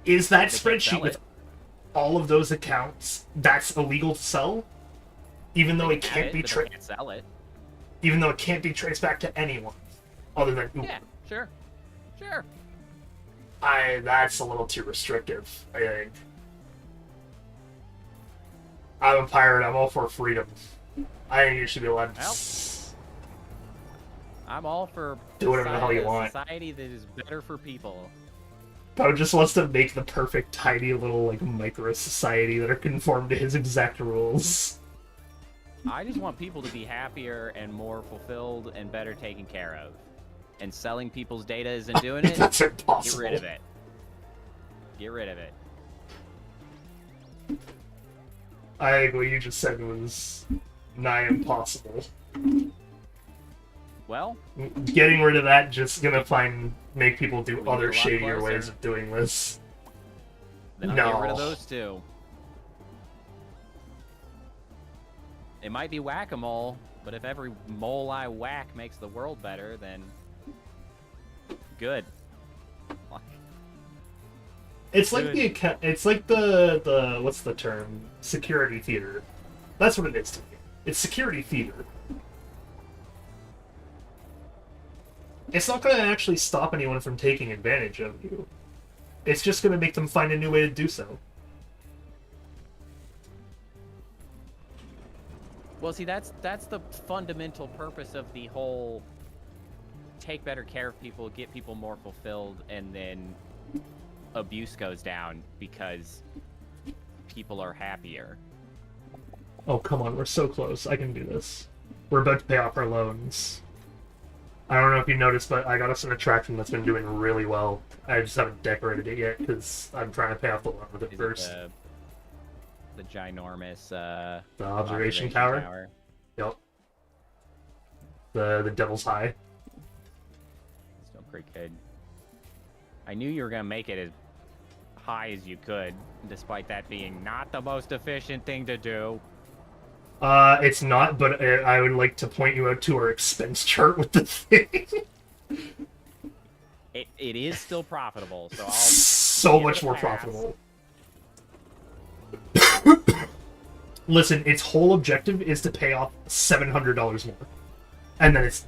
Is that They can't spreadsheet sell with it. all of those accounts that's illegal to sell, even though They it can can't have be but they can't sell it. even though it can't be traced back to anyone other than Uber? Yeah, sure. Sure. That's a little too restrictive, I think. I'm a pirate, I'm all for freedom. I think you should be allowed to Well, I'm all for do whatever the hell you a want. society that is better for people. Poe just wants to make the perfect tiny little like micro society that are conformed to his exact rules. I just want people to be happier and more fulfilled and better taken care of. And selling people's data isn't doing it. That's impossible. Get rid of it. Get rid of it. I think what you just said was nigh impossible. Well, Getting rid of that just gonna make people do We other get a lot shadier closer. ways of doing this. then I'll get rid of those two. It might be whack-a-mole, but if every mole I whack makes the world better, then good. It's like Good. the account. It's like the what's the term? Security theater. That's what it is to me. It's security theater. It's not going to actually stop anyone from taking advantage of you. It's just going to make them find a new way to do so. Well, see, that's the fundamental purpose of the whole take better care of people, get people more fulfilled, and then abuse goes down because people are happier. Oh, come on. We're so close. I can do this. We're about to pay off our loans. I don't know if you noticed, but I got us an attraction that's been doing really well. I just haven't decorated it yet because I'm trying to pay off the loan with it Is first. it the ginormous The observation tower. Yep. The Devil's High. Still pretty good. I knew you were gonna make it as high as you could, despite that being not the most efficient thing to do. It's not, but I would like to point you out to our expense chart with the thing. It is still profitable, so I'll So give it much a more pass. profitable. Listen, its whole objective is to pay off $700 more. And then it's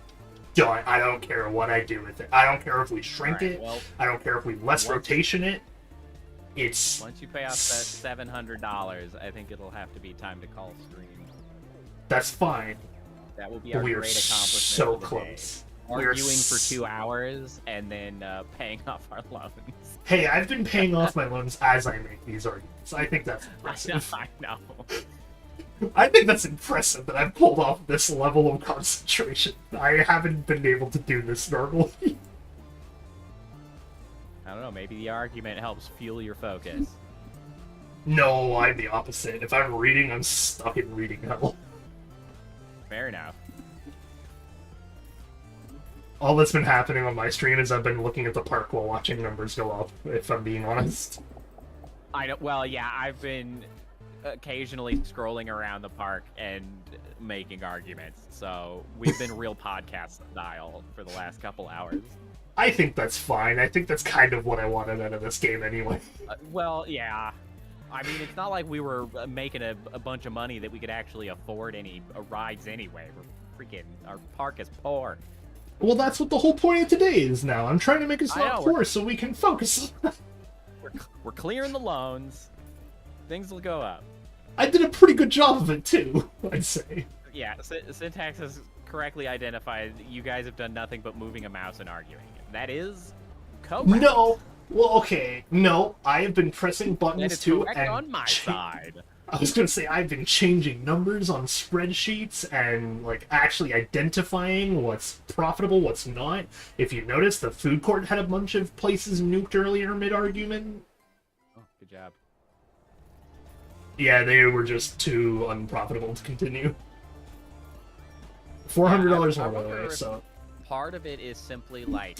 done. I don't care what I do with it. I don't care if we shrink Alright, it. well, I don't care if we less once- rotation it. It's... once you pay off that $700, I think it'll have to be time to call stream. That's fine. That will be But our we great are accomplishment so for the day. close. arguing for 2 hours and then paying off our loans. Hey, I've been paying off my loans as I make these arguments. I think that's impressive. I know. I think that's impressive that I've pulled off this level of concentration. I haven't been able to do this normally. I don't know, maybe the argument helps fuel your focus. No, I'm the opposite. If I'm reading, I'm stuck in reading hell. Fair enough. All that's been happening on my stream is I've been looking at the park while watching numbers go up, if I'm being honest. Well, yeah, I've been occasionally scrolling around the park and making arguments, so we've been real podcast style for the last couple hours. I think that's fine. I think that's kind of what I wanted out of this game anyway. Well, yeah. I mean, it's not like we were making a bunch of money that we could actually afford any rides anyway. Our park is poor. Well, that's what the whole point of today is now. I'm trying to make us not poor so we can focus. We're clearing the loans. Things will go up. I did a pretty good job of it, too, I'd say. Yeah, Syntax has correctly identified that you guys have done nothing but moving a mouse and arguing. That is correct. No! Well, okay. No, I have been pressing buttons, too, and... on my side. I was gonna say, I've been changing numbers on spreadsheets and, like, actually identifying what's profitable, what's not. If you notice, the food court had a bunch of places nuked earlier mid-argument. Oh, good job. Yeah, they were just too unprofitable to continue. $400 more, by the way, so... Part of it is simply, like...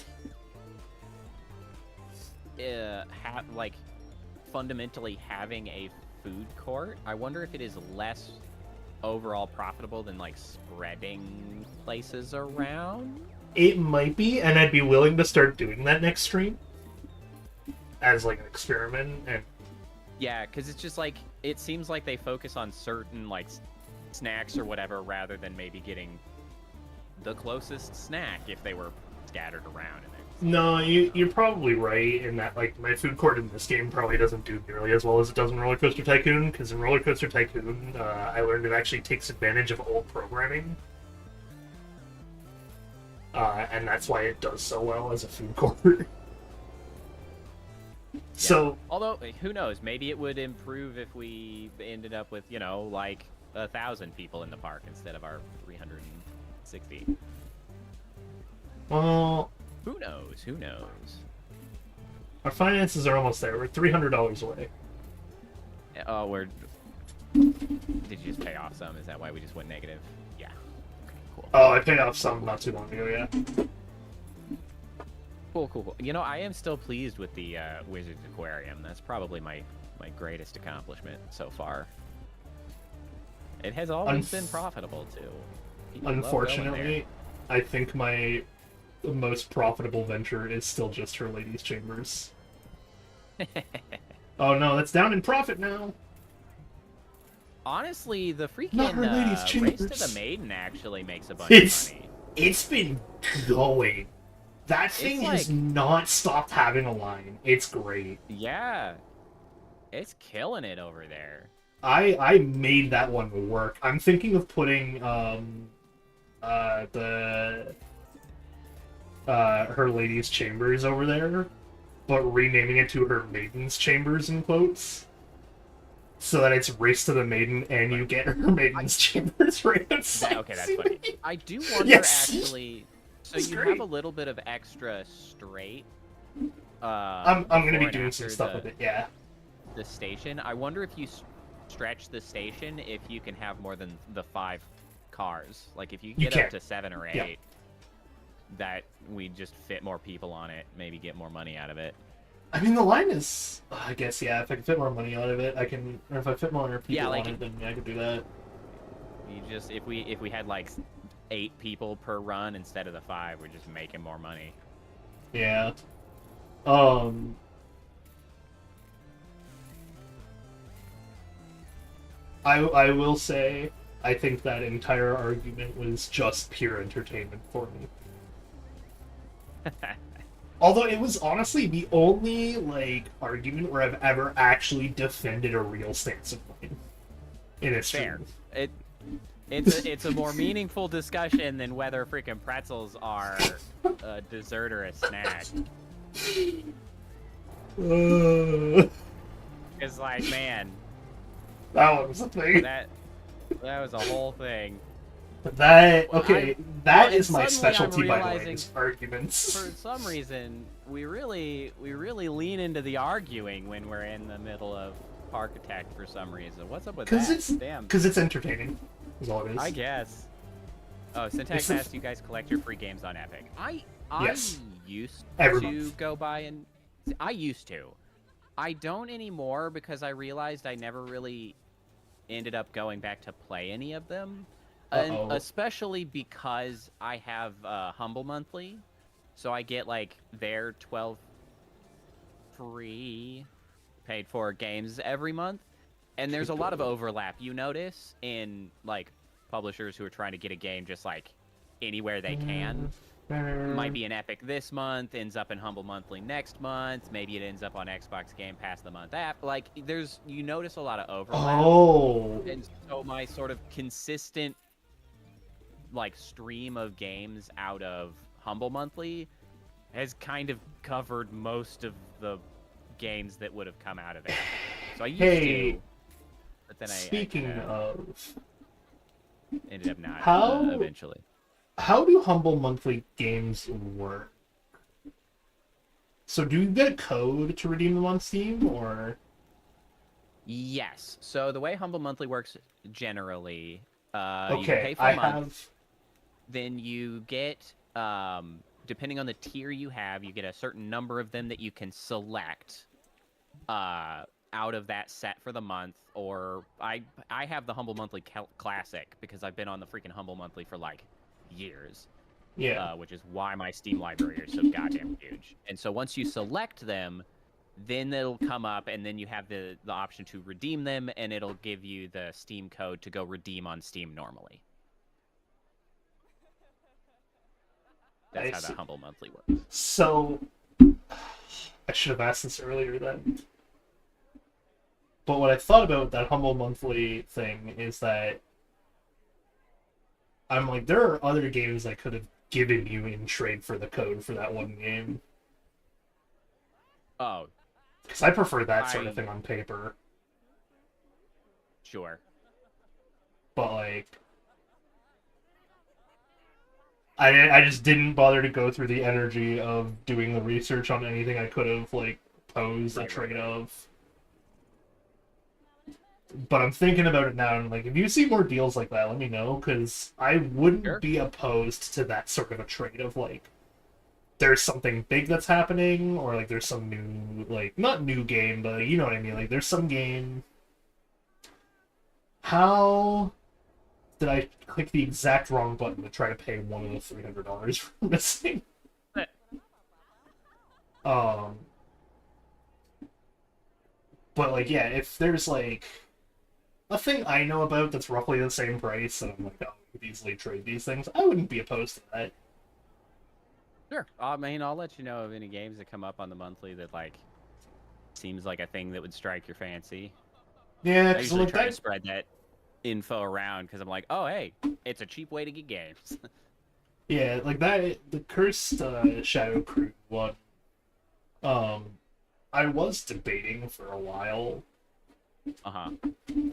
fundamentally having a food court. I wonder if it is less overall profitable than, like, spreading places around? It might be, and I'd be willing to start doing that next stream. As, like, an experiment, and... Yeah, because it's just, like, it seems like they focus on certain, like, snacks or whatever, rather than maybe getting the closest snack if they were scattered around in there. No, you're probably right in that, like, my food court in this game probably doesn't do nearly as well as it does in Roller Coaster Tycoon, because in Roller Coaster Tycoon, I learned it actually takes advantage of old programming. And that's why it does so well as a food court. Yeah. So... Although, who knows, maybe it would improve if we ended up with, you know, like, 1,000 people in the park instead of our 360. Well... Who knows? Who knows? Our finances are almost there. We're $300 away. Oh, Did you just pay off some? Is that why we just went negative? Yeah. Okay, cool. Oh, I paid off some not too long ago, yeah. Cool. You know, I am still pleased with the Wizard's Aquarium. That's probably my greatest accomplishment so far. It has always been profitable, too. People love going Unfortunately, I think my most profitable venture is still just her ladies' chambers. Oh no, that's down in profit now. Honestly, the freaking Not her ladies' Race chambers. to the Maiden actually makes a bunch of money. It's been going. That thing has not stopped having a line. It's great. Yeah. It's killing it over there. I made that one work. I'm thinking of putting her ladies' chambers over there, but renaming it to her maiden's chambers in quotes, so that it's Race to the Maiden and you get her maiden's chambers right inside. Okay, that's funny. I do wonder actually. So you have a little bit of extra straight. I'm gonna be doing some stuff with it. Yeah. The station. I wonder if you stretch the station if you can have more than the 5 cars. Like if you get up to 7 or 8. That we just fit more people on it, maybe get more money out of it. I mean, the line is, I guess, yeah, if I can fit more money out of it, I can, or if I fit more people on it, then yeah, I could do that. You just, if we had like 8 people per run instead of the 5, we're just making more money. Yeah. I will say, I think that entire argument was just pure entertainment for me. Although it was honestly the only, like, argument where I've ever actually defended a real stance of mine in a stream. It's a more meaningful discussion than whether freaking pretzels are a dessert or a snack. It's like, man, That one was a thing. that was a whole thing. That Well, okay, well, that and is my suddenly I'm specialty, by the way, realizing is arguments. For some reason, we really lean into the arguing when we're in the middle of Parkitect for some reason. What's up with that? Damn. Because it's entertaining, is all it is. I guess. Oh, Syntax asked you guys collect your free games on Epic. Yes. Used Every to month. go by and I used to. I don't anymore because I realized I never really ended up going back to play any of them. And especially because I have Humble Monthly, so I get like their 12 free paid for games every month, and there's a lot of overlap you notice in like publishers who are trying to get a game just like anywhere they can. Might be an Epic this month, ends up in Humble Monthly next month, maybe it ends up on Xbox Game Pass the month after. Like you notice a lot of overlap. And so my sort of consistent like stream of games out of Humble Monthly has kind of covered most of the games that would have come out of it. So I used to, but then speaking of, ended up not eventually. How do Humble Monthly games work? So do you get a code to redeem them on Steam, or? Yes. So the way Humble Monthly works generally, Okay, you pay for a I month. have. Then you get, depending on the tier you have, you get a certain number of them that you can select out of that set for the month. Or I have the Humble Monthly Classic because I've been on the freaking Humble Monthly for like years. Yeah. Which is why my Steam library is so goddamn huge. And so once you select them, then it'll come up, and then you have the option to redeem them, and it'll give you the Steam code to go redeem on Steam normally. That's how the Humble Monthly works. So, I should have asked this earlier then. But what I thought about that Humble Monthly thing is that I'm like, there are other games I could have given you in trade for the code for that one game. Oh. Because I prefer that sort of thing on paper. Sure. But, like, I just didn't bother to go through the energy of doing the research on anything I could have, like, posed a trade of. But I'm thinking about it now, and, like, if you see more deals like that, let me know, because I wouldn't be opposed to that sort of a trade of, like, there's something big that's happening, or, like, there's some new, like, not new game, but you know what I mean, like, there's some game. How did I click the exact wrong button to try to pay one of the $300 for missing? But, like, yeah, if there's, like, a thing I know about that's roughly the same price, and I'm like, oh, I could easily trade these things, I wouldn't be opposed to that. Sure. I mean, I'll let you know of any games that come up on the monthly that, like, seems like a thing that would strike your fancy. Yeah, I usually try to spread that info around, because I'm like, oh, hey, it's a cheap way to get games. Yeah, like that, the Cursed Shadow Crew one, I was debating for a while. Uh-huh.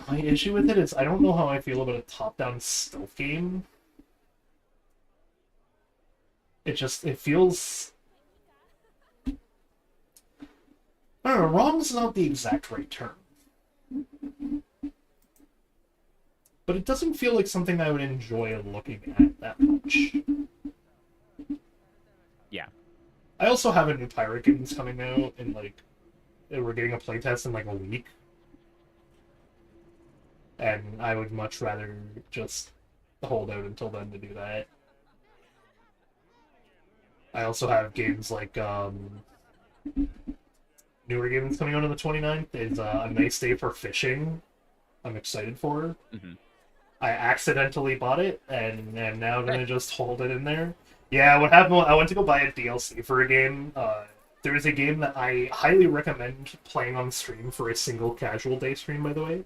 My issue with it is I don't know how I feel about a top-down stealth game. It feels... I don't know, wrong's not the exact right term. But it doesn't feel like something I would enjoy looking at that much. Yeah. I also have a new Pirate game that's coming out, and, like, we're getting a playtest in, like, a week. And I would much rather just hold out until then to do that. I also have games like, newer game that's coming out on the 29th is A Nice Day for Fishing. I'm excited for. Mm-hmm. I accidentally bought it, and am now gonna just hold it in there. Yeah, what happened was I went to go buy a DLC for a game. There is a game that I highly recommend playing on stream for a single casual day stream, by the way.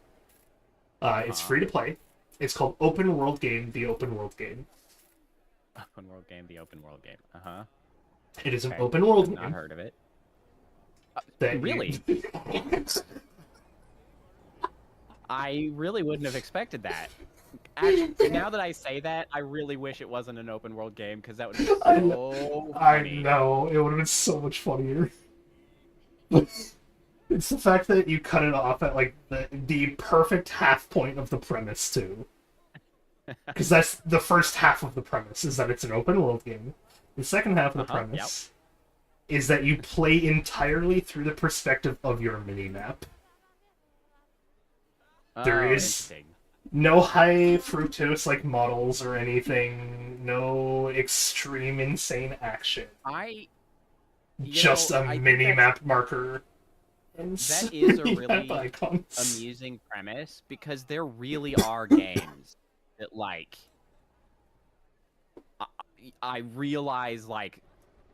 It's free to play. It's called Open World Game, the Open World Game. Open world game, the open world game. Uh-huh. It is an Okay. open world I've game. not heard of it. That Really? You... I really wouldn't have expected that. Actually, now that I say that, I really wish it wasn't an open world game, because that would be so I funny. know, it would have been so much funnier. It's the fact that you cut it off at like the perfect half point of the premise too. Because that's the first half of the premise, is that it's an open world game. The second half of the premise is that you play entirely through the perspective of your mini-map. There is no high fructose like models or anything, no extreme insane action. Just a mini-map marker. That is a really amusing premise, because there really are games that, like, I realize, like,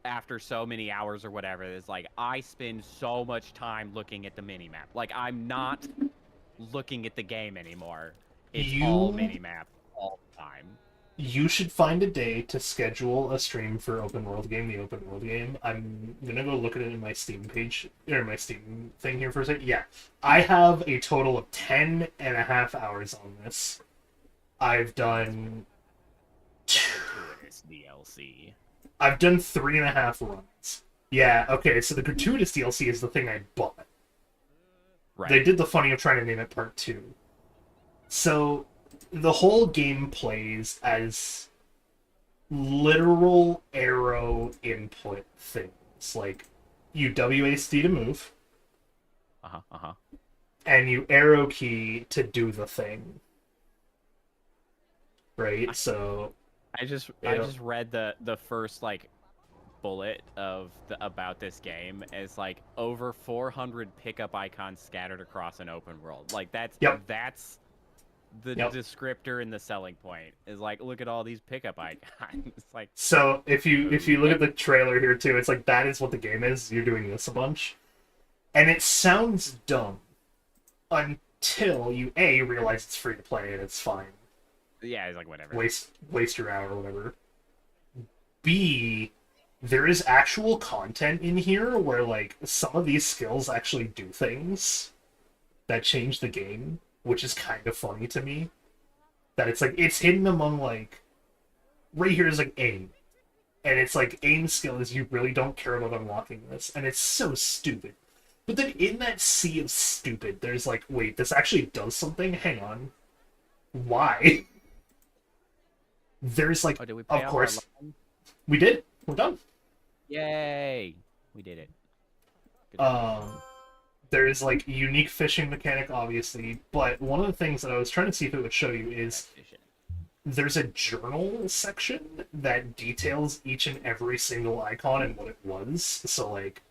after so many hours or whatever, it's like, I spend so much time looking at the minimap. Like, I'm not looking at the game anymore. It's all minimap all the time. You should find a day to schedule a stream for Open World Game, the Open World Game. I'm gonna go look at it in my Steam page, or my Steam thing here for a second. Yeah, I have a total of 10.5 hours on this. I've done... Gratuitous DLC. I've done 3.5 runs. Yeah, okay, so the gratuitous DLC is the thing I bought. Right. They did the funny of trying to name it Part 2. So... the whole game plays as literal arrow input things. Like, you WASD to move. And you arrow key to do the thing. Right? I just read the first, like, bullet about this game as, like, over 400 pickup icons scattered across an open world. Like, that's the descriptor and the selling point is, like, look at all these pickup icons. It's like, so if you look at the trailer here too, it's like that is what the game is. You're doing this a bunch, and it sounds dumb until you realize it's free to play and it's fine. Yeah, it's like whatever. Waste your hour or whatever. B, there is actual content in here where, like, some of these skills actually do things that change the game, which is kind of funny to me. That it's like, it's hidden among, like, right here is like aim. And it's like, aim skill is you really don't care about unlocking this. And it's so stupid. But then in that sea of stupid, there's like, wait, this actually does something? Hang on. Why? There's like, did we pay of course. off our loan? We did. We're done. Yay! We did it. There's like unique fishing mechanic, obviously, but one of the things that I was trying to see if it would show you is there's a journal section that details each and every single icon and what it was. So, like,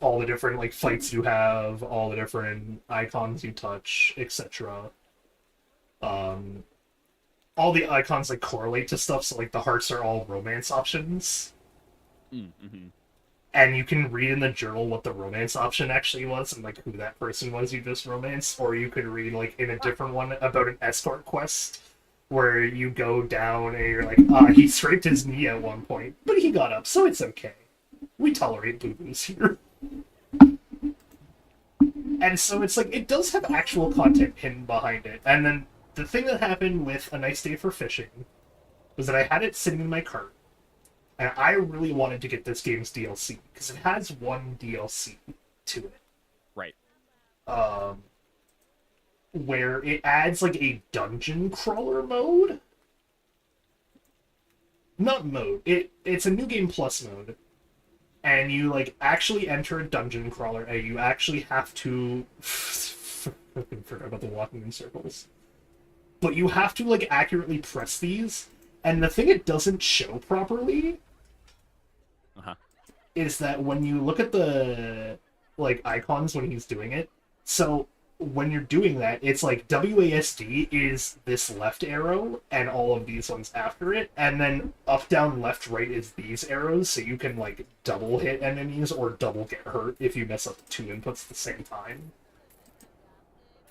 all the different, like, fights you have, all the different icons you touch, etc. All the icons, like, correlate to stuff, so, like, the hearts are all romance options. Mm-hmm. And you can read in the journal what the romance option actually was and, like, who that person was you just romanced. Or you could read, like, in a different one about an escort quest where you go down and you're like, he scraped his knee at one point, but he got up, so it's okay. We tolerate boo-boos here. And so it's like, it does have actual content hidden behind it. And then the thing that happened with A Nice Day for Fishing was that I had it sitting in my cart. And I really wanted to get this game's DLC, because it has one DLC to it. Right. Where it adds, like, a dungeon crawler mode? Not mode. It's a New Game Plus mode. And you, like, actually enter a dungeon crawler, and you actually have to... I forgot about the walking in circles. But you have to, like, accurately press these. And the thing it doesn't show properly is that when you look at the, like, icons when he's doing it, so when you're doing that, it's like WASD is this left arrow and all of these ones after it, and then up, down, left, right is these arrows, so you can, like, double hit enemies or double get hurt if you mess up two inputs at the same time.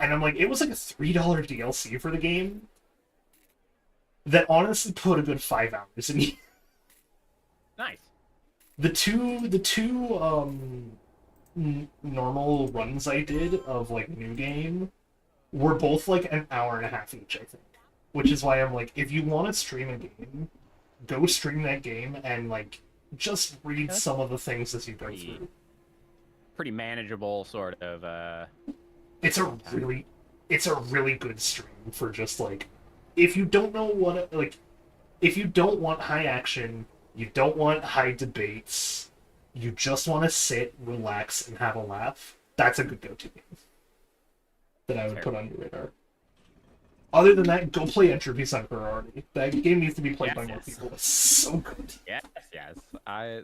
And I'm like, it was like a $3 DLC for the game that honestly put a good 5 hours in me. Nice. The two normal runs I did of like new game were both like an hour and a half each, I think. Which is why I'm like, if you want to stream a game, go stream that game and like just read some of the things as you go through. Pretty manageable sort of It's a really good stream for just like, if you don't know what, like, if you don't want high action, you don't want high debates, you just want to sit, relax, and have a laugh, that's a good go-to game that I would put on your radar. Other than that, go play Entropy Sunferarity. That game needs to be played by more people. It's so good. Yes.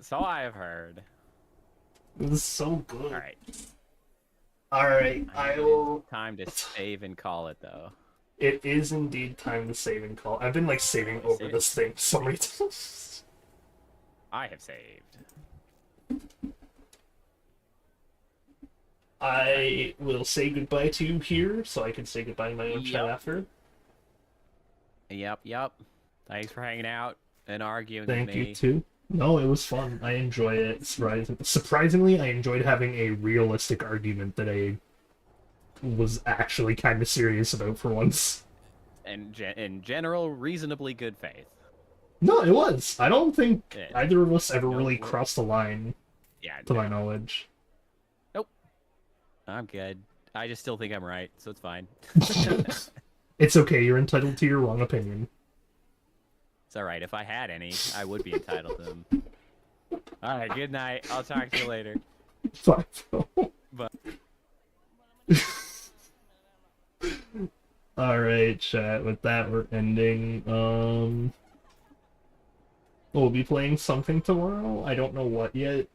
So I have heard. It was so good. Alright. I will... Time to save and call it, though. It is indeed time to save and call. I've been, like, saving over this thing so many times. I have saved. I will say goodbye to you here, so I can say goodbye to my own chat after. Yep. Thanks for hanging out and arguing with me. Thank you, too. No, it was fun. I enjoy it. Surprisingly, I enjoyed having a realistic argument that I was actually kind of serious about for once. And in general, reasonably good faith. No, it was. I don't think either of us ever really crossed the line, to my knowledge. Nope. I'm good. I just still think I'm right, so it's fine. It's okay. You're entitled to your wrong opinion. It's alright. If I had any, I would be entitled to them. Alright, good night. I'll talk to you later. Bye. Bye. Alright, chat. With that, we're ending. We'll be playing something tomorrow. I don't know what yet.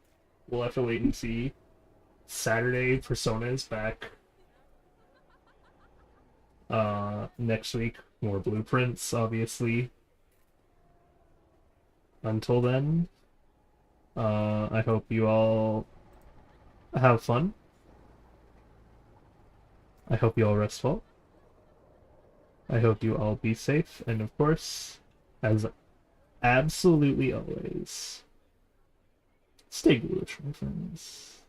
We'll have to wait and see. Saturday, Persona is back. Next week, more blueprints, obviously. Until then, I hope you all have fun. I hope you all rest well. I hope you all be safe, and of course, as absolutely always, stay ghoulish, my friends.